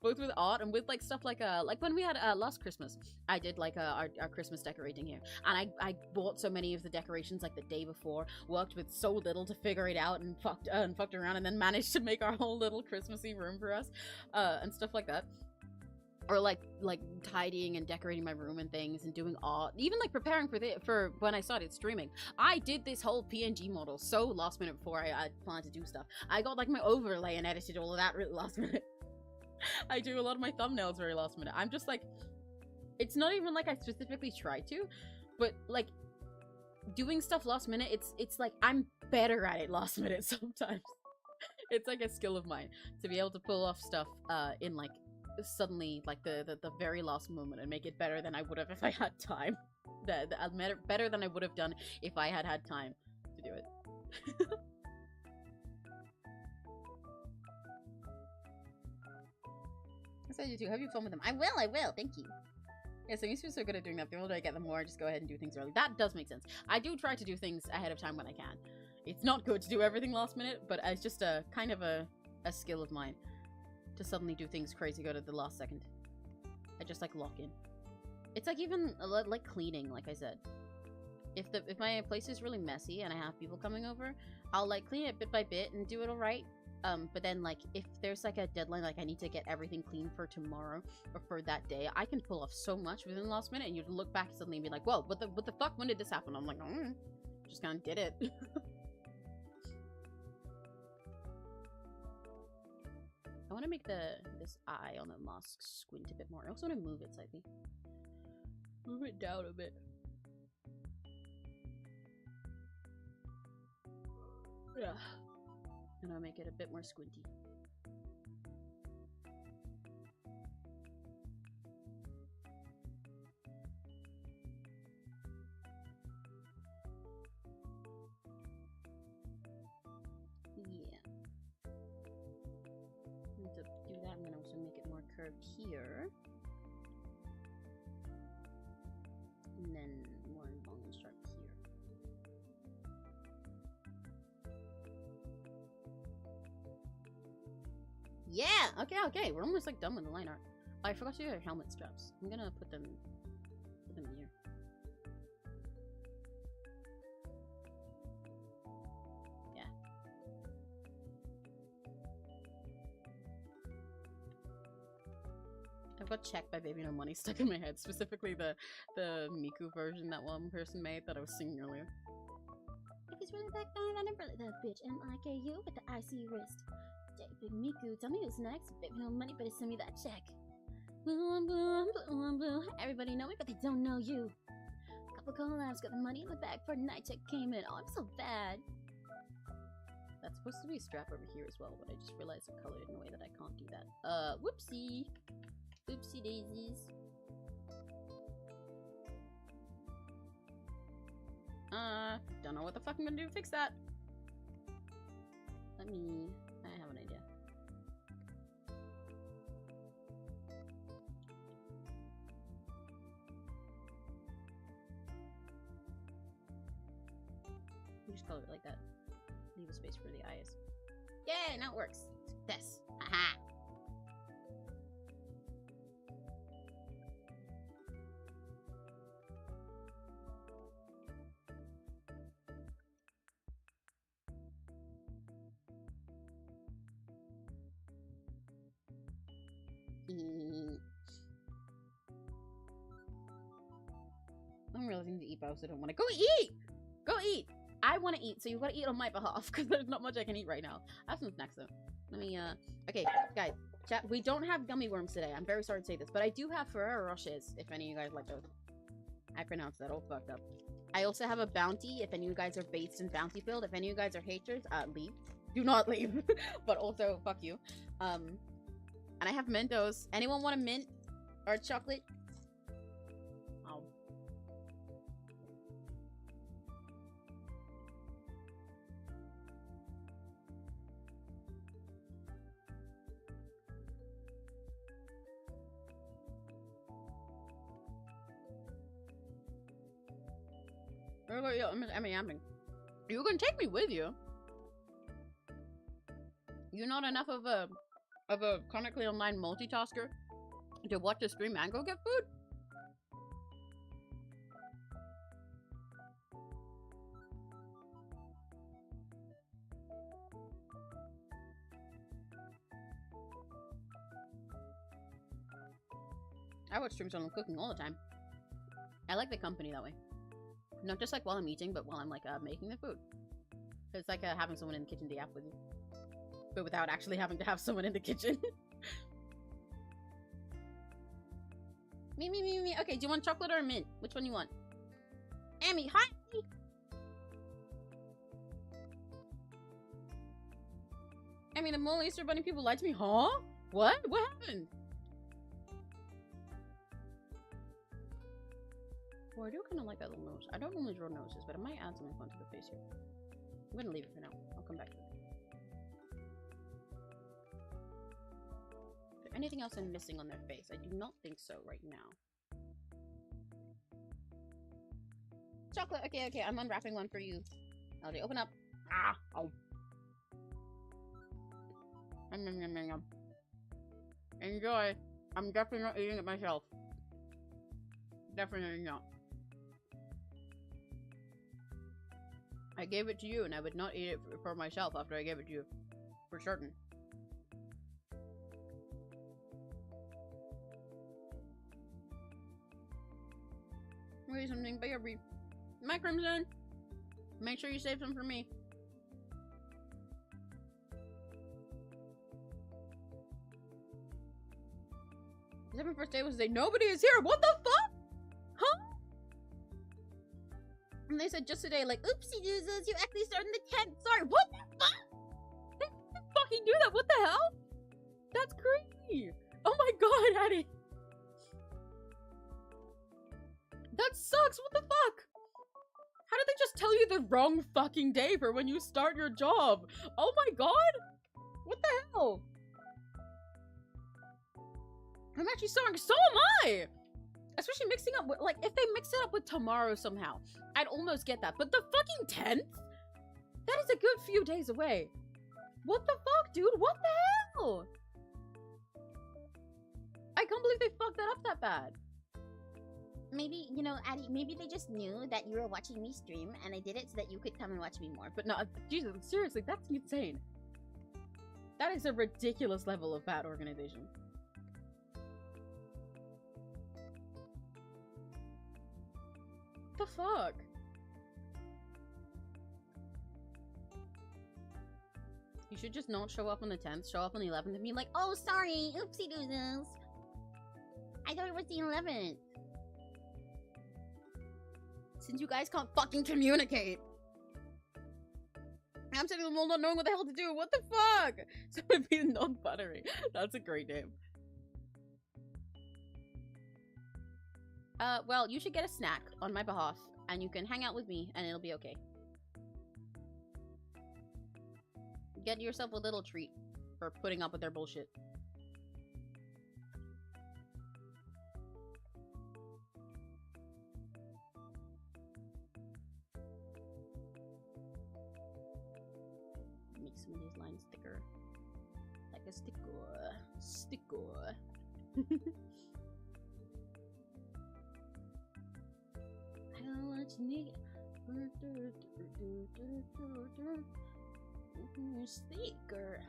[SPEAKER 1] Both with art and with like stuff like when we had last Christmas, I did like our Christmas decorating here, and I bought so many of the decorations like the day before, worked with so little to figure it out and fucked around, and then managed to make our whole little Christmassy room for us, and stuff like that. Or like tidying and decorating my room and things and doing art, even like preparing for when I started streaming. I did this whole PNG model so last minute before I planned to do stuff. I got like my overlay and edited all of that really last minute. I do a lot of my thumbnails very last minute. I'm just like, it's not even like I specifically try to, but like doing stuff last minute, it's like I'm better at it last minute sometimes. It's like a skill of mine to be able to pull off stuff in like suddenly like the very last moment and make it better than I would have if I had time. Better than I would have done if I had time to do it. I said you too. Have you fun with them? I will. Thank you. Yeah, so I'm used to be so good at doing that. The older I get, the more I just go ahead and do things early. That does make sense. I do try to do things ahead of time when I can. It's not good to do everything last minute, but it's just a kind of a skill of mine to suddenly do things crazy good at the last second. I just like lock in. It's like even like cleaning, like I said. If my place is really messy and I have people coming over, I'll like clean it bit by bit and do it all right. But then like if there's like a deadline, like I need to get everything clean for tomorrow or for that day, I can pull off so much within the last minute, and you look back suddenly and be like, whoa, what the fuck? When did this happen? I'm like, just kind of did it. I want to make this eye on the mask squint a bit more. I also want to move it slightly. Move it down a bit. Yeah. And I'll make it a bit more squinty. To do that, I'm gonna also make it more curved here, and then more long and sharp here. Yeah. Okay. We're almost like done with the line art. Oh, I forgot to do our helmet straps. I'm gonna put them here. I've got Check by Baby No Money stuck in my head, specifically the Miku version that one person made that I was singing earlier. If it's really that guy, then I'm really that bitch. M-I-K-U with the icy wrist. Big Miku, tell me who's next. Baby No Money, better send me that check. Blue on blue on blue on blue. Everybody know me, but they don't know you. Couple collabs, got the money in the bag for night check came in. Oh, I'm so bad. That's supposed to be a strap over here as well, but I just realized I colored it in a way that I can't do that. Whoopsie. Oopsie daisies. Don't know what the fuck I'm gonna do to fix that. I have an idea. You just color it like that. Leave a space for the eyes. Yeah, now it works. Success. Haha. I'm realizing to eat, but I also don't want to. Go eat! Go eat! I want to eat, so you've got to eat on my behalf, because there's not much I can eat right now. I have some snacks, though. Let me, okay, guys, chat, we don't have gummy worms today. I'm very sorry to say this, but I do have Ferrero Rochers, if any of you guys like those. I pronounced that all fucked up. I also have a Bounty, if any of you guys are based in Bountyfield. If any of you guys are haters, leave. Do not leave. But also, fuck you. And I have Mentos. Anyone want a mint? Or chocolate? Oh. You can take me with you. You're not enough of a chronically online multitasker to watch a stream and go get food? I watch streams when I'm cooking all the time. I like the company that way. Not just like while I'm eating, but while I'm like making the food. It's like having someone in the kitchen with you. But without actually having to have someone in the kitchen. Me. Okay, do you want chocolate or mint? Which one you want? Amy, hi! I mean, the mole Easter Bunny people lied to me. Huh? What? What happened? Well, I do kind of like that little nose. I don't normally draw noses, but I might add something fun to the face here. I'm gonna leave it for now. I'll come back to it. Is there anything else I'm missing on their face? I do not think so right now. Chocolate! Okay, I'm unwrapping one for you. LJ, open up. Ah! Oh. Enjoy. I'm definitely not eating it myself. Definitely not. I gave it to you, and I would not eat it for myself after I gave it to you. For certain. Maybe something baby. My Crimson! Make sure you save some for me. The 71st day was the day nobody is here! What the fuck? Huh? And they said just today, like, oopsie doozles, you actually started the 10th. Sorry, what the fuck? They fucking do that, what the hell? That's crazy. Oh my god, Addie. That sucks, what the fuck? How did they just tell you the wrong fucking day for when you start your job? Oh my god? What the hell? I'm actually sorry, so am I! Especially mixing up with, like, if they mix it up with tomorrow somehow, I'd almost get that. But the fucking 10th? That is a good few days away. What the fuck, dude? What the hell? I can't believe they fucked that up that bad.
[SPEAKER 2] Maybe, you know, Addie, maybe they just knew that you were watching me stream, and I did it so that you could come and watch me more.
[SPEAKER 1] But no, Jesus, seriously, that's insane. That is a ridiculous level of bad organization. What the fuck? You should just not show up on the 10th, show up on the 11th and be like,
[SPEAKER 2] Oh, sorry, oopsie doozles. I thought it was the 11th.
[SPEAKER 1] since you guys can't fucking communicate. I'm sitting there not knowing what the hell to do. What the fuck? So it'd be non-buttery. That's a great name. Well, you should get a snack on my behalf, and you can hang out with me, and it'll be okay. Get yourself a little treat for putting up with their bullshit. Make some of these lines thicker. Like a sticker. Sticker. How much need? Sticker.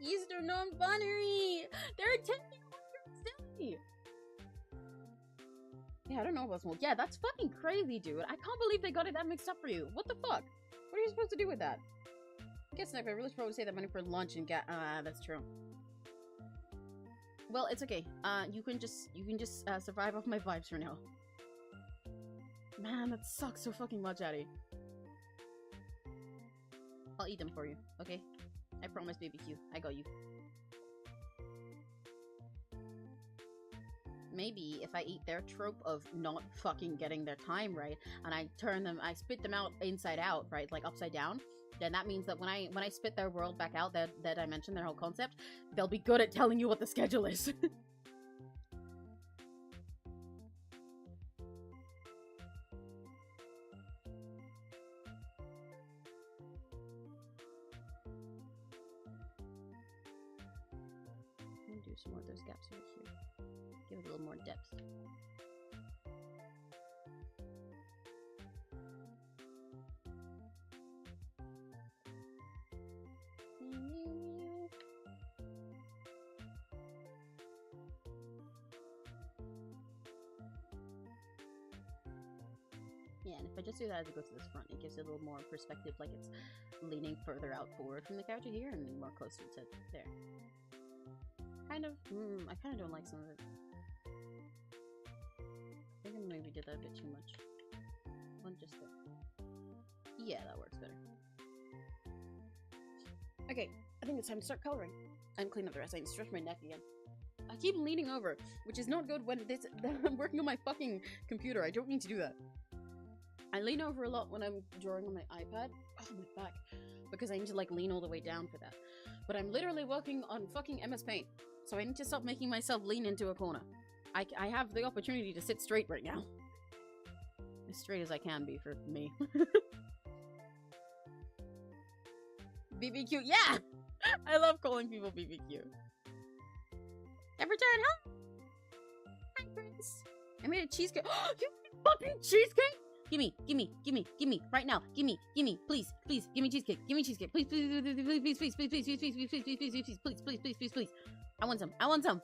[SPEAKER 1] Easter non-binary! They're attending silly! Yeah, I don't know about smoke. Yeah, that's fucking crazy, dude. I can't believe they got it that mixed up for you. What the fuck? What are you supposed to do with that? I guess I really should probably save that money for lunch and get that's true. Well, it's okay. You can just survive off my vibes for now. Man, that sucks so fucking much, Addy. I'll eat them for you, okay? I promise, BBQ. I got you. Maybe if I eat their trope of not fucking getting their time right, and I spit them out inside out, right, like upside down, then that means that when I spit their world back out, their dimension, their whole concept, they'll be good at telling you what the schedule is. Do some more of those gaps over here. Give it a little more depth. Yeah, and if I just do that as it goes to this front, it gives it a little more perspective, like it's leaning further out forward from the character here and more closer to there. I kind of don't like some of it. I think I maybe did that a bit too much. One just there. Yeah, that works better. Okay, I think it's time to start coloring. And clean up the rest. I need to stretch my neck again. I keep leaning over, which is not good when I'm working on my fucking computer. I don't need to do that. I lean over a lot when I'm drawing on my iPad. Oh, my back. Because I need to like lean all the way down for that. But I'm literally working on fucking MS Paint. So I need to stop making myself lean into a corner. I have the opportunity to sit straight right now. As straight as I can be for me. BBQ, yeah! I love calling people BBQ. Ever turn home? Hi, Chris. I made a cheesecake. You made fucking cheesecake? Gimme, right now. Gimme, please, gimme cheesecake, please, please. I want some.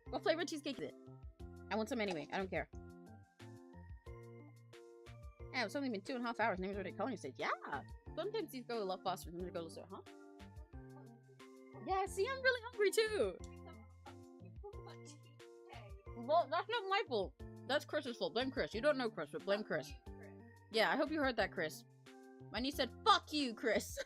[SPEAKER 1] What flavor cheesecake is it? I want some anyway, I don't care. Yeah, it's only been 2.5 hours, name's already calling you stage. Yeah, sometimes these go a lot faster than they go slow, huh? Yeah, see, I'm really hungry too. Well, that's not my fault. That's Chris's fault. Blame Chris. You don't know Chris, but blame Chris. Yeah, I hope you heard that, Chris. My niece said, "Fuck you, Chris."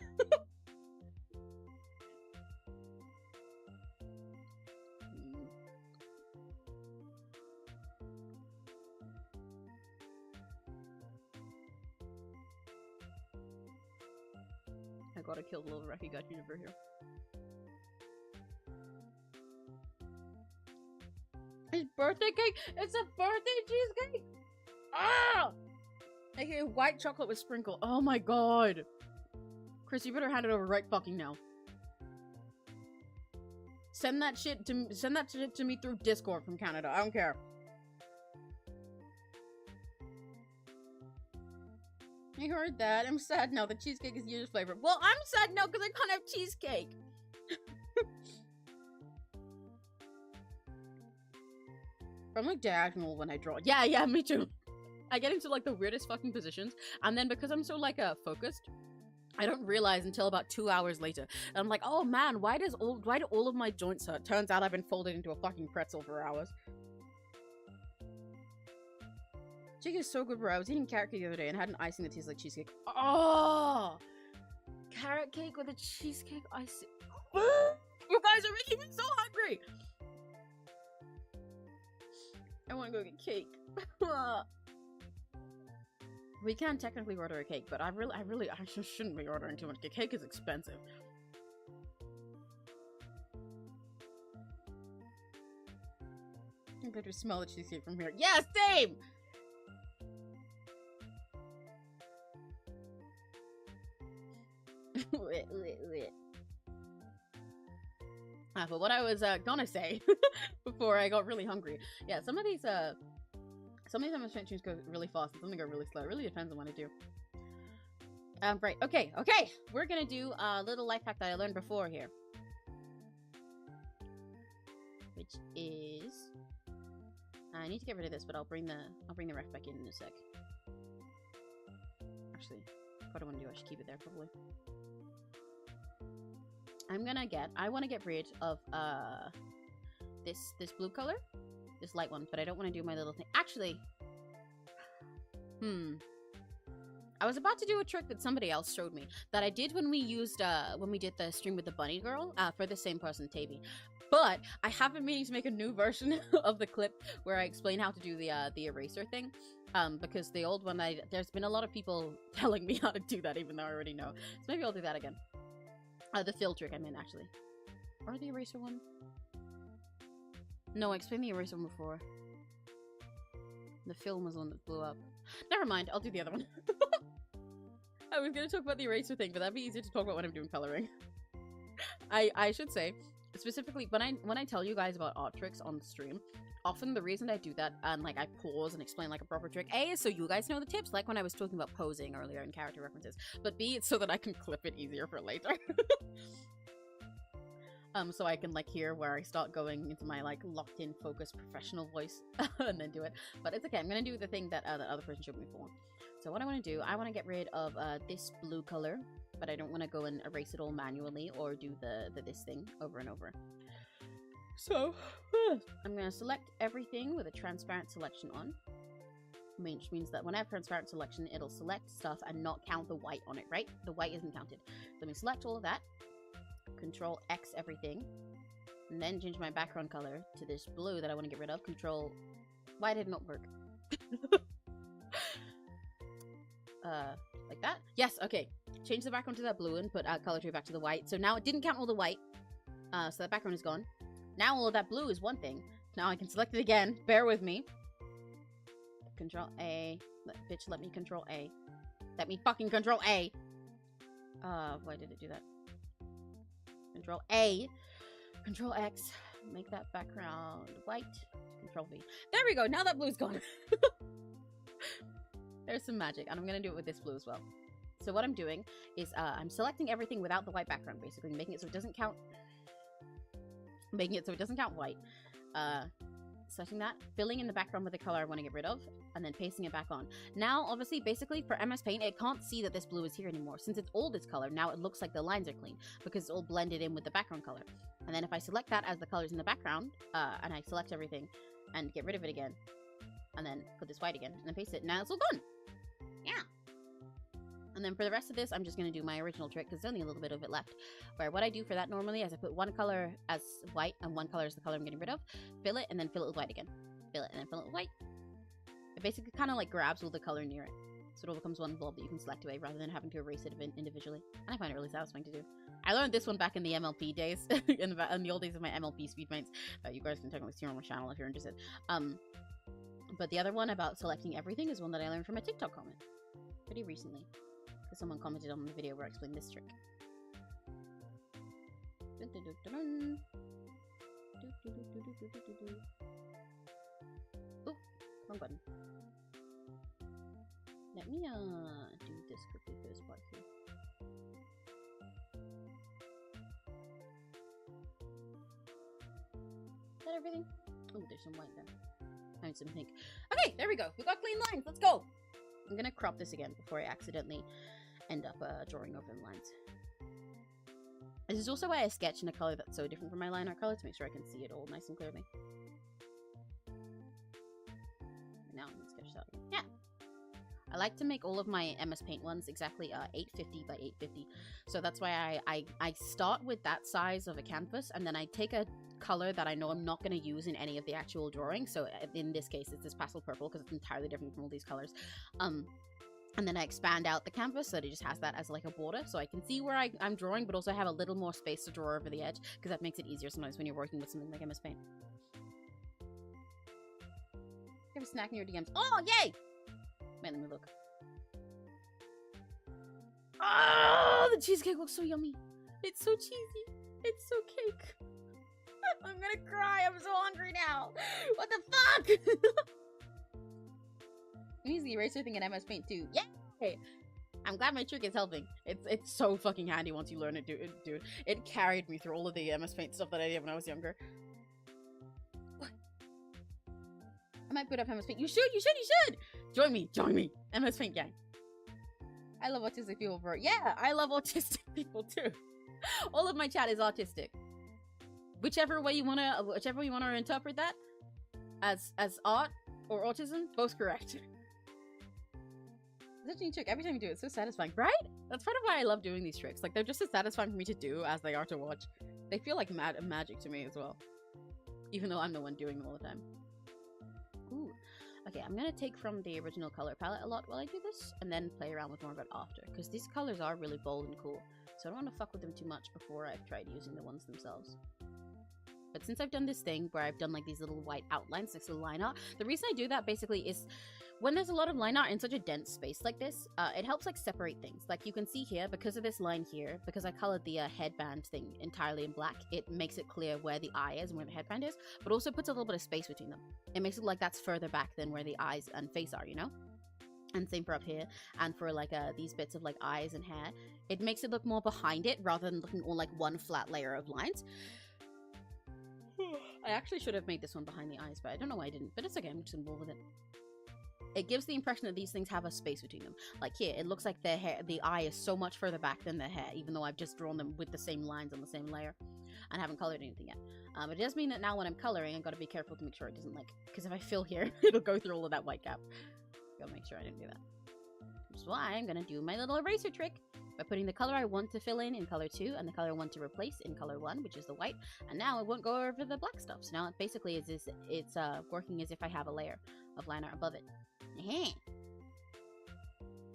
[SPEAKER 1] I gotta kill the little VGEN here. His birthday cake? It's a birthday cheesecake! Ah! AKA white chocolate with sprinkle. Oh my god. Chris, you better hand it over right fucking now. Send that shit to me through Discord from Canada. I don't care. I heard that. I'm sad now. The cheesecake is user flavor. Well, I'm sad now because I can't have cheesecake. I'm like diagonal when I draw. Yeah, me too. I get into like the weirdest fucking positions, and then because I'm so like focused, I don't realize until about 2 hours later. And I'm like, oh man, why do all of my joints hurt? Turns out I've been folded into a fucking pretzel for hours. Cheesecake is so good, bro. I was eating carrot cake the other day and had an icing that tastes like cheesecake. Oh, carrot cake with a cheesecake icing. You guys are making me so hungry. I want to go get cake. We can technically order a cake, but I just shouldn't be ordering too much. The cake is expensive. I better smell the cheesecake from here. Yeah, same! But what I was gonna say before I got really hungry. Yeah, some of these MS Paint tunes go really fast and some of them go really slow. It really depends on what I do. Right, okay. We're gonna do a little life hack that I learned before here. Which is... I need to get rid of this, but I'll bring the ref back in a sec. Actually, what I want to do, I should keep it there probably. I want to get rid of this blue color, this light one, but I don't want to do my little thing. Actually, I was about to do a trick that somebody else showed me that I did when we did the stream with the bunny girl for the same person, taybbii. But I have been meaning to make a new version of the clip where I explain how to do the eraser thing. Because the old one, there's been a lot of people telling me how to do that, even though I already know. So maybe I'll do that again. The fill trick, I mean, actually. Or the eraser one? No, I explained the eraser one before. The film was the one that blew up. Never mind, I'll do the other one. I was gonna talk about the eraser thing, but that'd be easier to talk about when I'm doing coloring. I should say, specifically, when I tell you guys about art tricks on the stream, often the reason I do that and like I pause and explain like a proper trick, A, is so you guys know the tips, like when I was talking about posing earlier in character references, but B, it's so that I can clip it easier for later. So I can like hear where I start going into my like locked in focused professional voice and then do it. But it's okay, I'm gonna do the thing that the other person showed me before. So what I want to do, I want to get rid of this blue color, but I don't want to go and erase it all manually or do the this thing over and over. So I'm going to select everything with a transparent selection on, which means that when I have transparent selection, it'll select stuff and not count the white on it, right? The white isn't counted. So let me select all of that, Control X everything, and then change my background color to this blue that I want to get rid of. Control... Why did it not work? Like that? Yes, okay. Change the background to that blue and put color tree back to the white. So now it didn't count all the white, so that background is gone. Now all of that blue is one thing. Now I can select it again. Bear with me. Control A. Bitch, let me Control A. Let me fucking Control A. Why did it do that? Control A. Control X. Make that background white. Control V. There we go. Now that blue's gone. There's some magic. And I'm going to do it with this blue as well. So what I'm doing is I'm selecting everything without the white background, basically. Making it so it doesn't count... Making it so it doesn't count white. Selecting that, filling in the background with the color I want to get rid of, and then pasting it back on. Now, obviously, basically, for MS Paint, it can't see that this blue is here anymore. Since it's all this color, now it looks like the lines are clean, because it's all blended in with the background color. And then if I select that as the colors in the background, and I select everything, and get rid of it again, and then put this white again, and then paste it, now it's all gone! Yeah! And then for the rest of this, I'm just going to do my original trick, because there's only a little bit of it left. Where what I do for that normally is I put one color as white, and one color is the color I'm getting rid of. Fill it, and then fill it with white again. Fill it, and then fill it with white. It basically kind of like grabs all the color near it. So it all becomes one blob that you can select away, rather than having to erase it individually. And I find it really satisfying to do. I learned this one back in the MLP days, in the old days of my MLP speedmates. You guys can technically see on my channel if you're interested. But the other one about selecting everything is one that I learned from a TikTok comment. Pretty recently. Because someone commented on the video where I explained this trick. Oh, wrong button. Let me do this quickly for this part here. Is that everything? Oh, there's some white there. I need some pink. Okay, there we go. We got clean lines. Let's go. I'm gonna crop this again before I accidentally end up drawing over the lines. This is also why I sketch in a color that's so different from my line art color to make sure I can see it all nice and clearly. Now I'm gonna sketch that. Yeah. I like to make all of my MS Paint ones exactly 850 by 850. So that's why I start with that size of a canvas, and then I take a color that I know I'm not going to use in any of the actual drawing. So in this case, it's this pastel purple because it's entirely different from all these colors. And then I expand out the canvas so that it just has that as like a border, so I can see where I'm drawing, but also have a little more space to draw over the edge, because that makes it easier sometimes when you're working with something like MS Paint. You have a snack in your DMs. Oh, yay! Wait, let me look. Oh, the cheesecake looks so yummy. It's so cheesy. It's so cake. I'm gonna cry. I'm so hungry now. What the fuck? Use the eraser thing in MS Paint too. Yay! I'm glad my trick is helping. It's so fucking handy once you learn it, dude. It carried me through all of the MS Paint stuff that I did when I was younger. What? I might put up MS Paint. You should! Join me! MS Paint gang. I love autistic people, bro. Yeah, I love autistic people too. All of my chat is autistic. Whichever way you wanna interpret that, as art or autism, both correct. Is such a neat trick. Every time you do it, it's so satisfying, right? That's part of why I love doing these tricks. Like, they're just as satisfying for me to do as they are to watch. They feel like magic to me as well. Even though I'm the one doing them all the time. Ooh. Okay, I'm gonna take from the original color palette a lot while I do this, and then play around with more of it after. Because these colors are really bold and cool. So I don't want to fuck with them too much before I've tried using the ones themselves. But since I've done this thing where I've done like these little white outlines next to the line art, the reason I do that basically is when there's a lot of line art in such a dense space like this, it helps like separate things. Like you can see here, because of this line here, because I colored the headband thing entirely in black, it makes it clear where the eye is and where the headband is, but also puts a little bit of space between them. It makes it like that's further back than where the eyes and face are, you know? And same for up here, and for like these bits of like eyes and hair. It makes it look more behind it rather than looking all like one flat layer of lines. I actually should have made this one behind the eyes, but I don't know why I didn't. But it's okay, I'm just gonna roll with it. It gives the impression that these things have a space between them. Like here, it looks like the eye is so much further back than the hair, even though I've just drawn them with the same lines on the same layer and haven't colored anything yet. It does mean that now when I'm coloring, I've got to be careful to make sure it doesn't like, because if I fill here, it'll go through all of that white gap. Gotta make sure I didn't do that. Which is why I'm gonna do my little eraser trick by putting the color I want to fill in color 2 and the color I want to replace in color 1, which is the white. And now it won't go over the black stuff. So now it basically it's working as if I have a layer of line art above it.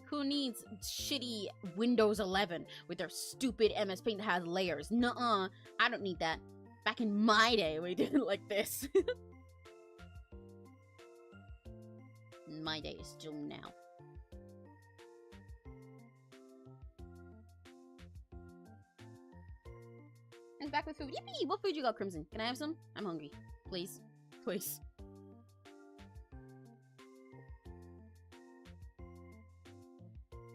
[SPEAKER 1] Who needs shitty Windows 11 with their stupid MS Paint that has layers? Nuh-uh, I don't need that. Back in my day, we did it like this. My day is still now. I'm back with food. Yippee! What food you got, Crimson? Can I have some? I'm hungry. Please. Please.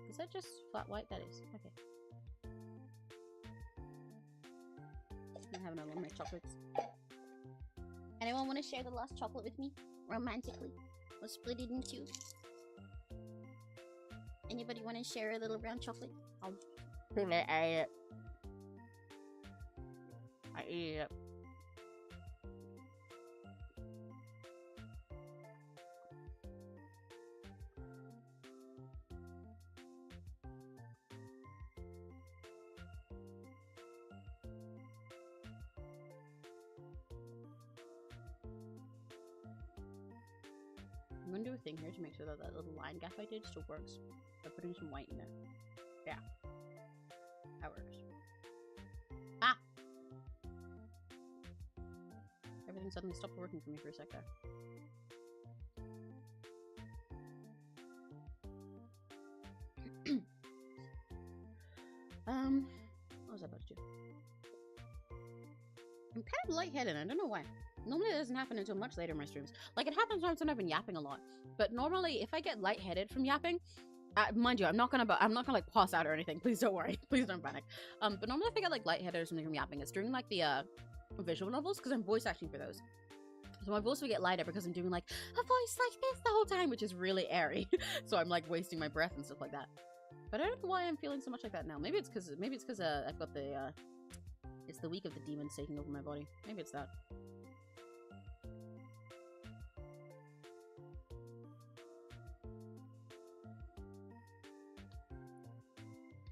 [SPEAKER 1] Is that just flat white? That is. Okay. I have another one of my chocolates. Anyone want to share the last chocolate with me? Romantically. We'll split it in two. Anybody want to share a little brown chocolate? I'll I ate it. I ate it. I'm gonna do a thing here to make sure that that little line gap I did still works by putting some white in there. Yeah. That works. Ah! Everything suddenly stopped working for me for a sec there. What was I about to do? I'm kind of lightheaded, I don't know why. Normally it doesn't happen until much later in my streams. Like, it happens when I've been yapping a lot. But normally, if I get lightheaded from yapping, mind you, I'm not gonna like pass out or anything. Please don't worry. Please don't panic. But normally if I get like lightheaded or something from yapping, it's during like the visual novels, because I'm voice acting for those. So my voice will get lighter because I'm doing like a voice like this the whole time, which is really airy. So I'm like wasting my breath and stuff like that. But I don't know why I'm feeling so much like that now. Maybe it's because I've got the it's the week of the demons taking over my body. Maybe it's that.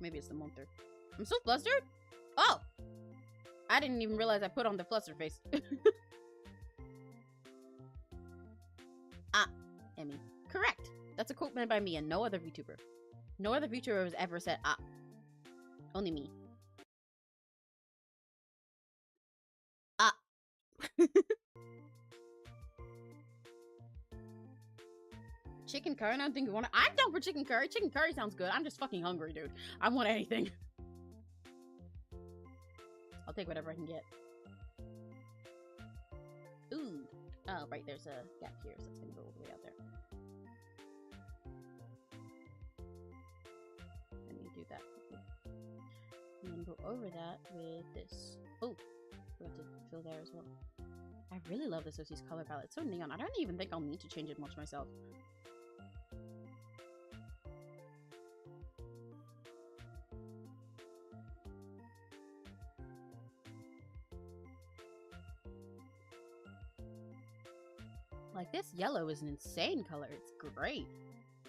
[SPEAKER 1] Maybe it's the monster. I'm so flustered? Oh! I didn't even realize I put on the fluster face. Ah, Emmy. Correct. That's a quote made by me and no other VTuber. No other VTuber has ever said ah. Only me. Ah. Chicken curry? I don't think you want it. I'm down for chicken curry. Chicken curry sounds good. I'm just fucking hungry, dude. I want anything. I'll take whatever I can get. Ooh. Oh, right. There's a gap here, so it's gonna go all the way out there. Let me do that. And then go over that with this. Oh, forgot to fill there as well. I really love this OC's color palette. It's so neon. I don't even think I'll need to change it much myself. Like, this yellow is an insane color. It's great.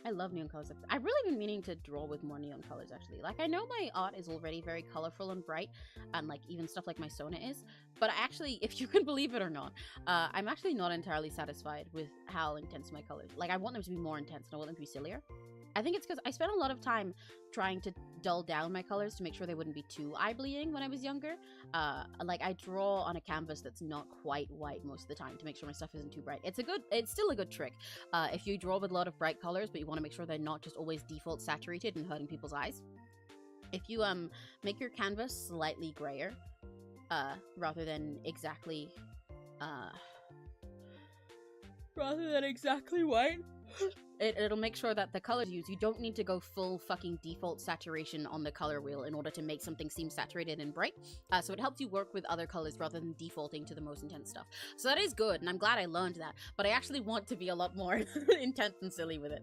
[SPEAKER 1] I love neon colors. I've really been meaning to draw with more neon colors, actually. Like, I know my art is already very colorful and bright, and, like, even stuff like my Sona is, but I actually, if you can believe it or not, I'm actually not entirely satisfied with how intense my colors. Like, I want them to be more intense, and I want them to be sillier. I think it's because I spent a lot of time trying to dull down my colors to make sure they wouldn't be too eye-bleeding when I was younger. Like, I draw on a canvas that's not quite white most of the time to make sure my stuff isn't too bright. It's still a good trick. If you draw with a lot of bright colors, but you want to make sure they're not just always default saturated and hurting people's eyes. If you make your canvas slightly grayer, rather than exactly white, it'll make sure that the colors used, you don't need to go full fucking default saturation on the color wheel in order to make something seem saturated and bright. So it helps you work with other colors rather than defaulting to the most intense stuff. So that is good, and I'm glad I learned that, but I actually want to be a lot more intense and silly with it.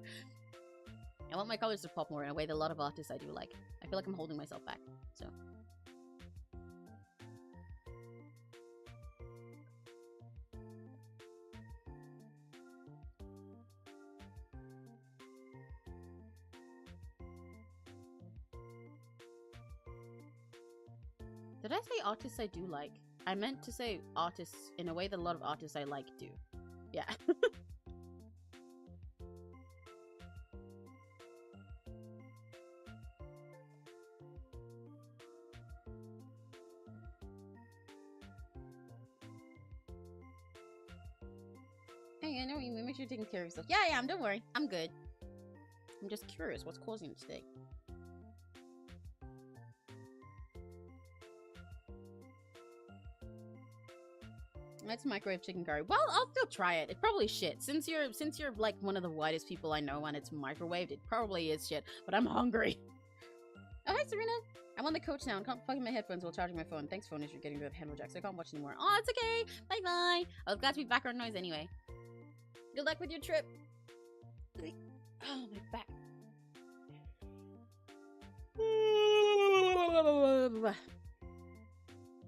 [SPEAKER 1] I want my colors to pop more in a way that a lot of artists I do like. I feel like I'm holding myself back, so... Did I say artists I do like? I meant to say artists in a way that a lot of artists I like do. Yeah. Hey, I know you. Make sure you're taking care of yourself. Yeah, I am. Don't worry. I'm good. I'm just curious what's causing it today. That's microwave chicken curry. Well, I'll still try it. It's probably shit. Since you're like one of the whitest people I know and it's microwaved, it probably is shit. But I'm hungry. Oh, hi, Serena. I'm on the coach now and can't plug in my headphones while charging my phone. Thanks, phone, if you're getting rid of headphone jacks. I can't watch anymore. Oh, it's okay. Bye-bye. I was glad to be background noise anyway. Good luck with your trip. Oh, my back.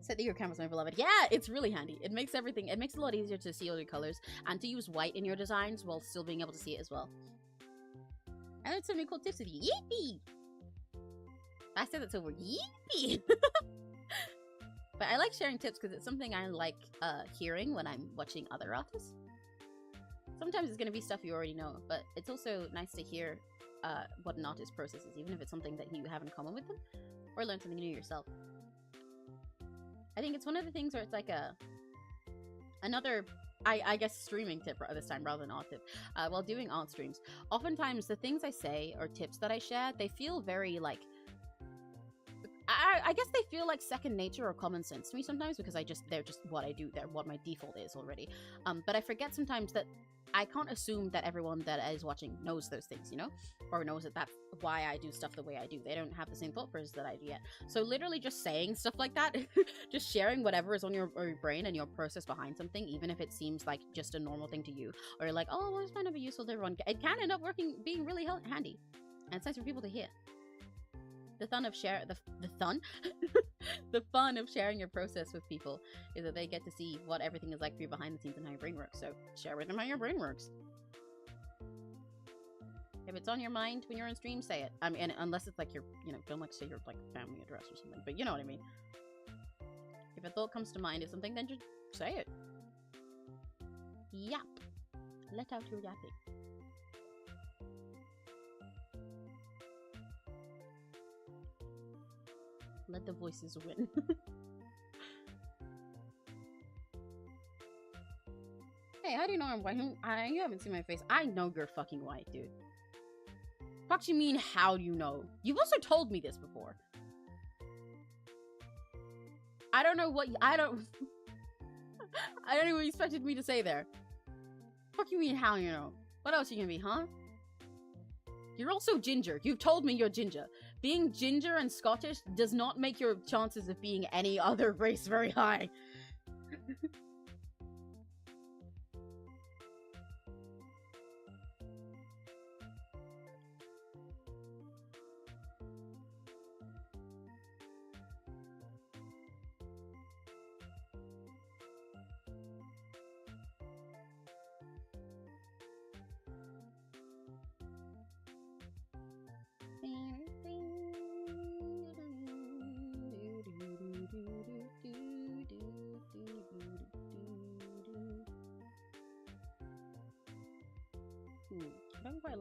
[SPEAKER 1] Set the your cameras, my beloved. Yeah, it's really handy. It makes everything, it makes it a lot easier to see all your colors and to use white in your designs while still being able to see it as well. I learned so many cool tips with you. Yippee! I said that's over. Yippee! But I like sharing tips because it's something I like hearing when I'm watching other artists. Sometimes it's going to be stuff you already know, but it's also nice to hear what an artist's process is, even if it's something that you have in common with them, or learn something new yourself. I think it's one of the things where it's like another, I guess, streaming tip this time rather than art tip. While doing art streams, oftentimes the things I say or tips that I share, they feel very like, I guess they feel like second nature or common sense to me sometimes because they're just what I do. They're what my default is already. But I forget sometimes that I can't assume that everyone that is watching knows those things, you know? Or knows that that's why I do stuff the way I do. They don't have the same thought process that I do yet. So literally just saying stuff like that, just sharing whatever is on your brain and your process behind something, even if it seems like just a normal thing to you, or you're like, oh, well, it's kind of useful to everyone. It can end up being really handy. And it's nice for people to hear. The fun of the fun of sharing your process with people is that they get to see what everything is like for you behind the scenes and how your brain works. So share with them how your brain works. If it's on your mind when you're on stream, say it. I mean, unless it's like don't like say your like family address or something, but you know what I mean. If a thought comes to mind of something, then just say it. Yap. Let out your yapping. Let the voices win. Hey, how do you know I'm white? You haven't seen my face. I know you're fucking white, dude. Fuck you mean, how do you know? You've also told me this before. I don't know what I don't know what you expected me to say there. Fuck you mean, how you know? What else are you gonna be, huh? You're also ginger. You've told me you're ginger. Being ginger and Scottish does not make your chances of being any other race very high.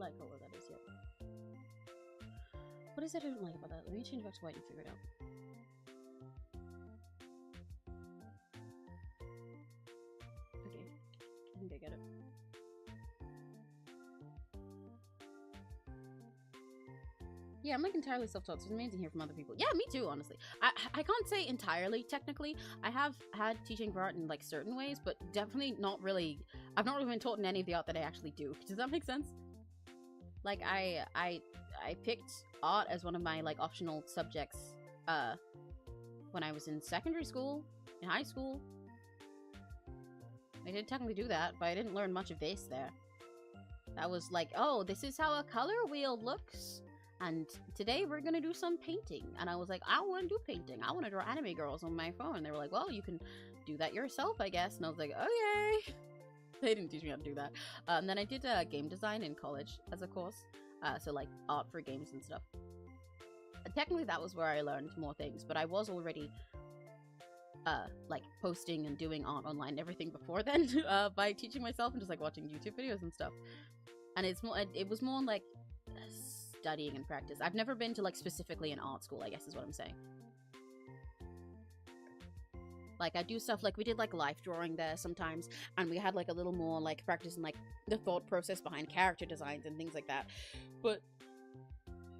[SPEAKER 1] light color that is yet. What is it I don't like about that? Let me change back to white and figure it out. Okay, I think I get it. Yeah, I'm like entirely self-taught, so it's amazing to hear from other people. Yeah, me too, honestly. I can't say entirely, technically. I have had teaching for art in like certain ways, but definitely not really. I've not really been taught in any of the art that I actually do. Does that make sense? Like I picked art as one of my like optional subjects when I was in secondary school, in high school. I did technically do that, but I didn't learn much of this there. That was like, oh, this is how a color wheel looks. And today we're gonna do some painting. And I was like, I want to do painting. I want to draw anime girls on my phone. And they were like, well, you can do that yourself, I guess. And I was like, okay. They didn't teach me how to do that. And then I did game design in college as a course. So like art for games and stuff. And technically that was where I learned more things. But I was already like posting and doing art online and everything before then by teaching myself and just like watching YouTube videos and stuff. And it was more like studying and practice. I've never been to like specifically an art school, I guess is what I'm saying. Like I do stuff like we did like life drawing there sometimes, and we had like a little more like practice in like the thought process behind character designs and things like that. But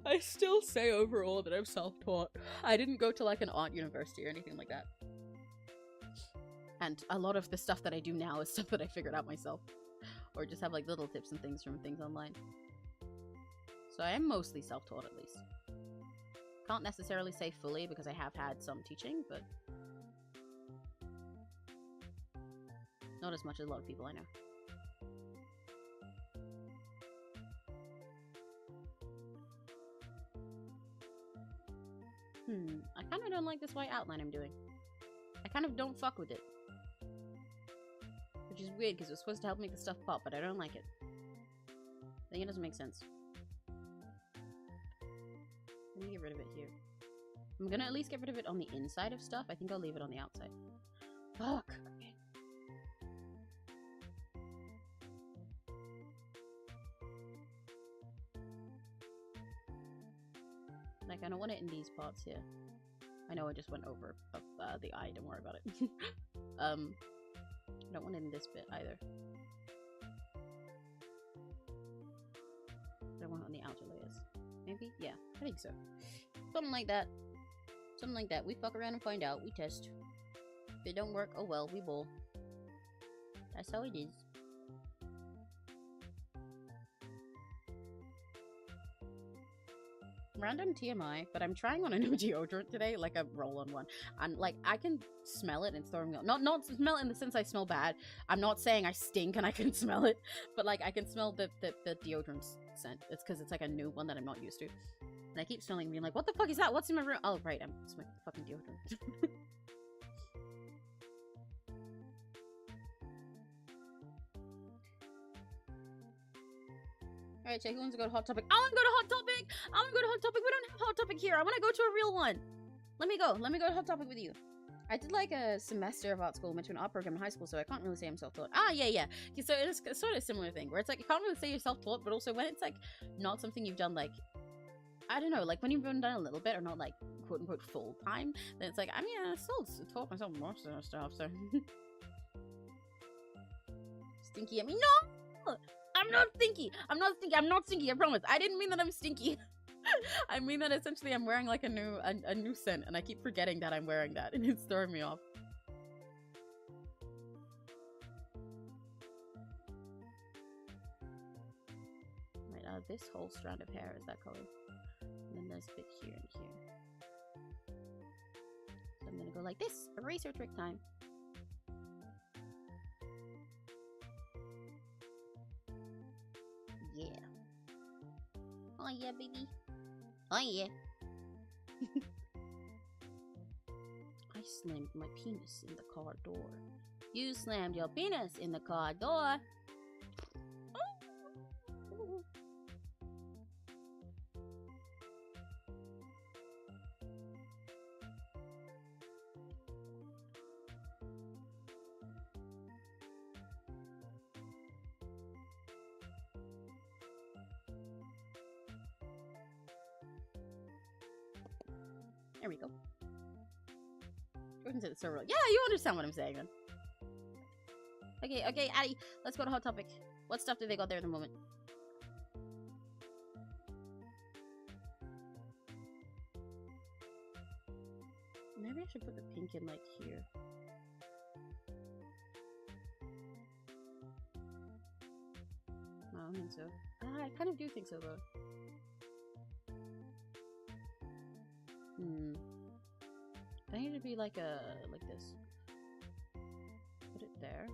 [SPEAKER 1] I still say overall that I'm self-taught. I didn't go to like an art university or anything like that. And a lot of the stuff that I do now is stuff that I figured out myself, or just have like little tips and things from things online. So I am mostly self-taught, at least. Can't necessarily say fully because I have had some teaching, but not as much as a lot of people I know. I kind of don't like this white outline I'm doing. I kind of don't fuck with it. Which is weird because it's supposed to help make the stuff pop, but I don't like it. I think it doesn't make sense. Let me get rid of it here. I'm gonna at least get rid of it on the inside of stuff. I think I'll leave it on the outside. Fuck! Okay. Like, I don't want it in these parts here. I know I just went over the eye, don't worry about it. I don't want it in this bit either. I want it on the outer layers. Maybe? Yeah, I think so. Something like that. Something like that. We fuck around and find out. We test. If it don't work, oh well, we bowl. That's how it is. Random TMI, but I'm trying on a new deodorant today, like a roll-on one, and like I can smell it and it's throwing me off. Not smell it in the sense I smell bad. I'm not saying I stink and I can smell it, but like I can smell the deodorant scent. It's because it's like a new one that I'm not used to, and I keep smelling and being like, what the fuck is that? What's in my room? Oh right, I'm smelling fucking deodorant. Alright, check. Who wants to go to Hot Topic? I want to go to Hot Topic! I want to go to Hot Topic! We don't have Hot Topic here! I want to go to a real one! Let me go to Hot Topic with you. I did like a semester of art school, went to an art program in high school, so I can't really say I'm self-taught. Ah, yeah. So it's sort of a similar thing, where it's like, you can't really say you're self-taught, but also when it's like, not something you've done like, I don't know, like when you've done a little bit, or not like, quote-unquote full-time, then it's like, I mean, I still taught myself most of the stuff, so. Stinky at me? No! I'm not stinky. I'm not stinky. I promise. I didn't mean that I'm stinky. I mean that essentially I'm wearing like a new scent, and I keep forgetting that I'm wearing that, and it's throwing me off. Right, this whole strand of hair is that color, and then there's a bit here and here. So I'm gonna go like this. Eraser trick time. Yeah. Oh yeah, baby. Oh yeah. I slammed my penis in the car door. You slammed your penis in the car door. There we go. We can say the server. Yeah, you understand what I'm saying then. Okay, okay, Addie, let's go to hot topic. What stuff do they got there at the moment? Maybe I should put the pink in like here. No, I don't think so. I kind of do think so though. I need to be like this. Put it there,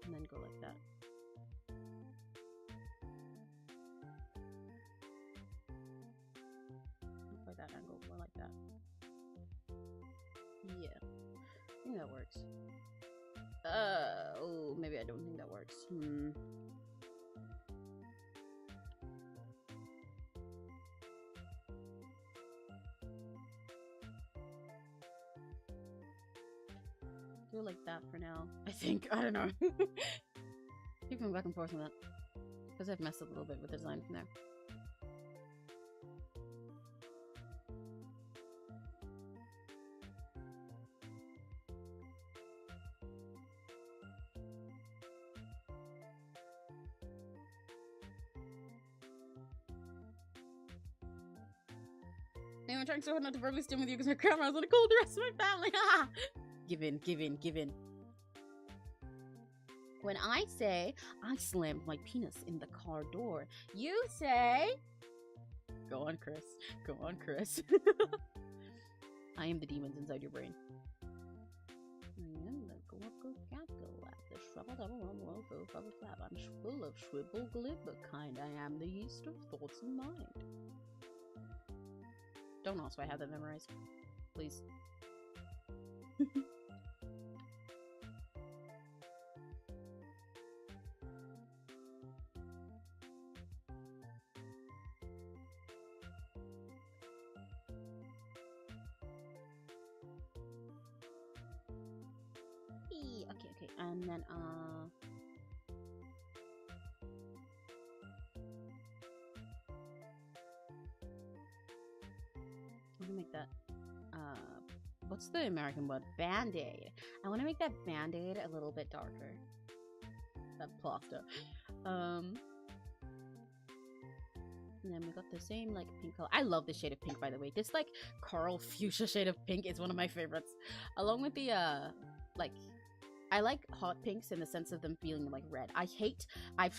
[SPEAKER 1] and then go like that. Not by that angle, more like that. Yeah, I think that works. Oh, maybe I don't think that works. Do it like that for now. I think. I don't know. Keep going back and forth on that. Because I've messed up a little bit with the design from there. Anyway, I'm trying so hard not to verbally stim with you because my grandma was on a cold the rest of my family. Give in, give in, give in. When I say I slammed my penis in the car door, you say, go on, Chris. Go on, Chris. I am the demons inside your brain. I am the the shriveled flap. I'm full of shrivel glibber kind. I am the yeast of thoughts and mind. Don't ask why I have that memorized. Please. Okay, and then I'm gonna make that what's the American word? Band-aid. I want to make that band-aid a little bit darker. That plaster. And then we got the same like pink color. I love this shade of pink, by the way. This like coral fuchsia shade of pink is one of my favorites. Along with the like, I like hot pinks in the sense of them feeling like red. I think I've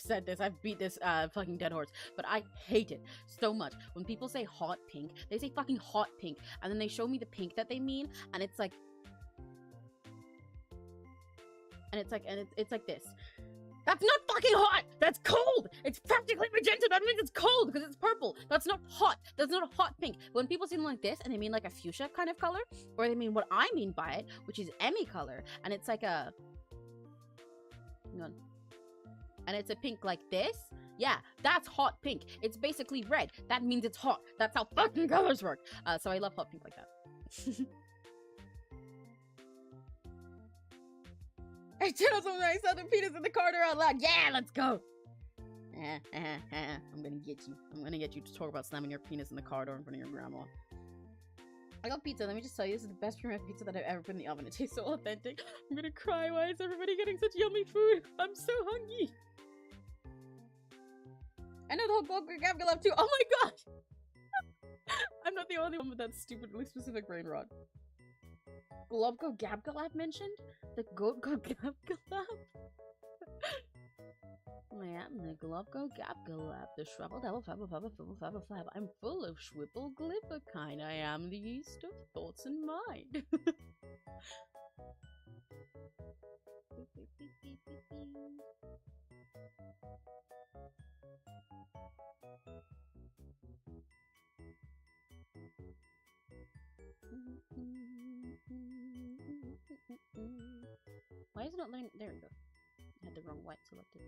[SPEAKER 1] said this, I've beat this fucking dead horse, but I hate it so much. When people say hot pink, they say fucking hot pink, and then they show me the pink that they mean, and it's like, it's like this. That's not fucking hot! That's cold! It's practically magenta! That means it's cold because it's purple! That's not hot! That's not a hot pink! When people say like this and they mean like a fuchsia kind of color, or they mean what I mean by it, which is Emmy color, and it's like a... Hang on. And it's a pink like this, yeah, that's hot pink. It's basically red. That means it's hot. That's how fucking colors work. So I love hot pink like that. I tell someone I saw the penis in the corner out loud. Yeah, let's go. I'm gonna get you. I'm gonna get you to talk about slamming your penis in the car door in front of your grandma. I got pizza. Let me just tell you, this is the best premium pizza that I've ever put in the oven. It tastes so authentic. I'm gonna cry. Why is everybody getting such yummy food? I'm so hungry. I know the whole Globgo Gabgalab too. Oh my gosh! I'm not the only one with that stupidly specific brain rot. Globgo Gabgalab mentioned? The Goatgo Gabgalab? I am the Globgo Gabgalab, the shriveled devil flab. I'm full of shwibble glibber kind. I am the yeast of thoughts and mind. Why is it not learning? There we go. I had the wrong white selected.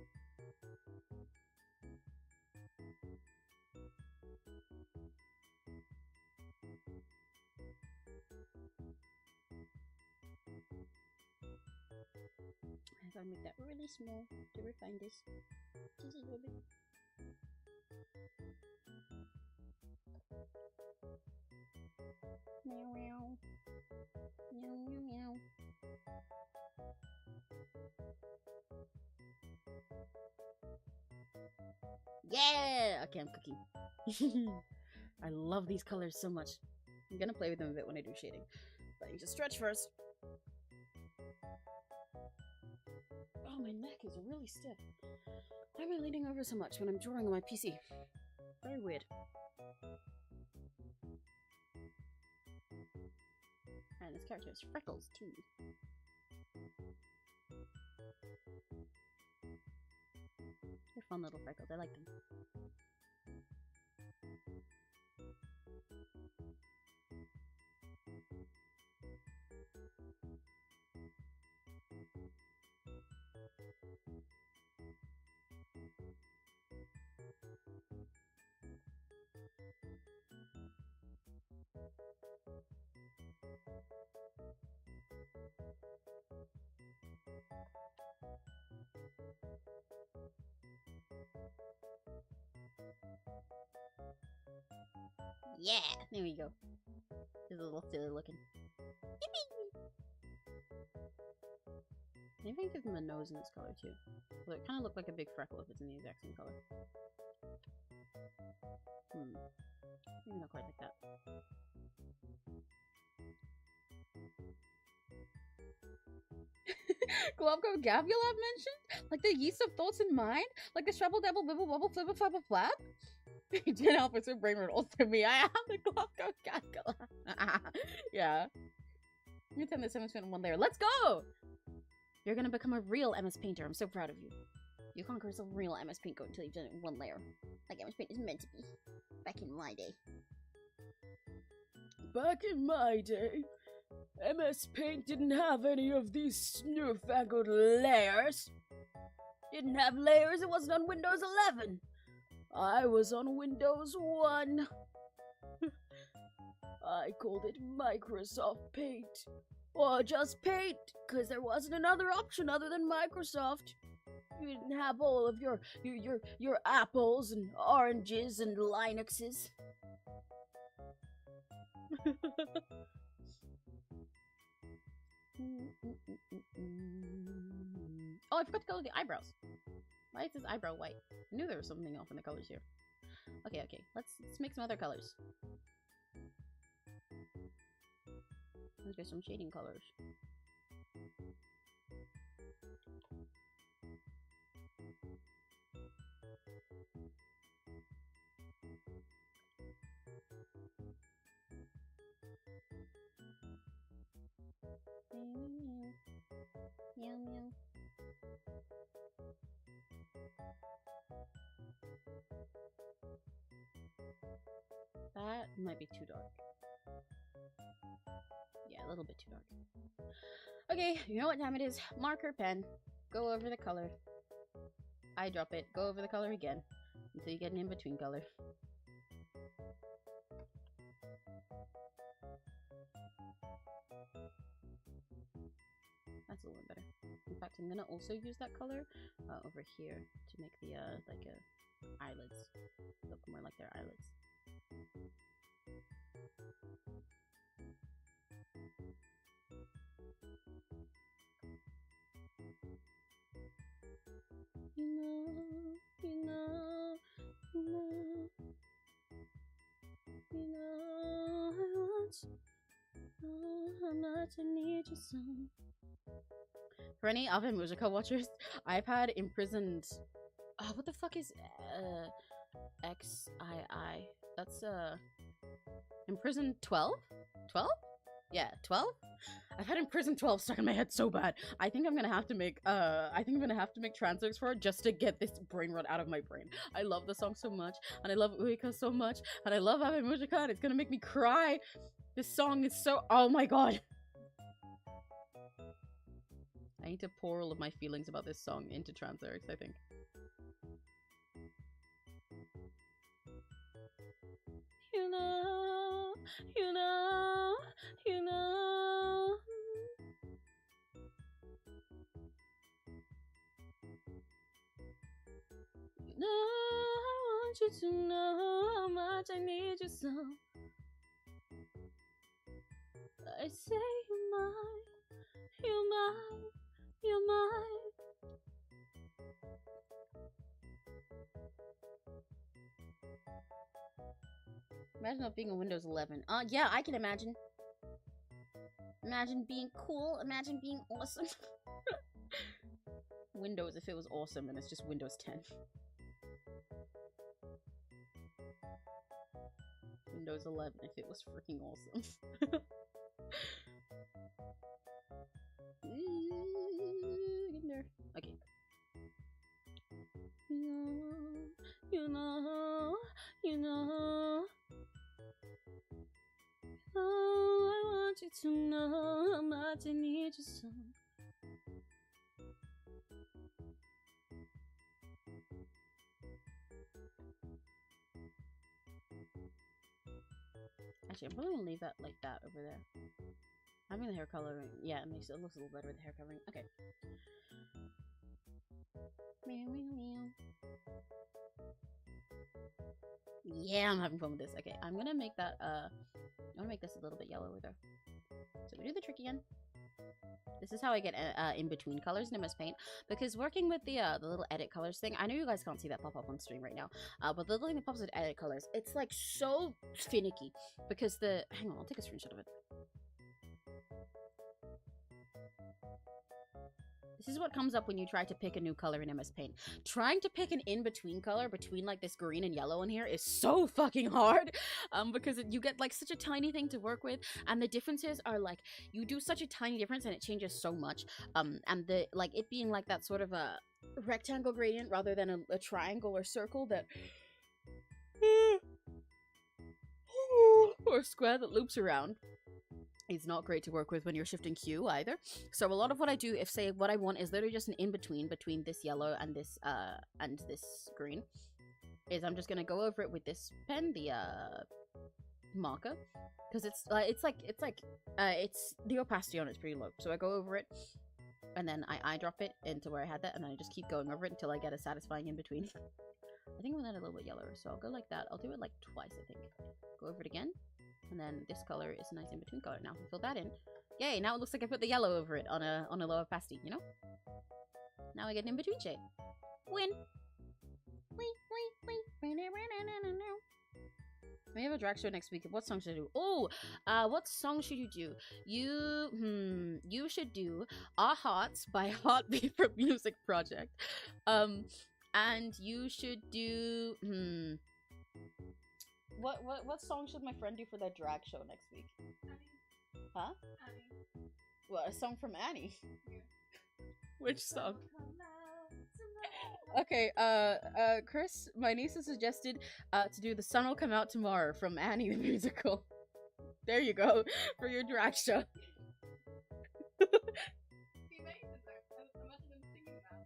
[SPEAKER 1] I gotta make that really small to refine this. Just a little bit. Yeah! Okay, I'm cooking. I love these colors so much. I'm gonna play with them a bit when I do shading. But I need to stretch first. Oh, my neck is really stiff. Why am I leaning over so much when I'm drawing on my PC? Very weird. And this character has freckles too. They're fun little freckles. I like them. Yeah, there we go. He's a little silly looking. Maybe I can give him a nose in this color too. Well, it kind of looked like a big freckle if it's in the exact same color. Maybe not quite like that. Globgo Gavulab mentioned? Like the yeast of thoughts in mind? Like the shrubble devil bibble bubble flibble flabble flab? You did help with some brain riddles to me. I am the Globgo Gavulab. Yeah. You turn this MS Paint in one layer. Let's go! You're gonna become a real MS Painter. I'm so proud of you. You conquer some real MS Paint code until you've done it in one layer. Like MS Paint is meant to be. Back in my day. Back in my day, MS Paint didn't have any of these newfangled layers. Didn't have layers, it wasn't on Windows 11. I was on Windows 1. I called it Microsoft Paint. Or just Paint, because there wasn't another option other than Microsoft. You didn't have all of your apples and oranges and Linuxes. Oh, I forgot to color the eyebrows. Why is this eyebrow white? I knew there was something off in the colors here. Okay, let's make some other colors. Let's get some shading colors. Meow meow. That might be too dark. Yeah, a little bit too dark. Okay, you know what time it is. Marker pen. Go over the color. Eyedrop it. Go over the color again. Until you get an in-between color. That's a little better. In fact, I'm gonna also use that color over here to make the eyelids look more like their eyelids. How much I need you so. For any Ave Mujika watchers, I've had imprisoned. What the fuck is XII? That's imprisoned 12? 12? Yeah, 12? I've had imprisoned 12 stuck in my head so bad. I think I'm gonna have to make transcripts for it just to get this brain rot out of my brain. I love the song so much, and I love Uika so much, and I love Ave Mujika, and it's gonna make me cry. This song is so— oh my god. I need to pour all of my feelings about this song into trans lyrics, I think. You know, you know, you know. You know, I want you to know how much I need you so. I say you're mine, you're mine, you're mine. Imagine not being on Windows 11. Yeah, I can imagine. Imagine being cool. Imagine being awesome. Windows, if it was awesome, and it's just Windows 10. Windows 11, if it was freaking awesome. Get there. Okay. You know, oh, I want you to know how much I need you so. Actually, I'm probably gonna leave that like that over there. Having the hair coloring, yeah, it makes it looks a little better with the hair covering. Okay. Yeah, I'm having fun with this. Okay, I'm gonna make that I'm gonna make this a little bit yellow over there. So we do the trick again. This is how I get in between colors in MS Paint, because working with the little edit colors thing, I know you guys can't see that pop up on stream right now, but the little thing that pops with edit colors, it's like so finicky because the hang on, I'll take a screenshot of it. This is what comes up when you try to pick a new color in MS Paint. Trying to pick an in-between color between like this green and yellow in here is so fucking hard, because you get like such a tiny thing to work with, and the differences are like, you do such a tiny difference and it changes so much, and the like it being like that sort of a rectangle gradient rather than a triangle or circle that or square that loops around. It's not great to work with when you're shifting hue either. So a lot of what I do, if say what I want is literally just an in-between between this yellow and this green, is I'm just gonna go over it with this pen, the marker, because it's the opacity on it's pretty low. So I go over it and then I eyedrop it into where I had that, and then I just keep going over it until I get a satisfying in-between. I think I'm gonna add a little bit yellower, so I'll go like that. I'll do it like twice, I think. Go over it again. And then this color is a nice in-between color. Now, if we fill that in, yay! Now it looks like I put the yellow over it on a low opacity, you know? Now I get an in-between shade. Win! We have a drag show next week. What song should I do? Oh! What song should you do? You should do Our Hearts by Heartbeat from Music Project. And you should do, What song should my friend do for that drag show next week? Annie. Huh? Annie. What, a song from Annie? Yeah. Which song? Okay, Chris, my niece has suggested to do The Sun Will Come Out Tomorrow from Annie the Musical. There you go, for your drag show.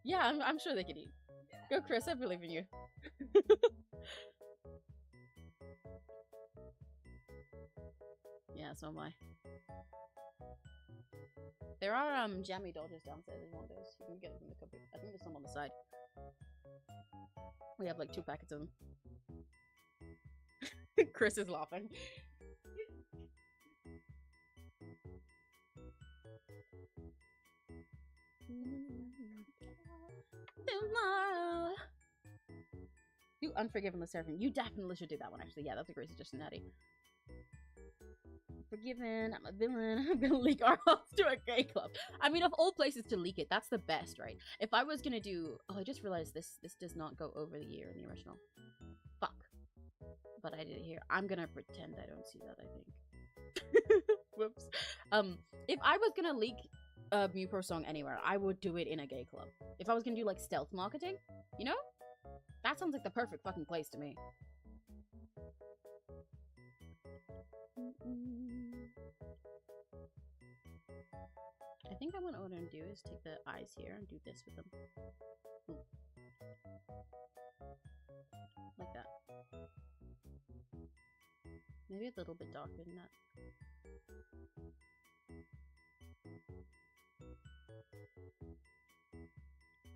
[SPEAKER 1] Yeah, I'm sure they could eat. Go Chris, I believe in you. Yeah, so am I. There are jammy dodgers downstairs if you want those. You can get them from the cupboard. I think there's some on the side. We have like 2 packets of them. Chris is laughing. Tomorrow. Do Unforgiven the Seraphim. You definitely should do that one, actually. Yeah, that's a great suggestion, Natty. Forgiven, I'm a villain, I'm gonna leak our house to a gay club. I mean, of all places to leak it, that's the best, right? If I was gonna do... Oh, I just realized this does not go over the year in the original. Fuck. But I did it here. I'm gonna pretend I don't see that, I think. Whoops. If I was gonna leak a Mewpro song anywhere, I would do it in a gay club. If I was gonna do, like, stealth marketing, you know? That sounds like the perfect fucking place to me. I think what I'm gonna do is take the eyes here and do this with them. Ooh. Like that. Maybe a little bit darker than that.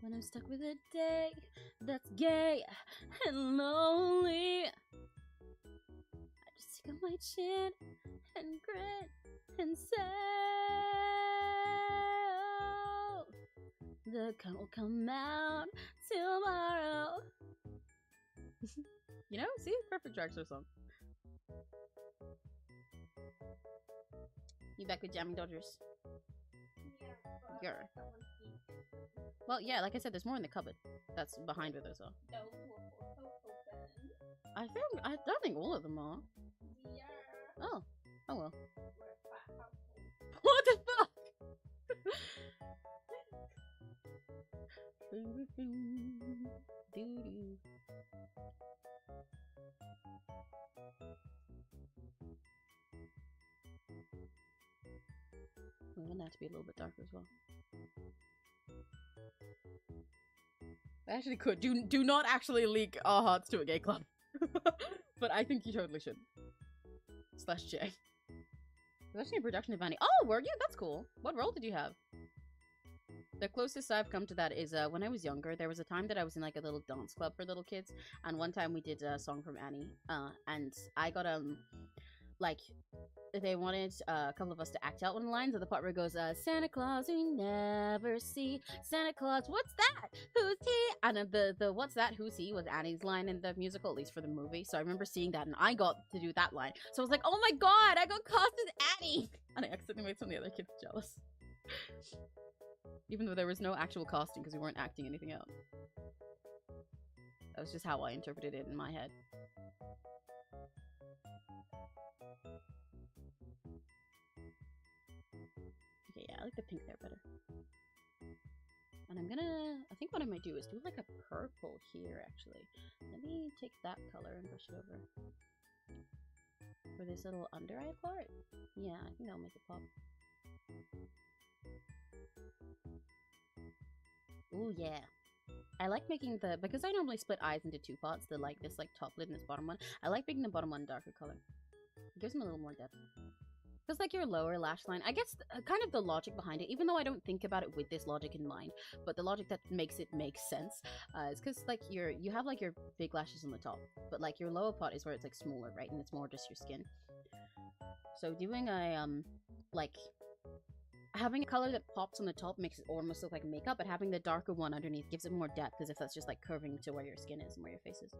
[SPEAKER 1] When I'm stuck with a day that's gay and lonely, I just stick on my chin and grin and say, oh, the sun will come out tomorrow. You know, see? Perfect drag show song. You back with Jamming Dodgers?
[SPEAKER 2] Yeah.
[SPEAKER 1] You're. Well, yeah, like I said, there's more in the cupboard. That's behind with us all.
[SPEAKER 2] Those were also open.
[SPEAKER 1] I don't think all of them are.
[SPEAKER 2] Yeah.
[SPEAKER 1] Oh. Oh well.
[SPEAKER 2] We're a fat household.
[SPEAKER 1] What the fuck? Doo-doo. I'm gonna have to be a little bit darker as well. I actually could. Do not actually leak our hearts to a gay club. But I think you totally should. /J. There's actually a production of Annie. Oh, were you? That's cool. What role did you have? The closest I've come to that is when I was younger, there was a time that I was in like a little dance club for little kids, and one time we did a song from Annie, and I got like they wanted a couple of us to act out one of the lines of the part where it goes, Santa Claus we never see, Santa Claus, what's that? Who's he? And the what's that? Who's he? Was Annie's line in the musical, at least for the movie. So I remember seeing that, and I got to do that line. So I was like, oh my god, I got cast as Annie! And I accidentally made some of the other kids jealous. Even though there was no actual casting because we weren't acting anything out. That was just how I interpreted it in my head. Okay, yeah, I like the pink there better. And I think what I might do is do like a purple here, actually. Let me take that color and brush it over. For this little under eye part? Yeah, I think that'll make it pop. Ooh, yeah. I like making because I normally split eyes into two parts, this top lid and this bottom one. I like making the bottom one darker color. It gives them a little more depth. Because like your lower lash line, I guess kind of the logic behind it, even though I don't think about it with this logic in mind, but the logic that makes it make sense, is because like you have like your big lashes on the top, but like your lower part is where it's like smaller, right? And it's more just your skin. So doing a, like, having a color that pops on the top makes it almost look like makeup, but having the darker one underneath gives it more depth, as if that's just like curving to where your skin is and where your face is.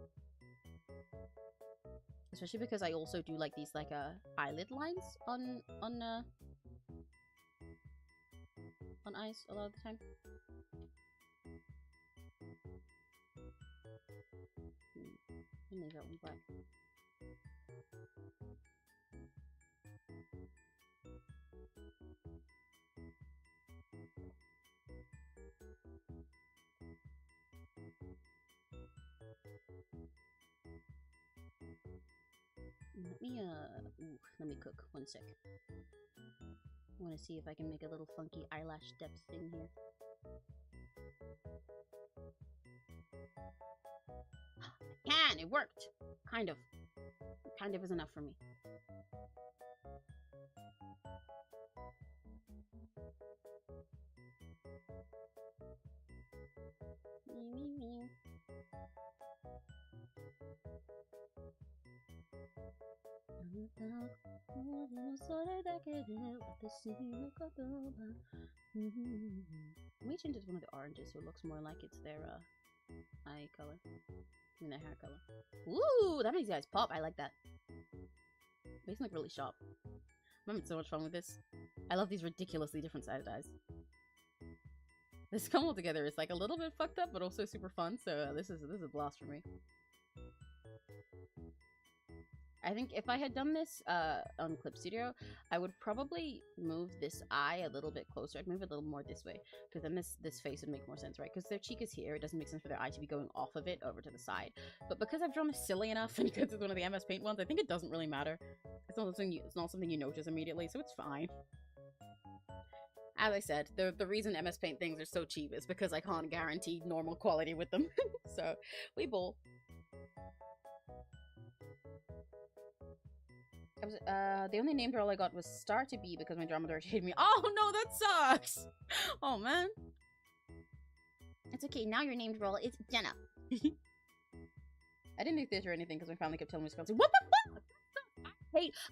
[SPEAKER 1] Especially because I also do like these like eyelid lines on eyes a lot of the time. Let me leave that one black. Let me cook 1 sec. I want to see if I can make a little funky eyelash depth thing here. I can! It worked! Kind of. Kind of is enough for me. We changed it to one of the oranges so it looks more like it's their eye color. I mean their hair color. Ooh, that makes you guys pop. I like that. Makes them look really sharp. I'm having so much fun with this. I love these ridiculously different sided eyes. This come all together is like a little bit fucked up, but also super fun. So this is a blast for me. I think if I had done this on Clip Studio, I would probably move this eye a little bit closer. I'd move it a little more this way, because then this face would make more sense, right? Because their cheek is here. It doesn't make sense for their eye to be going off of it over to the side. But because I've drawn this silly enough, and because it's one of the MS Paint ones, I think it doesn't really matter. It's not something you notice immediately, so it's fine. As I said, the reason MS Paint things are so cheap is because I can't guarantee normal quality with them. So, we bowl. The only name role I got was Star to Be because my drama director hated me. Oh no, that sucks! Oh man.
[SPEAKER 2] It's okay, now your named role is Jenna.
[SPEAKER 1] I didn't do theater or anything because my family kept telling me to sing. What the fuck?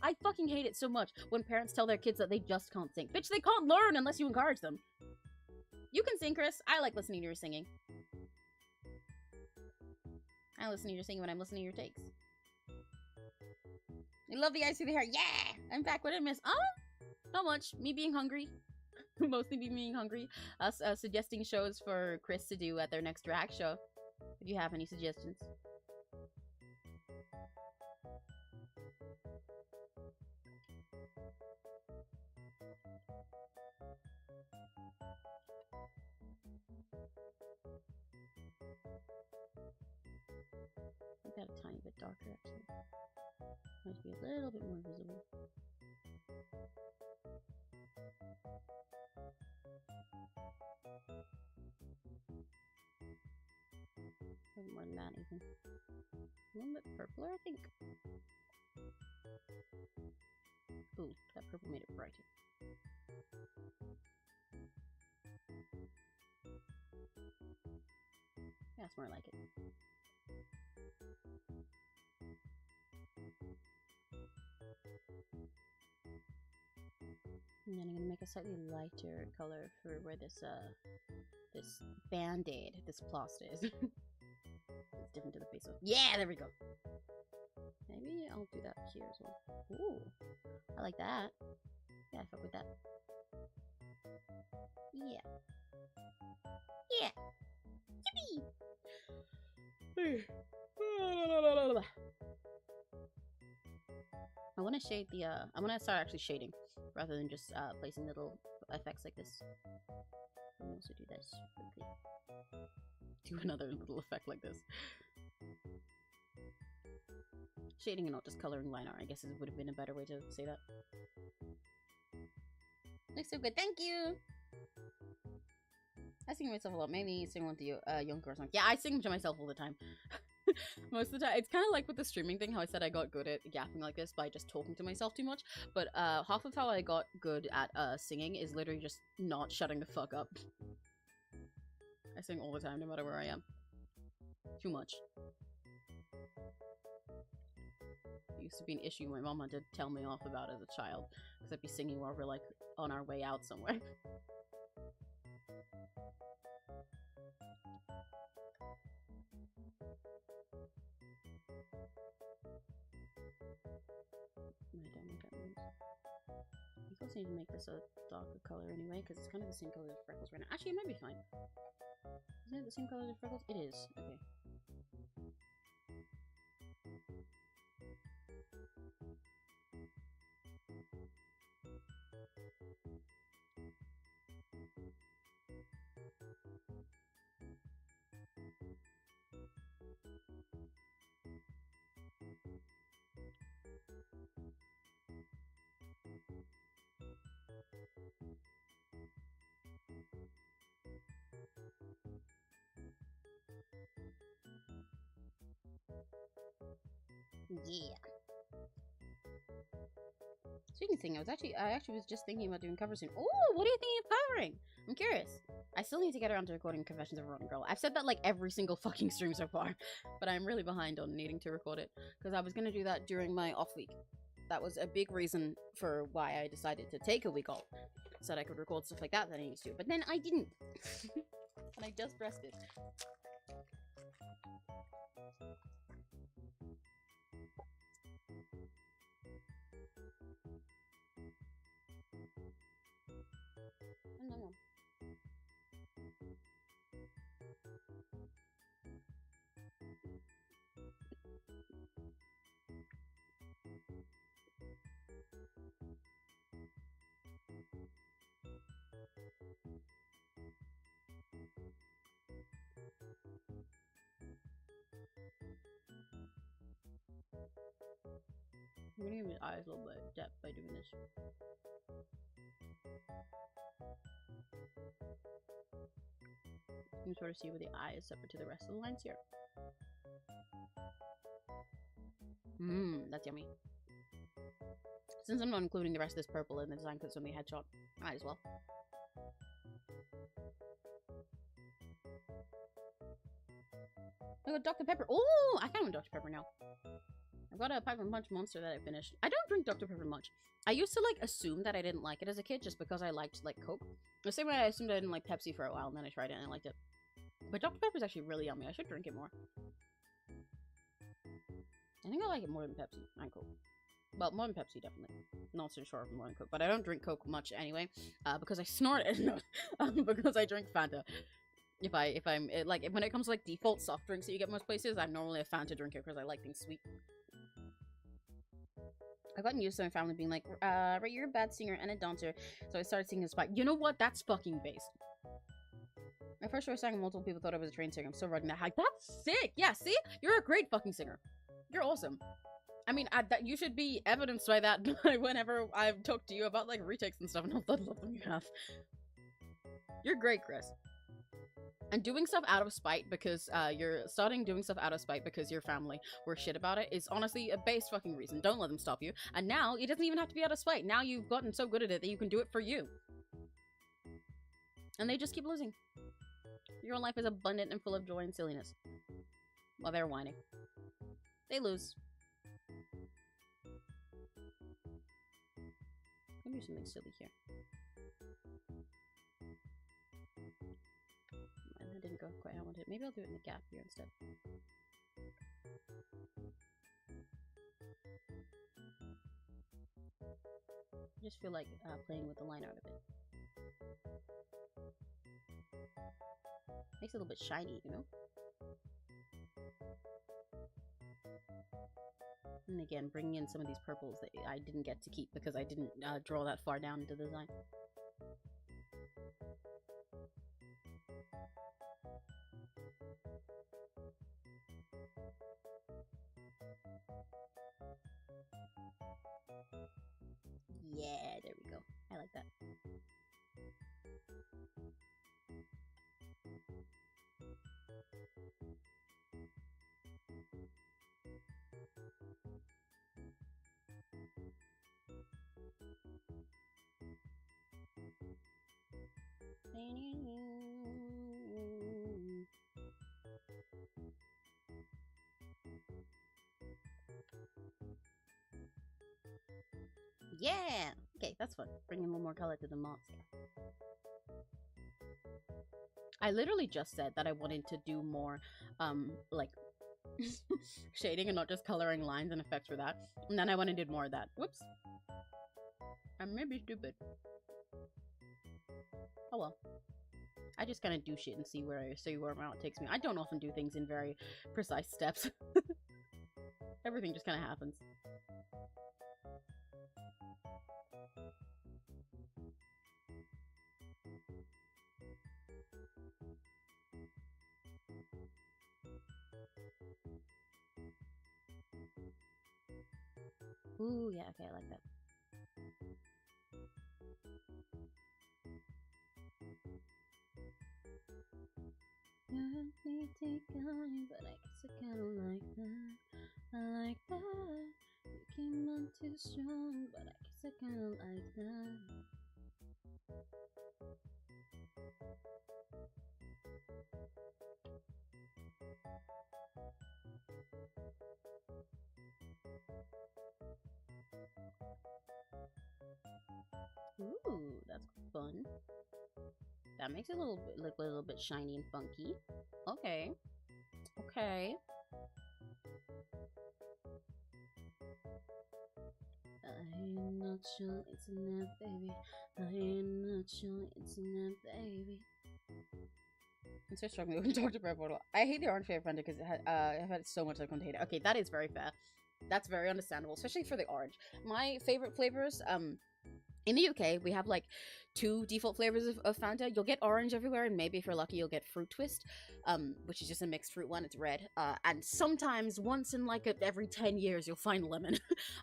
[SPEAKER 1] I fucking hate it so much when parents tell their kids that they just can't sing. Bitch, they can't learn unless you encourage them. You can sing, Chris. I like listening to your singing. I listen to your singing when I'm listening to your takes. You love the ice through the hair. Yeah! In fact, what did I miss? Not much. Me being hungry. Mostly me being hungry. Us suggesting shows for Chris to do at their next drag show. If you have any suggestions. Make that a tiny bit darker, actually. Might be a little bit more visible. A little more than that, even. A little bit purpler, I think. Ooh, that purple made it brighter. That's more like it. And then I'm gonna make a slightly lighter color for where this this band-aid, this plaster is. It's different to the face of. Yeah, there we go. Maybe I'll do that here as well. Ooh, I like that. Yeah, I fuck with that. Yeah. Yeah. Yippee! I want to shade the, I want to start actually shading rather than just placing little effects like this. Let me also do this quickly. Do another little effect like this. Shading and not just coloring line art, I guess it would have been a better way to say that. Looks so good, thank you! I sing to myself a lot, mainly sing one to you, young girl songs. Yeah, I sing to myself all the time. Most of the time. It's kind of like with the streaming thing, how I said I got good at yapping like this by just talking to myself too much. But half of how I got good at singing is literally just not shutting the fuck up. I sing all the time, no matter where I am. Too much. It used to be an issue my mom had to tell me off about as a child, because I'd be singing while we're like on our way out somewhere. I also need to make this a darker color anyway, because it's kind of the same color as Freckles right now. Actually, it might be fine. Isn't it the same color as Freckles? It is. Okay. Yeah. Speaking of singing, I actually was just thinking about doing covers soon. Oh, what are you thinking of covering? I'm curious. I still need to get around to recording Confessions of a Rotten Girl. I've said that like every single fucking stream so far, but I'm really behind on needing to record it because I was gonna do that during my off week. That was a big reason for why I decided to take a week off, so that I could record stuff like that I needed to. But then I didn't, and I just rested. No. I'm gonna give his eyes a little bit of depth by doing this. You can sort of see where the eye is separate to the rest of the lines here. That's yummy. Since I'm not including the rest of this purple in the design because it's only a headshot, might as well. I got Dr. Pepper. Oh, I kind of want Dr. Pepper now. I've got a Pipe and Punch Monster that I finished. I don't drink Dr. Pepper much. I used to, like, assume that I didn't like it as a kid just because I liked, like, Coke. The same way I assumed I didn't like Pepsi for a while, and then I tried it and I liked it. But Dr. Pepper is actually really yummy. I should drink it more. I think I like it more than Pepsi and Coke. Well, more than Pepsi, definitely. Not so sure of more than Coke, but I don't drink Coke much anyway, because I snort it. Because I drink Fanta. When it comes to like default soft drinks that you get most places, I'm normally a Fanta drinker because I like things sweet. I've gotten used to my family being like, right, you're a bad singer and a dancer, so I started singing Spike. You know what? That's fucking based. My first show I sang, and multiple people thought I was a trained singer. I'm still running that high. That's sick! Yeah, see? You're a great fucking singer. You're awesome. I mean, that you should be evidenced by that whenever I've talked to you about, like, retakes and stuff, and all that love them you have. You're great, Chris. And doing stuff out of spite because, you're starting doing stuff out of spite because your family were shit about it is honestly a base fucking reason. Don't let them stop you. And now, it doesn't even have to be out of spite. Now you've gotten so good at it that you can do it for you. And they just keep losing. Your life is abundant and full of joy and silliness. While they're whining. They lose. Let me do something silly here. And that didn't go quite how I wanted. Maybe I'll do it in the gap here instead. I just feel like playing with the line art a bit. Makes it a little bit shiny, you know? And again, bringing in some of these purples that I didn't get to keep because I didn't draw that far down into the design. Yeah, there we go. I like that. Yeah! Okay, that's fun. Bringing a little more color to the mask. I literally just said that I wanted to do more, like, shading and not just coloring lines and effects for that. And then I went and did more of that. Whoops. I'm maybe stupid. Oh well. I just kind of do shit and see where it takes me. I don't often do things in very precise steps. Everything just kind of happens. Ooh, yeah, okay, I like that. You me take on, but I guess I kinda like that. I like that. You came on too strong, but I guess I kinda like that. Ooh, that's fun. That makes it a little bit shiny and funky. Okay. Okay. I'm not sure it's enough, baby. I'm not sure it's enough, baby. I'm so struggling with Dr. Pepper bottle. I hate the orange flavor Fanta because I've had so much I couldn't hate it. Okay, that is very fair. That's very understandable, especially for the orange. My favorite flavors, in the UK, we have like 2 default flavors of Fanta. You'll get orange everywhere, and maybe if you're lucky, you'll get fruit twist, which is just a mixed fruit one. It's red. And sometimes, once in like every 10 years, you'll find lemon.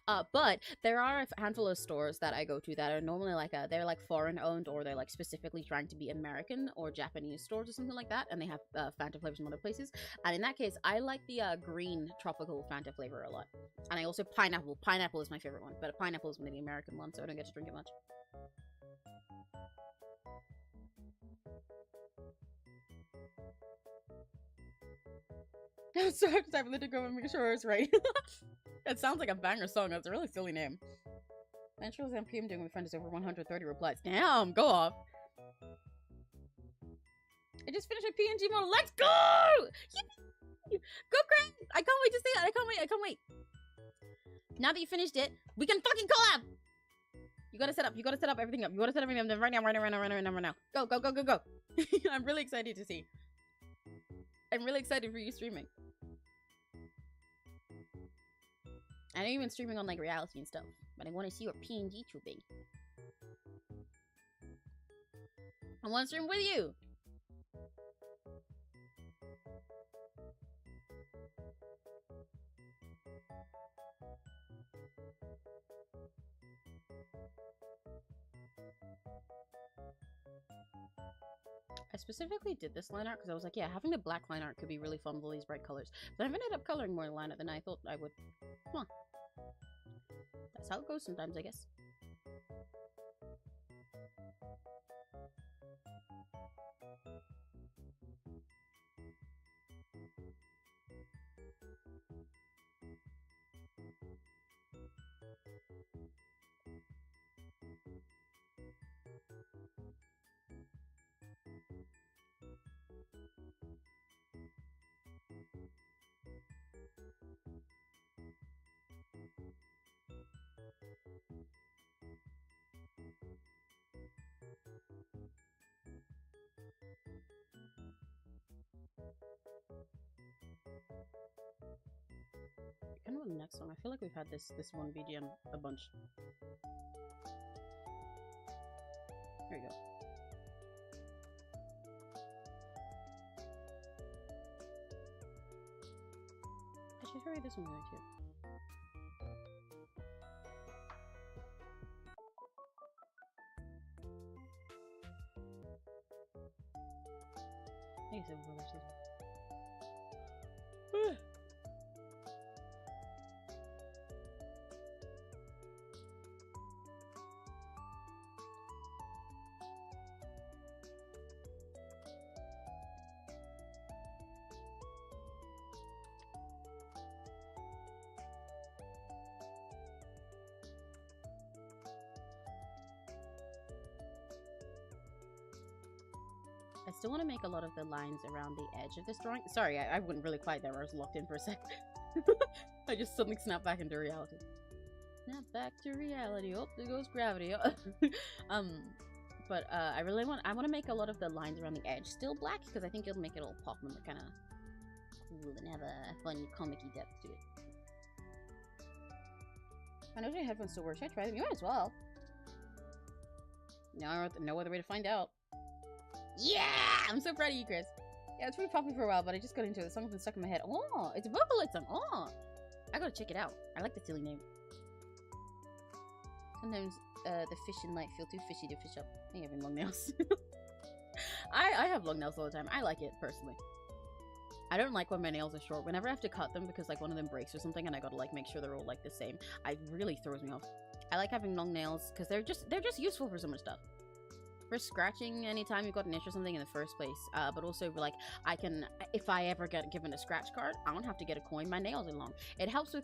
[SPEAKER 1] But there are a handful of stores that I go to that are normally like they're like foreign owned, or they're like specifically trying to be American or Japanese stores or something like that, and they have Fanta flavors from other places. And in that case, I like the green tropical Fanta flavor a lot. And I also pineapple. Pineapple is my favorite one, but pineapple is one of the American ones, so I don't get to drink it much. I'm so excited to go and make sure it's right. It sounds like a banger song. That's a really silly name. Naturals and PM doing with friends over 130 replies. Damn, go off. I just finished a PNG model. Let's go! Yay! Go crazy! I can't wait to see it. I can't wait. Now that you finished it, we can fucking collab! You gotta set up everything up. You gotta set everything up right now. Go, go, go, go, go. I'm really excited to see. I'm really excited for you streaming. I know you've been streaming on like reality and stuff, but I want to see your PNGTUBER. I want to stream with you. I specifically did this line art because I was like, yeah, having the black line art could be really fun with all these bright colors. But I've ended up coloring more line art than I thought I would. Huh. That's how it goes sometimes, I guess. I don't know the next song. I feel like we've had this one VGEN a bunch. There you go. I should try this one really too. I guess everyone else is. I still want to make a lot of the lines around the edge of this drawing. Sorry, I went really quiet there. I was locked in for a sec. I just suddenly snapped back into reality. Snap back to reality. Oh, there goes gravity. But I want to make a lot of the lines around the edge still black because I think it'll make it all pop and kind of cool and have a fun comic-y depth to it. I know your headphones still work. Should I try them? You might as well. No other way to find out. Yeah! I'm so proud of you, Chris. Yeah, it's been popping for a while, but I just got into it. The song's been stuck in my head. Oh, it's a vocaloid song. Oh, I gotta check it out. I like the silly name. Sometimes the fish in light feel too fishy to fish up. I think having long nails. I have long nails all the time. I like it, personally. I don't like when my nails are short. Whenever I have to cut them because like one of them breaks or something and I gotta like make sure they're all like the same, it really throws me off. I like having long nails because they're just useful for so much stuff. For scratching anytime you've got an itch or something in the first place, but also like I can, if I ever get given a scratch card, I don't have to get a coin. My nails are long. It helps with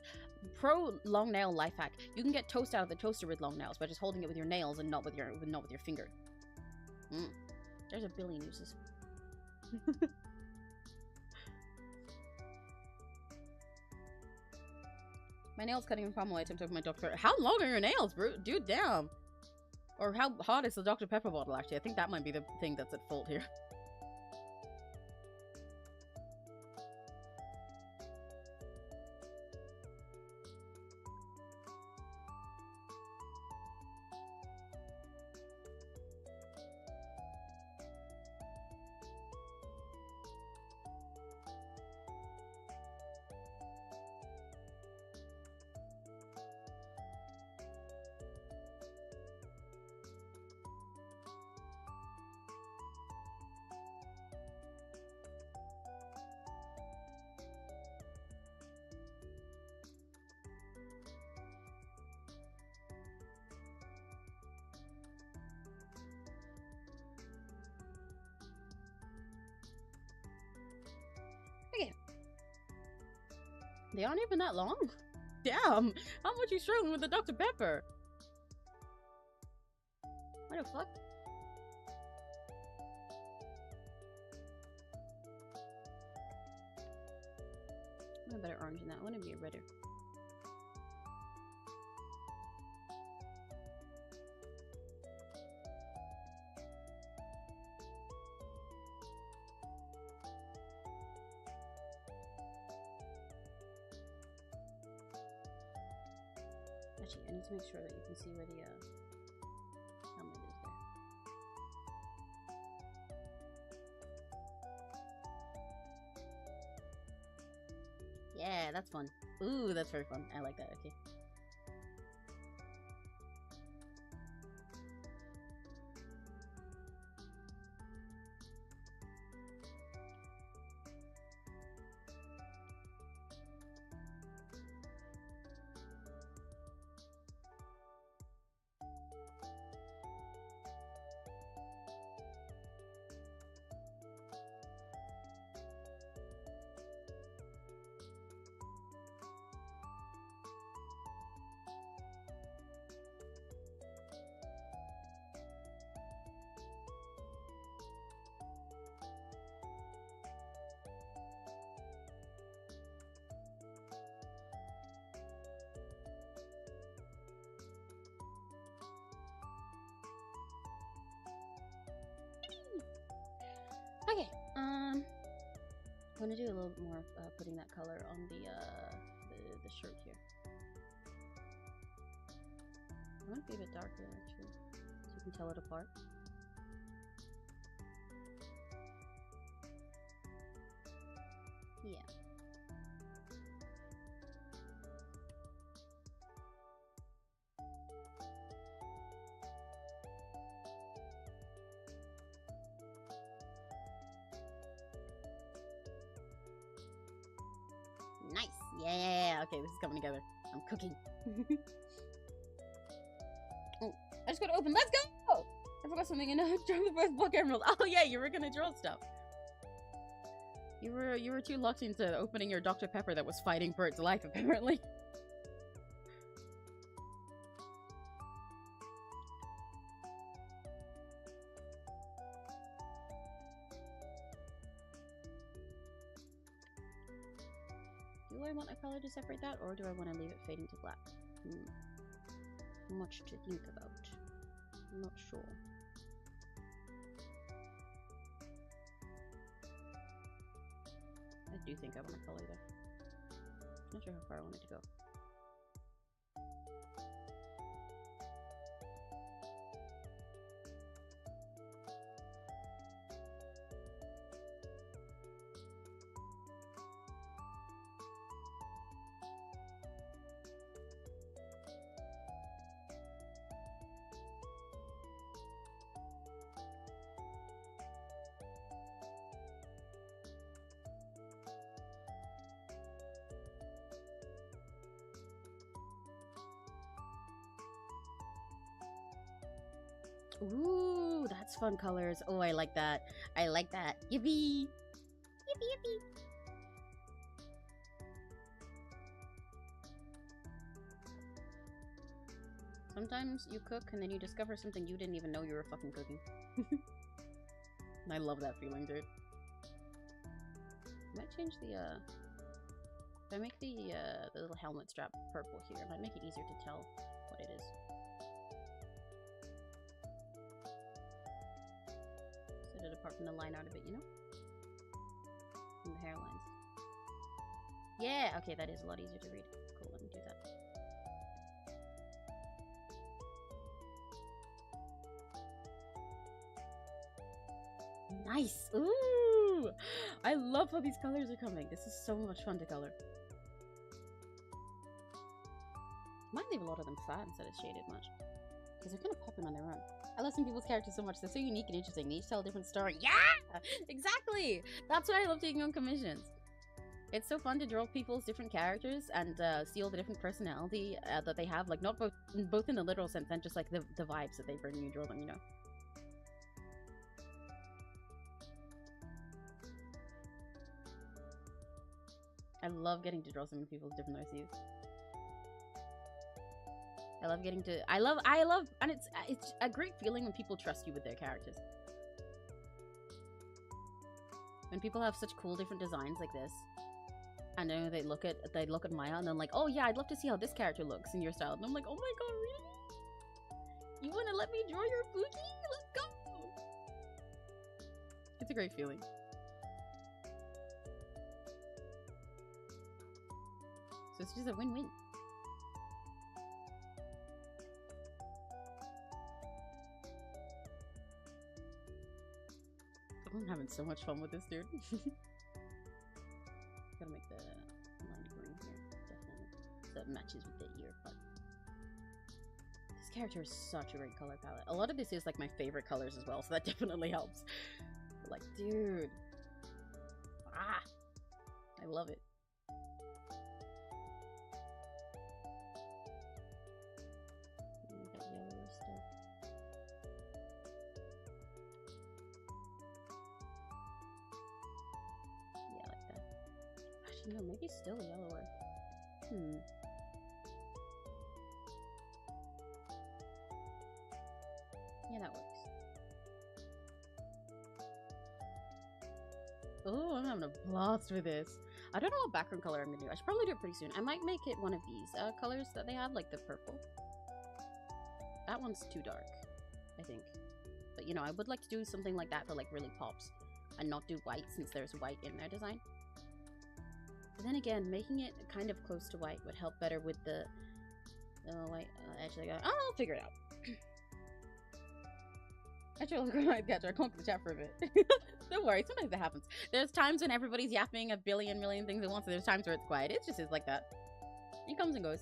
[SPEAKER 1] pro long nail life hack. You can get toast out of the toaster with long nails by just holding it with your nails and not with your finger. There's a billion uses. My nails cutting in palm while I attempt to open my Dr. Pepper. How long are your nails, bro? Dude, damn. Or how hot is the Dr. Pepper bottle, actually? I think that might be the thing that's at fault here. Okay. They aren't even that long. Damn! How much you struggling with the Dr. Pepper? What the fuck? I want a better orange than that. I want to be a redder. Actually, I need to make sure that you can see where the helmet is there. Yeah, that's fun. Ooh, that's very fun. I like that. Okay. Okay, I'm gonna do a little bit more putting that color on the shirt here. I want to be a bit darker actually, so you can tell it apart. Yeah. Nice. Yeah. Okay, this is coming together. I'm cooking. Oh, I just gotta open. Let's go! I forgot something. You know, draw the first block emerald. Oh yeah, you were gonna draw stuff. You were too locked into opening your Dr. Pepper that was fighting for its life, apparently. Do I want a color to separate that, or do I want to leave it fading to black? Much to think about. I'm not sure. I do think I want a color there. Not sure how far I want it to go. Ooh, that's fun colors. Oh, I like that. I like that. Yippee! Yippee, yippee! Sometimes you cook and then you discover something you didn't even know you were fucking cooking. And I love that feeling, dude. I might change the, if I make the little helmet strap purple here, it might make it easier to tell what it is. Set it apart from the line out a bit, you know? From the hairlines. Yeah, okay, that is a lot easier to read. Cool, let me do that. Nice! Ooh! I love how these colors are coming. This is so much fun to color. Might leave a lot of them flat instead of shaded much. Because they're kind of popping on their own. I love some people's characters so much. They're so unique and interesting. They each tell a different story. Yeah! Exactly! That's why I love taking on commissions. It's so fun to draw people's different characters and see all the different personality that they have. Like, not both in the literal sense and just like the vibes that they bring when you draw them, you know? I love getting to draw some people's different OCs. I love getting to, I love, and it's a great feeling when people trust you with their characters. When people have such cool different designs like this, and then they look at Maya and they're like, oh yeah, I'd love to see how this character looks in your style. And I'm like, oh my god, really? You want to let me draw your Fuki? Let's go! It's a great feeling. So it's just a win-win. I'm having so much fun with this, dude. Gotta make the line green here, definitely, so it matches with the ear part. This character is such a great color palette. A lot of this is like my favorite colors as well, so that definitely helps. But, like, dude, I love it. That yellow stuff. Yeah, I like that. Actually, no, maybe still yellower. Yeah, that works. Oh, I'm having a blast with this. I don't know what background color I'm gonna do. I should probably do it pretty soon. I might make it one of these colors that they have, like the purple. That one's too dark, I think. But you know, I would like to do something like that like really pops, and not do white since there's white in their design. But then again, making it kind of close to white would help better with the white. Actually, I'll figure it out. Actually, I'll go my catch. I conquer the chat for a bit. Don't worry, sometimes that happens. There's times when everybody's yapping a million things at once, and there's times where it's quiet. It just is like that. It comes and goes.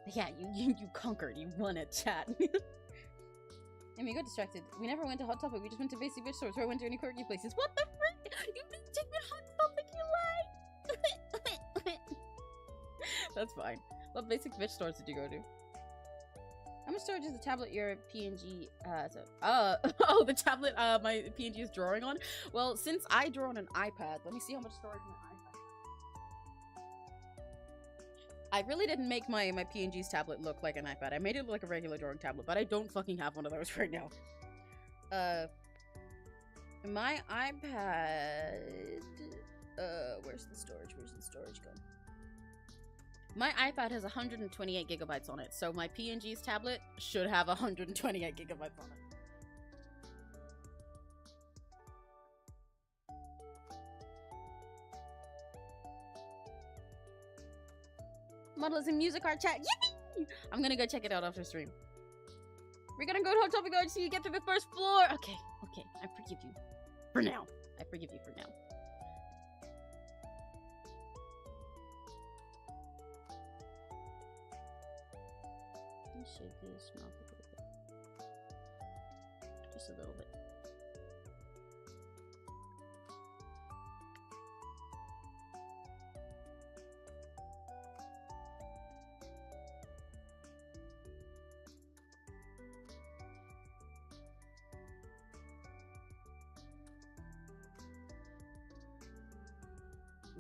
[SPEAKER 1] But yeah, you conquered. You won at chat. And we got distracted. We never went to Hot Topic. We just went to basic bitch stores. Or went to any quirky places. What the frick? You didn't take me to Hot Topic, you lied! That's fine. What basic bitch stores did you go to? How much storage is the tablet your PNG has? Oh, the tablet my PNG is drawing on? Well, since I draw on an iPad, let me see how much storage my iPad has. I really didn't make my PNG's tablet look like an iPad. I made it look like a regular drawing tablet, but I don't fucking have one of those right now. My iPad... where's the storage? Where's the storage going? My iPad has 128 gigabytes on it, so my PNG's tablet should have 128 gigabytes on it. Models and music art chat. Yippee! I'm gonna go check it out after stream. We're gonna go to Hot Topic so you get to the first floor. Okay, I forgive you. For now. I forgive you for now. Shade this mouth a little bit. Just a little bit.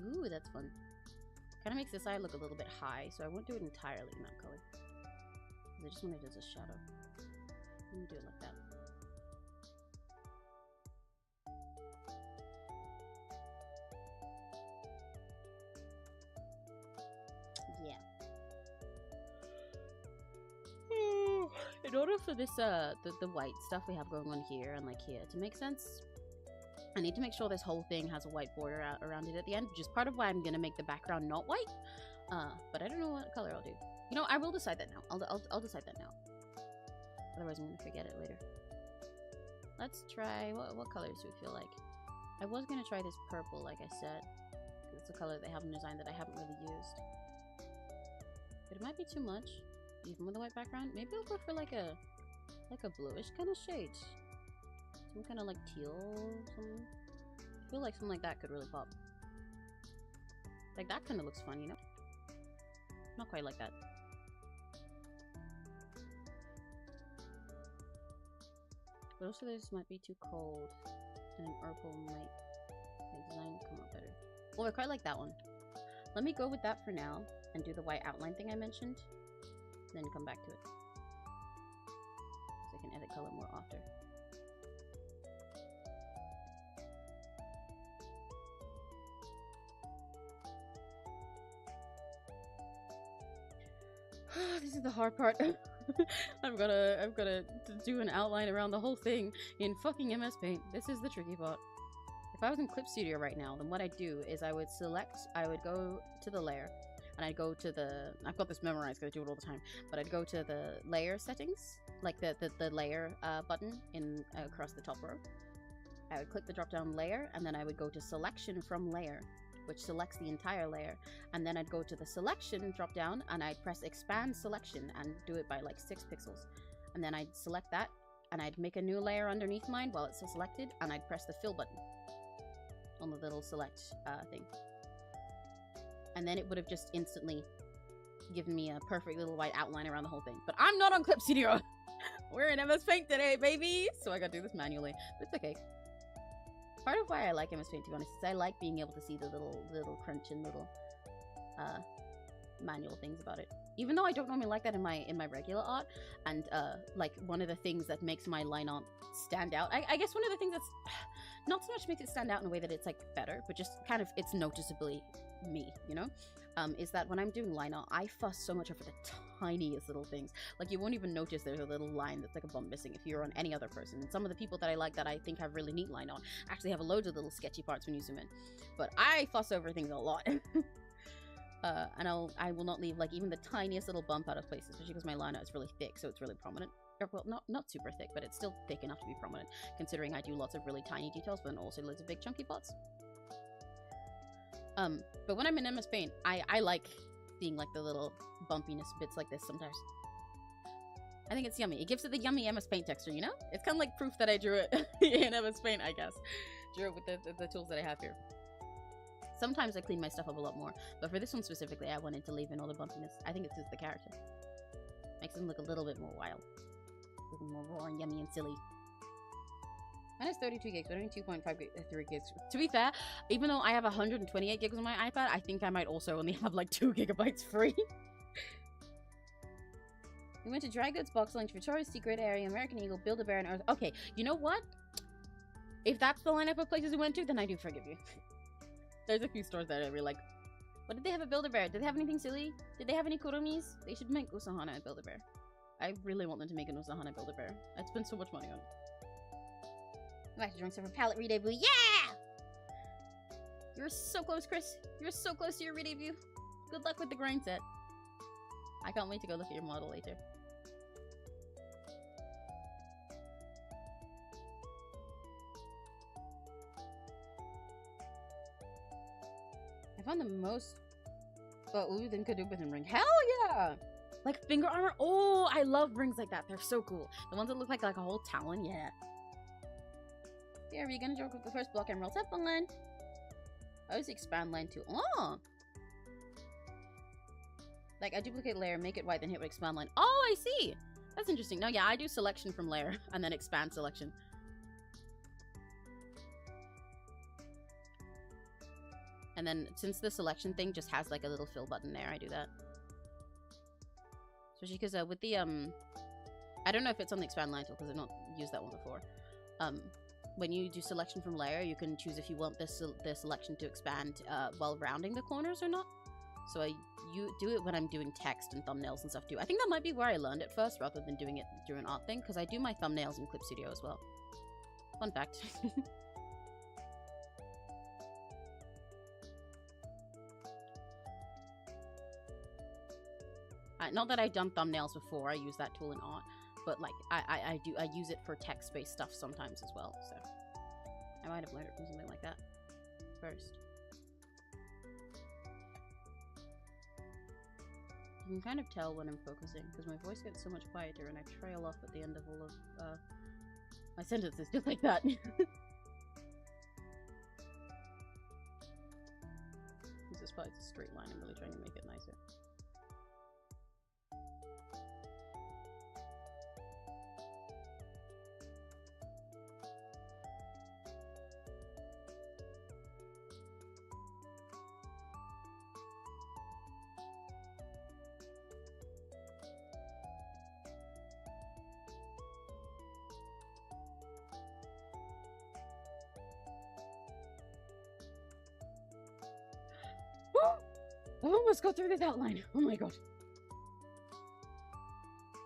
[SPEAKER 1] Ooh, that's fun. Kind of makes this eye look a little bit high, so I won't do it entirely in that color. I just want it as a shadow. Let me do it like that. Yeah. In order for this, the white stuff we have going on here and like here to make sense, I need to make sure this whole thing has a white border around it at the end, which is part of why I'm gonna make the background not white. But I don't know what color I'll do. You know, I will decide that now. I'll decide that now. Otherwise, I'm gonna forget it later. Let's try what colors do we feel like? I was gonna try this purple, like I said, because it's a color they have in design that I haven't really used. But it might be too much, even with a white background. Maybe I'll go for like a bluish kind of shade, some kind of like teal. Something. I feel like something like that could really pop. Like that kind of looks fun, you know? Not quite like that. But also this might be too cold, and an purple might make design come out better. Well, I quite like that one. Let me go with that for now, and do the white outline thing I mentioned, then come back to it. So I can edit color more often. This is the hard part. I've gotta do an outline around the whole thing in fucking MS Paint. This is the tricky part. If I was in Clip Studio right now, then what I'd do is I would go to the layer, and I'd go to the, I've got this memorized because I do it all the time, but I'd go to the layer settings, like the layer button in across the top row, I would click the drop down layer, and then I would go to selection from layer, which selects the entire layer. And then I'd go to the selection drop down, and I'd press expand selection and do it by like 6 pixels. And then I'd select that, and I'd make a new layer underneath mine while it's still selected, and I'd press the fill button on the little select thing. And then it would have just instantly given me a perfect little white outline around the whole thing. But I'm not on Clip Studio. We're in MS Paint today, baby! So I gotta do this manually. But it's okay. Part of why I like MS Paint, to be honest, is I like being able to see the little crunch and little manual things about it. Even though I don't normally like that in my regular art, and like one of the things that makes my line art stand out, I guess one of the things that's not so much makes it stand out in a way that it's like better, but just kind of it's noticeably me, you know, is that when I'm doing line art, I fuss so much over the tiniest little things. Like you won't even notice there's a little line that's like a bump missing if you're on any other person. And some of the people that I like that I think have really neat line art actually have loads of little sketchy parts when you zoom in. But I fuss over things a lot. And I will not leave like even the tiniest little bump out of place, especially because my line art is really thick, so it's really prominent. Or, well, not super thick, but it's still thick enough to be prominent, considering I do lots of really tiny details, but then also loads of big chunky parts. But when I'm in MS Paint, I like seeing like the little bumpiness bits like this sometimes. I think it's yummy. It gives it the yummy MS Paint texture, you know? It's kind of like proof that I drew it in MS Paint, I guess. Drew it with the tools that I have here. Sometimes I clean my stuff up a lot more, but for this one specifically, I wanted to leave in all the bumpiness. I think it's just the character. Makes them look a little bit more wild. A little more raw and yummy and silly. Mine is 32 gigs, but only 2.53 gigs. To be fair, even though I have 128 gigs on my iPad, I think I might also only have like 2 gigabytes free. We went to Dry Goods, Box Lunch, Victoria's Secret Area, American Eagle, Build-A-Bear, and Earth. Okay, you know what? If that's the lineup of places we went to, then I do forgive you. There's a few stores that I really like. What did they have at Build-A-Bear? Did they have anything silly? Did they have any kuromis? They should make Usahana at Build-A-Bear. I really want them to make an Usahana at Build-A-Bear. I'd spend so much money on it. I have to drink some for palette re-debut. Yeah! You're so close, Chris. You're so close to your re-debut. Good luck with the grind set. I can't wait to go look at your model later. I found the most ooh than Kaduba than ring. Hell yeah! Like finger armor. Oh, I love rings like that. They're so cool. The ones that look like a whole talon. Yeah. Yeah, are you gonna joke with the first block emeralds? Have fun. I was expand line too. Oh! Like, I duplicate layer, make it white, then hit with expand line. Oh, I see! That's interesting. No, yeah, I do selection from layer, and then expand selection. And then, since the selection thing just has, like, a little fill button there, I do that. Especially because, with the, I don't know if it's on the expand line tool, because I've not used that one before. When you do selection from layer, you can choose if you want the selection to expand while rounding the corners or not. So you do it when I'm doing text and thumbnails and stuff too. I think that might be where I learned it first rather than doing it through an art thing, because I do my thumbnails in Clip Studio as well. Fun fact. Not that I've done thumbnails before, I use that tool in art. But like I use it for text-based stuff sometimes as well, so I might have learned it from something like that first. You can kind of tell when I'm focusing because my voice gets so much quieter and I trail off at the end of all of my sentences just like that. This is probably a straight line. I'm really trying to make it nicer. Let's go through this outline. Oh my god.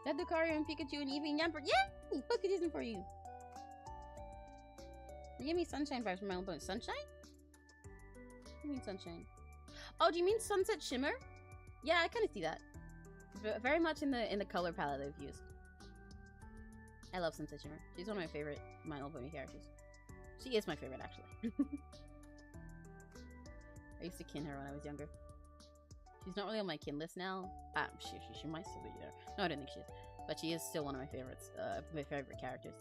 [SPEAKER 1] That Lucario and Pikachu and Eevee and Yamper. Yay! Bucket isn't for you. Give me sunshine vibes from my own bonus. Sunshine? What do you mean sunshine? Oh, do you mean Sunset Shimmer? Yeah, I kind of see that. Very much in the color palette they've used. I love Sunset Shimmer. She's one of my favorite My Little Pony characters. She is my favorite, actually. I used to kin her when I was younger. She's not really on my kin list now. She might still be there. No, I don't think she is. But she is still one of my favorites. My favorite characters.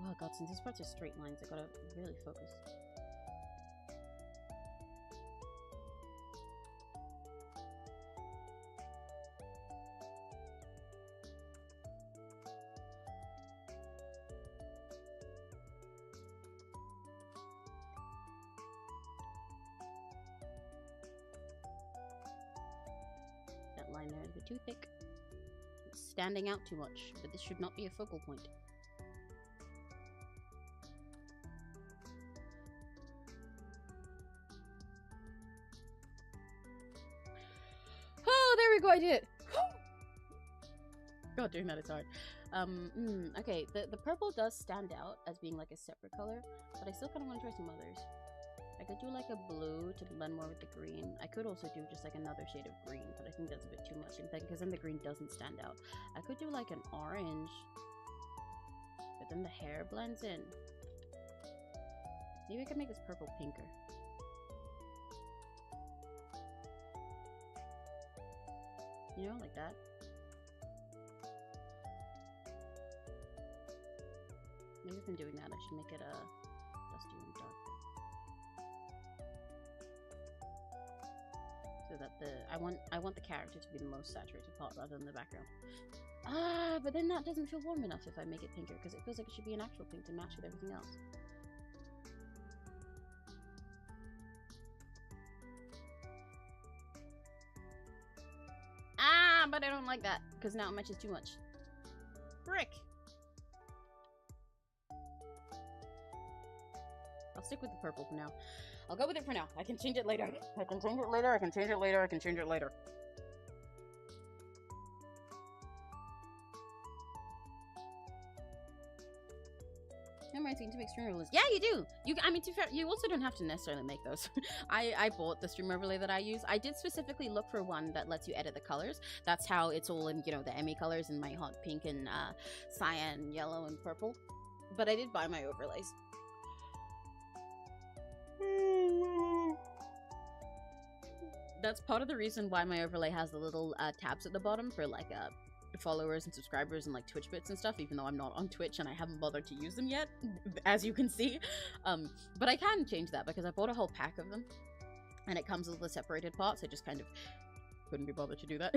[SPEAKER 1] Oh god, since these parts are straight lines, I gotta really focus. That line there is a bit too thick. It's standing out too much, but this should not be a focal point. Oh, there we go, I did it! God, doing that is hard. Okay, the purple does stand out as being like a separate color, but I still kind of want to try some others. I could do like a blue to blend more with the green. I could also do just like another shade of green, but I think that's a bit too much, because then the green doesn't stand out. I could do like an orange, but then the hair blends in. Maybe I could make this purple pinker. You know, like that. Maybe from doing that, I should make it dusty and darker. So that I want the character to be the most saturated part rather than the background. Ah, but then that doesn't feel warm enough if I make it pinker, because it feels like it should be an actual pink to match with everything else. Ah, but I don't like that, because now it matches too much. Frick! I'll stick with the purple for now. I'll go with it for now. I can change it later. I can change it later, I can change it later, I can change it later. Am I to make stream overlays? Yeah, you do. I mean, to be fair, you also don't have to necessarily make those. I bought the stream overlay that I use. I did specifically look for one that lets you edit the colors. That's how it's all in, you know, the Emmy colors in my hot pink and cyan, yellow, and purple. But I did buy my overlays. That's part of the reason why my overlay has the little tabs at the bottom for like followers and subscribers and like Twitch bits and stuff, even though I'm not on Twitch and I haven't bothered to use them yet, as you can see. But I can change that because I bought a whole pack of them and it comes with the separated parts. I just kind of couldn't be bothered to do that.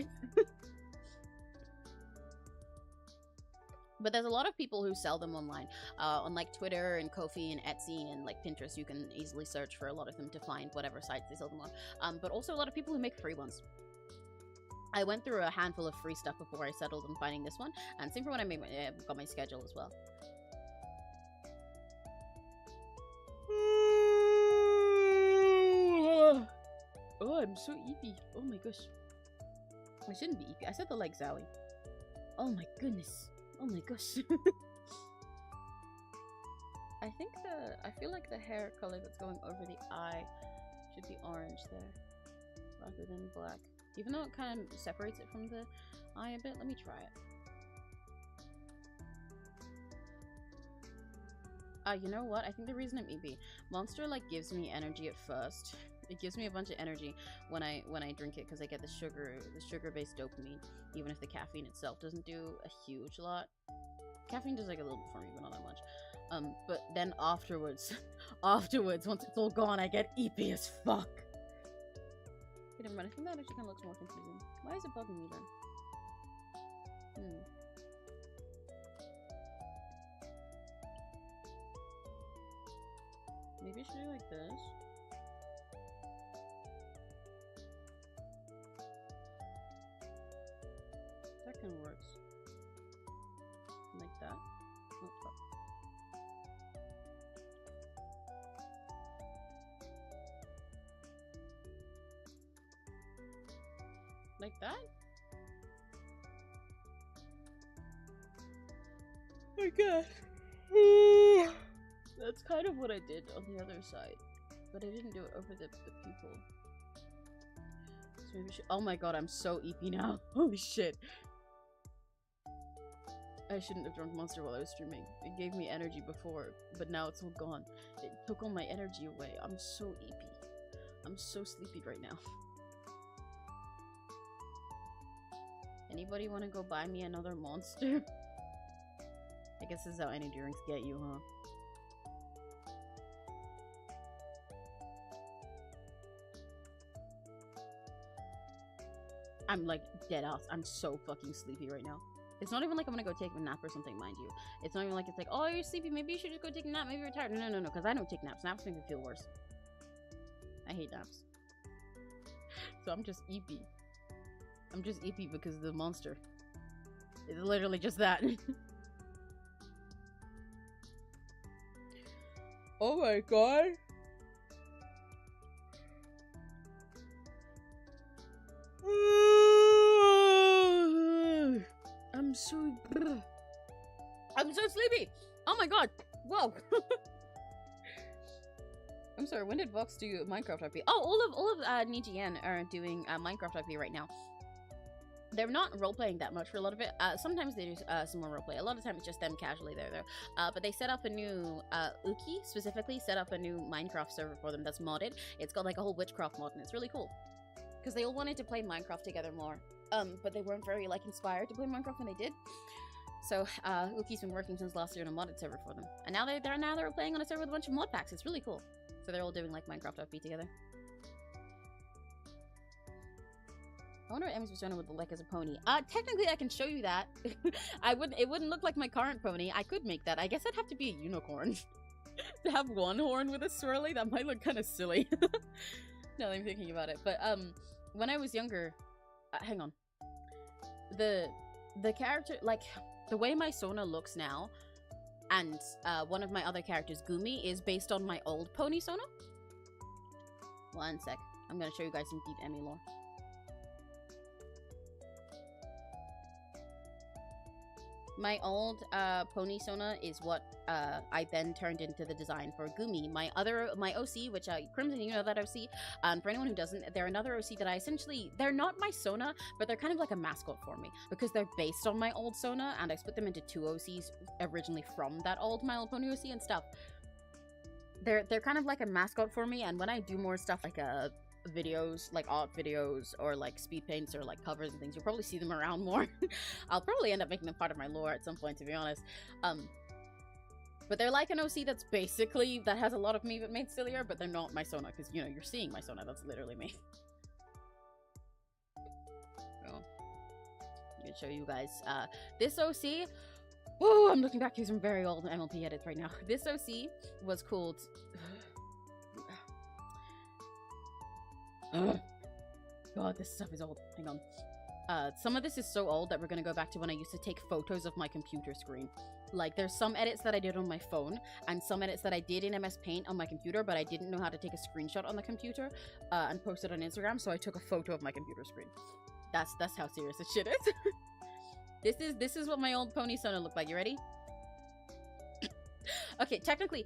[SPEAKER 1] But there's a lot of people who sell them online, on like Twitter and Ko-fi and Etsy and like Pinterest. You can easily search for a lot of them to find whatever sites they sell them on. But also a lot of people who make free ones. I went through a handful of free stuff before I settled on finding this one, and same for when I made got my schedule as well. Oh, I'm so eepy. Oh my gosh. I shouldn't be eepy. I said the like Zowie. Oh my goodness. Oh my gosh. I feel like the hair color that's going over the eye should be orange there rather than black. Even though it kind of separates it from the eye a bit. Let me try it. You know what? I think the reason I'm eepy, Monster like gives me energy at first. It gives me a bunch of energy when I drink it because I get the sugar-based dopamine, even if the caffeine itself doesn't do a huge lot. Caffeine does like a little bit for me, but not that much. But then afterwards, once it's all gone, I get eepy as fuck. Wait, never mind. I think that actually kind of looks more confusing. Why is it bugging me then? Maybe I should do like this. That kind of works. Like that. Oh, fuck. Like that? I guess. That's kind of what I did on the other side. But I didn't do it over the pupil. So maybe oh my god, I'm so eepy now. Holy shit. I shouldn't have drunk Monster while I was streaming. It gave me energy before, but now it's all gone. It took all my energy away. I'm so eepy. I'm so sleepy right now. Anybody want to go buy me another Monster? I guess this is how any drinks get you, huh? I'm like dead ass. I'm so fucking sleepy right now. It's not even like I'm gonna go take a nap or something, mind you. It's not even like it's like, oh, you're sleepy, maybe you should just go take a nap, maybe you're tired. No, because I don't take naps. Naps make me feel worse. I hate naps. So I'm just eepy. I'm just eepy because of the Monster. It's literally just that. Oh my god. I'm so sleepy. Oh my god. Whoa. I'm sorry, when did Vox do Minecraft IP? Oh, all of VGEN are doing Minecraft IP right now. They're not role-playing that much for a lot of it. Sometimes they do some more roleplay. A lot of the time it's just them casually there, though. But they set up a new, Uki specifically set up a new Minecraft server for them that's modded. It's got like a whole witchcraft mod, and it's really cool. Because they all wanted to play Minecraft together more. But they weren't very, like, inspired to play Minecraft when they did. So, Uki's been working since last year on a modded server for them. And now they're playing on a server with a bunch of mod packs. It's really cool. So they're all doing, like, Minecraft FP together. I wonder what Emmy's persona would look like as a pony. Technically I can show you that. It wouldn't look like my current pony. I could make that. I guess I'd have to be a unicorn. To have one horn with a swirly, that might look kind of silly. Now that I'm thinking about it. But, when I was younger... hang on. The character, like, the way my Sona looks now, and, one of my other characters, Gumi, is based on my old pony Sona. One sec. I'm gonna show you guys some deep Emmy lore. My old pony Sona is what I then turned into the design for Gumi. My OC, which Crimson, you know that OC. And for anyone who doesn't, they're another OC that I essentially, they're not my Sona, but they're kind of like a mascot for me because they're based on my old Sona, and I split them into two OCs originally from that old My Little Pony OC and stuff. They're kind of like a mascot for me, and when I do more stuff like videos, like art videos or like speed paints or like covers and things, you'll probably see them around more. I'll probably end up making them part of my lore at some point, to be honest. But they're like an OC that's basically, that has a lot of me but made sillier, but they're not my Sona, because, you know, you're seeing my Sona, that's literally me. So, I'm gonna show you guys, this OC, oh, I'm looking back through some very old MLP edits right now. This OC was called, God, this stuff is old. Hang on. Some of this is so old that we're gonna go back to when I used to take photos of my computer screen. Like, there's some edits that I did on my phone, and some edits that I did in MS Paint on my computer, but I didn't know how to take a screenshot on the computer, and post it on Instagram, so I took a photo of my computer screen. That's how serious this shit is. This is what my old pony Sona looked like. You ready? Okay, technically,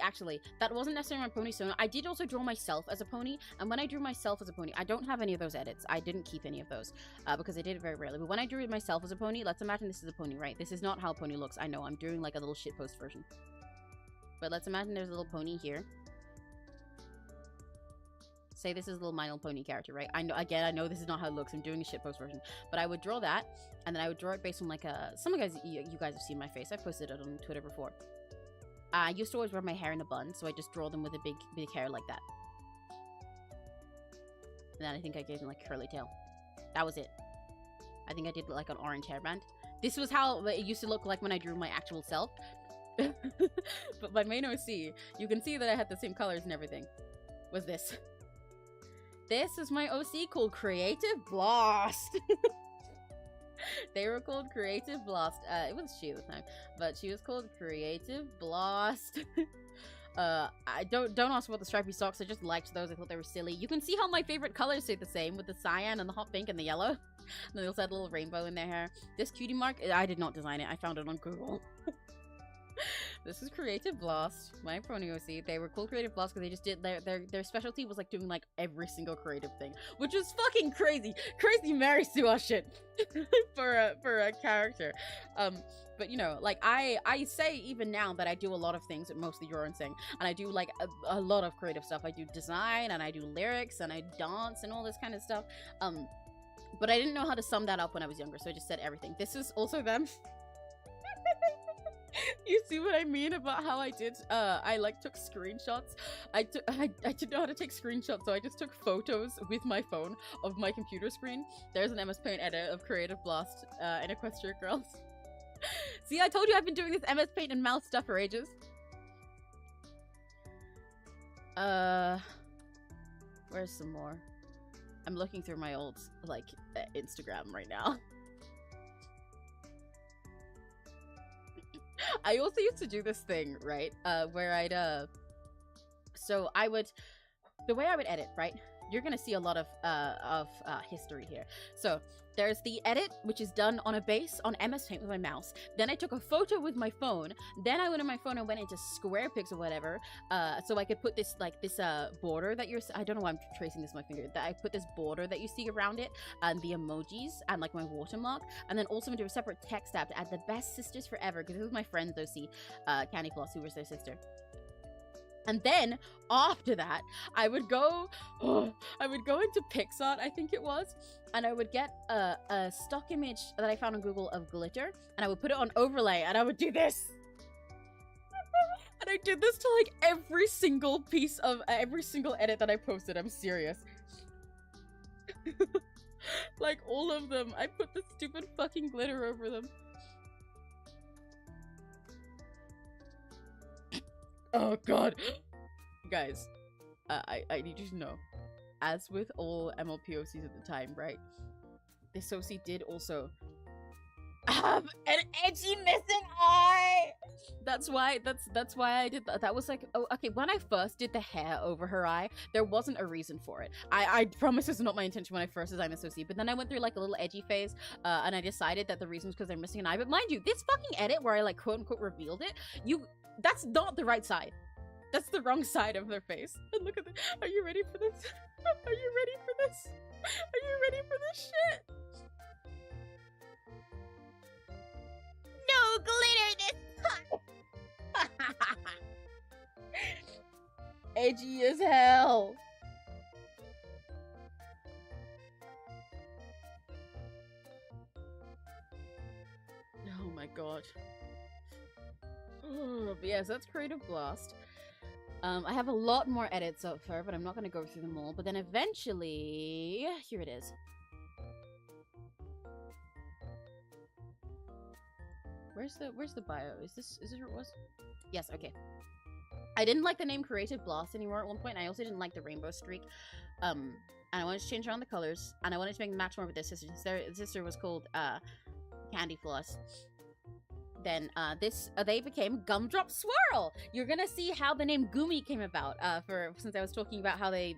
[SPEAKER 1] actually, that wasn't necessarily my pony Sona. I did also draw myself as a pony, and when I drew myself as a pony, I don't have any of those edits. I didn't keep any of those, because I did it very rarely. But when I drew myself as a pony, let's imagine this is a pony, right? This is not how a pony looks. I know, I'm doing like a little shitpost version. But let's imagine there's a little pony here. Say this is a little My Little Pony character, right? I know, again, I know this is not how it looks. I'm doing a shitpost version. But I would draw that, and then I would draw it based on like a... Some of you guys have seen my face. I've posted it on Twitter before. I used to always wear my hair in a bun, so I just draw them with a big hair like that. And then I think I gave them like a curly tail. That was it. I think I did like an orange hairband. This was how it used to look like when I drew my actual self. But my main OC, you can see that I had the same colors and everything, was this. This is my OC called Creative Blast. They were called Creative Blast. It was she at the time, but she was called Creative Blast. I don't ask about the stripy socks. I just liked those. I thought they were silly. You can see how my favorite colors stayed the same with the cyan and the hot pink and the yellow. And they also had a little rainbow in their hair. This cutie mark, I did not design it. I found it on Google. This is Creative Blast, my pronouns. They were called Creative Blast because they just did their specialty was like doing like every single creative thing, which was fucking crazy. Crazy Mary Sue shit for a character. But you know, like I say even now that I do a lot of things, mostly Yoren-sing, and I do like a lot of creative stuff. I do design and I do lyrics and I dance and all this kind of stuff. But I didn't know how to sum that up when I was younger, so I just said everything. This is also them. You see what I mean about how I did, I like took screenshots. I didn't know how to take screenshots, so I just took photos with my phone of my computer screen. There's an MS Paint edit of Creative Blast and Equestria Girls. See, I told you I've been doing this MS Paint and mouse stuff for ages. Where's some more? I'm looking through my old, like, Instagram right now. I also used to do this thing, right? Where I'd, so I would, the way I would edit, right? You're gonna see a lot of history here. So there's the edit, which is done on a base on MS Paint with my mouse. Then I took a photo with my phone. Then I went on my phone and went into Square Pics or whatever, so I could put this like this border that you're. I don't know why I'm tracing this with my finger. That I put this border that you see around it, and the emojis, and like my watermark, and then also into a separate text app to add the best sisters forever because this was my friend's OC, Candy Floss, who was their sister. And then after that, I would go into PixArt, I think it was, and I would get a stock image that I found on Google of glitter, and I would put it on overlay, and I would do this. And I did this to like every single piece of every single edit that I posted. I'm serious. Like all of them. I put the stupid fucking glitter over them. Oh god. Guys, I need you to know, as with all MLPOCs at the time, right? This OC did also have an edgy missing eye! That's why I did that. That was like, oh, okay, when I first did the hair over her eye, there wasn't a reason for it. I promise this is not my intention when I first designed this OC, but then I went through like a little edgy phase, and I decided that the reason was because they're missing an eye. But mind you, this fucking edit where I like quote unquote revealed it, that's not the right side. That's the wrong side of their face. And look at this. Are you ready for this? Are you ready for this? Are you ready for this shit?
[SPEAKER 2] No glitter this time!
[SPEAKER 1] Edgy as hell. Oh my god. Oh, but yes, that's Creative Blast. I have a lot more edits of her, but I'm not going to go through them all. But then eventually, here it is. Where's the bio? Is this where it was? Yes, okay. I didn't like the name Creative Blast anymore at one point. I also didn't like the rainbow streak. And I wanted to change around the colors, and I wanted to make them match more with their sister. Their sister was called Candy Floss. Then they became Gumdrop Swirl. You're gonna see how the name Gumi came about. Since I was talking about how they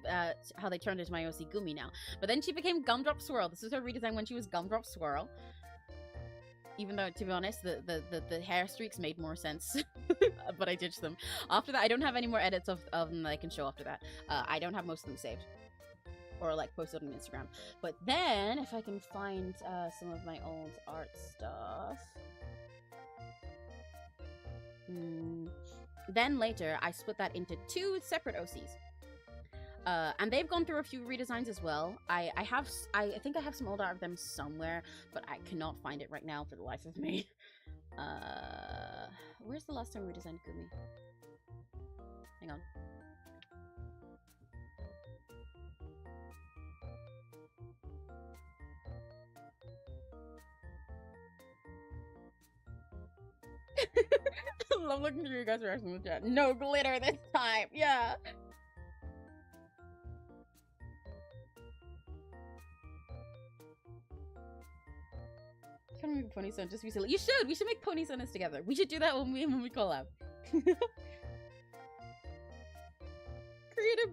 [SPEAKER 1] turned into my OC Gumi now. But then she became Gumdrop Swirl. This is her redesign when she was Gumdrop Swirl. Even though, to be honest, the hair streaks made more sense, but I ditched them. After that, I don't have any more edits of them that I can show after that. I don't have most of them saved. Or like posted on Instagram. But then, if I can find some of my old art stuff. Then later, I split that into 2 separate OCs. And they've gone through a few redesigns as well. I think I have some old art of them somewhere, but I cannot find it right now for the life of me. Where's the last time we redesigned Gumi? Hang on. I love looking through you guys' reactions in the chat. No glitter this time. Yeah. Can we make Pony Sun just be silly? You should. We should make Pony Sunners together. We should do that when we collab. Creative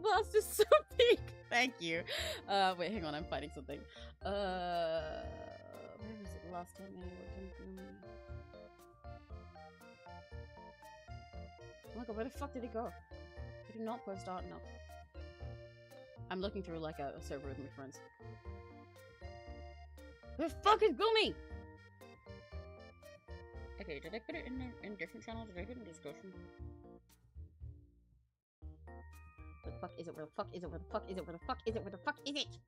[SPEAKER 1] Blast is so peak. Thank you. Wait, hang on. I'm finding something. Where was it last time I worked on Gumi? Oh my god, where the fuck did it go? Did it not post art? No. I'm looking through like a server with my friends. Where the fuck is Gumi? Okay, did I put it in different channels? Did I put it in discussion? Where the fuck is it? Where the fuck is it? Where the fuck is it? Where the fuck is it? Where the fuck is it?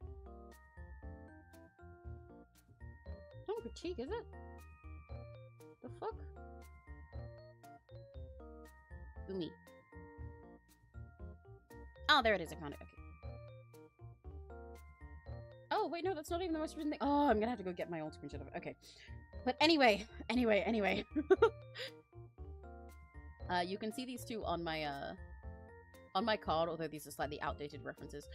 [SPEAKER 1] Don't critique, is it? The fuck? Gumi. Oh, there it is. I found it. Okay. Oh, wait, no, that's not even the most recent thing. Oh, I'm gonna have to go get my old screenshot of it. Okay. But anyway. You can see these two on my card, although these are slightly outdated references.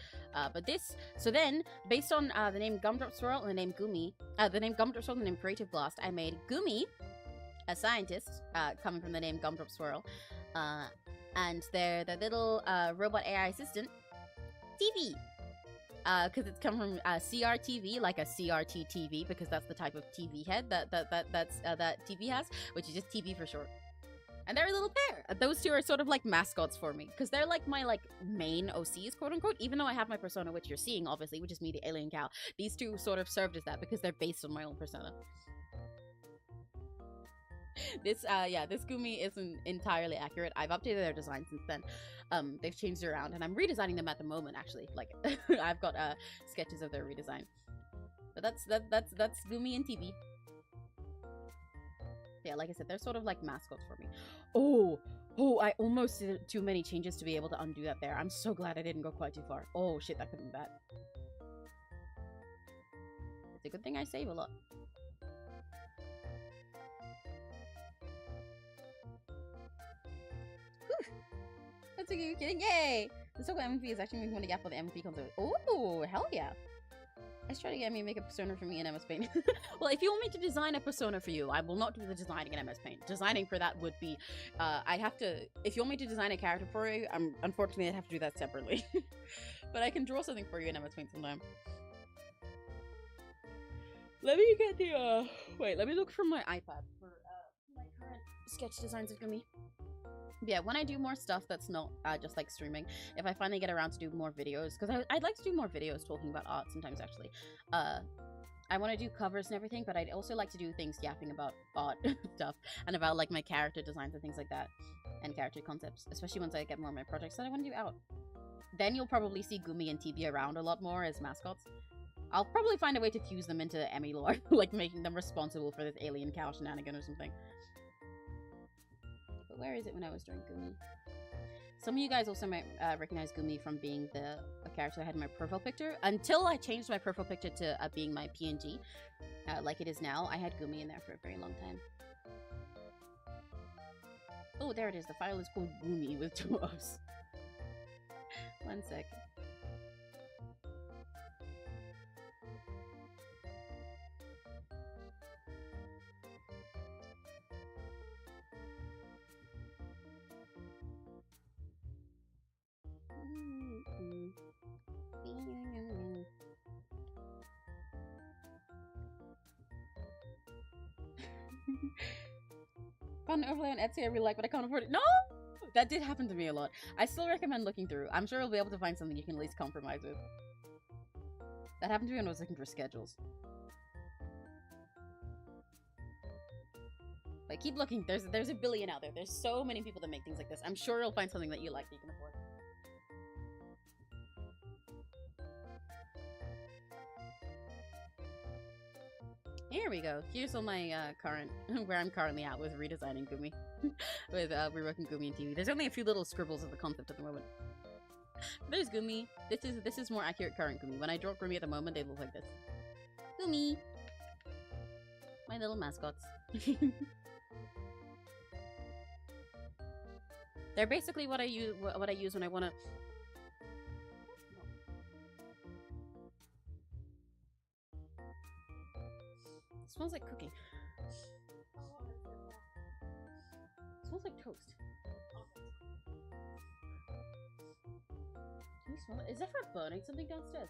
[SPEAKER 1] But this, so then, based on the name Gumdrop Swirl and the name Gumi, the name Gumdrop Swirl and the name Creative Blast, I made Gumi, a scientist, coming from the name Gumdrop Swirl, and their little robot AI assistant, TV. Because it's come from CRTV, like a CRT TV, because that's the type of TV head that TV has, which is just TV for short. And they're a little pair. Those two are sort of like mascots for me, because they're like my main OCs, quote unquote. Even though I have my persona, which you're seeing, obviously, which is me, the alien cow. These two sort of served as that because they're based on my own persona. This Gumi isn't entirely accurate. I've updated their design since then. They've changed it around, and I'm redesigning them at the moment. Actually, like I've got sketches of their redesign. But that's Gumi and TV. Yeah, like I said, they're sort of like mascots for me. Oh, I almost did too many changes to be able to undo that there. I'm so glad I didn't go quite too far. Oh shit, that could have been bad. It's a good thing I save a lot. That's a good kidding. Yay! The so-called MVP is actually making me want to gap for the MVP concept. Oh, hell yeah. Let's try to get me to make a persona for me in MS Paint. Well, if you want me to design a persona for you, I will not do the designing in MS Paint. Designing for that would be, I'd have to, if you want me to design a character for you, unfortunately I'd have to do that separately. But I can draw something for you in MS Paint sometime. Let me get the, wait, let me look from my iPad for, my current sketch designs of Gumi. Yeah, when I do more stuff that's not just like streaming, if I finally get around to do more videos, because I'd like to do more videos talking about art sometimes actually. I want to do covers and everything, but I'd also like to do things yapping about art stuff and about like my character designs and things like that, and character concepts, especially once I get more of my projects that I want to do out. Then you'll probably see Gumi and TB around a lot more as mascots. I'll probably find a way to fuse them into Emmy lore, like making them responsible for this alien cow shenanigan or something. But where is it when I was doing Gumi? Some of you guys also might recognize Gumi from being a character I had in my profile picture. Until I changed my profile picture to being my PNG, like it is now, I had Gumi in there for a very long time. Oh, there it is. The file is called Gumi with 2 O's. One sec. Found an overlay on Etsy I really like, but I can't afford it. No! That did happen to me a lot. I still recommend looking through. I'm sure you'll be able to find something you can at least compromise with. That happened to me when I was looking for schedules. But keep looking. There's a billion out there. There's so many people that make things like this. I'm sure you'll find something that you like that you can afford. Here we go. Here's all my current, where I'm currently at with redesigning Gumi. With reworking Gumi and TV. There's only a few little scribbles of the concept at the moment. There's Gumi. This is more accurate current Gumi. When I draw Gumi at the moment, they look like this. Gumi! My little mascots. They're basically what I use when I want to... Smells like cooking. Smells like toast. Can you smell it? Is that for burning something downstairs?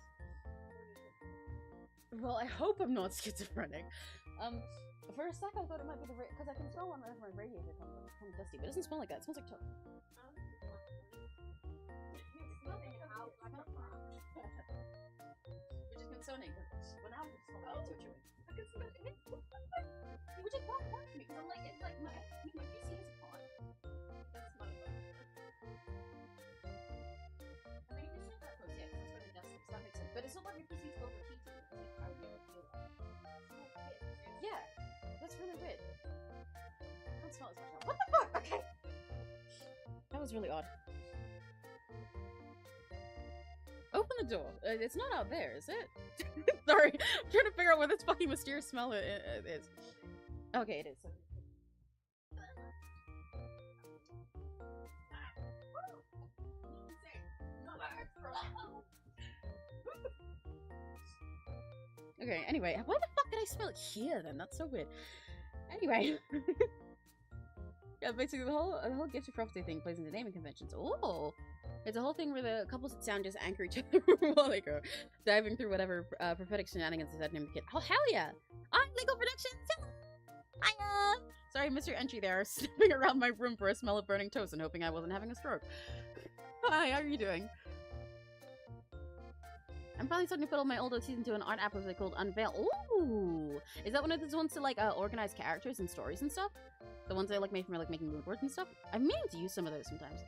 [SPEAKER 1] Well, I hope I'm not schizophrenic. For a sec I thought it might be the because I can smell one of my radiator kind of dusty, but it doesn't smell like that. It smells like toast. Which is concerning because when I was small, that's what you're. I can smell it. Which is quite hard to me because I'm like, it's like my PC is hot. That's not a bug. I mean, you said that close, yeah, that's where the dust is. That makes sense. But it's not like your PC's overheating. I would never feel that. Yeah, that's really weird. I can't smell it as much now. What the fuck? Okay. That was really odd. Open the door. It's not out there, is it? Sorry, I'm trying to figure out what this fucking mysterious smell is. Okay, it is. Okay, anyway, why the fuck did I smell it here then? That's so weird. Anyway. Yeah, basically the whole gifted property thing plays into naming conventions. Oh! It's a whole thing where the couples that sound just anchor each other while they go diving through whatever prophetic shenanigans they said name the kid. Oh, hell yeah! I'm Legal Productions! Hiya! Sorry, I missed your entry there. Sniffing around my room for a smell of burning toast and hoping I wasn't having a stroke. Hi, how are you doing? I'm probably starting to put all my older season to an art app called Unveil. Ooh! Is that one of those ones to like organize characters and stories and stuff? The ones I like made from like making mood boards and stuff? I'm meaning to use some of those sometimes.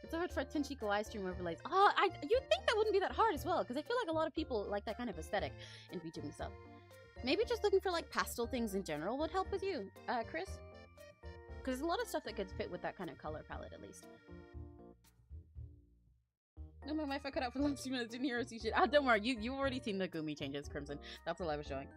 [SPEAKER 1] It's so hard for a Tenchico eye stream overlays. Oh, you'd think that wouldn't be that hard as well, because I feel like a lot of people like that kind of aesthetic in VTubing stuff. Maybe just looking for like pastel things in general would help with you, Chris. Because there's a lot of stuff that could fit with that kind of color palette at least. No, my Wi-Fi cut out for the last few minutes. Didn't hear or see shit. Ah, don't worry. You already seen the Gumi changes, Crimson. That's all I was showing.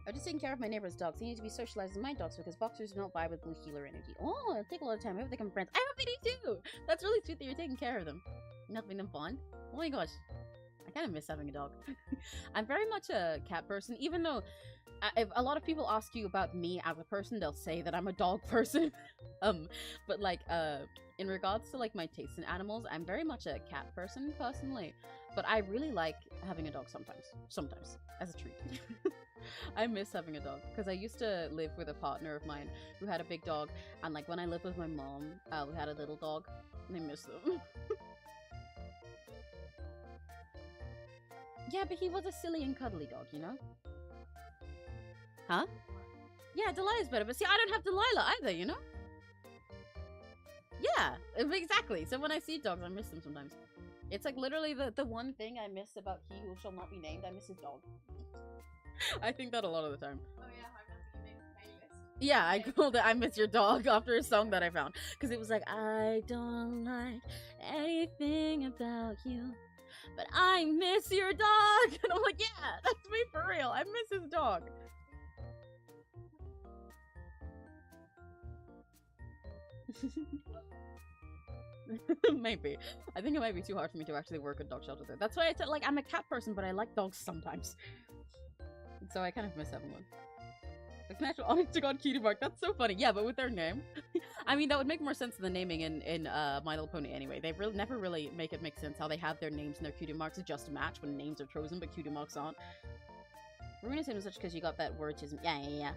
[SPEAKER 1] I'm just taking care of my neighbor's dogs. They need to be socialized as my dogs because boxers do not vibe with blue healer energy. Oh, it'll take a lot of time. I hope they become friends. I hope they do too! That's really sweet that you're taking care of them. Not having them fond. Oh my gosh. I kind of miss having a dog. I'm very much a cat person, even though if a lot of people ask you about me as a person, they'll say that I'm a dog person. But like, in regards to like my taste in animals, I'm very much a cat person personally. But I really like having a dog sometimes, as a treat. I miss having a dog because I used to live with a partner of mine who had a big dog, and like when I lived with my mom, we had a little dog, and I miss them. Yeah, but he was a silly and cuddly dog, you know? Huh? Yeah, Delilah's better, but see, I don't have Delilah either, you know? Yeah, exactly. So when I see dogs, I miss them sometimes. It's like literally the one thing I miss about He Who Shall Not Be Named. I miss his dog. I think that a lot of the time. Oh yeah, I remember you made a playlist. Yeah, I called it I Miss Your Dog after a song that I found. Because it was like, I don't like anything about you, but I miss your dog. And I'm like, yeah, that's me for real. I miss his dog. Maybe. I think it might be too hard for me to actually work at dog shelter there. That's why I said, like, I'm a cat person, but I like dogs sometimes. So I kind of miss having one. Like, natural honest to God cutie mark. That's so funny. Yeah, but with their name. I mean, that would make more sense than the naming in My Little Pony anyway. They never really make it make sense how they have their names and their cutie marks just to match when names are chosen, but cutie marks aren't. Ruina's him such because you got that wordism. Yeah.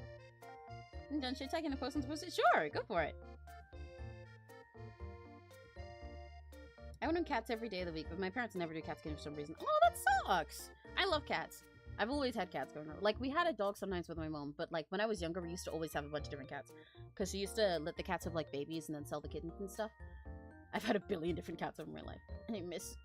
[SPEAKER 1] I'm done shit taking a post on post it. Sure, go for it. I own cats every day of the week, but my parents never do cat sitting for some reason. Oh, that sucks! I love cats. I've always had cats going around. Like, we had a dog sometimes with my mom, but, like, when I was younger, we used to always have a bunch of different cats. Because she used to let the cats have, like, babies and then sell the kittens and stuff. I've had a billion different cats over my life. And I miss...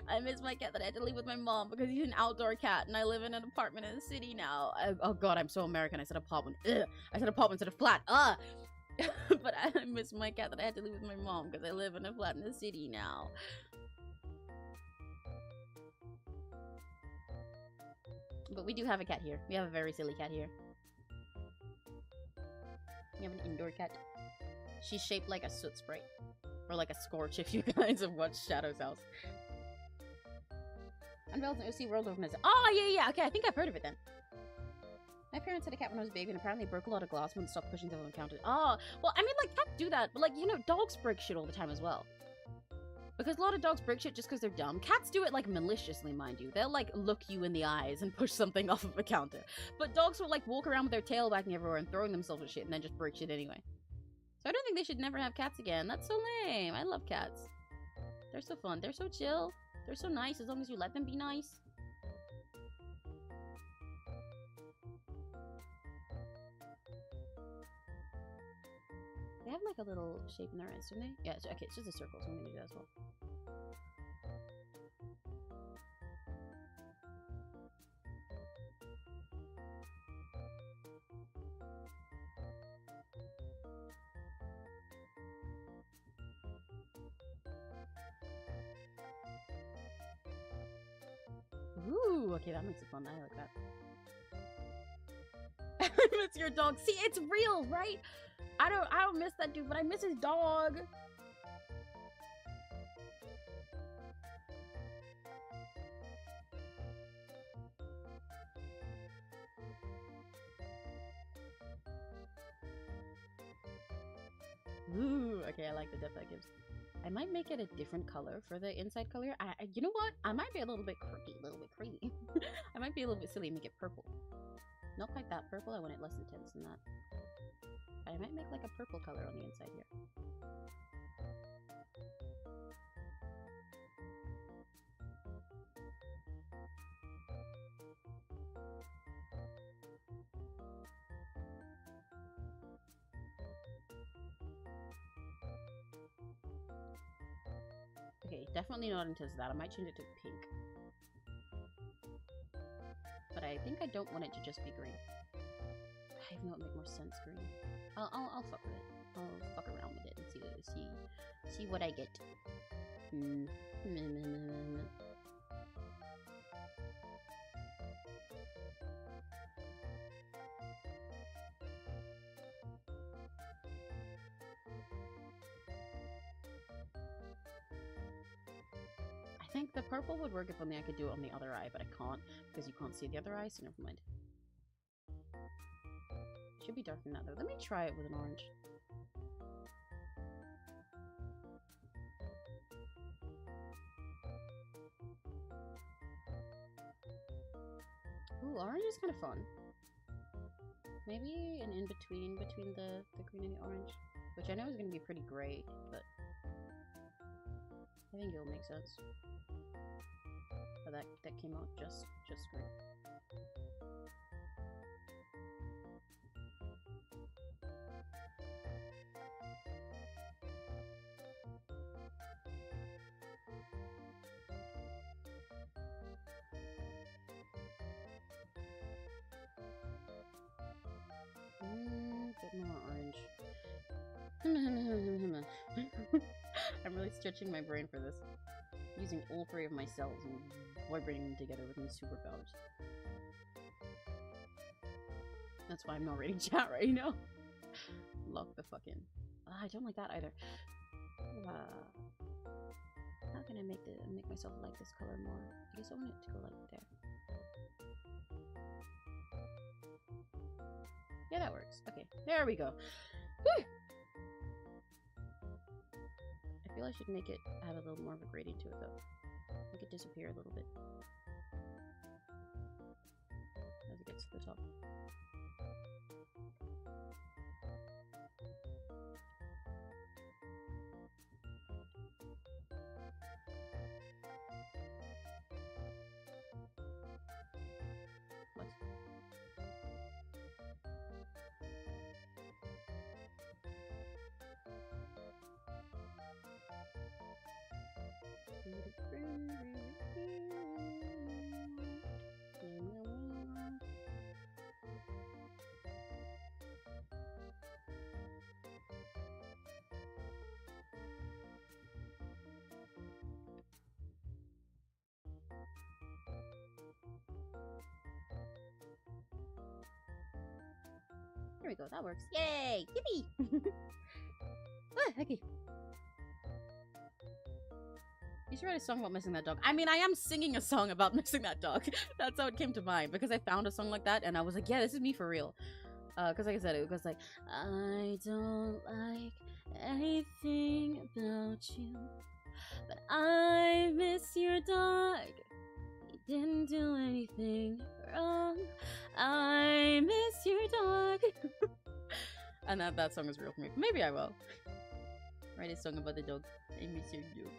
[SPEAKER 1] I miss my cat that I had to leave with my mom because he's an outdoor cat and I live in an apartment in the city now. Oh god, I'm so American. I said apartment. Ugh. I said apartment instead of flat. But I miss my cat that I had to leave with my mom because I live in a flat in the city now. But we do have a cat here. We have a very silly cat here. We have an indoor cat. She's shaped like a soot sprite. Or like a scorch if you guys have watched Shadow's House. Unveiled an OC World Organizer. Oh, yeah. Okay, I think I've heard of it then. My parents had a cat when I was a baby and apparently broke a lot of glass when it stopped pushing them and counted. Oh, well, I mean, like, cats do that. But, like, you know, dogs break shit all the time as well. Because a lot of dogs break shit just because they're dumb. Cats do it, like, maliciously, mind you. They'll, like, look you in the eyes and push something off of a counter. But dogs will, like, walk around with their tail wagging everywhere and throwing themselves at shit and then just break shit anyway. So I don't think they should never have cats again. That's so lame. I love cats. They're so fun. They're so chill. They're so nice as long as you let them be nice. They have like a little shape in their eyes, don't they? Yeah, okay, it's just a circle, so I'm gonna do that as well. Ooh, okay, that makes it fun. I like that. I miss your dog. See, it's real, right? I don't miss that dude, but I miss his dog. Ooh, okay, I like the depth that gives. I might make it a different color for the inside color. You know what? I might be a little bit quirky, a little bit crazy. I might be a little bit silly and make it purple. Not quite that purple. I want it less intense than that. But I might make like a purple color on the inside here. Okay, definitely not intense that. I might change it to pink. But I think I don't want it to just be green. I even know it would make more sense green. I'll fuck with it. I'll fuck around with it and see what I get. I think the purple would work if only I could do it on the other eye, but I can't because you can't see the other eye, so never mind. It should be darker than that though. Let me try it with an orange. Ooh, orange is kind of fun. Maybe an in-between between the green and the orange, which I know is going to be pretty great, but I think it'll make sense. But that came out just great. Bit more orange. I'm really stretching my brain for this. Using all three of my cells and vibrating them together with my superpowers. That's why I'm not reading chat right now. Lock the fuck in. I don't like that either. How can I make myself like this color more? I guess I want it to go like there. Yeah, that works. Okay, there we go. Whew! I feel I should make it have a little more of a gradient to it though. Make it disappear a little bit as it gets to the top. What? There we go, that works. Yay! Yippee! Okay. You should write a song about missing that dog. I mean, I am singing a song about missing that dog. That's how it came to mind, because I found a song like that, and I was like, yeah, this is me for real. Because like I said, it was like, I don't like anything about you. but I miss your dog. He didn't do anything wrong. I miss your dog. And that song is real for me. Maybe I will write a song about the dog. I miss your dog.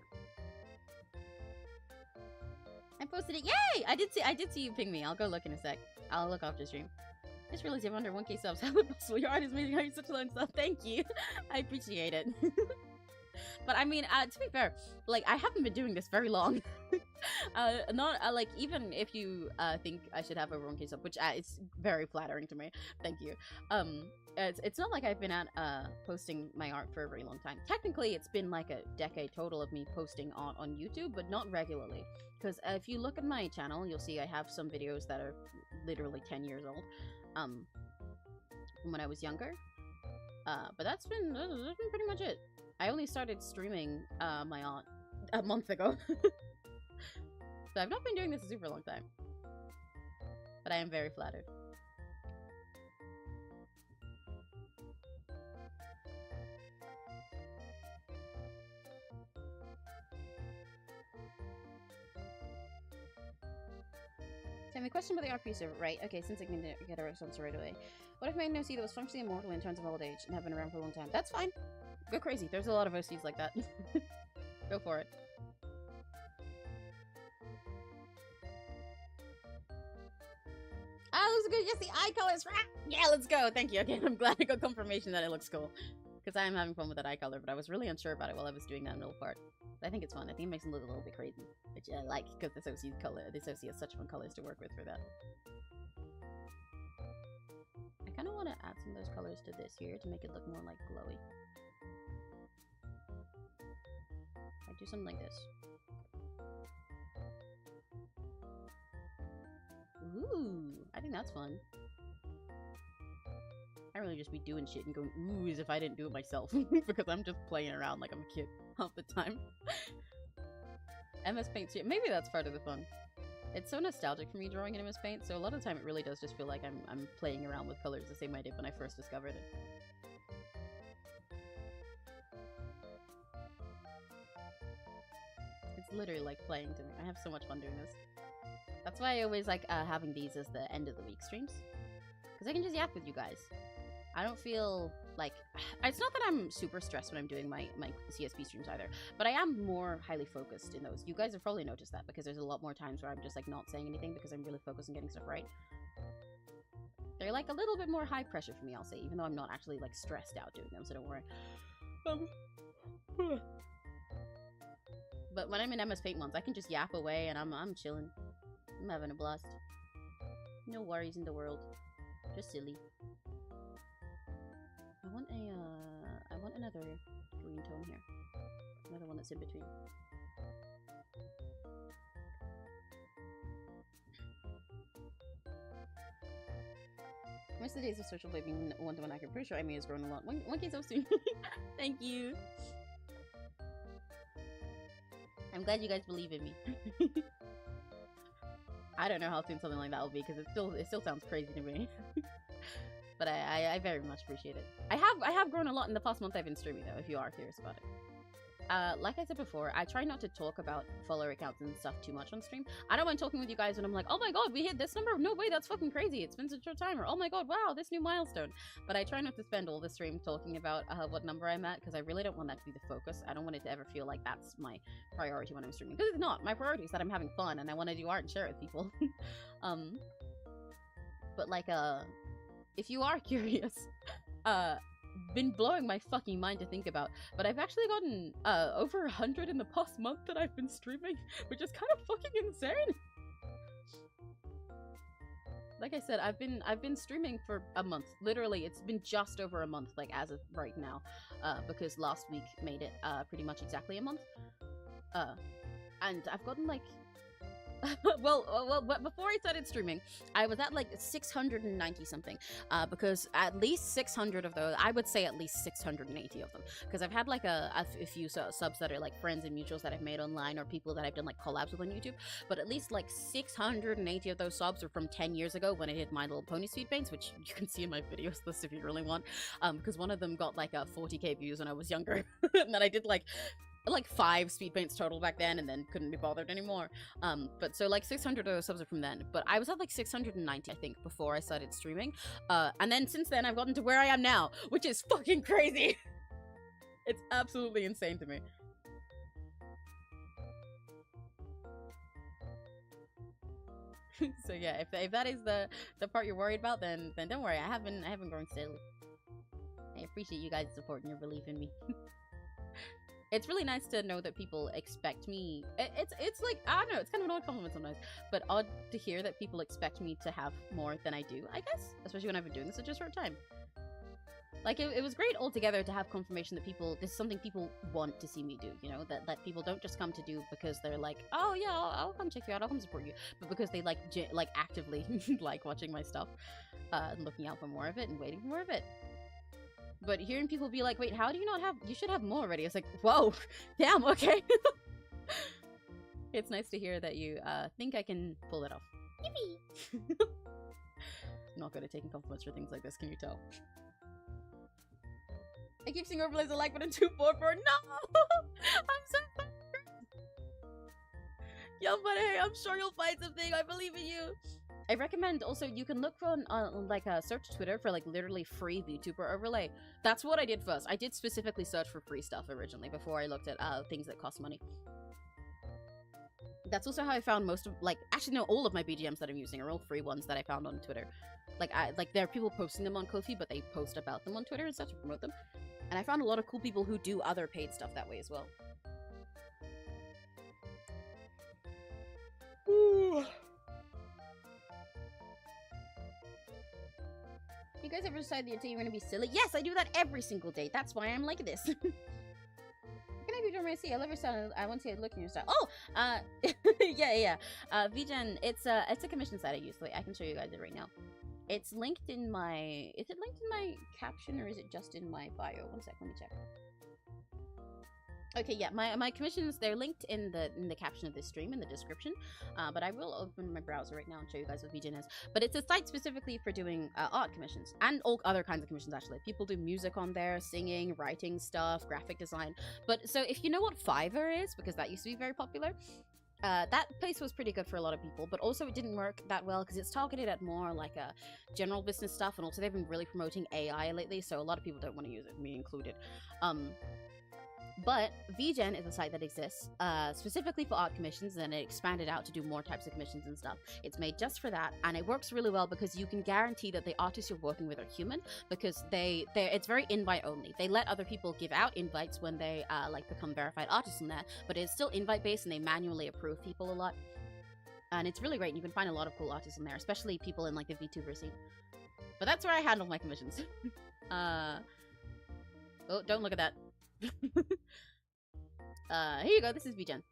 [SPEAKER 1] I posted it. Yay! I did see you ping me. I'll go look in a sec. I'll look after stream. Just realized you have under 1k subs. How possible? Your art is amazing. How you such a long stuff. Thank you. I appreciate it. But I mean, to be fair, like, I haven't been doing this very long. Like, even if you think I should have over 1k sub, which it's very flattering to me. Thank you. It's not like I've been at posting my art for a very long time. Technically, it's been like a decade total of me posting on YouTube, but not regularly. Because if you look at my channel, you'll see I have some videos that are literally 10 years old. From when I was younger. But that's been pretty much it. I only started streaming my art a month ago. So I've not been doing this a super long time. But I am very flattered. Tell me, question about the RP server, right? Okay, since I can get a response right away. What if my OC that was functionally immortal in terms of old age and have been around for a long time? That's fine. Go crazy. There's a lot of OCs like that. Go for it. Ah, looks good. Yes, the eye colors. Yeah, let's go. Thank you. Okay, I'm glad I got confirmation that it looks cool. Because I am having fun with that eye color, but I was really unsure about it while I was doing that middle part. But I think it's fun. I think it makes it look a little bit crazy. Which I like, because this OC has such fun colors to work with for that. I kind of want to add some of those colors to this here to make it look more like glowy. I do something like this. Ooh, I think that's fun. I really just be doing shit and going ooh as if I didn't do it myself because I'm just playing around like I'm a kid half the time. MS Paint, maybe that's part of the fun. It's so nostalgic for me drawing in MS Paint, so a lot of the time it really does just feel like I'm playing around with colors the same way I did when I first discovered it. It's literally like playing to me. I have so much fun doing this. That's why I always like having these as the end of the week streams. Because I can just yap with you guys. I don't feel like... It's not that I'm super stressed when I'm doing my CSP streams either, but I am more highly focused in those. You guys have probably noticed that because there's a lot more times where I'm just like not saying anything because I'm really focused on getting stuff right. They're like a little bit more high pressure for me, I'll say, even though I'm not actually like stressed out doing them, so don't worry. But when I'm in MS Paint ones, I can just yap away and I'm chilling. I'm having a blast. No worries in the world. Just silly. I want another green tone here. Another one that's in between. Most of the days of social play being one-to-one, I'm pretty sure Amy has grown a lot. One case so soon. Thank you. I'm glad you guys believe in me. I don't know how soon something like that will be because it still sounds crazy to me. But I very much appreciate it. I have grown a lot in the past month I've been streaming though, if you are curious about it. Like I said before, I try not to talk about follower accounts and stuff too much on stream. I don't mind talking with you guys when I'm like, oh my god, we hit this number? No way, that's fucking crazy. It's been such a short time. Or, oh my god, wow, this new milestone. But I try not to spend all the stream talking about what number I'm at, because I really don't want that to be the focus. I don't want it to ever feel like that's my priority when I'm streaming. Because it's not. My priority is that I'm having fun and I want to do art and share it with people. But like, if you are curious, been blowing my fucking mind to think about, but I've actually gotten over 100 in the past month that I've been streaming, which is kind of fucking insane. Like I said, I've been streaming for a month. Literally, it's been just over a month, like as of right now, because last week made it pretty much exactly a month. And I've gotten like well, before I started streaming, I was at like 690 something, because at least 600 of those, I would say at least 680 of them, because I've had like a few subs that are like friends and mutuals that I've made online, or people that I've done like collabs with on YouTube, but at least like 680 of those subs are from 10 years ago when I did My Little Pony speed paints, which you can see in my videos list if you really want, because one of them got like 40k views when I was younger, and then I did like like 5 speed paints total back then, and then couldn't be bothered anymore. But so like 600 of those subs are from then. But I was at like 690, I think, before I started streaming. And then since then, I've gotten to where I am now, which is fucking crazy. It's absolutely insane to me. So yeah, if that is the part you're worried about, then don't worry. I have been growing steadily. I appreciate you guys' support and your belief in me. It's really nice to know that people expect me. It's like, I don't know, it's kind of an odd compliment sometimes, but odd to hear that people expect me to have more than I do, I guess, especially when I've been doing this such a short time. Like, it was great altogether to have confirmation that this is something people want to see me do, you know? That people don't just come to do because they're like, oh yeah, I'll come check you out, I'll come support you. But because they like actively like watching my stuff, and looking out for more of it and waiting for more of it. But hearing people be like, wait, how do you not have, you should have more already. It's like, whoa, damn, okay. It's nice to hear that you think I can pull it off. Yippee! I'm not good at taking compliments for things like this, can you tell? I keep seeing overlays a like button 244. No! I'm so sorry. Yo, but hey, I'm sure you'll find something. I believe in you. I recommend also you can look for like search Twitter for like literally free VTuber overlay. That's what I did first. I did specifically search for free stuff originally before I looked at things that cost money. That's also how I found most of, like, actually no, all of my BGMs that I'm using are all free ones that I found on Twitter. Like there are people posting them on Ko-fi, but they post about them on Twitter and stuff to promote them. And I found a lot of cool people who do other paid stuff that way as well. Ooh. You guys ever decide that you're going to be silly? Yes, I do that every single day. That's why I'm like this. Can I be drama? I love your style. I want to see it look in your style. Oh, yeah. VGEN, it's a commission site I use. Wait, I can show you guys it right now. It's linked in my... Is it linked in my caption or is it just in my bio? One sec, let me check. Okay, yeah, my commissions, they're linked in the caption of this stream, in the description. But I will open my browser right now and show you guys what VGEN is. But it's a site specifically for doing art commissions. And all other kinds of commissions, actually. People do music on there, singing, writing stuff, graphic design. But, so if you know what Fiverr is, because that used to be very popular... that place was pretty good for a lot of people, but also it didn't work that well because it's targeted at more like general business stuff, and also they've been really promoting AI lately, so a lot of people don't want to use it, me included. But VGEN is a site that exists specifically for art commissions, and it expanded out to do more types of commissions and stuff. It's made just for that, and it works really well because you can guarantee that the artists you're working with are human, because it's very invite only. They let other people give out invites when they like become verified artists in there, but it's still invite based, and they manually approve people a lot. And it's really great, and you can find a lot of cool artists in there, especially people in like the VTuber scene. But that's where I handle my commissions. Oh, don't look at that. Here you go. This is VGEN.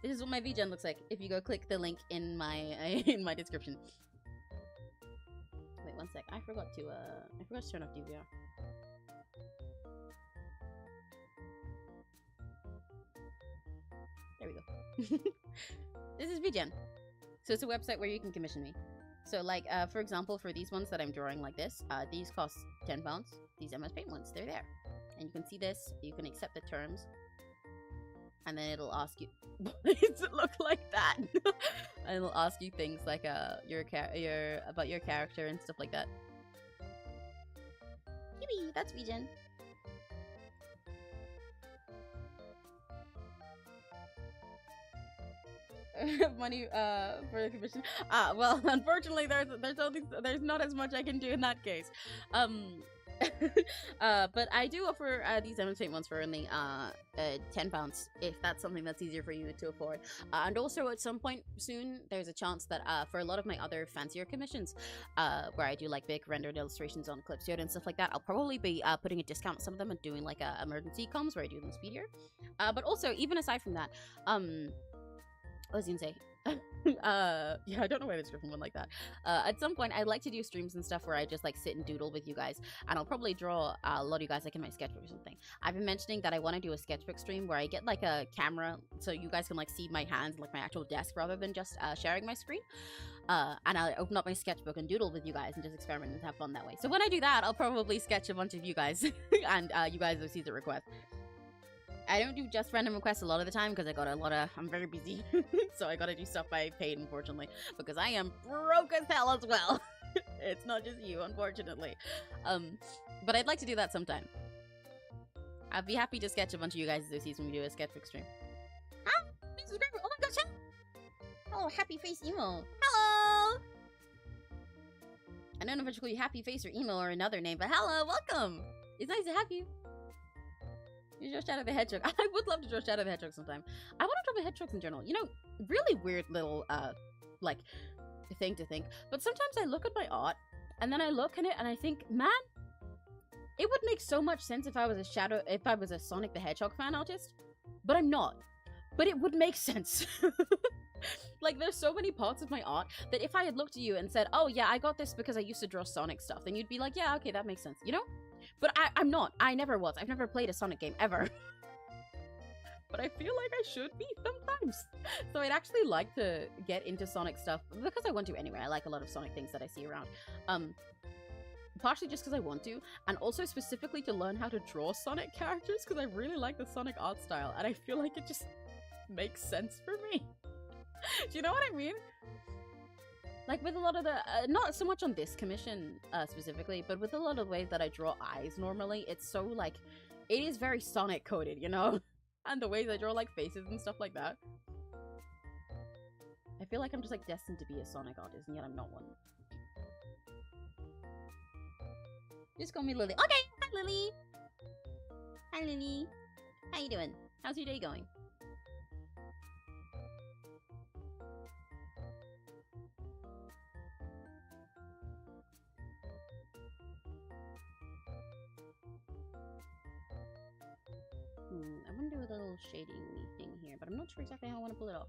[SPEAKER 1] This is what my VGEN looks like if you go click the link in my description. Wait one sec. I forgot to turn off DVR. There we go. This is VGEN. So it's a website where you can commission me. So like for example, for these ones that I'm drawing like this, these cost £10. These MS Paint ones, they're there. And you can see this, you can accept the terms, and then it'll ask you, why does it look like that? And it'll ask you things like about your character and stuff like that. Yippee, that's VGEN. Money for the commission. Well, unfortunately, there's not as much I can do in that case. But I do offer these demonstrate ones for only £10 if that's something that's easier for you to afford. And also at some point soon there's a chance that for a lot of my other fancier commissions where I do like big rendered illustrations on Clipstudio and stuff like that, I'll probably be putting a discount on some of them and doing like emergency comms where I do them speedier. But also even aside from that, what was I gonna say? Yeah, I don't know why this different one like that. At some point, I'd like to do streams and stuff where I just like sit and doodle with you guys, and I'll probably draw a lot of you guys like in my sketchbook or something. I've been mentioning that I want to do a sketchbook stream where I get like a camera so you guys can like see my hands, like my actual desk, rather than just sharing my screen. And I'll open up my sketchbook and doodle with you guys and just experiment and have fun that way. So when I do that, I'll probably sketch a bunch of you guys, and you guys will see the request. I don't do just random requests a lot of the time because I'm very busy. So I gotta do stuff by paid, unfortunately, because I am broke as hell as well. It's not just you, unfortunately. But I'd like to do that sometime. I'd be happy to sketch a bunch of you guys this season when we do a sketchbook stream.
[SPEAKER 2] Ah, please subscribe. Oh my gosh. Hello, happy face emo. Hello.
[SPEAKER 1] I don't know if I should call you Happy Face or Emo or another name, but hello, welcome. It's nice to have you. You draw Shadow the Hedgehog. I would love to draw Shadow the Hedgehog sometime. I want to draw the hedgehogs in general. You know, really weird little, like, thing to think. But sometimes I look at my art, and then I look at it, and I think, man, it would make so much sense if I was a Sonic the Hedgehog fan artist. But I'm not. But it would make sense. Like, there's so many parts of my art that if I had looked at you and said, oh yeah, I got this because I used to draw Sonic stuff, then you'd be like, yeah, okay, that makes sense, you know? But I'm not. I never was. I've never played a Sonic game, ever. But I feel like I should be sometimes. So I'd actually like to get into Sonic stuff, because I want to anyway. I like a lot of Sonic things that I see around. Partially just because I want to, and also specifically to learn how to draw Sonic characters, because I really like the Sonic art style, and I feel like it just makes sense for me. Do you know what I mean? Like with a lot of the, not so much on this commission specifically, but with a lot of ways that I draw eyes normally, it's so like, it is very Sonic coded, you know? And the ways I draw like faces and stuff like that. I feel like I'm just like destined to be a Sonic artist, and yet I'm not one. Just call me Lily. Okay, hi Lily! Hi Lily! How you doing? How's your day going? I want to do a little shading thing here, but I'm not sure exactly how I want to pull it off.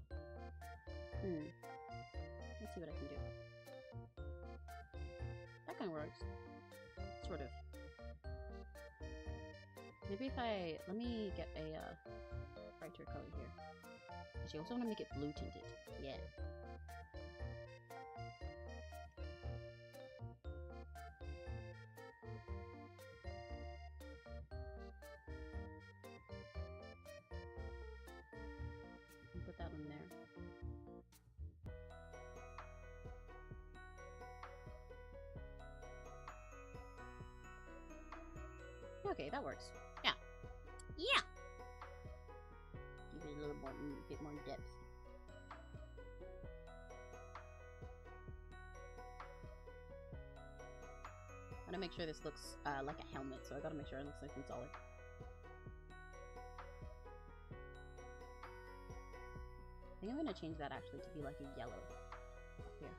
[SPEAKER 1] Let's see what I can do. That kind of works. Sort of. Maybe if let me get a brighter color here. Actually, I also want to make it blue tinted. Yeah. Put that on there. Okay, that works. Yeah. Yeah! Give it a little more, bit more depth. I gotta make sure this looks like a helmet, so I gotta make sure it looks nice and solid. I think I'm gonna change that actually to be like a yellow up here.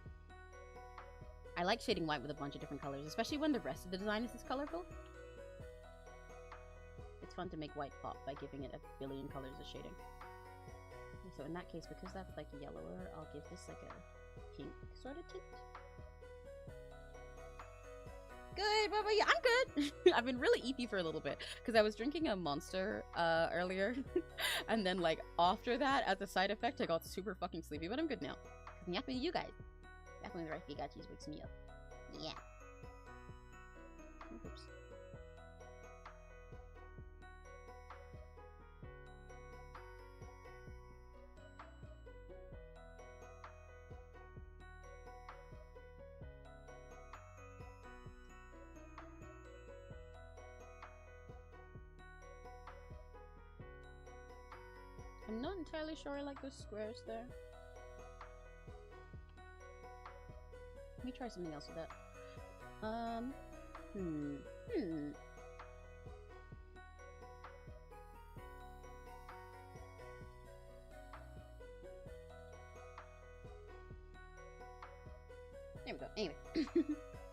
[SPEAKER 1] I like shading white with a bunch of different colors, especially when the rest of the design is this colorful. It's fun to make white pop by giving it a billion colors of shading. So in that case, because that's like yellower, I'll give this like a pink sort of tint. Good, what about you? I'm good! I've been really eepy for a little bit, because I was drinking a Monster earlier, and then like after that, as a side effect, I got super fucking sleepy, but I'm good now. I'm yapping with you guys. Yapping with the right Pikachu's wakes me up. Yeah. Oops. I'm not entirely sure I like those squares there. Let me try something else with that. There we go. Anyway.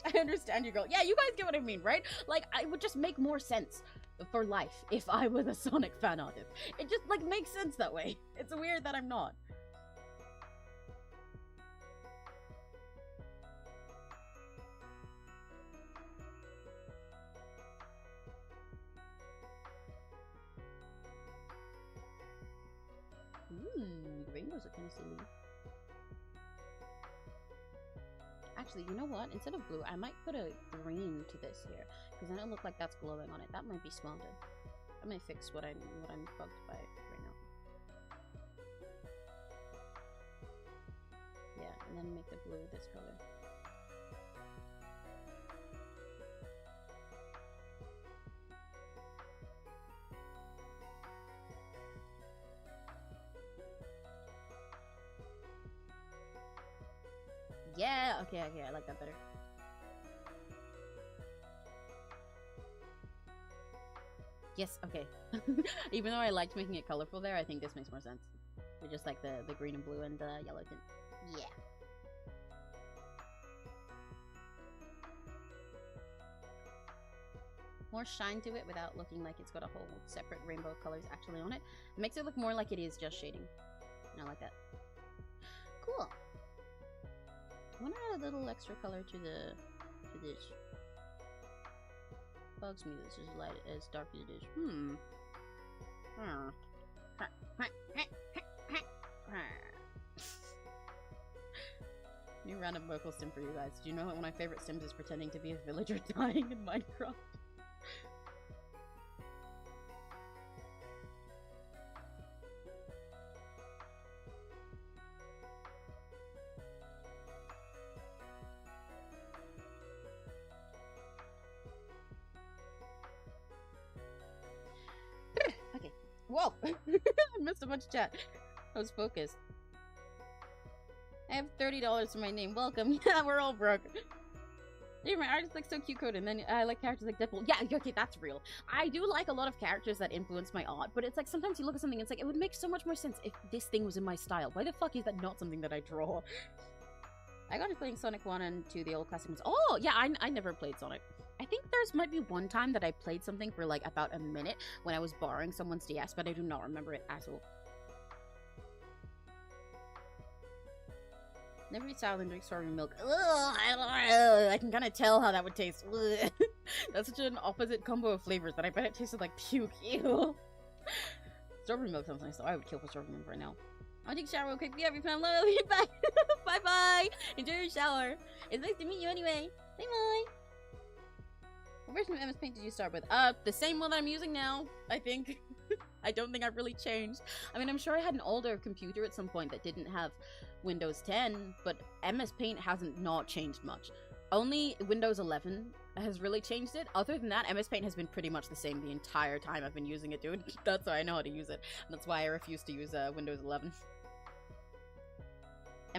[SPEAKER 1] I understand you, girl. Yeah, you guys get what I mean, right? Like, it would just make more sense for life if I was a Sonic fan artist. It just, like, makes sense that way. It's weird that I'm not. The rainbows are kind of silly. Actually, you know what? Instead of blue, I might put a green to this here, because then it'll look like that's glowing on it. That might be smarter. I'm gonna fix what I'm bugged by right now. Yeah, and then make the blue this color. Yeah, okay, I like that better. Yes, okay. Even though I liked making it colorful there, I think this makes more sense. We just like the green and blue and the yellow tint.
[SPEAKER 2] Yeah.
[SPEAKER 1] More shine to it without looking like it's got a whole separate rainbow of colors actually on it. It makes it look more like it is just shading. And I like that. Cool. I want to add a little extra color to this. Bugs me this is light as dark as it is. New random vocal sim for you guys. Do you know that one of my favorite sims is pretending to be a villager dying in Minecraft? Okay. Whoa! I missed a bunch of chat. I was focused. I have $30 to my name. Welcome. Yeah, we're all broke. Dude, my art is like so cute coded, and then I like characters like Deadpool. Yeah, okay, that's real. I do like a lot of characters that influence my art, but it's like sometimes you look at something and it's like, it would make so much more sense if this thing was in my style. Why the fuck is that not something that I draw? I got into playing Sonic 1 and 2, the old classic ones. Oh, yeah, I never played Sonic. I think there's might be one time that I played something for like about a minute when I was borrowing someone's DS, but I do not remember it at all. Never eat salad and drink strawberry milk. Ugh, I can kind of tell how that would taste. Ugh. That's such an opposite combo of flavors that I bet it tasted like puke. Ew. Strawberry milk sounds nice, though. I would kill for strawberry milk right now. I'll take a shower real quick. Yeah, love you. Bye. Bye-bye. Enjoy your shower. It's nice to meet you anyway. Bye-bye. What version of MS Paint did you start with? The same one that I'm using now, I think. I don't think I've really changed. I mean, I'm sure I had an older computer at some point that didn't have Windows 10, but MS Paint hasn't not changed much. Only Windows 11 has really changed it. Other than that, MS Paint has been pretty much the same the entire time I've been using it, dude. That's why I know how to use it. And that's why I refuse to use Windows 11.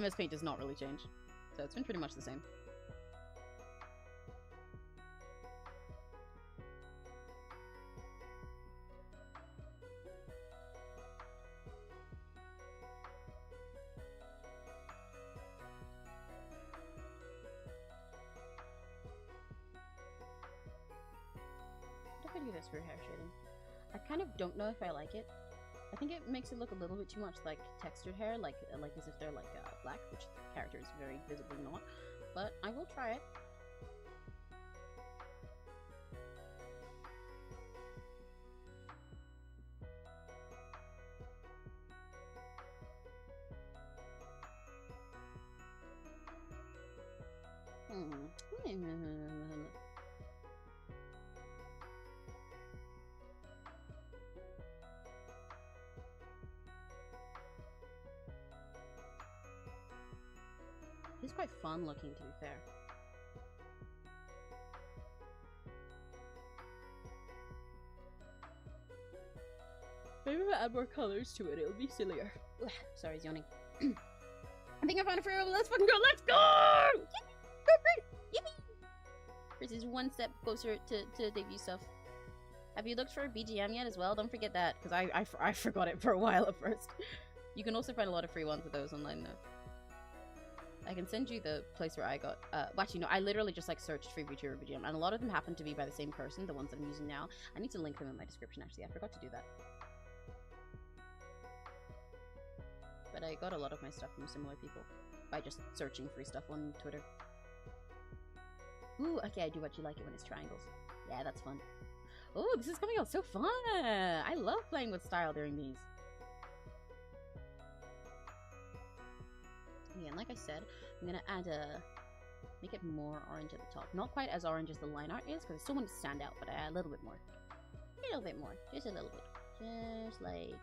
[SPEAKER 1] MS Paint does not really change. So it's been pretty much the same. Do this for hair shading. I kind of don't know if I like it. I think it makes it look a little bit too much like textured hair, like as if they're like black, which the character is very visibly not. But I will try it. He's quite fun looking, to be fair. Maybe if I add more colors to it, it'll be sillier. Sorry, he's yawning. I think I found a free room. Let's fucking go! Let's go! Yippee! Yippee! Chris is one step closer to debut stuff. Have you looked for BGM yet as well? Don't forget that, because I forgot it for a while at first. You can also find a lot of free ones of those online, though. I can send you the place where I got, well, actually, no, I literally just, like, searched free VTuber BGM, and a lot of them happen to be by the same person, the ones that I'm using now. I need to link them in my description, actually. I forgot to do that. But I got a lot of my stuff from similar people by just searching free stuff on Twitter. Ooh, okay, I do actually like it when it's triangles. Yeah, that's fun. Oh, this is coming out so fun! I love playing with style during these. Yeah, and like I said, I'm gonna add make it more orange at the top. Not quite as orange as the line art is, because I still want it to stand out, but I add a little bit more.
[SPEAKER 2] little bit more. Just a little bit. Just like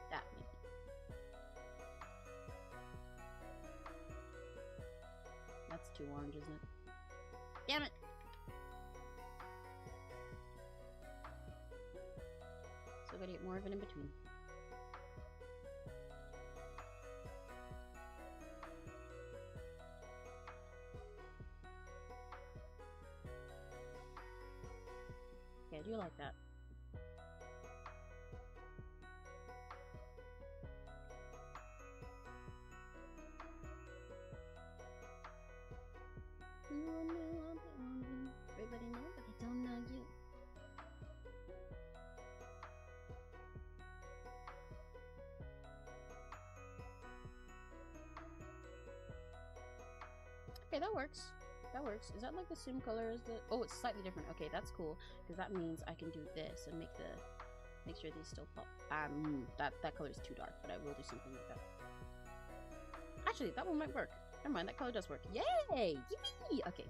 [SPEAKER 2] that, maybe.
[SPEAKER 1] That's too orange, isn't it?
[SPEAKER 2] Damn it! So gotta get more of it in between. Okay, I do like that. Everybody know, but they don't know you. Okay, that works. That works. Is that like the same color as the... Oh, it's slightly different. Okay, that's cool. Because that means I can do this and make sure these still pop. That color is too dark, but I will do something like that. Actually, that one might work. Never mind, that color does work. Yay! Yippee! Okay.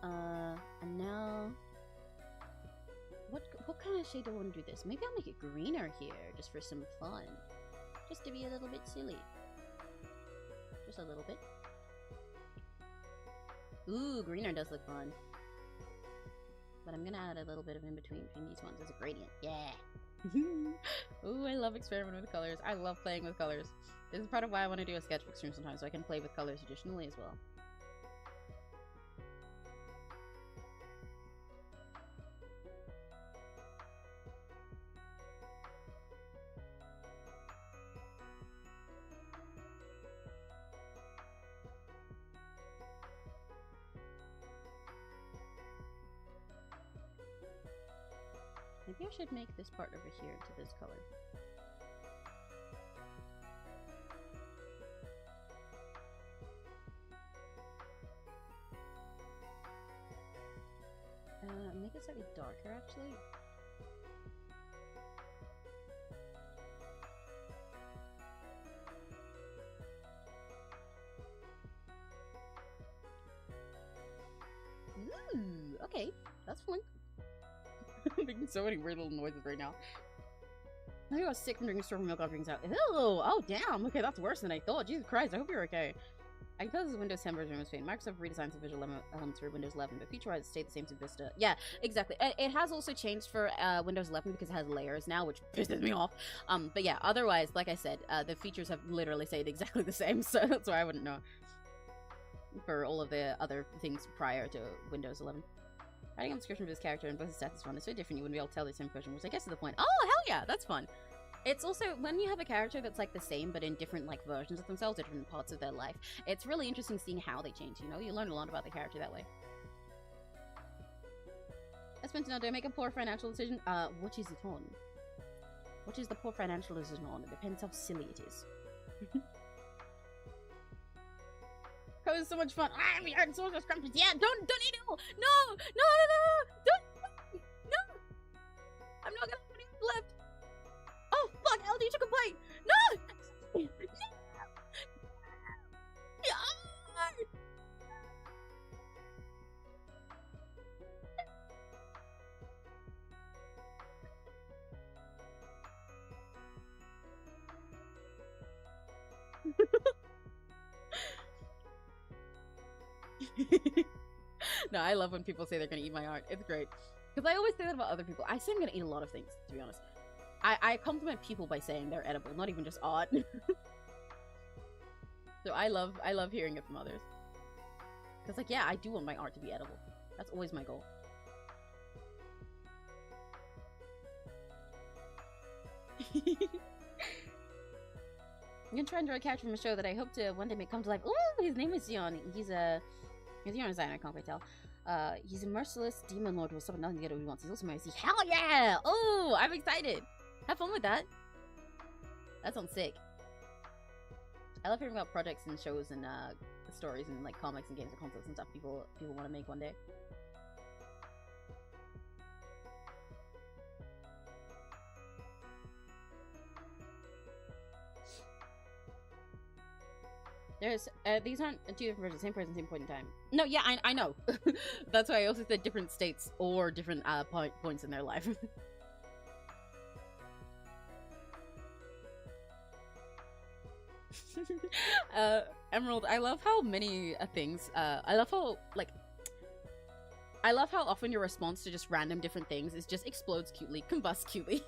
[SPEAKER 2] And now... What kind of shade do I want to do this? Maybe I'll make it greener here, just for some fun. Just to be a little bit silly. Just a little bit. Ooh, greener does look fun. But I'm gonna add a little bit of in between these ones as a gradient. Yeah! Ooh, I love experimenting with colors. I love playing with colors. This is part of why I want to do a sketchbook stream sometimes, so I can play with colors additionally as well. Maybe I should make this part over here into this color. Make it slightly darker, actually. Ooh, okay, that's fun. I'm making so many weird little noises right now. I think I was sick from drinking strawberry milk after drinking out. Ew! Oh, damn! Okay, that's worse than I thought. Jesus Christ, I hope you're okay. I can tell this is Windows 10 version of Spain. Microsoft redesigned some visual elements for Windows 11, but feature-wise it stayed the same to Vista. Yeah, exactly. It has also changed for Windows 11 because it has layers now, which pisses me off. But yeah, otherwise, like I said, the features have literally stayed exactly the same, so that's why I wouldn't know. For all of the other things prior to Windows 11. Writing a description of this character and both his stats is fun. It's so different you wouldn't be able to tell this impression, which I guess is the point. Oh, hell yeah, that's fun. It's also, when you have a character that's like the same, but in different like versions of themselves, or different parts of their life, it's really interesting seeing how they change, you know? You learn a lot about the character that way. I spent to know, do I make a poor financial decision? What is it on? What is the poor financial decision on? It depends how silly it is. That was so much fun. Ah, we heard so much scrumptious. Yeah, don't eat it all. No, don't. No. I'm not gonna have any left. Oh fuck, LD took a bite. No. No, I love when people say they're gonna eat my art. It's great. Because I always say that about other people. I say I'm gonna eat a lot of things, to be honest. I compliment people by saying they're edible, not even just art. So I love hearing it from others. Because like, yeah, I do want my art to be edible. That's always my goal. I'm gonna try and draw a character from a show that I hope to one day make come to life. Ooh, his name is Xion. He's a designer, I can't quite tell. He's a merciless demon lord who will stop nothing to get what he wants. He's also married. Hell yeah! Oh, I'm excited. Have fun with that. That sounds sick. I love hearing about projects and shows and stories and like comics and games and concepts and stuff people want to make one day. There's these aren't two different versions, same person, same point in time. No, yeah, I know. That's why I also said different states or different points in their life. Emerald, I love how many things, I love how, like, I love how often your response to just random different things is just explodes cutely, combusts cutely.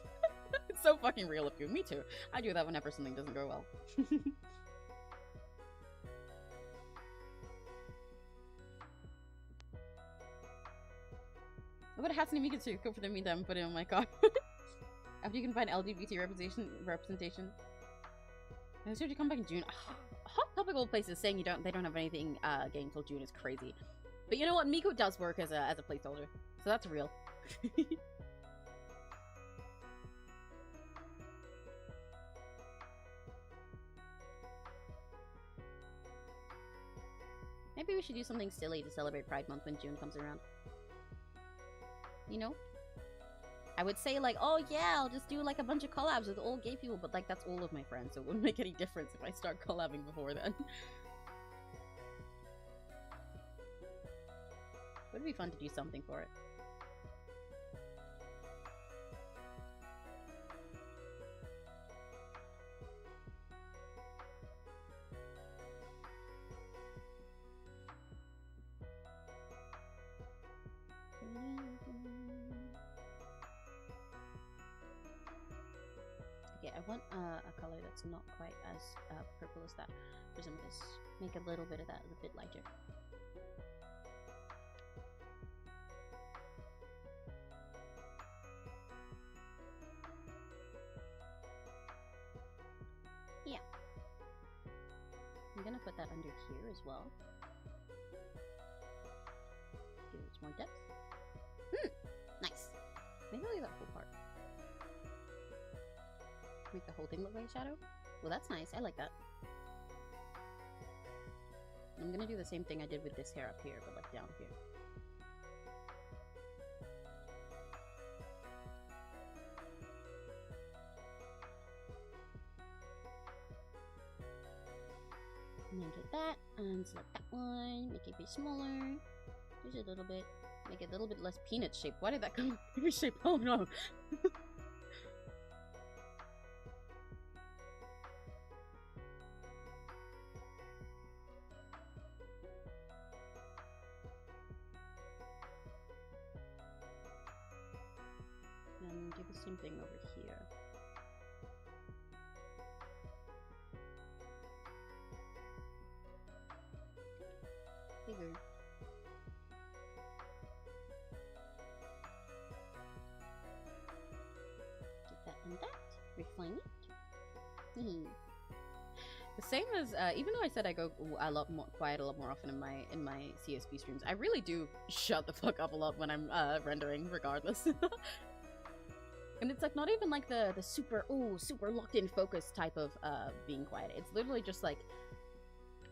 [SPEAKER 2] It's so fucking real of you. Me too. I do that whenever something doesn't go well. What about Hatsune Miku too? Go for the meantime and put it on my car. After you can find LGBT representation. I said you come back in June. Hot topical places saying they don't have anything getting till June is crazy. But you know what? Miku does work as a placeholder, so that's real. Maybe we should do something silly to celebrate Pride Month when June comes around. You know? I would say like, oh yeah, I'll just do like a bunch of collabs with all gay people, but like that's all of my friends, so it wouldn't make any difference if I start collabing before then. It would be fun to do something for it. Okay, I want a color that's not quite as purple as that. For some of this, make a little bit of that a bit lighter. Yeah. I'm gonna put that under here as well. Give it some more depth. Nice. Maybe I'll leave that whole part. Make the whole thing look like a shadow? Well, that's nice. I like that. I'm gonna do the same thing I did with this hair up here, but like down here. And then get that, and select that one, make it a bit smaller. Just a little bit. Make it a little bit less peanut shaped. Why did that come peanut shaped? Oh no! And do the same thing over here. Bigger. Get that and that. Refine it. The same as even though I said I go a lot more quiet a lot more often in my CSP streams, I really do shut the fuck up a lot when I'm rendering, regardless. And it's like not even like the super locked in focus type of being quiet. It's literally just like,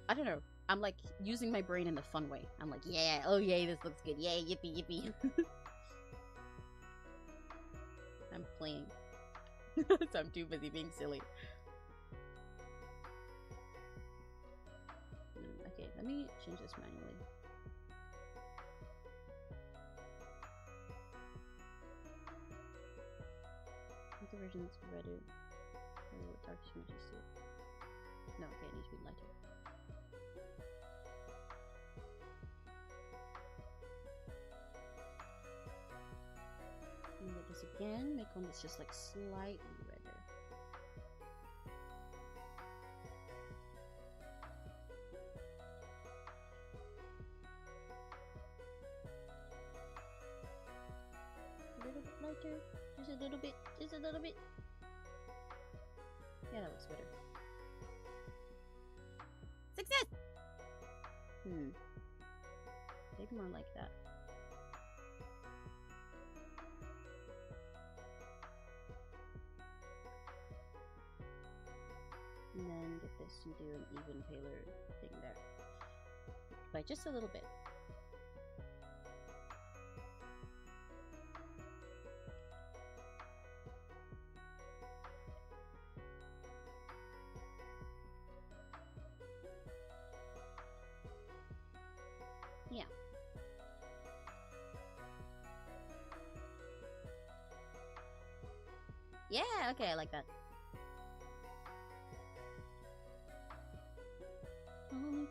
[SPEAKER 2] I don't know. I'm like using my brain in the fun way. I'm like, yeah, oh yay, this looks good. Yay, yippee yippee. I'm playing. So I'm too busy being silly. Okay, let me change this manually. The version's redder. Oh, dark too much to it. No, okay, it needs to be lighter. And get this again, make one that's just like slightly redder. A little bit lighter. Just a little bit. Just a little bit. Yeah, that looks better. Success! Maybe more like that. And then get this and do an even paler thing there. By just a little bit. Yeah. Yeah, okay, I like that.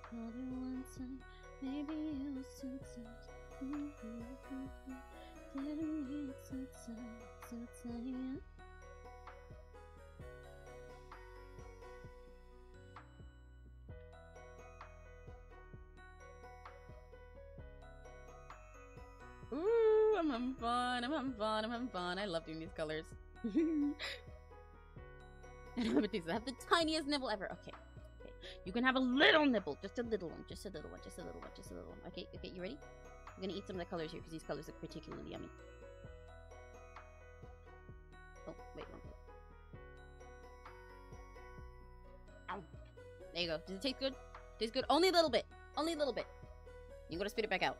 [SPEAKER 2] called her one time, maybe it was two times. Didn't mean two times. Ooh, I'm having fun, I'm having fun, I'm having fun. I love doing these colors. I have the tiniest nibble ever. Okay, okay. You can have a little nibble, just a little one, just a little one, just a little one, just a little one. Okay, okay, you ready? I'm gonna eat some of the colors here because these colors look particularly yummy. Oh, wait, wrong color. Ow. There you go. Does it taste good? Tastes good? Only a little bit. Only a little bit. You gotta spit it back out.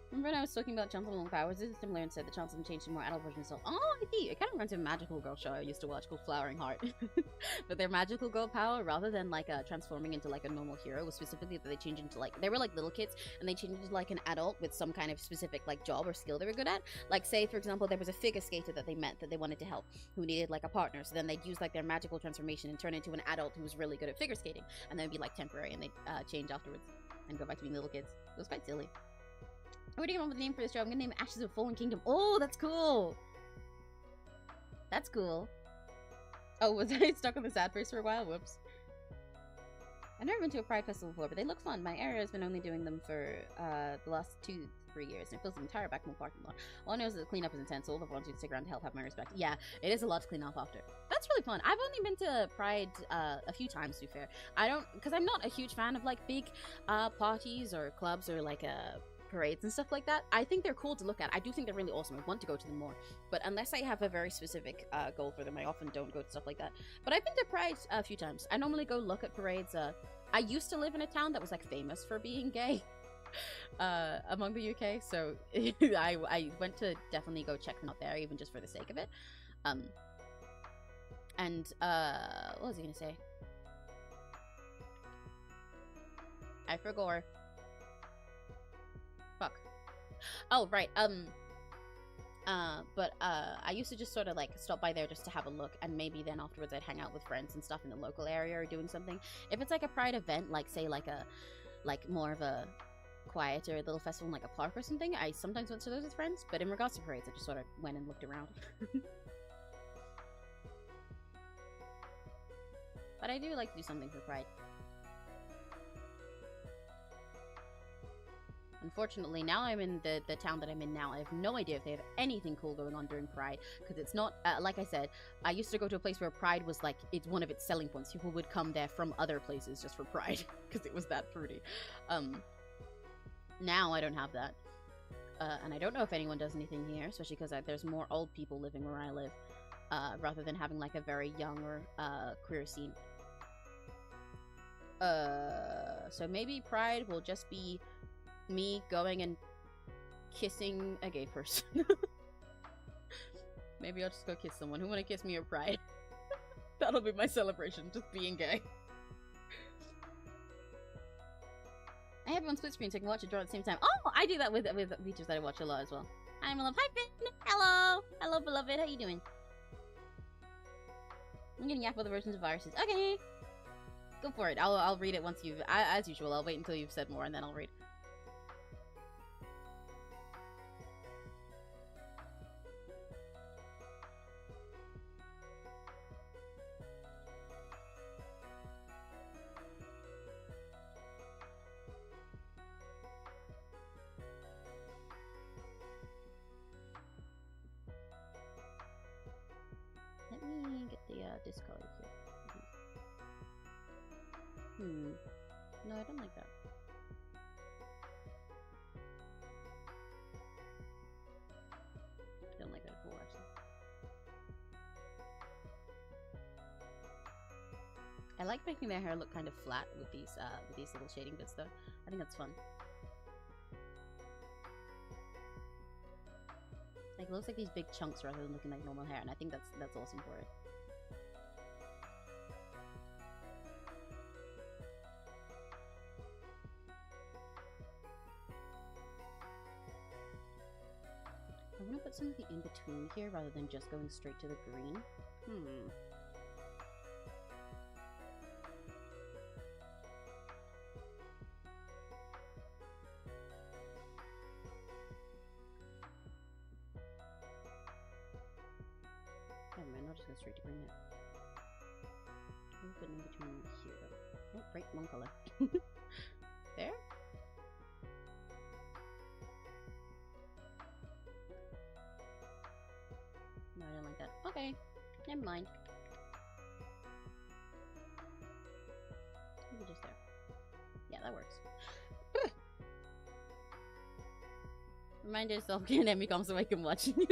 [SPEAKER 2] Remember when I was talking about Chance of Long Powers? This is similar and said the Chance of them changed to more adult version of Oh, I see. It kind of reminds me of a magical girl show I used to watch called Flowering Heart. But their magical girl power, rather than like transforming into like a normal hero, was specifically that they changed into like, they were like little kids, and they changed into like an adult with some kind of specific like job or skill they were good at. Like say, for example, there was a figure skater that they met that they wanted to help, who needed like a partner. So then they'd use like their magical transformation and turn into an adult who was really good at figure skating. And then it'd be like temporary, and they'd change afterwards and go back to being little kids. It was quite silly. What do you want with the name for this show? I'm gonna name it Ashes of Fallen Kingdom. Oh, that's cool. That's cool. Oh, was I stuck on the sad face for a while? Whoops. I've never been to a Pride Festival before, but they look fun. My area has been only doing them for the last 2-3 years, and it fills the entire back parking lot. All I know is that the cleanup is intense, so all the volunteers stick around to help have my respect. Yeah, it is a lot to clean off after. That's really fun. I've only been to Pride a few times, to be fair. Because I'm not a huge fan of like big parties or clubs or like parades and stuff like that. I think they're cool to look at. I do think they're really awesome. I want to go to them more. But unless I have a very specific goal for them, I often don't go to stuff like that. But I've been to Pride a few times. I normally go look at parades. I used to live in a town that was like famous for being gay among the UK. So I went to definitely go check them out there, even just for the sake of it. What was I gonna say? I forgot. Fuck. Oh, right. I used to just sort of like stop by there just to have a look, and maybe then afterwards I'd hang out with friends and stuff in the local area or doing something. If it's like a Pride event, like say like more of a quieter little festival in like a park or something, I sometimes went to those with friends. But in regards to parades, I just sort of went and looked around. But I do like to do something for Pride. Unfortunately, now I'm in the town that I'm in now. I have no idea if they have anything cool going on during Pride, because it's not, like I said, I used to go to a place where Pride was like, it's one of its selling points. People would come there from other places just for Pride, because it was that fruity. Now I don't have that. And I don't know if anyone does anything here, especially because there's more old people living where I live, rather than having like a very young or queer scene. So maybe Pride will just be me going and kissing a gay person. Maybe I'll just go kiss someone. Who wanna kiss me at Pride? That'll be my celebration, just being gay. I have it on split screen so I can watch and draw at the same time. Oh, I do that with features that I watch a lot as well. Hi, my love. Hi, Finn. Hello. Hello, beloved. How you doing? I'm gonna yap other versions of viruses. Okay. Go for it. I'll read it once you've... as usual, I'll wait until you've said more and then I'll read. Let me get the discard here. No, I don't like that. I don't like that at all, actually. I like making their hair look kind of flat with these little shading bits, though. I think that's fun. Like, it looks like these big chunks rather than looking like normal hair, and I think that's awesome for it. I want to put something in between here rather than just going straight to the green. not just go straight to green now. Put in between here though. Oh, right, one color. There? No, I don't like that. Okay, never mind. Maybe just there. Yeah, that works. Remind yourself, can Emmy come so I can watch you?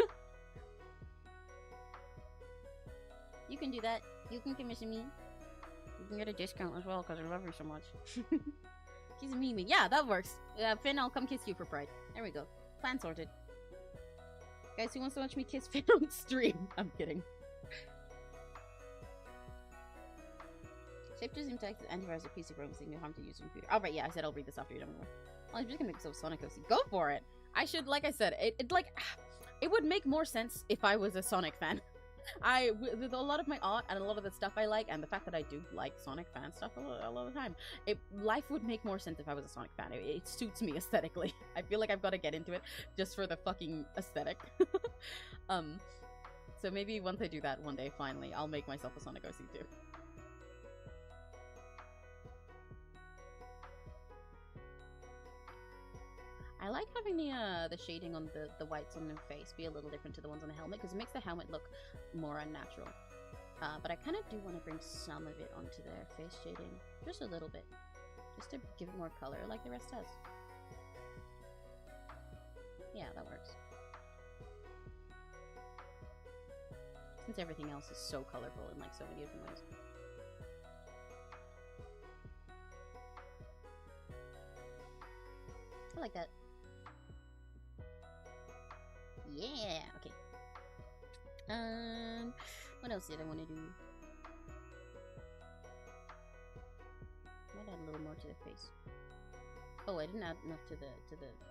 [SPEAKER 2] You can do that. You can commission me. You can get a discount as well because I love you so much. She's a meme. Yeah, that works. Finn, I'll come kiss you for Pride. There we go. Plan sorted. Guys, who wants to watch me kiss Finn on stream? I'm kidding. Shape to zoom text antivirus or PC program saying no harm to use your computer. Alright, yeah, I said I'll read this after you're done with it. Well, I'm just gonna make myself Sonic OC. Go for it! I should, like I said, it would make more sense if I was a Sonic fan. With a lot of my art and a lot of the stuff I like, and the fact that I do like Sonic fan stuff a lot of the time, life would make more sense if I was a Sonic fan. It suits me aesthetically. I feel like I've got to get into it just for the fucking aesthetic. So maybe once I do that one day, finally, I'll make myself a Sonic OC too. I like having the shading on the whites on the face be a little different to the ones on the helmet because it makes the helmet look more unnatural. But I kind of do want to bring some of it onto their face shading, just a little bit, just to give it more color like the rest does. Yeah, that works. Since everything else is so colorful in like so many different ways. I like that. Yeah, okay. What else did I want to do? Might add a little more to the face. Oh, I didn't add enough to the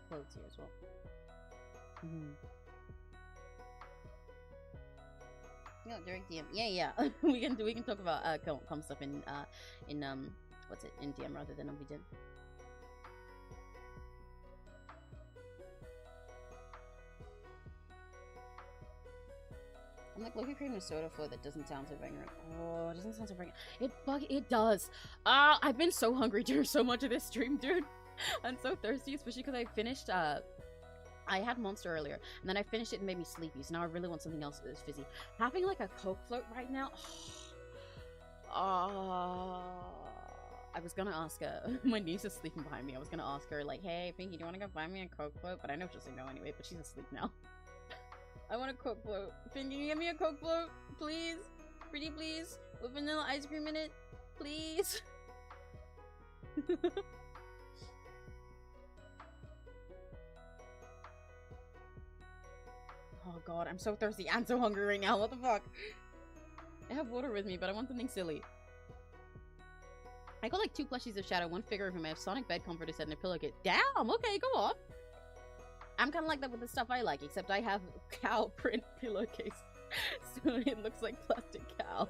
[SPEAKER 2] clothes here as well. No, direct DM. Yeah. we can talk about com stuff in what's it, in DM rather than on VGEN. I'm like, look at cream a soda flow that doesn't sound so banging. Oh, it doesn't sound so banging. It does. I've been so hungry during so much of this stream, dude. I'm so thirsty, especially because I finished, I had Monster earlier, and then I finished it and made me sleepy, so now I really want something else that's fizzy. Having, like, a Coke float right now, I was gonna ask her, my niece is sleeping behind me, I was gonna ask her, like, hey, Pinky, do you want to go buy me a Coke float? But I know she'll say no anyway, but she's asleep now. I want a Coke float. Finn, can you get me a Coke float? Please? Pretty please? With vanilla ice cream in it? Please? Oh god, I'm so thirsty and so hungry right now. What the fuck? I have water with me, but I want something silly. I got like 2 plushies of Shadow, 1 figure of him. I have Sonic bed comforter set and a pillowcase. Damn! Okay, go on. I'm kind of like that with the stuff I like, except I have cow print pillowcase, so it looks like plastic cow.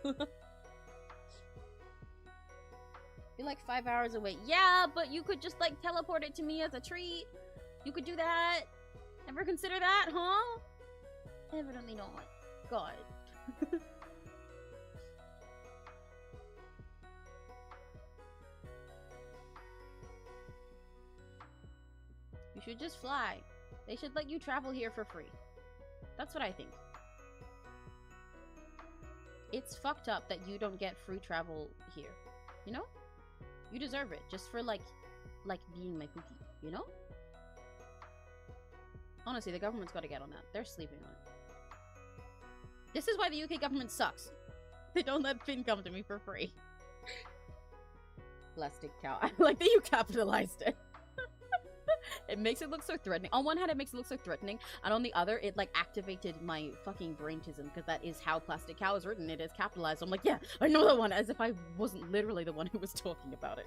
[SPEAKER 2] You're like 5 hours away. Yeah, but you could just like teleport it to me as a treat. You could do that. Ever consider that, huh? Evidently not. God. You should just fly. They should let you travel here for free. That's what I think. It's fucked up that you don't get free travel here. You know? You deserve it. Just for, like being my cookie. You know? Honestly, the government's got to get on that. They're sleeping on it. This is why the UK government sucks. They don't let Finn come to me for free. Plastic cow. I like that you capitalized it. It makes it look so threatening. On one hand, it makes it look so threatening, and on the other, it like activated my fucking braintism, because that is how plastic cow is written. It is capitalized. I'm like, yeah, I know that one, as if I wasn't literally the one who was talking about it.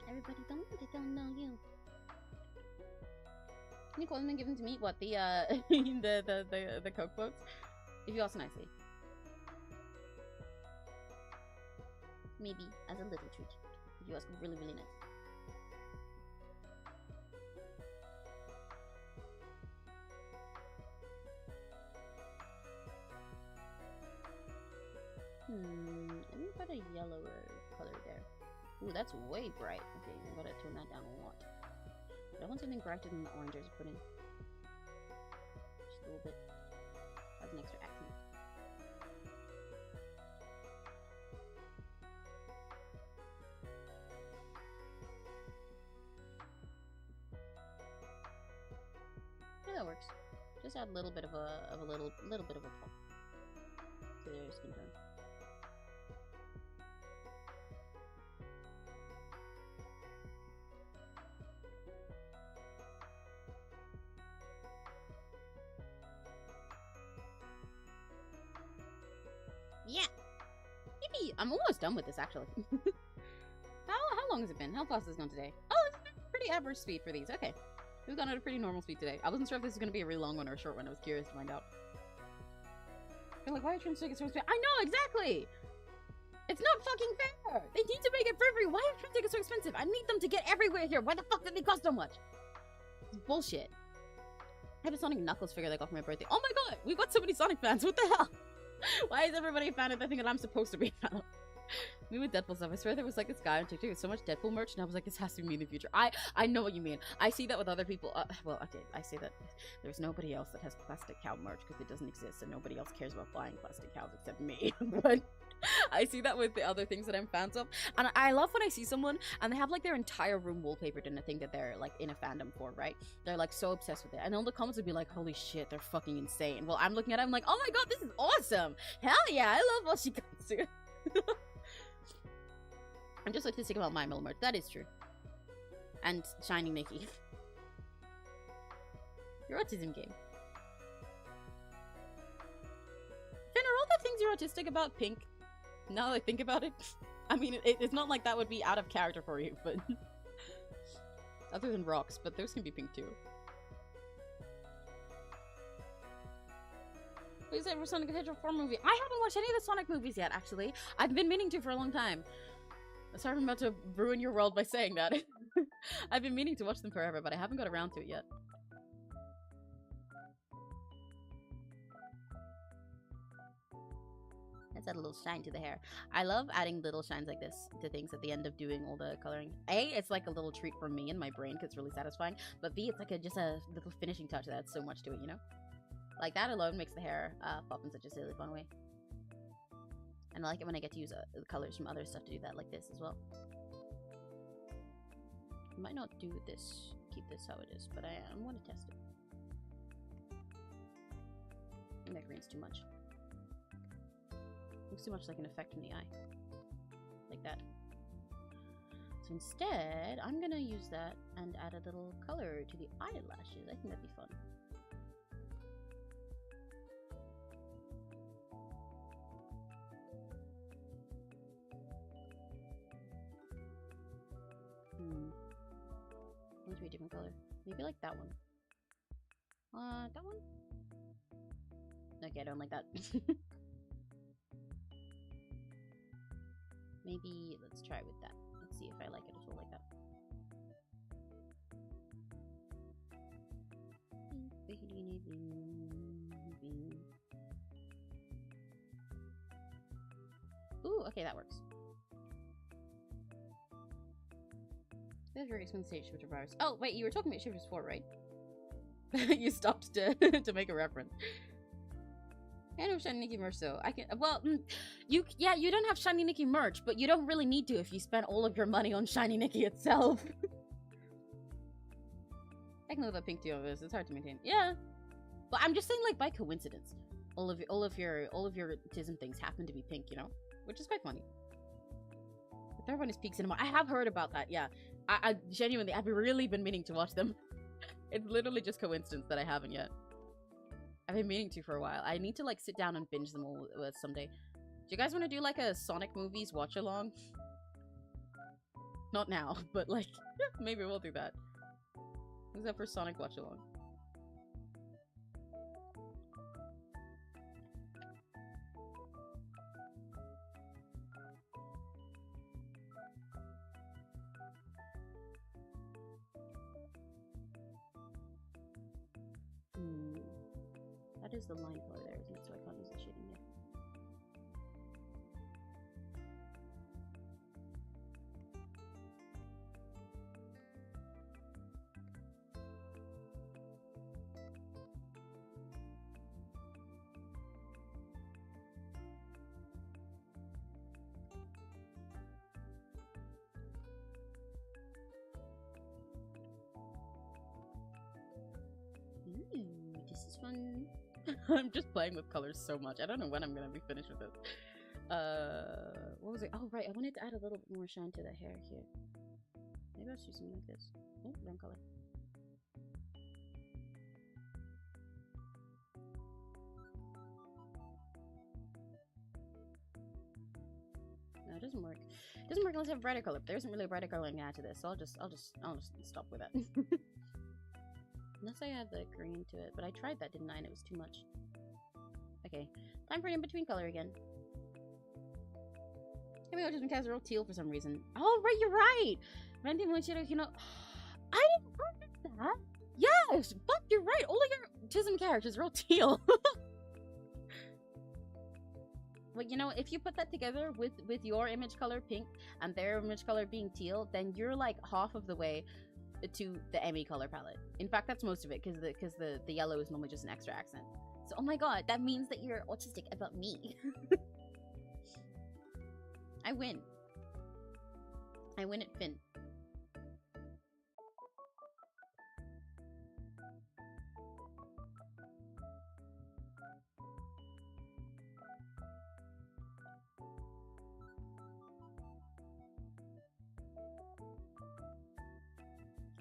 [SPEAKER 2] Everybody don't know you. Can you call them and give them to me? What, the the Coke boats? If you ask nicely. Maybe as a little treat. If you ask really, really nice. Let me put a yellower color there. Ooh, that's way bright. Okay, I'm gonna tone that down a lot. But I want something brighter than the orange I just put in. Just a little bit. As an extra accent. Yeah, that works. Just add a little bit of a little bit of a pop to their skin tone. Yeah! Yippee! I'm almost done with this, actually. How long has it been? How fast has it gone today? Oh, it's been pretty average speed for these. Okay. We've gone at a pretty normal speed today. I wasn't sure if this was going to be a really long one or a short one. I was curious to find out. They're like, why are you trying to take it so expensive? I know, exactly! It's not fucking fair! They need to make it for free! Why are you trying to take it so expensive? I need them to get everywhere here! Why the fuck did they cost so much? It's bullshit. I have a Sonic Knuckles figure that I got for my birthday. Oh my god! We've got so many Sonic fans! What the hell? Why is everybody a fan of the thing that I'm supposed to be a fan of? Me with Deadpool stuff. I swear there was like this guy on TikTok with so much Deadpool merch, and I was like, this has to be me in the future. I know what you mean. I see that with other people. Well, okay, I say that there's nobody else that has plastic cow merch because it doesn't exist, and nobody else cares about buying plastic cows except me. But I see that with the other things that I'm fans of, and I love when I see someone and they have like their entire room wallpapered in a thing that they're like in a fandom for, right? They're like so obsessed with it, and all the comments would be like, holy shit, they're fucking insane. Well, I'm looking at it, I'm like, oh my god, this is awesome. Hell yeah, I love Oshikatsu. I'm just autistic about my merch. That is true. And Shining Nikki. Your autism game. Finn, are all the things you're autistic about pink? Now that I think about it. I mean, it's not like that would be out of character for you, but... Other than rocks, but those can be pink too. Please say for Sonic the Hedgehog 4 movie. I haven't watched any of the Sonic movies yet, actually. I've been meaning to for a long time. Sorry, I'm about to ruin your world by saying that. I've been meaning to watch them forever, but I haven't got around to it yet. Let's add a little shine to the hair. I love adding little shines like this to things at the end of doing all the coloring. A, it's like a little treat for me and my brain because it's really satisfying. But B, it's like just a little finishing touch that adds so much to it, you know? Like that alone makes the hair pop in such a silly fun way. And I like it when I get to use the colors from other stuff to do that, like this as well. I might not do this, keep this how it is, but I want to test it. I think that green's too much. Looks too much like an effect from the eye. Like that. So instead, I'm gonna use that and add a little color to the eyelashes. I think that'd be fun. I want to be a different color. Maybe like that one. That one? Okay, I don't like that. Maybe let's try with that. Let's see if I like it as well like that. Ooh, okay, that works. That's very expensive shifter virus. Oh, wait, you were talking about shifters 4, right? You stopped to make a reference. I know Shiny Nikki merch though. I can, well, you don't have Shiny Nikki merch, but you don't really need to if you spend all of your money on Shiny Nikki itself. I can know that pink deal is. It's hard to maintain. Yeah, but I'm just saying, like, by coincidence, all of your autism things happen to be pink, you know, which is quite funny. The third one is Peak Cinema. I have heard about that. Yeah, I genuinely, I've really been meaning to watch them. It's literally just coincidence that I haven't yet. I've been meaning to for a while. I need to, like, sit down and binge them all someday. Do you guys want to do, like, a Sonic movies watch-along? Not now, but like, maybe we'll do that. Except for Sonic Watch Along. That is the line color there, isn't it? So I can't use the shading yet. This is fun. I'm just playing with colors so much. I don't know when I'm gonna be finished with it. What was it? Oh, right. I wanted to add a little bit more shine to the hair here. Maybe I'll do something like this. Oh, wrong color. No, it doesn't work. It doesn't work unless I have a brighter color. But there isn't really a brighter color I can add to this, so I'll just stop with that. Unless I add the green to it, but I tried that, didn't I? And it was too much. Okay, time for an in-between color again. Here we go, just because they're all teal for some reason. Oh, right, you're right! Random one shadow, you know. I didn't notice that! Yes! Fuck, you're right! All of your Tism characters are all teal. But you know, if you put that together with your image color pink and their image color being teal, then you're like half of the way to the Emmy color palette. In fact, that's most of it, because the yellow is normally just an extra accent. So, oh my god, that means that you're autistic about me. I win. I win at Finn.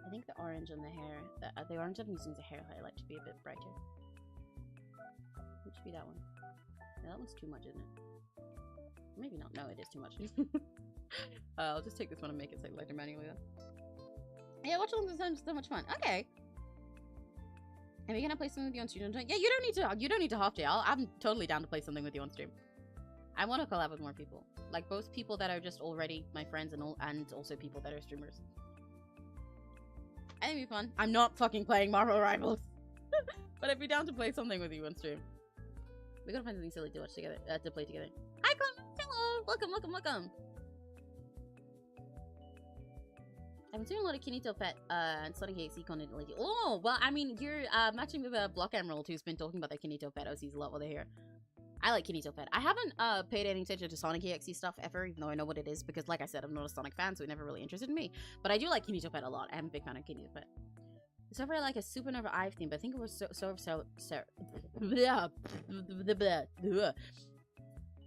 [SPEAKER 2] I think the orange on the hair, the orange I'm using as a hair highlight to be a bit brighter. It should be that one. Yeah, that one's too much, isn't it? Maybe not. No, it is too much. I'll just take this one and make it slightly lighter manually then. Yeah, watch along sounds so much fun. Okay. Are we gonna play something with you on stream? Yeah, you don't need to half day. I'm totally down to play something with you on stream. I want to collab with more people, like both people that are just already my friends and also people that are streamers. I think it'd be fun. I'm not fucking playing Marvel Rivals, but I'd be down to play something with you on stream. We gotta find something silly to watch together, to play together. Hi, Clement! Hello! Welcome! I've been doing a lot of Kinito Pet and Sonic EXE content lately. Oh, well, I mean, you're matching with a Block Emerald who's been talking about the Kinito Pet OCs a lot while they're here. I like Kinito Pet. I haven't paid any attention to Sonic EXE stuff ever, even though I know what it is, because like I said, I'm not a Sonic fan, so it never really interested in me. But I do like Kinito Pet a lot. I'm a big fan of Kinito Pet. It's over like a Supernova Ive theme, but I think it was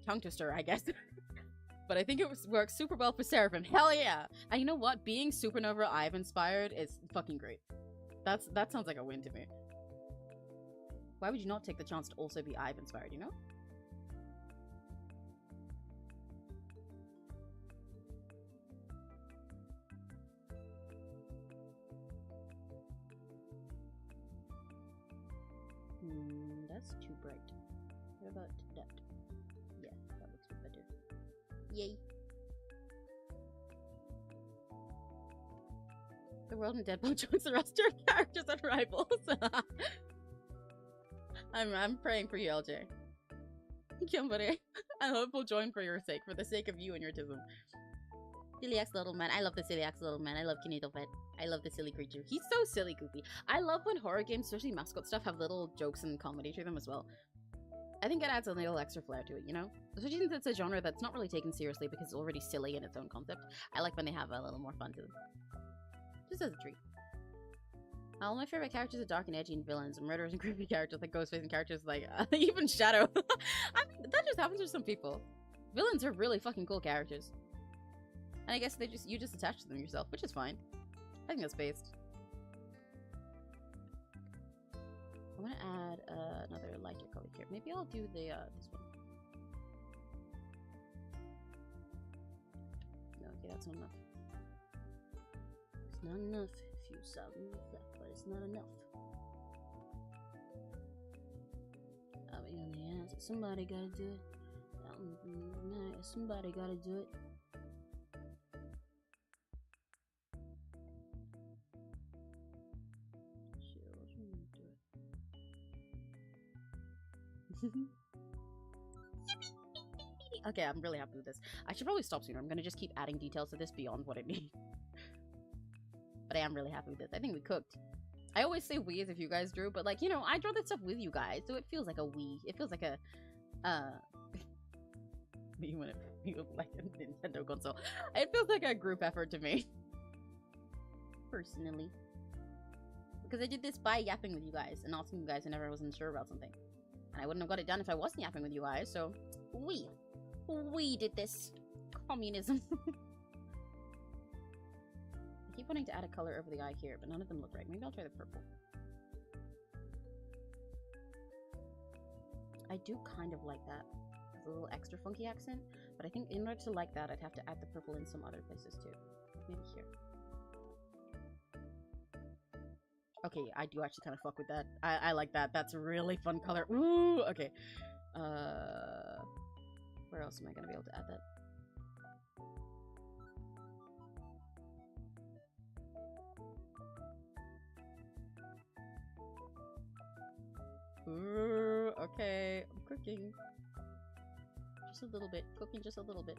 [SPEAKER 2] tongue twister, I guess. But I think it works super well for Seraphim. Hell yeah! And you know what? Being Supernova Ive inspired is fucking great. That sounds like a win to me. Why would you not take the chance to also be Ive inspired, you know? That's too bright. What about that? Yeah, that looks a bit better. Yay! The world in Deadpool joins the roster of characters and rivals. I'm praying for you, LJ. Somebody. I hope we'll join for your sake, for the sake of you and your tism. Silly X Little Man. I love the Silly X Little Man. I love Kinito Pet. I love the silly creature. He's so silly, goofy. I love when horror games, especially mascot stuff, have little jokes and comedy to them as well. I think it adds a little extra flair to it, you know? Especially since it's a genre that's not really taken seriously because it's already silly in its own concept. I like when they have a little more fun to them. Just as a treat. All my favorite characters are dark and edgy and villains, and murderers and creepy characters like Ghostface and characters like even Shadow. I mean, that just happens to some people. Villains are really fucking cool characters. And I guess you just attach to them yourself, which is fine. I think that's based. I want to add another lighter color here. Maybe I'll do the this one. No, okay, that's not enough. It's not enough. Few something left, but it's not enough. I'll be on the ass. Somebody gotta do it. Somebody gotta do it. Okay, I'm really happy with this. I should probably stop sooner. I'm gonna just keep adding details to this beyond what I need. But I am really happy with this. I think we cooked. I always say we as if you guys drew, but like, you know, I draw this stuff with you guys, so it feels like a we. It feels like a me when it feels like a Nintendo console. It feels like a group effort to me. Personally. Because I did this by yapping with you guys and asking you guys whenever I wasn't sure about something. And I wouldn't have got it done if I wasn't yapping with you guys, so we did this. Communism. I keep wanting to add a color over the eye here, but none of them look right. Maybe I'll try the purple. I do kind of like that. It's a little extra funky accent, but I think in order to like that, I'd have to add the purple in some other places too. Maybe here. Okay, I do actually kind of fuck with that. I like that. That's a really fun color. Ooh, okay. Where else am I gonna be able to add that? Ooh, okay. I'm cooking. Just a little bit. Cooking just a little bit.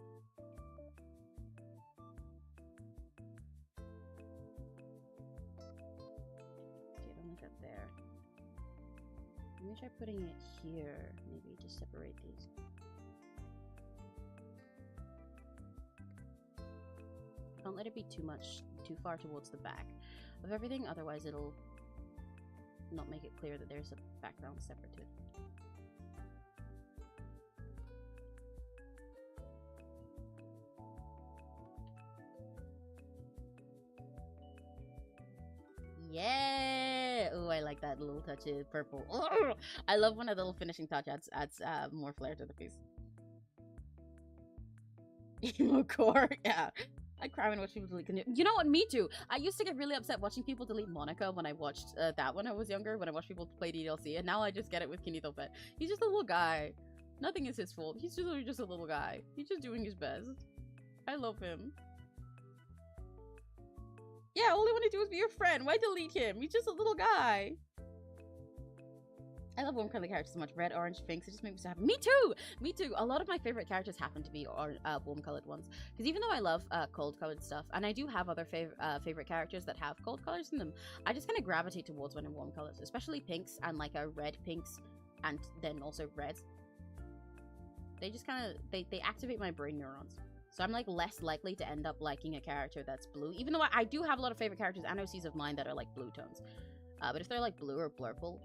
[SPEAKER 2] Okay, don't like that there. Let me try putting it here. Maybe just separate these. Don't let it be too far towards the back of everything, otherwise it'll not make it clear that there's a background separate to it. Yeah! Oh, I like that little touch of purple. Oh, I love when a little finishing touch adds more flair to the piece. Emo core, yeah. I cry when I watch people delete. You know what? Me too. I used to get really upset watching people delete Monica when I watched that when I was younger, when I watched people play DDLC, and now I just get it with KinitoPet. He's just a little guy. Nothing is his fault. He's just a little guy. He's just doing his best. I love him. Yeah, all I want to do is be your friend. Why delete him? He's just a little guy. I love warm colored characters so much. Red, orange, pinks. It just makes me so happy. Me too! Me too! A lot of my favorite characters happen to be warm colored ones. Because even though I love cold colored stuff, and I do have other favorite characters that have cold colors in them, I just kind of gravitate towards when in warm colors. Especially pinks and like red pinks and then also reds. They just kind of, they activate my brain neurons. So I'm like less likely to end up liking a character that's blue. Even though I do have a lot of favorite characters and OCs of mine that are like blue tones. But if they're like blue or blurple,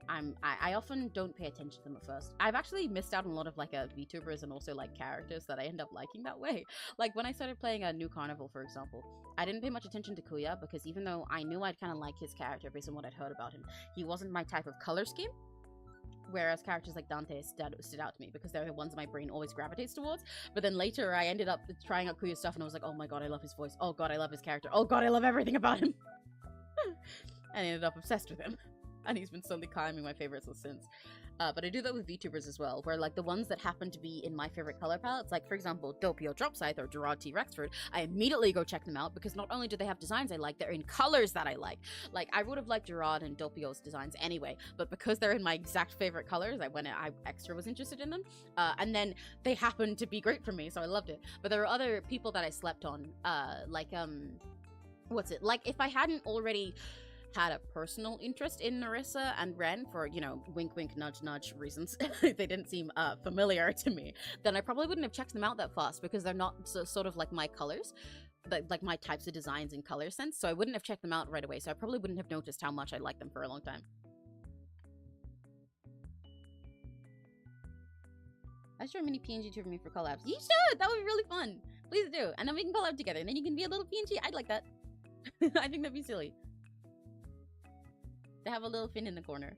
[SPEAKER 2] I often don't pay attention to them at first. I've actually missed out on a lot of like VTubers and also like characters that I end up liking that way. Like when I started playing a New Carnival, for example, I didn't pay much attention to Kuya because even though I knew I'd kind of like his character based on what I'd heard about him, he wasn't my type of color scheme. Whereas characters like Dante stood out to me because they're the ones my brain always gravitates towards. But then later I ended up trying out Kuya's stuff and I was like, oh my god, I love his voice. Oh god, I love his character. Oh god, I love everything about him. And I ended up obsessed with him. And he's been slowly climbing my favorites since. But I do that with VTubers as well, where like the ones that happen to be in my favorite color palettes, like for example, Doppio Dropscythe or Gerard T. Rexford, I immediately go check them out because not only do they have designs I like, they're in colors that I like. Like I would have liked Gerard and Doppio's designs anyway, but because they're in my exact favorite colors, I extra was interested in them. And then they happened to be great for me, so I loved it. But there are other people that I slept on, what's it? Like if I hadn't already had a personal interest in Narissa and Ren for, you know, wink wink nudge nudge reasons, they didn't seem familiar to me, then I probably wouldn't have checked them out that fast because they're not sort of like my colors, like my types of designs and color sense, so I wouldn't have checked them out right away, so I probably wouldn't have noticed how much I liked them for a long time. I should mini PNGTuber me for collabs. You should! That would be really fun! Please do! And then we can collab together, and then you can be a little PNG. I'd like that. I think that'd be silly. They have a little fin in the corner.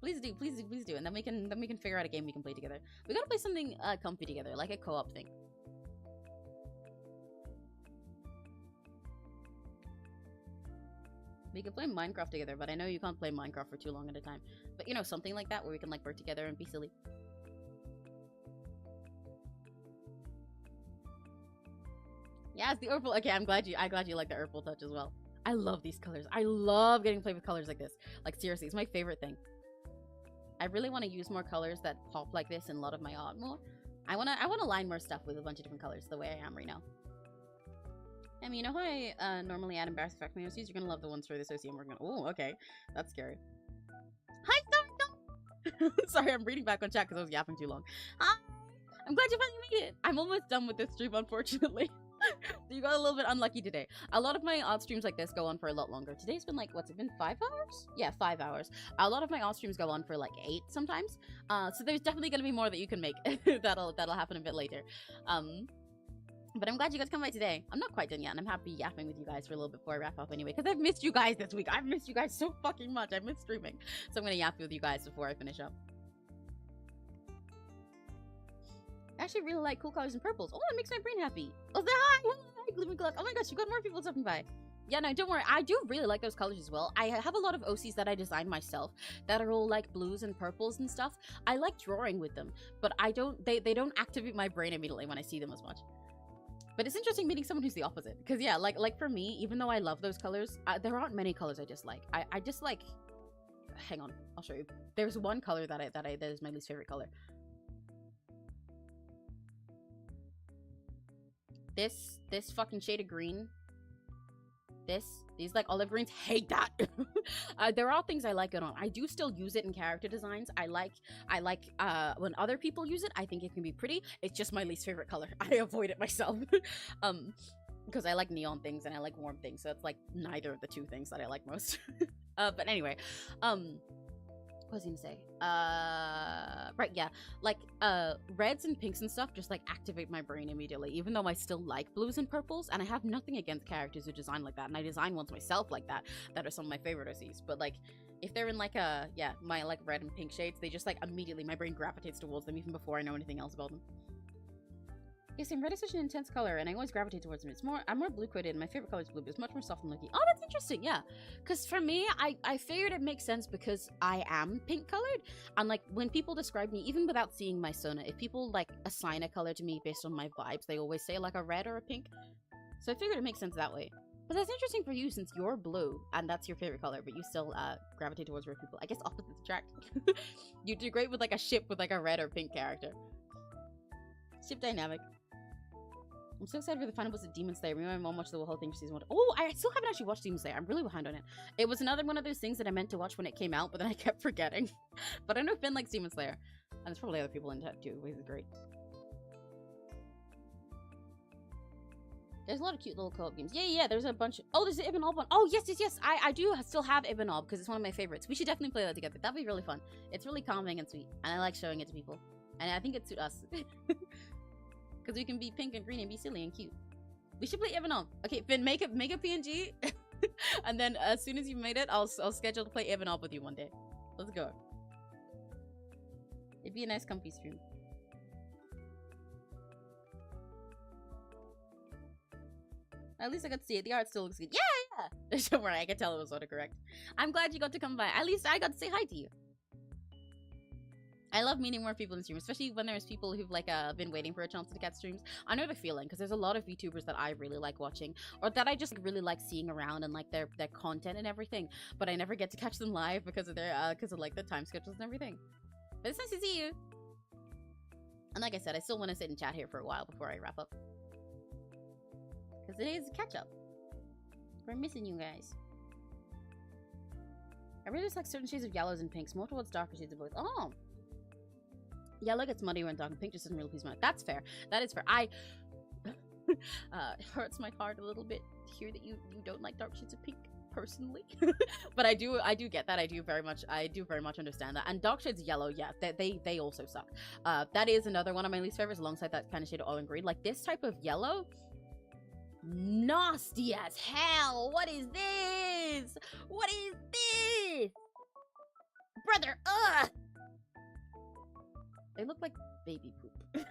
[SPEAKER 2] Please do, please do, please do. And then we can figure out a game we can play together. We gotta play something comfy together, like a co-op thing. We could play Minecraft together, but I know you can't play Minecraft for too long at a time. But, you know, something like that where we can, like, work together and be silly. Yes, the Urple. Okay, I'm glad you like the Urple touch as well. I love these colors. I love getting to play with colors like this. Like, seriously, it's my favorite thing. I really want to use more colors that pop like this in a lot of my art more. I wanna line more stuff with a bunch of different colors the way I am right now. I mean, you know how I normally add embarrassing fact OCs? You're gonna love the ones for this OC I'm working on. Oh, okay. That's scary. Hi, Storm. Sorry, I'm reading back on chat because I was yapping too long. Hi! I'm glad you finally made it. I'm almost done with this stream, unfortunately. You got a little bit unlucky today. A lot of my odd streams like this go on for a lot longer. Today's been like, what's it been, 5 hours? Yeah, 5 hours. A lot of my odd streams go on for like 8 sometimes. So there's definitely gonna be more that you can make. that'll happen a bit later. But I'm glad you guys come by today. I'm not quite done yet, and I'm happy yapping with you guys for a little bit before I wrap up anyway, because I've missed you guys this week. I've missed you guys so fucking much. I missed streaming. So I'm gonna yap with you guys before I finish up. I actually really like cool colors and purples. Oh, that makes my brain happy. Oh, hi! Oh my gosh, you got more people stopping by. Yeah, no, don't worry. I do really like those colors as well. I have a lot of OCs that I designed myself that are all like blues and purples and stuff. I like drawing with them, but I don't. They don't activate my brain immediately when I see them as much. But it's interesting meeting someone who's the opposite, because yeah, like for me, even though I love those colors, there aren't many colors I dislike. I dislike. Hang on, I'll show you. There's one color that is my least favorite color. This fucking shade of green. These like olive greens, hate that. There are things I like it on. I do still use it in character designs. I like when other people use it, I think it can be pretty. It's just my least favorite color. I avoid it myself. Because I like neon things and I like warm things, so it's like neither of the two things that I like most. But anyway, what was I gonna say? Right, yeah. Like, reds and pinks and stuff just, like, activate my brain immediately, even though I still like blues and purples, and I have nothing against characters who design like that, and I design ones myself like that are some of my favorite OCs, but, like, if they're in, like, my, like, red and pink shades, they just, like, immediately, my brain gravitates towards them even before I know anything else about them. Yes, red is such an intense color, and I always gravitate towards them. I'm more blue-coded, and my favorite color is blue, but it's much more soft and looky. Oh, that's interesting, yeah. Because for me, I figured it makes sense because I am pink-colored, and, like, when people describe me, even without seeing my Sona, if people, like, assign a color to me based on my vibes, they always say, like, a red or a pink. So I figured it makes sense that way. But that's interesting for you, since you're blue, and that's your favorite color, but you still, gravitate towards red people. I guess opposites attract. You do great with, like, a ship with, like, a red or pink character. Ship dynamic. I'm so excited for the final boss of Demon Slayer. Me and my mom watched the whole thing for season 1. Oh, I still haven't actually watched Demon Slayer. I'm really behind on it. It was another one of those things that I meant to watch when it came out, but then I kept forgetting. But I know Finn likes Demon Slayer. And there's probably other people in chat too, which is great. There's a lot of cute little co-op games. Yeah, there's a bunch of... Oh, there's the Ibn Ob one. Oh, yes. I do still have Ibn Ob because it's one of my favorites. We should definitely play that together. That'd be really fun. It's really calming and sweet. And I like showing it to people. And I think it suits us. Because we can be pink and green and be silly and cute. We should play Ibn Ob. Okay, Finn, make a PNG. And then as soon as you made it, I'll schedule to play Ibn Ob with you one day. Let's go. It'd be a nice comfy stream. At least I got to see it. The art still looks good. Yeah! Don't worry, I can tell it was autocorrect. I'm glad you got to come by. At least I got to say hi to you. I love meeting more people in stream, especially when there's people who've like been waiting for a chance to catch streams. I know the feeling because there's a lot of VTubers that I really like watching, or that I just really like seeing around and like their content and everything. But I never get to catch them live because of their like the time schedules and everything. But it's nice to see you. And like I said, I still want to sit and chat here for a while before I wrap up, because today is a catch up. We're missing you guys. I really just like certain shades of yellows and pinks, more towards darker shades of both. Oh. Yellow gets muddy when dark, and pink just doesn't really please my heart. That's fair. That is fair. It hurts my heart a little bit to hear that you don't like dark shades of pink personally. But I do get that. I do very much understand that. And dark shades of yellow, yeah, they also suck. That is another one of my least favorites alongside that kind of shade of olive green. Like this type of yellow, nasty as hell. What is this? What is this? Brother, ugh! They look like baby poop.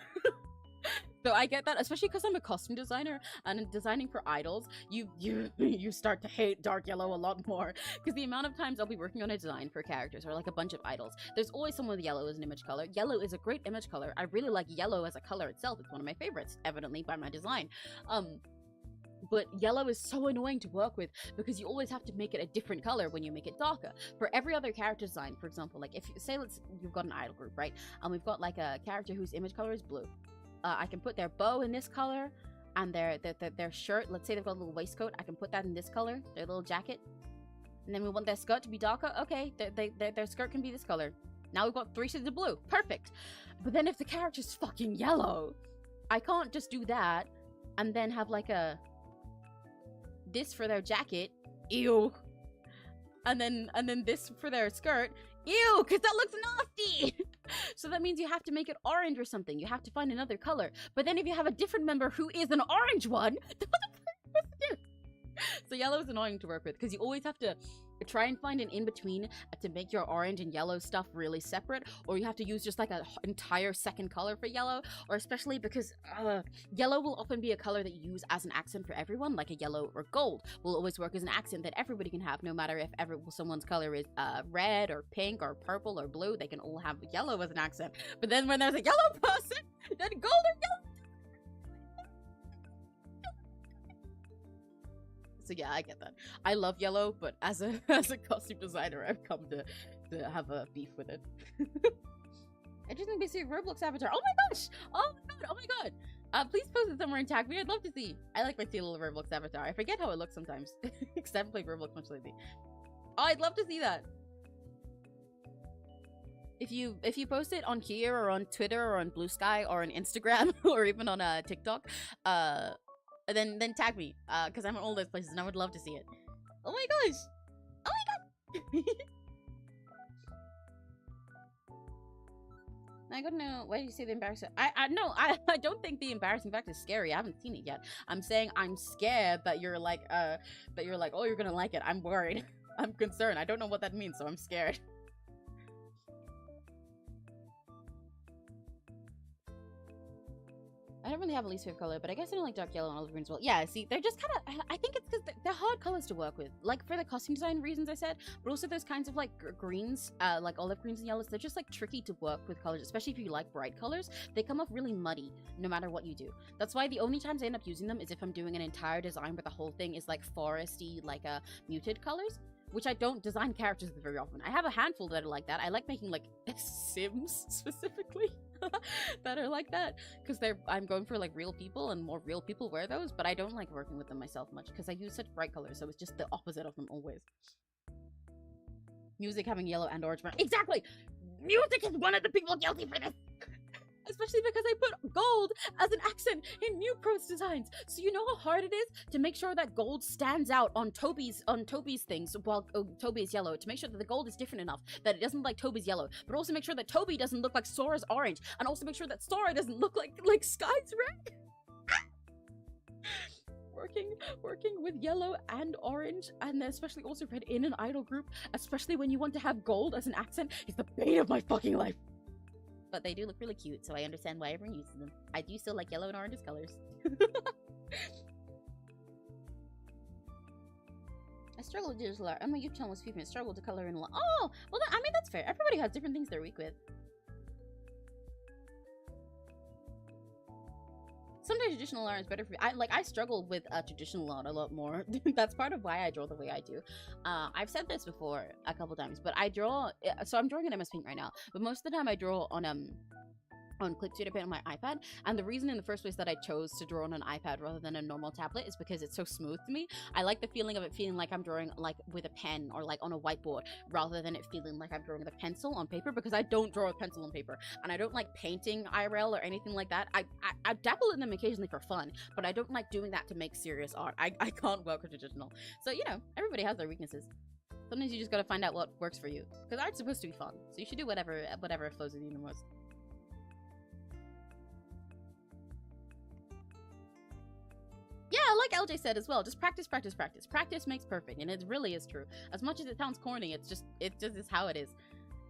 [SPEAKER 2] So I get that, especially because I'm a costume designer and in designing for idols, you start to hate dark yellow a lot more because the amount of times I'll be working on a design for characters or like a bunch of idols, there's always someone with yellow as an image color. Yellow is a great image color. I really like yellow as a color itself. It's one of my favorites, evidently by my design. But yellow is so annoying to work with because you always have to make it a different color when you make it darker. For every other character design, for example, like if you say, you've got an idol group, right? And we've got like a character whose image color is blue. I can put their bow in this color and their shirt, let's say they've got a little waistcoat, I can put that in this color, their little jacket. And then we want their skirt to be darker, okay, their skirt can be this color. Now we've got 3 shades of blue, perfect. But then if the character's fucking yellow, I can't just do that and then have like this for their jacket, ew. And then this for their skirt, ew, because that looks nasty. So that means you have to make it orange or something. You have to find another color. But then if you have a different member who is an orange one, what the fuck are you supposed to do? So yellow is annoying to work with because you always have to try and find an in-between to make your orange and yellow stuff really separate, or you have to use just like an entire second color for yellow, or especially because yellow will often be a color that you use as an accent for everyone, like a yellow or gold will always work as an accent that everybody can have, no matter if someone's color is red or pink or purple or blue, they can all have yellow as an accent. But then when there's a yellow person, then gold or yellow. So yeah, I get that. I love yellow, but as a costume designer, I've come to have a beef with it. Interesting basic Roblox avatar. Oh my gosh! Oh my god! Oh my god! Please post it somewhere and tag me. I'd love to see. I like my little Roblox avatar. I forget how it looks sometimes. Because I haven't played Roblox much lately. Oh, I'd love to see that. If you post it on here or on Twitter or on Blue Sky or on Instagram or even on TikTok, then tag me, because I'm in all those places and I would love to see it. Oh my gosh! Oh my god! I gotta know, why do you say the embarrassing? I don't think the embarrassing fact is scary. I haven't seen it yet. I'm saying I'm scared that you're like, oh, you're gonna like it. I'm worried. I'm concerned. I don't know what that means, so I'm scared. I don't really have a least favorite color, but I guess I don't like dark yellow and olive green as well. Yeah, see, they're just kind of, I think it's because they're hard colors to work with. Like, for the costume design reasons I said, but also those kinds of, like, greens, like olive greens and yellows, they're just, like, tricky to work with colors, especially if you like bright colors. They come off really muddy, no matter what you do. That's why the only times I end up using them is if I'm doing an entire design where the whole thing is, like, foresty, like, muted colors, which I don't design characters with very often. I have a handful that are like that. I like making, like, Sims, specifically. That are like that because I'm going for like real people and more real people wear those, but I don't like working with them myself much because I use such bright colors, so it's just the opposite of them always. Music having yellow and orange. Exactly! Music is one of the people guilty for this! Especially because I put gold as an accent in new pros designs. So you know how hard it is to make sure that gold stands out on Toby's things while Toby is yellow, to make sure that the gold is different enough that it doesn't look like Toby's yellow, but also make sure that Toby doesn't look like Sora's orange, and also make sure that Sora doesn't look like Sky's red. Working with yellow and orange, and especially also red in an idol group, especially when you want to have gold as an accent, is the bane of my fucking life. But they do look really cute, so I understand why everyone uses them. I do still like yellow and orange as colors. I struggle with digital art. My YouTube channel was featuring struggle to color in a lot. Oh, well, I mean, that's fair. Everybody has different things they're weak with. Sometimes traditional art is better for me. I struggle with traditional art a lot more. That's part of why I draw the way I do. I've said this before a couple times, but I draw. So I'm drawing in MS Paint right now, but most of the time I draw on Click Studio Paint on my iPad, and the reason in the first place that I chose to draw on an iPad rather than a normal tablet is because it's so smooth to me. I like the feeling of it feeling like I'm drawing like with a pen or like on a whiteboard rather than it feeling like I'm drawing with a pencil on paper, because I don't draw with pencil on paper, and I don't like painting IRL or anything like that. I dabble in them occasionally for fun, but I don't like doing that to make serious art. I can't work with traditional. So, you know, everybody has their weaknesses. Sometimes you just gotta find out what works for you, because art's supposed to be fun, so you should do whatever flows with you the most. Yeah, like LJ said as well, just practice, practice, practice. Practice makes perfect, and it really is true. As much as it sounds corny, it's just is how it is.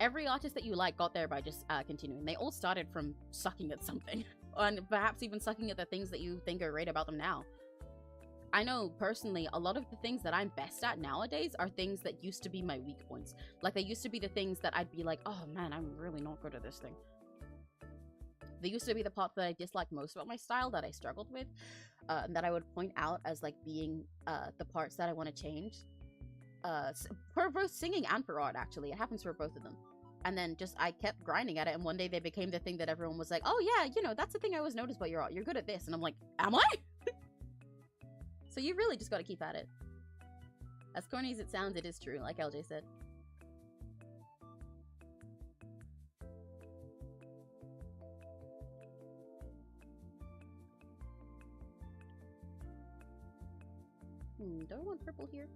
[SPEAKER 1] every artist that you like got there by just continuing. They all started from sucking at something, and perhaps even sucking at the things that you think are great about them now. I know personally, a lot of the things that I'm best at nowadays are things that used to be my weak points. Like, they used to be the things that I'd be like, oh man, I'm really not good at this thing. They used to be the parts that I disliked most about my style, that I struggled with, that I would point out as like being the parts that I want to change. For both singing and for art, actually. It happens for both of them. And then just, I kept grinding at it, and one day they became the thing that everyone was like, oh yeah, you know, that's the thing I always noticed about your art. You're good at this. And I'm like, am I? So you really just gotta keep at it. As corny as it sounds, it is true, like LJ said. Do I want purple here?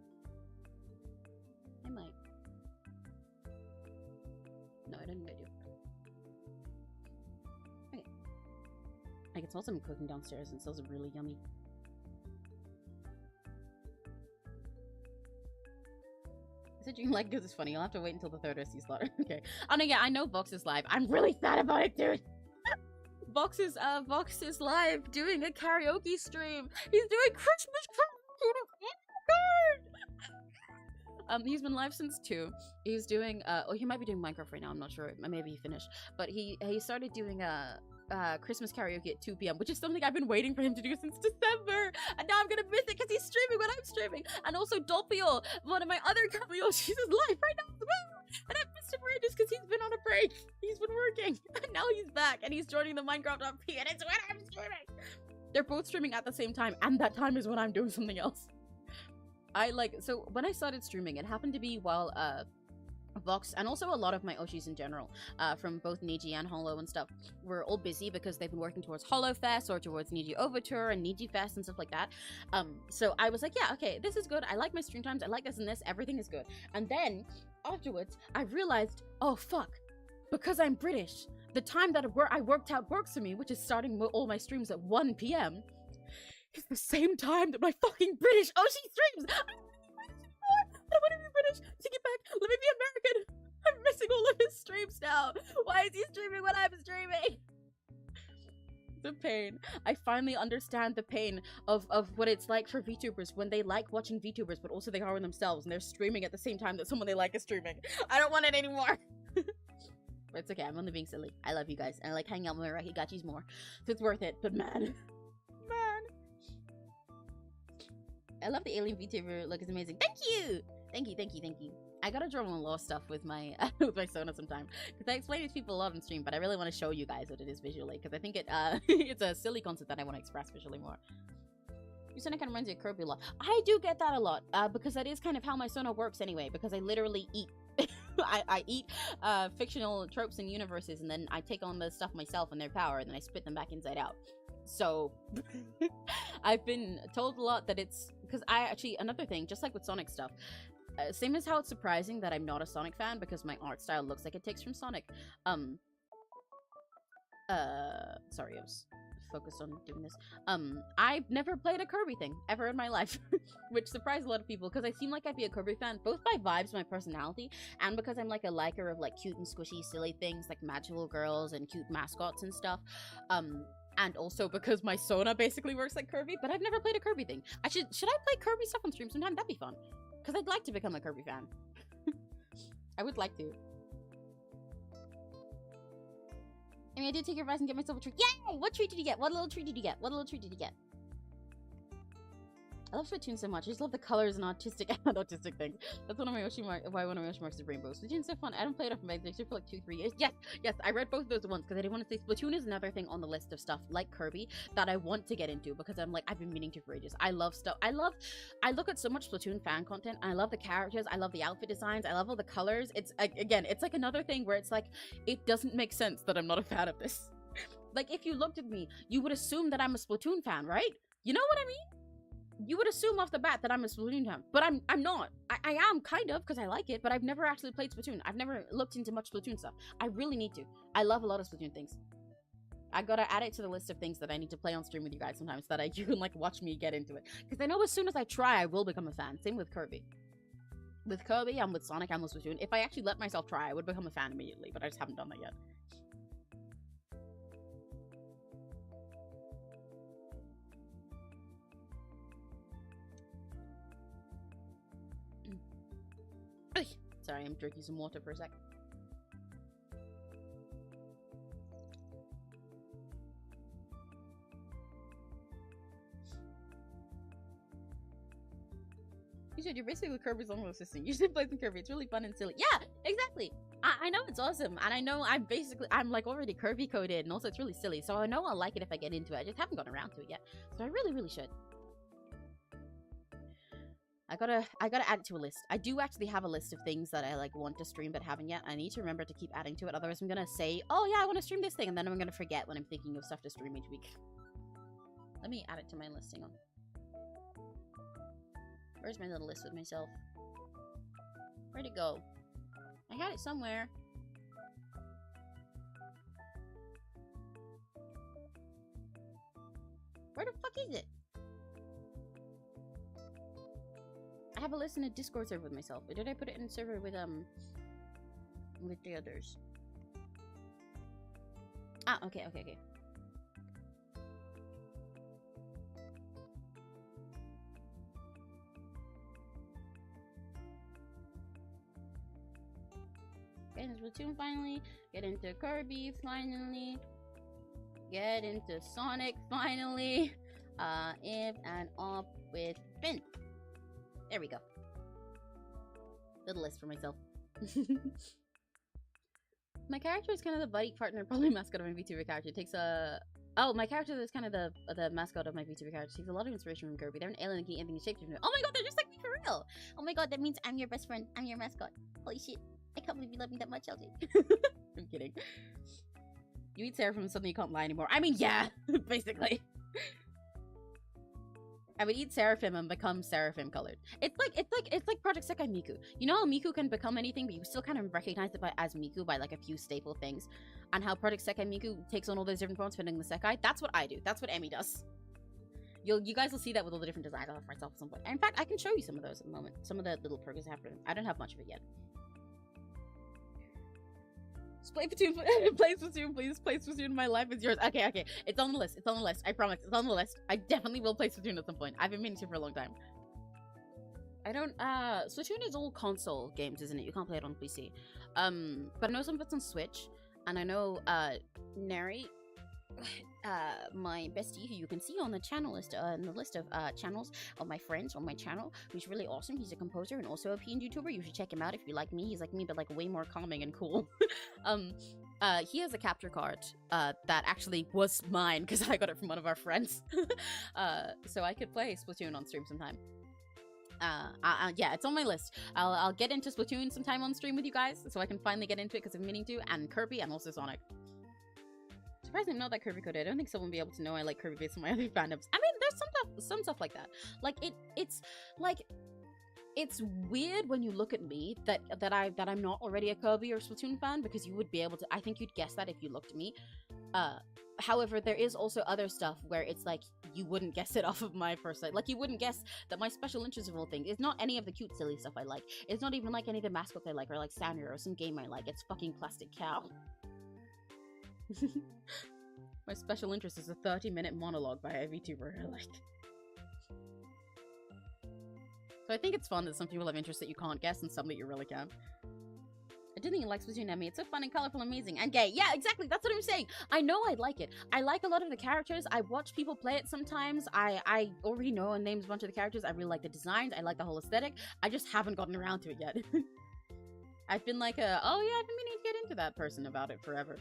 [SPEAKER 1] I might. No, I don't think I do. Okay. I can smell something cooking downstairs, and it smells really yummy. Dream like because it's funny. You'll have to wait until the third SC slaughter. Okay. Oh no, yeah, I know Vox is live. I'm really sad about it, dude. Vox is live doing a karaoke stream. He's doing Christmas karaoke. He's been live since 2. He's doing oh, he might be doing Minecraft right now. I'm not sure. Maybe he finished. But he started doing Christmas karaoke at 2 p.m, which is something I've been waiting for him to do since December, and now I'm gonna miss it because he's streaming when I'm streaming. And also Doppio, one of my other Doppio, she's live right now as well, and I've missed him for ages because he's been on a break. He's been working, and now he's back, and he's joining the Minecraft RP, and it's when I'm streaming. They're both streaming at the same time, and that time is when I'm doing something else. So when I started streaming, it happened to be while Vox, and also a lot of my Oshis in general, from both Niji and Hollow and stuff, were all busy because they've been working towards Hollow Fest or towards Niji Overture and Niji Fest and stuff like that. So I was like, yeah, okay, this is good. I like my stream times. I like this and this. Everything is good. And then afterwards, I realized, oh fuck, because I'm British, the time that I worked out works for me, which is starting all my streams at 1 p.m, is the same time that my fucking British Oshi streams. I want to be British. Take it back. Let me be American. I'm missing all of his streams now. Why is he streaming when I'm streaming? The pain. I finally understand the pain of what it's like for VTubers when they like watching VTubers, but also they are themselves and they're streaming at the same time that someone they like is streaming. I don't want it anymore. But it's okay. I'm only being silly. I love you guys. And I like hanging out with my Rahigachis more. So it's worth it. But man. I love the alien VTuber look. It's amazing. Thank you! Thank you. I gotta draw more law stuff with my with my Sona sometime, because I explain it to people a lot on stream, but I really want to show you guys what it is visually, because I think it it's a silly concept that I want to express visually more. Your Sona kind of reminds me of Kirby a lot. I do get that a lot, because that is kind of how my Sona works anyway, because I literally eat I eat fictional tropes and universes, and then I take on the stuff myself and their power, and then I spit them back inside out. So I've been told a lot that it's because another thing, just like with Sonic stuff, same as how it's surprising that I'm not a Sonic fan because my art style looks like it takes from Sonic. Sorry, I was focused on doing this. I've never played a Kirby thing ever in my life, which surprised a lot of people because I seem like I'd be a Kirby fan, both by vibes, my personality, and because I'm like a liker of like cute and squishy silly things like magical girls and cute mascots and stuff. And also because my Sona basically works like Kirby, but I've never played a Kirby thing. Should I play Kirby stuff on stream sometime? That'd be fun. Because I'd like to become a Kirby fan. I would like to. I mean, I did take your advice and get myself a treat. Yay! What treat did you get? What little treat did you get? I love Splatoon so much. I just love the colors and autistic things. That's one of my why one of my Yoshi marks is Rainbow. Splatoon's so fun. I don't play it off my base for like 2-3 years. Yes, I read both of those at once because I didn't want to say Splatoon is another thing on the list of stuff like Kirby that I want to get into because I'm like, I've been meaning to for ages. I love stuff. I look at so much Splatoon fan content and I love the characters. I love the outfit designs. I love all the colors. It's again, it's like another thing where it's like, it doesn't make sense that I'm not a fan of this. Like if you looked at me, you would assume that I'm a Splatoon fan, right? You know what I mean? You would assume off the bat that I'm a Splatoon fan, but I'm not. I am kind of because I like it, but I've never actually played Splatoon. I've never looked into much Splatoon stuff. I really need to. I love a lot of Splatoon things. I gotta add it to the list of things that I need to play on stream with you guys sometimes so that you can like watch me get into it. Because I know as soon as I try, I will become a fan. Same with Kirby.
[SPEAKER 2] With Kirby and with Sonic and with Splatoon, if I actually let myself try, I would become a fan immediately, but I just haven't done that yet. Sorry, I'm drinking some water for a sec. You said you're basically Kirby's own assistant. You should play some Kirby. It's really fun and silly. Yeah, exactly. I know it's awesome, and I know I'm like already Kirby coded, and also it's really silly. So I know I'll like it if I get into it. I just haven't gotten around to it yet. So I really should. I gotta add it to a list. I do actually have a list of things that I like want to stream but haven't yet. I need to remember to keep adding to it. Otherwise, I'm gonna say, oh yeah, I want to stream this thing, and then I'm gonna forget when I'm thinking of stuff to stream each week. Let me add it to my list. Hang on. Where's my little list with myself? Where'd it go? I had it somewhere. Where the fuck is it? I have a list in a Discord server with myself. Or did I put it in a server with the others? Ah, okay. Get into Splatoon finally. Get into Kirby finally. Get into Sonic finally. If and off with Finn. There we go. Little list for myself. My character is kind of the buddy partner, probably mascot of my VTuber character. It takes a... Oh, my character is kind of the mascot of my VTuber character. Takes a lot of inspiration from Kirby. They're an alien and can eat anything shaped into it. Oh my god, they're just like me for real! Oh my god, that means I'm your best friend. I'm your mascot. Holy shit. I can't believe you love me that much, LJ. I'm kidding. You eat Seraphim and suddenly you can't lie anymore. I mean, yeah, basically. I would eat Seraphim and become Seraphim colored. It's like Project Sekai Miku. You know how Miku can become anything, but you still kind of recognize it as Miku by like a few staple things. And how Project Sekai Miku takes on all those different forms depending on the Sekai. That's what I do. That's what Emmy does. You guys will see that with all the different designs I have for myself at some point. And in fact, I can show you some of those at the moment. Some of the little progress I have for them. I don't have much of it yet. Play Splatoon, play Splatoon, please. Play Splatoon. My life is yours. Okay. It's on the list. It's on the list. I promise. It's on the list. I definitely will play Splatoon at some point. I've been meaning to for a long time. I don't, Splatoon is all console games, isn't it? You can't play it on PC. But I know some of it's on Switch. And I know, Neri, my bestie, who you can see on the channel list, in the list of channels of my friends on my channel, who's really awesome. He's a composer and also a PNGTuber. You should check him out if you like me. He's like me, but like way more calming and cool. He has a capture card that actually was mine because I got it from one of our friends. So I could play Splatoon on stream sometime. Yeah, it's on my list. I'll get into Splatoon sometime on stream with you guys, so I can finally get into it because I'm meaning to, and Kirby and also Sonic. Surprisingly, I'm not that Kirby coded. I don't think someone will be able to know I like Kirby based on my other fandoms. I mean, there's some stuff like that. Like it's like it's weird when you look at me that I'm not already a Kirby or Splatoon fan, because you would be able to. I think you'd guess that if you looked at me. However, there is also other stuff where it's like you wouldn't guess it off of my first sight. Like you wouldn't guess that my special interest of all things is not any of the cute silly stuff I like. It's not even like any of the mascots I like, or like Sanrio or some game I like. It's fucking Plastic Cow. My special interest is a 30-minute monologue by a VTuber I like. So I think it's fun that some people have interests that you can't guess and some that you really can. I do think you like Splatoon, Emmy. It's so fun and colorful, amazing, and gay. Yeah, exactly. That's what I'm saying. I know I like it. I like a lot of the characters. I watch people play it sometimes. I already know and names a bunch of the characters. I really like the designs. I like the whole aesthetic. I just haven't gotten around to it yet. I've been like oh yeah, I've been meaning to get into that person about it forever.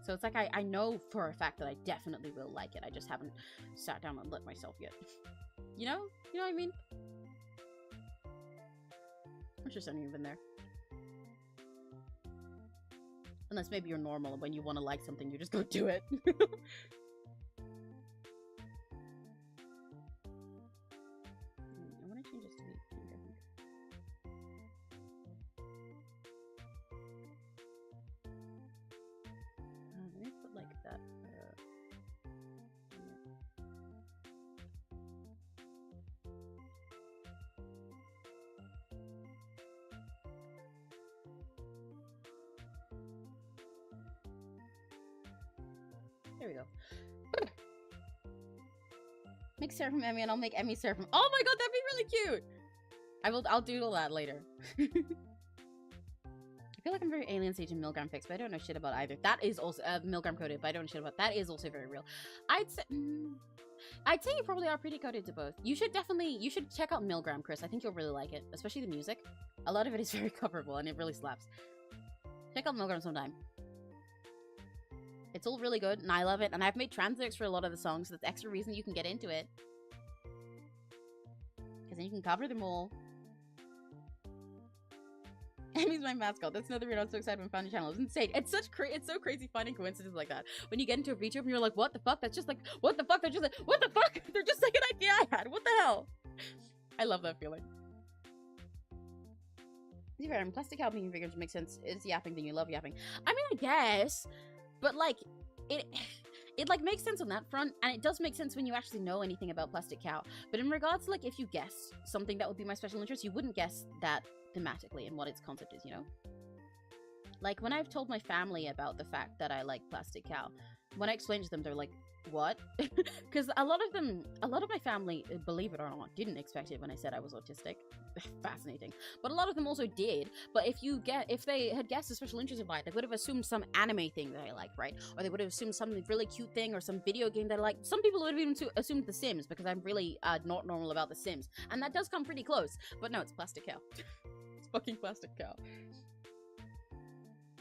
[SPEAKER 2] So it's like I know for a fact that I definitely will like it. I just haven't sat down and let myself yet. You know what I mean? I'm just not even there. Unless maybe you're normal and when you want to like something, you just go do it. I want to change this to be pink, I think. Let me put like that. There we go. Make seraphim Emmy and I'll make Emmy seraphim. Oh my god, that'd be really cute! I'll doodle that later. I feel like I'm very alien stage and milligram fixed, but I don't know shit about either. That is also milligram coded, but I don't know shit about that. Is also very real. I'd say you probably are pretty coded to both. You should check out Milligram, Chris. I think you'll really like it, especially the music. A lot of it is very coverable and it really slaps. Check out Milligram sometime. It's all really good and I love it, and I've made trans lyrics for a lot of the songs, so that's extra reason you can get into it. Because then you can cover them all. Emmy's my mascot. That's another reason I was so excited when I found your channel. It's insane. It's so crazy finding coincidences like that. When you get into a VTuber and you're like, what the fuck? That's just like, what the fuck? They're just like, what the fuck? They're just like an idea I had. What the hell? I love that feeling. Plastic cow being vegan makes sense. It's yapping thing. You love yapping. I mean, I guess, but like, it like makes sense on that front, and it does make sense when you actually know anything about plastic cow. But in regards to like, if you guess something that would be my special interest, you wouldn't guess that thematically and what its concept is, you know? Like, when I've told my family about the fact that I like plastic cow, when I explain to them, they're like, what? Because a lot of my family, believe it or not, didn't expect it when I said I was autistic. Fascinating. But a lot of them also did. But if they had guessed a special interest in mine, they would have assumed some anime thing that I like, right? Or they would have assumed some really cute thing or some video game that I like. Some people would have even assumed The Sims, because I'm really not normal about The Sims. And that does come pretty close. But no, it's plastic cow. It's fucking plastic cow.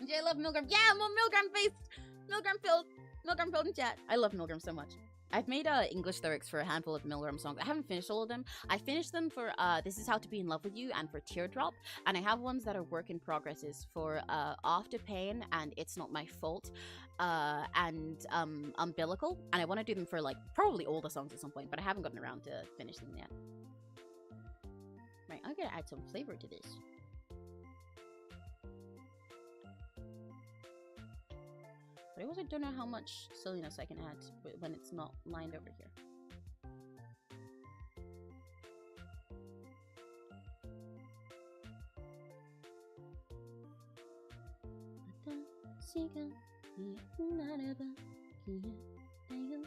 [SPEAKER 2] I love Milgram. Yeah, more Milgram based. Milgram filled in chat. I love Milgram so much. I've made English lyrics for a handful of Milgram songs. I haven't finished all of them. I finished them for This Is How to Be in Love With You and for Teardrop. And I have ones that are work in progresses for After Pain and It's Not My Fault and Umbilical. And I want to do them for like probably all the songs at some point, but I haven't gotten around to finish them yet. Right, I'm gonna add some flavor to this. But I also don't know how much silliness I can add when it's not lined over here. Hang on.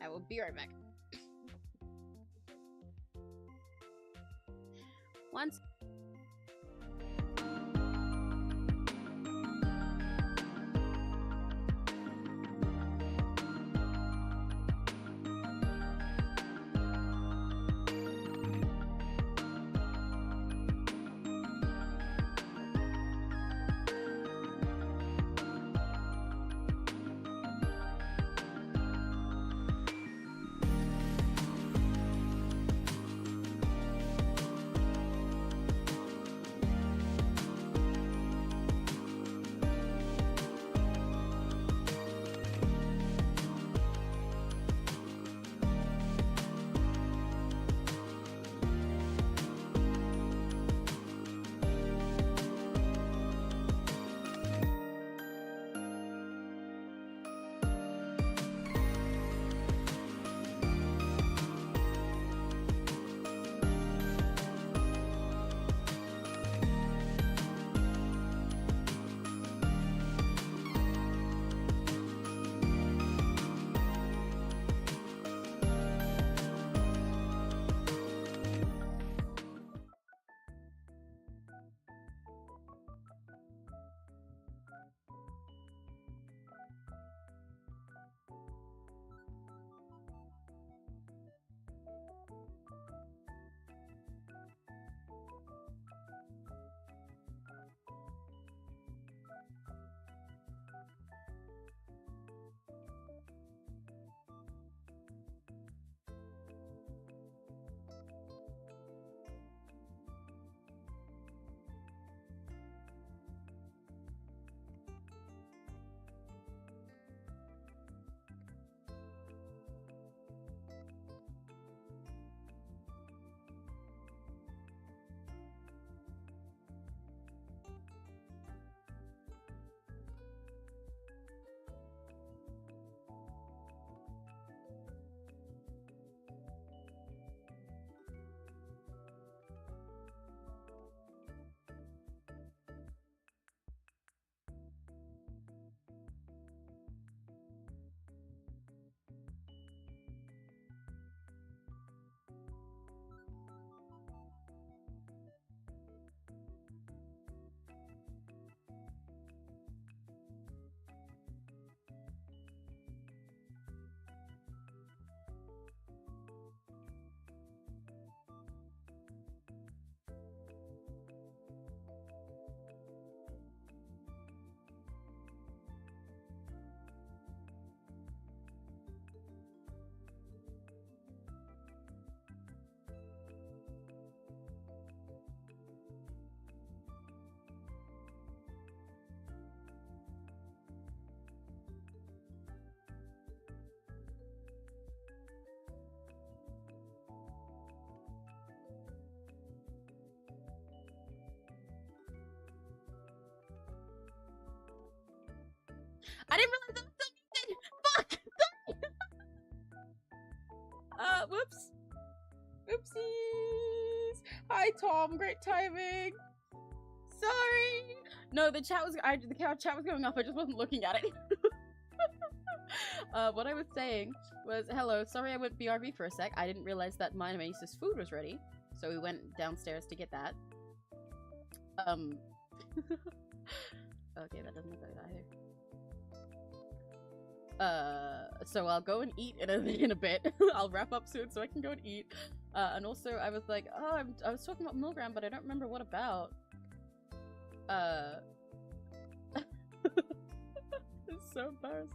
[SPEAKER 2] I will be right back. Once. Whoops. Oopsies. Hi, Tom. Great timing. Sorry. No, the chat was going off. I just wasn't looking at it. What I was saying was, hello. Sorry, I went BRB for a sec. I didn't realize that my Mace's food was ready, so we went downstairs to get that. Okay, that doesn't look good either. So I'll go and eat in a bit. I'll wrap up soon so I can go and eat. And also I was like, oh, I was talking about Milgram, but I don't remember what about. It's so embarrassing.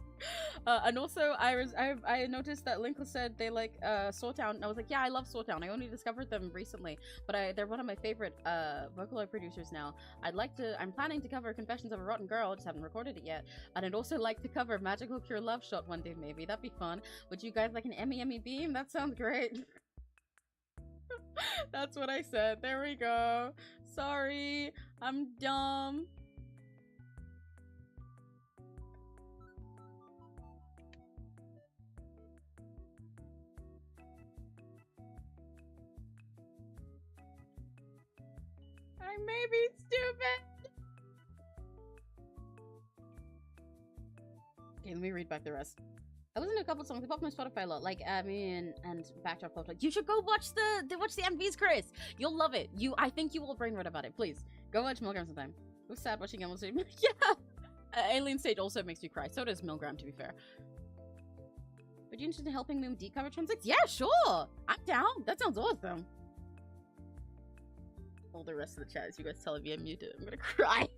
[SPEAKER 2] And also I noticed that Linkle said they like Sawtown, and I was like, yeah, I love Sawtown. I only discovered them recently, but they're one of my favorite Vocaloid producers now. I'm planning to cover Confessions of a Rotten Girl, just haven't recorded it yet. And I'd also like to cover Magical Cure Love Shot one day, maybe. That'd be fun. Would you guys like an Emmy beam? That sounds great. That's what I said. There we go. Sorry, I'm dumb. I may be stupid. Okay, let me read back the rest. I listened to a couple of songs. They popped on Spotify a lot, like and Backdrop popped. Like, you should go watch the MVs, Chris. You'll love it. I think you will brain rot about it. Please go watch Milgram sometime. It was sad watching Emil Stage. Yeah, Alien Stage also makes me cry. So does Milgram, to be fair. Are you interested in helping Moon decover transits? Yeah, sure. I'm down. That sounds awesome. All the rest of the chat is you guys telling me I'm muted. I'm gonna cry.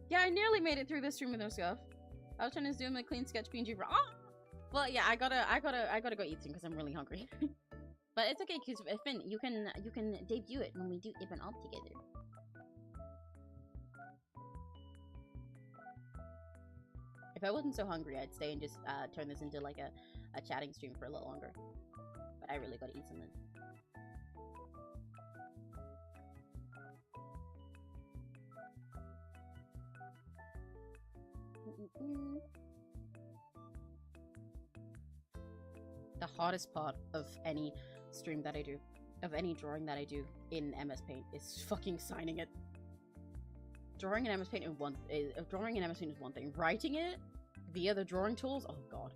[SPEAKER 2] Yeah, I nearly made it through this stream with no scuff. I was trying to zoom a clean sketch PNG. Oh! Well, yeah, I gotta go eat soon because I'm really hungry. But it's okay, because Finn, you can debut it when we do Ibn all together. If I wasn't so hungry, I'd stay and just turn this into like a chatting stream for a little longer. But I really gotta eat something. The hardest part of any stream that I do, of any drawing that I do in MS Paint, is fucking signing it. Drawing in MS Paint is one thing. Writing it via the drawing tools, oh god.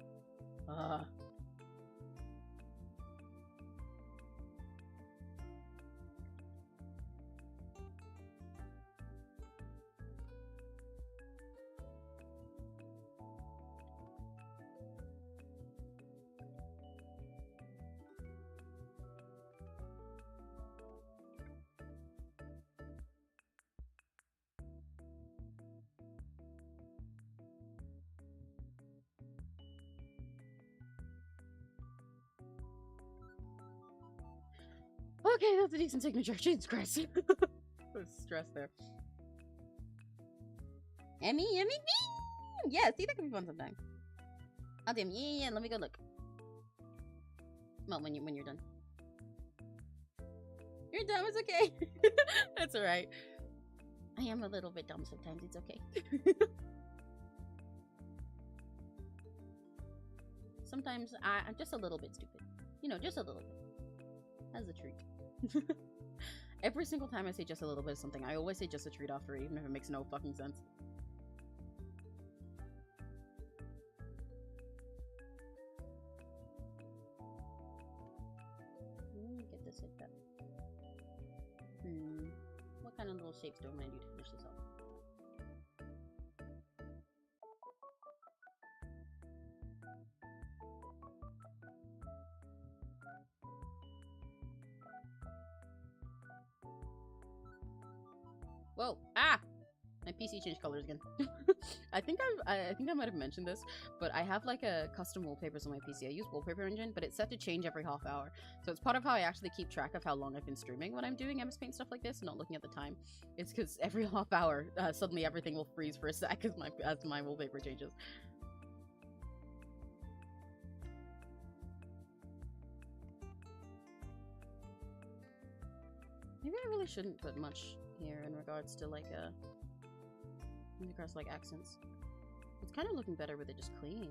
[SPEAKER 2] Okay, that's a decent signature. Jesus Christ. I was stressed there. Emmy? Yeah, see, that could be fun sometime. Oh, damn. Yeah, let me go look. Well, when you're done. You're dumb, it's okay. That's alright. I am a little bit dumb sometimes, it's okay. Sometimes I'm just a little bit stupid. You know, just a little bit. That's a treat. Every single time I say just a little bit of something, I always say just a treat after it, even if it makes no fucking sense. Let me get this like that. What kind of little shapes do I want to do to finish this off? Whoa! Ah! My PC changed colors again. I think I might have mentioned this, but I have like a custom wallpapers on my PC. I use Wallpaper Engine, but it's set to change every half hour. So it's part of how I actually keep track of how long I've been streaming when I'm doing MS Paint stuff like this, not looking at the time. It's because every half hour, suddenly everything will freeze for a sec as my wallpaper changes. Maybe I really shouldn't put much here in regards to like accents. It's kind of looking better with it just clean.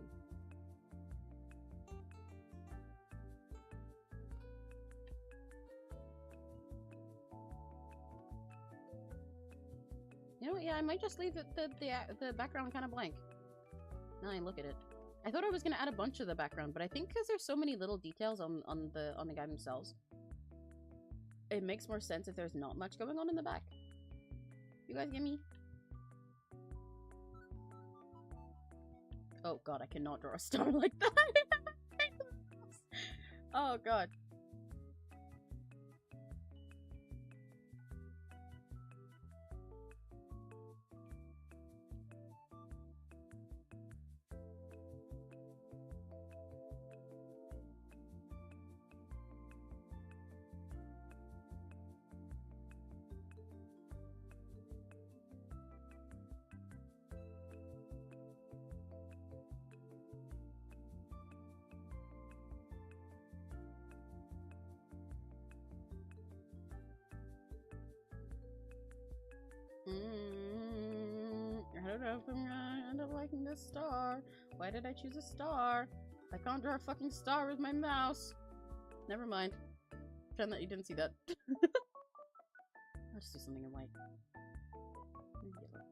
[SPEAKER 2] You know what? Yeah, I might just leave the background kind of blank. Now I look at it. I thought I was gonna add a bunch to the background, but I think because there's so many little details on the guy themselves, it makes more sense if there's not much going on in the back. You guys get me? Oh god, I cannot draw a star like that. Oh god. I don't know if I'm gonna end up liking this star. Why did I choose a star? I can't draw a fucking star with my mouse. Never mind. Pretend that you didn't see that. I'll just do something in white. Maybe yellow.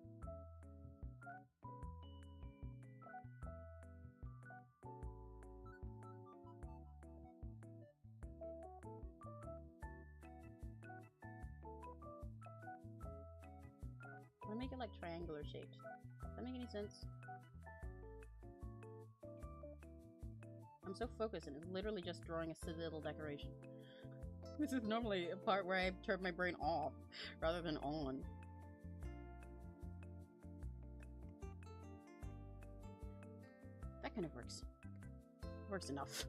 [SPEAKER 2] I'm gonna make it like triangular shaped. Does that make any sense? I'm so focused and it's literally just drawing a silly little decoration. This is normally a part where I turn my brain off rather than on. That kind of works. Works enough.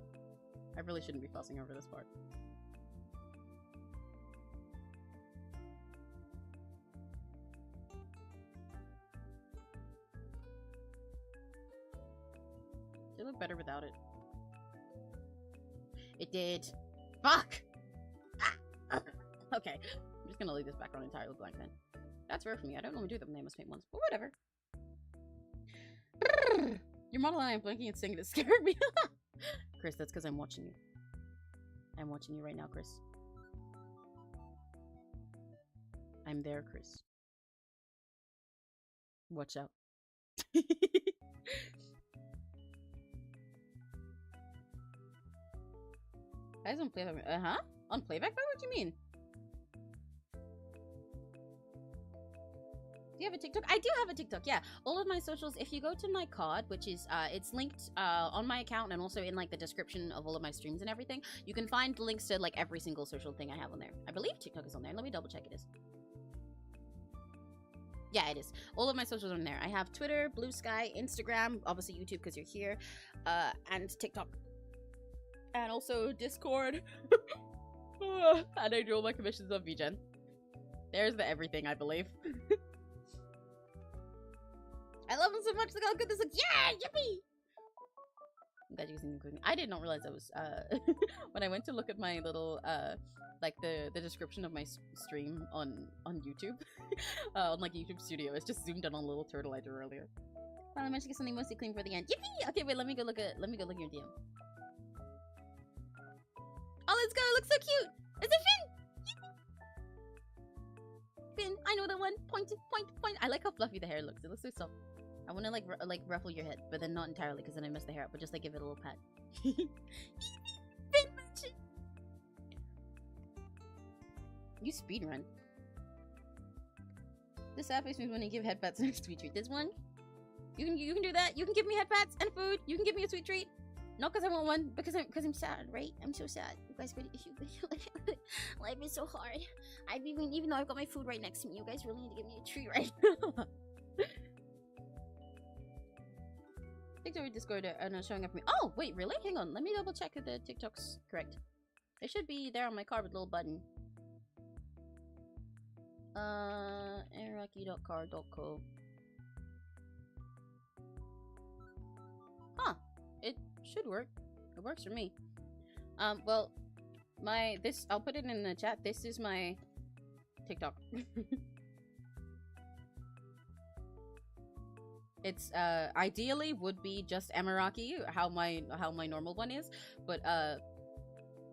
[SPEAKER 2] I really shouldn't be fussing over this part. It looked better without it. It did. Fuck! Ah! Okay. I'm just gonna leave this background entirely blank then. That's rare for me. I don't normally do them. They must paint ones, but whatever. Your model and I am blinking and singing. It scared me. Chris, that's because I'm watching you. I'm watching you right now, Chris. I'm there, Chris. Watch out. I don't play that. On playback mode? What do you mean? Do you have a TikTok? I do have a TikTok, yeah. All of my socials, if you go to my card, which is, it's linked on my account and also in, like, the description of all of my streams and everything, you can find links to, like, every single social thing I have on there. I believe TikTok is on there. Let me double check it is. Yeah, it is. All of my socials are on there. I have Twitter, Blue Sky, Instagram, obviously YouTube because you're here, and TikTok. And also Discord. And I do all my commissions on VGEN. There's the everything, I believe. I love him so much. Look how good this looks. Yeah, yippee! I'm glad you can cooking. I did not realize I was when I went to look at my little like the description of my stream on YouTube on like YouTube Studio. It's just zoomed in on a little turtle I drew earlier. Well, I managed to get something mostly clean for the end. Yippee! Okay, wait. Let me go look at your DM. Oh, let's go! It looks so cute! It's a fin! Fin! I know that one! Point! I like how fluffy the hair looks. It looks so soft. I want to like ruffle your head, but then not entirely because then I mess the hair up, but just like give it a little pat. Fin magic! You speedrun. This sad face means when you give head pats and a sweet treat. This one? You can do that. You can give me head pats and food. You can give me a sweet treat. Not because I want one, because I'm sad, right? I'm so sad. You guys really, life is so hard. Even though I've got my food right next to me, you guys really need to give me a treat right now. TikTok or Discord are not showing up for me. Oh, wait, really? Hang on, let me double check if the TikTok's correct. It should be there on my card with a little button. Iraqi.card.co. Huh. It should work. It works for me. Well, I'll put it in the chat. This is my TikTok. It's ideally would be just Emiraki, how my normal one is, but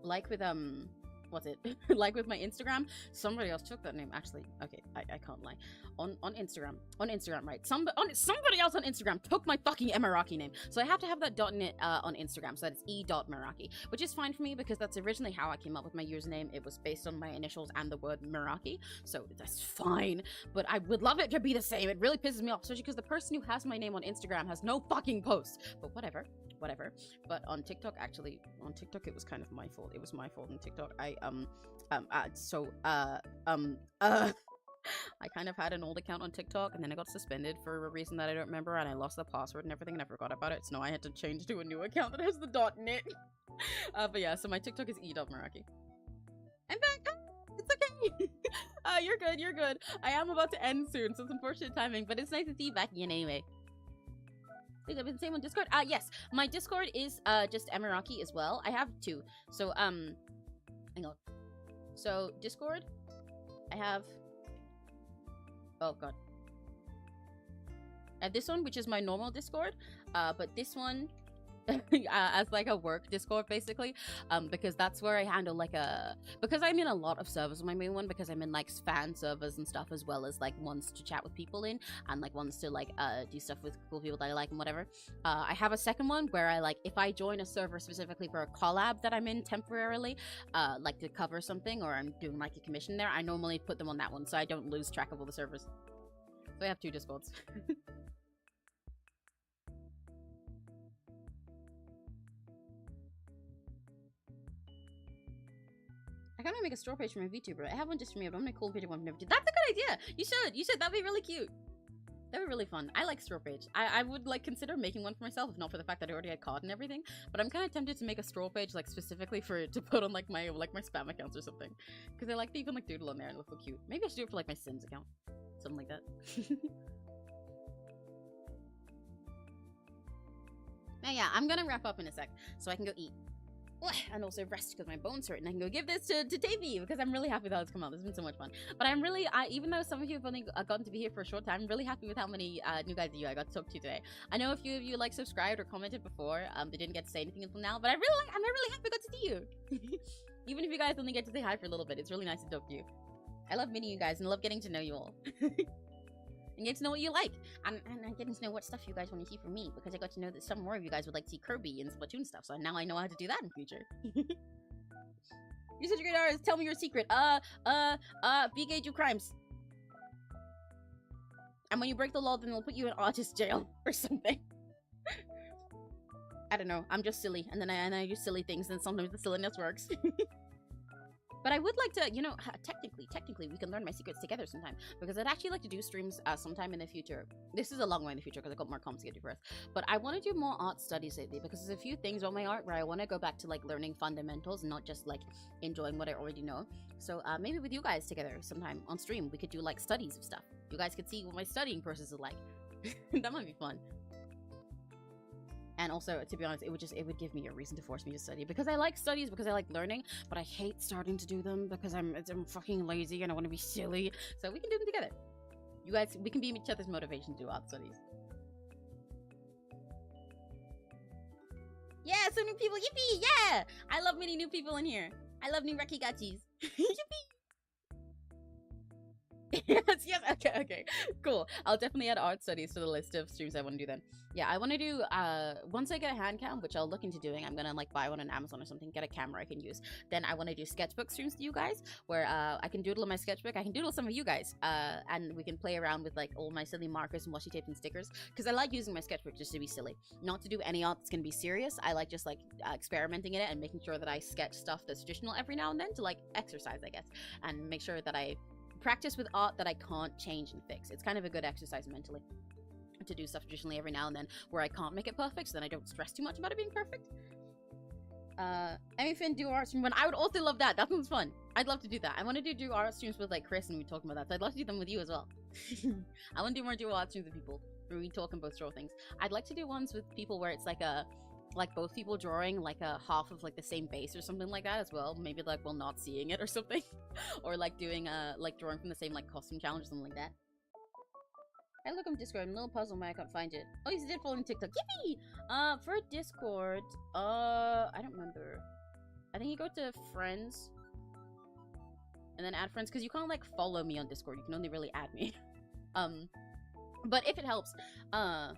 [SPEAKER 2] like with
[SPEAKER 1] what's it like with my Instagram, somebody else took that name. Actually, okay, I can't lie. On Instagram, right, somebody else on Instagram took my fucking Emiraki name, so I have to have that dot in it on Instagram, so that it's e.Meraki, which is fine for me because that's originally how I came up with my username. It was based on my initials and the word Meraki, so that's fine. But I would love it to be the same. It really pisses me off, especially because the person who has my name on Instagram has no fucking posts. But whatever. But on TikTok, actually, it was kind of my fault. It was my fault on TikTok. I kind of had an old account on TikTok, and then I got suspended for a reason that I don't remember, and I lost the password and everything, and I forgot about it, so now I had to change to a new account that has the dot in it. But yeah, so my TikTok is e.Meraki. I'm back! It's okay! You're good. I am about to end soon, so it's unfortunate timing, but it's nice to see you back again anyway. I think I've been the same on Discord. Yes, my Discord is just Emiraki as well. I have two. So hang on. So Discord, I have. Oh god. I have this one, which is my normal Discord. But this one, as like a work Discord basically, because that's where I handle like because I'm in a lot of servers on my main one, because I'm in like fan servers and stuff, as well as like ones to chat with people in, and like ones to like do stuff with cool people that I like and whatever. I have a second one where I like, if I join a server specifically for a collab that I'm in temporarily, like to cover something, or I'm doing like a commission there, I normally put them on that one so I don't lose track of all the servers. So I have two Discords. I kind of make a store page for my VTuber. I have one just for me, but I'm gonna make a cool video one for never did. That's a good idea. You should. That'd be really cute. That'd be really fun. I like store page. I would like consider making one for myself, if not for the fact that I already had COD and everything. But I'm kind of tempted to make a store page like specifically to put on like my spam accounts or something, because I like to even like doodle on there and look so cute. Maybe I should do it for like my Sims account, something like that. Now yeah, I'm gonna wrap up in a sec so I can go eat. And also rest because my bones hurt, and I can go give this to taybbii because I'm really happy with how it's come out. This has been so much fun. But I'm really, even though some of you have only gotten to be here for a short time, I'm really happy with how many new guys I got to talk to today. I know a few of you like subscribed or commented before. They didn't get to say anything until now, but I'm really happy I got to see you. Even if you guys only get to say hi for a little bit, it's really nice to talk to you. I love meeting you guys and love getting to know you all. And get to know what you like, and I'm getting to know what stuff you guys want to see from me, because I got to know that some more of you guys would like to see Kirby and Splatoon stuff, so now I know how to do that in future. You're such a great artist. Tell me your secret. BK do crimes, and when you break the law, then they'll put you in artist jail or something. I don't know. I'm just silly, and then I do silly things, and sometimes the silliness works. But I would like to, you know, technically, we can learn my secrets together sometime, because I'd actually like to do streams sometime in the future. This is a long way in the future, because I've got more comps to get to first. But I want to do more art studies lately, because there's a few things on my art where I want to go back to, like, learning fundamentals, and not just, like, enjoying what I already know. So maybe with you guys together sometime on stream, we could do, like, studies of stuff. You guys could see what my studying process is like. That might be fun. And also, to be honest, it would give me a reason to force me to study, because I like studies, because I like learning, but I hate starting to do them because I'm fucking lazy and I want to be silly. So we can do them together. You guys, we can be each other's motivation to do art studies. Yeah, some new people, yippee, yeah! I love meeting new people in here. I love new Rekigachis. Yippee! yes, okay, cool. I'll definitely add art studies to the list of streams I want to do then. Yeah, I want to do, once I get a hand cam, which I'll look into doing, I'm gonna like buy one on Amazon or something, get a camera I can use. Then I want to do sketchbook streams to you guys, where I can doodle in my sketchbook, I can doodle some of you guys, and we can play around with like all my silly markers and washi tape and stickers, because I like using my sketchbook just to be silly, not to do any art that's gonna be serious. I like just like experimenting in it and making sure that I sketch stuff that's traditional every now and then to like exercise, I guess, and make sure that I practice with art that I can't change and fix. It's kind of a good exercise mentally to do stuff traditionally every now and then where I can't make it perfect, so then I don't stress too much about it being perfect. Anything do art stream when I would also love that. That sounds fun. I'd love to do that. I want to do art streams with like Chris, and we talking about that, so I'd love to do them with you as well. I want to do more art streams with people where we talk and both draw things. I'd like to do ones with people where it's like both people drawing like a half of like the same base or something like that as well. Maybe like while not seeing it or something. Or like doing like drawing from the same like costume challenge or something like that. I look on Discord, I'm a little puzzled why I can't find it. Oh, you did follow me on TikTok. Yippee! For Discord, I don't remember. I think you go to friends
[SPEAKER 2] and then add friends, because you can't like follow me on Discord. You can only really add me. But if it helps, I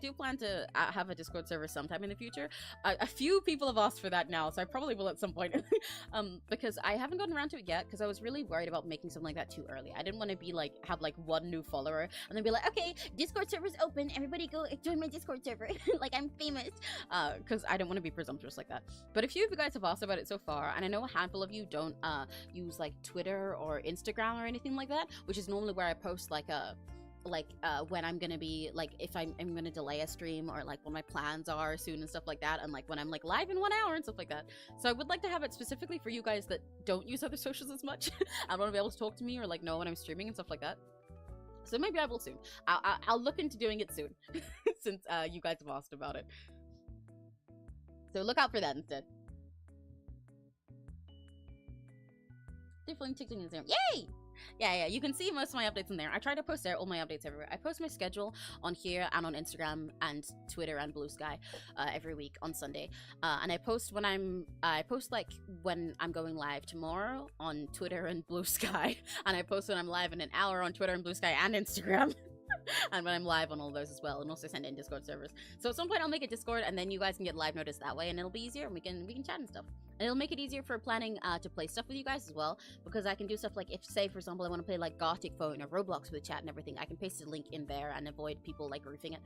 [SPEAKER 2] do plan to have a Discord server sometime in the future. A few people have asked for that now, so I probably will at some point. Because I haven't gotten around to it yet, because I was really worried about making something like that too early. I didn't want to be like, have like one new follower, and then be like, okay, Discord server's open, everybody go join my Discord server, like I'm famous. Because I don't want to be presumptuous like that. But a few of you guys have asked about it so far, and I know a handful of you don't use like Twitter or Instagram or anything like that, which is normally where I post like when I'm gonna be like, if I'm gonna delay a stream, or like what my plans are soon and stuff like that, and like when I'm like live in 1 hour and stuff like that. So I would like to have it specifically for you guys that don't use other socials as much. I want to be able to talk to me or like know when I'm streaming and stuff like that. So maybe I will soon. I'll look into doing it soon since you guys have asked about it. So look out for that instead. Definitely TikTok and Instagram. Yay! Yeah, you can see most of my updates in there. I try to post there all my updates everywhere. I post my schedule on here and on Instagram and Twitter and Blue Sky every week on Sunday. And I post when I post like when I'm going live tomorrow on Twitter and Blue Sky, and I post when I'm live in an hour on Twitter and Blue Sky and Instagram. And when I'm live on all those as well, and also send in Discord servers. So at some point I'll make a Discord, and then you guys can get live notice that way, and it'll be easier, and we can chat and stuff. And it'll make it easier for planning to play stuff with you guys as well, because I can do stuff like, if say for example I want to play like Gothic Phone or Roblox with chat and everything, I can paste a link in there and avoid people like roofing it.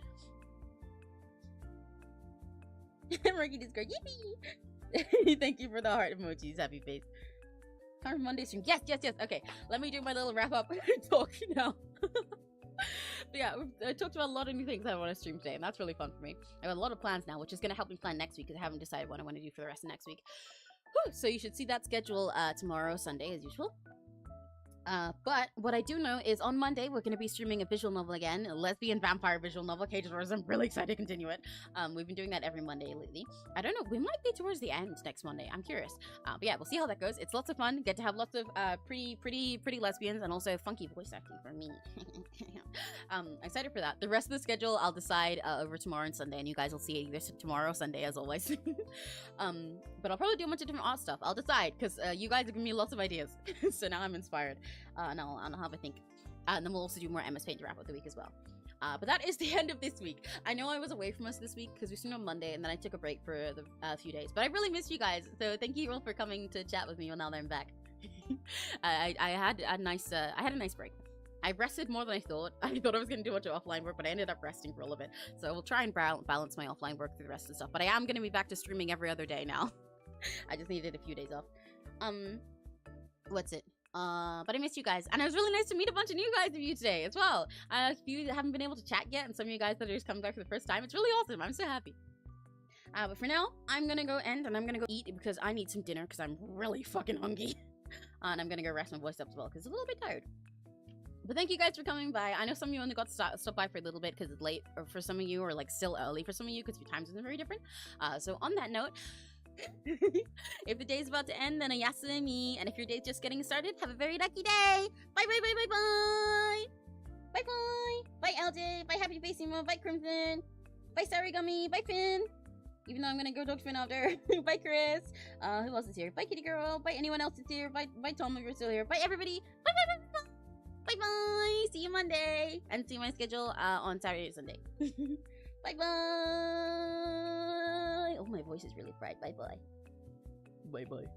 [SPEAKER 2] Murky Discord, yippee! Thank you for the heart emojis, happy face. Time for Monday stream. Yes. Okay, let me do my little wrap up talk now. But yeah, I talked about a lot of new things I want to stream today, and that's really fun for me. I have a lot of plans now, which is going to help me plan next week, because I haven't decided what I want to do for the rest of next week. Whew, so you should see that schedule tomorrow, Sunday, as usual. But what I do know is on Monday we're going to be streaming a visual novel again, a lesbian vampire visual novel, Cage Wars. I'm really excited to continue it. We've been doing that every Monday lately. I don't know, we might be towards the end next Monday. I'm curious. But yeah, we'll see how that goes. It's lots of fun. Get to have lots of pretty lesbians, and also funky voice acting for me. I'm excited for that. The rest of the schedule I'll decide over tomorrow and Sunday, and you guys will see it either tomorrow or Sunday as always. But I'll probably do a bunch of different art stuff. I'll decide, because you guys have given me lots of ideas. So now I'm inspired. And I'll have a think. And then we'll also do more MS Paint to wrap up the week as well. But that is the end of this week. I know I was away from us this week because we streamed on Monday, and then I took a break for a few days. But I really missed you guys, so thank you all for coming to chat with me now that I'm back. I had a nice break. I rested more than I thought. I thought I was going to do a bunch of offline work, but I ended up resting for a little bit. So I will try and balance my offline work through the rest of the stuff. But I am going to be back to streaming every other day now. I just needed a few days off. What's it? But I missed you guys, and it was really nice to meet a bunch of new guys of you today as well. If you haven't been able to chat yet, and some of you guys that are just coming back for the first time, it's really awesome. I'm so happy. But for now, I'm gonna go end, and I'm gonna go eat, because I need some dinner, because I'm really fucking hungry. And I'm gonna go rest my voice up as well, because I'm a little bit tired. But thank you guys for coming by. I know some of you only got to stop by for a little bit because it's late, or for some of you, or like still early for some of you, because your times isn't very different. So on that note, if the day's about to end, then a yasune me. And if your day's just getting started, have a very lucky day. Bye bye bye bye bye. Bye bye. Bye LJ. Bye Happy Face Emo. Bye Crimson. Bye Sarigami. Bye Finn. Even though I'm gonna go talk to Finn after. Bye Chris. Who else is here? Bye Kitty Girl. Bye anyone else that's here. Bye Tom if you're still here. Bye everybody. Bye bye bye bye. Bye bye. See you Monday. And see my schedule on Saturday and Sunday. Bye bye. Oh, my voice is really fried. Bye bye. Bye bye.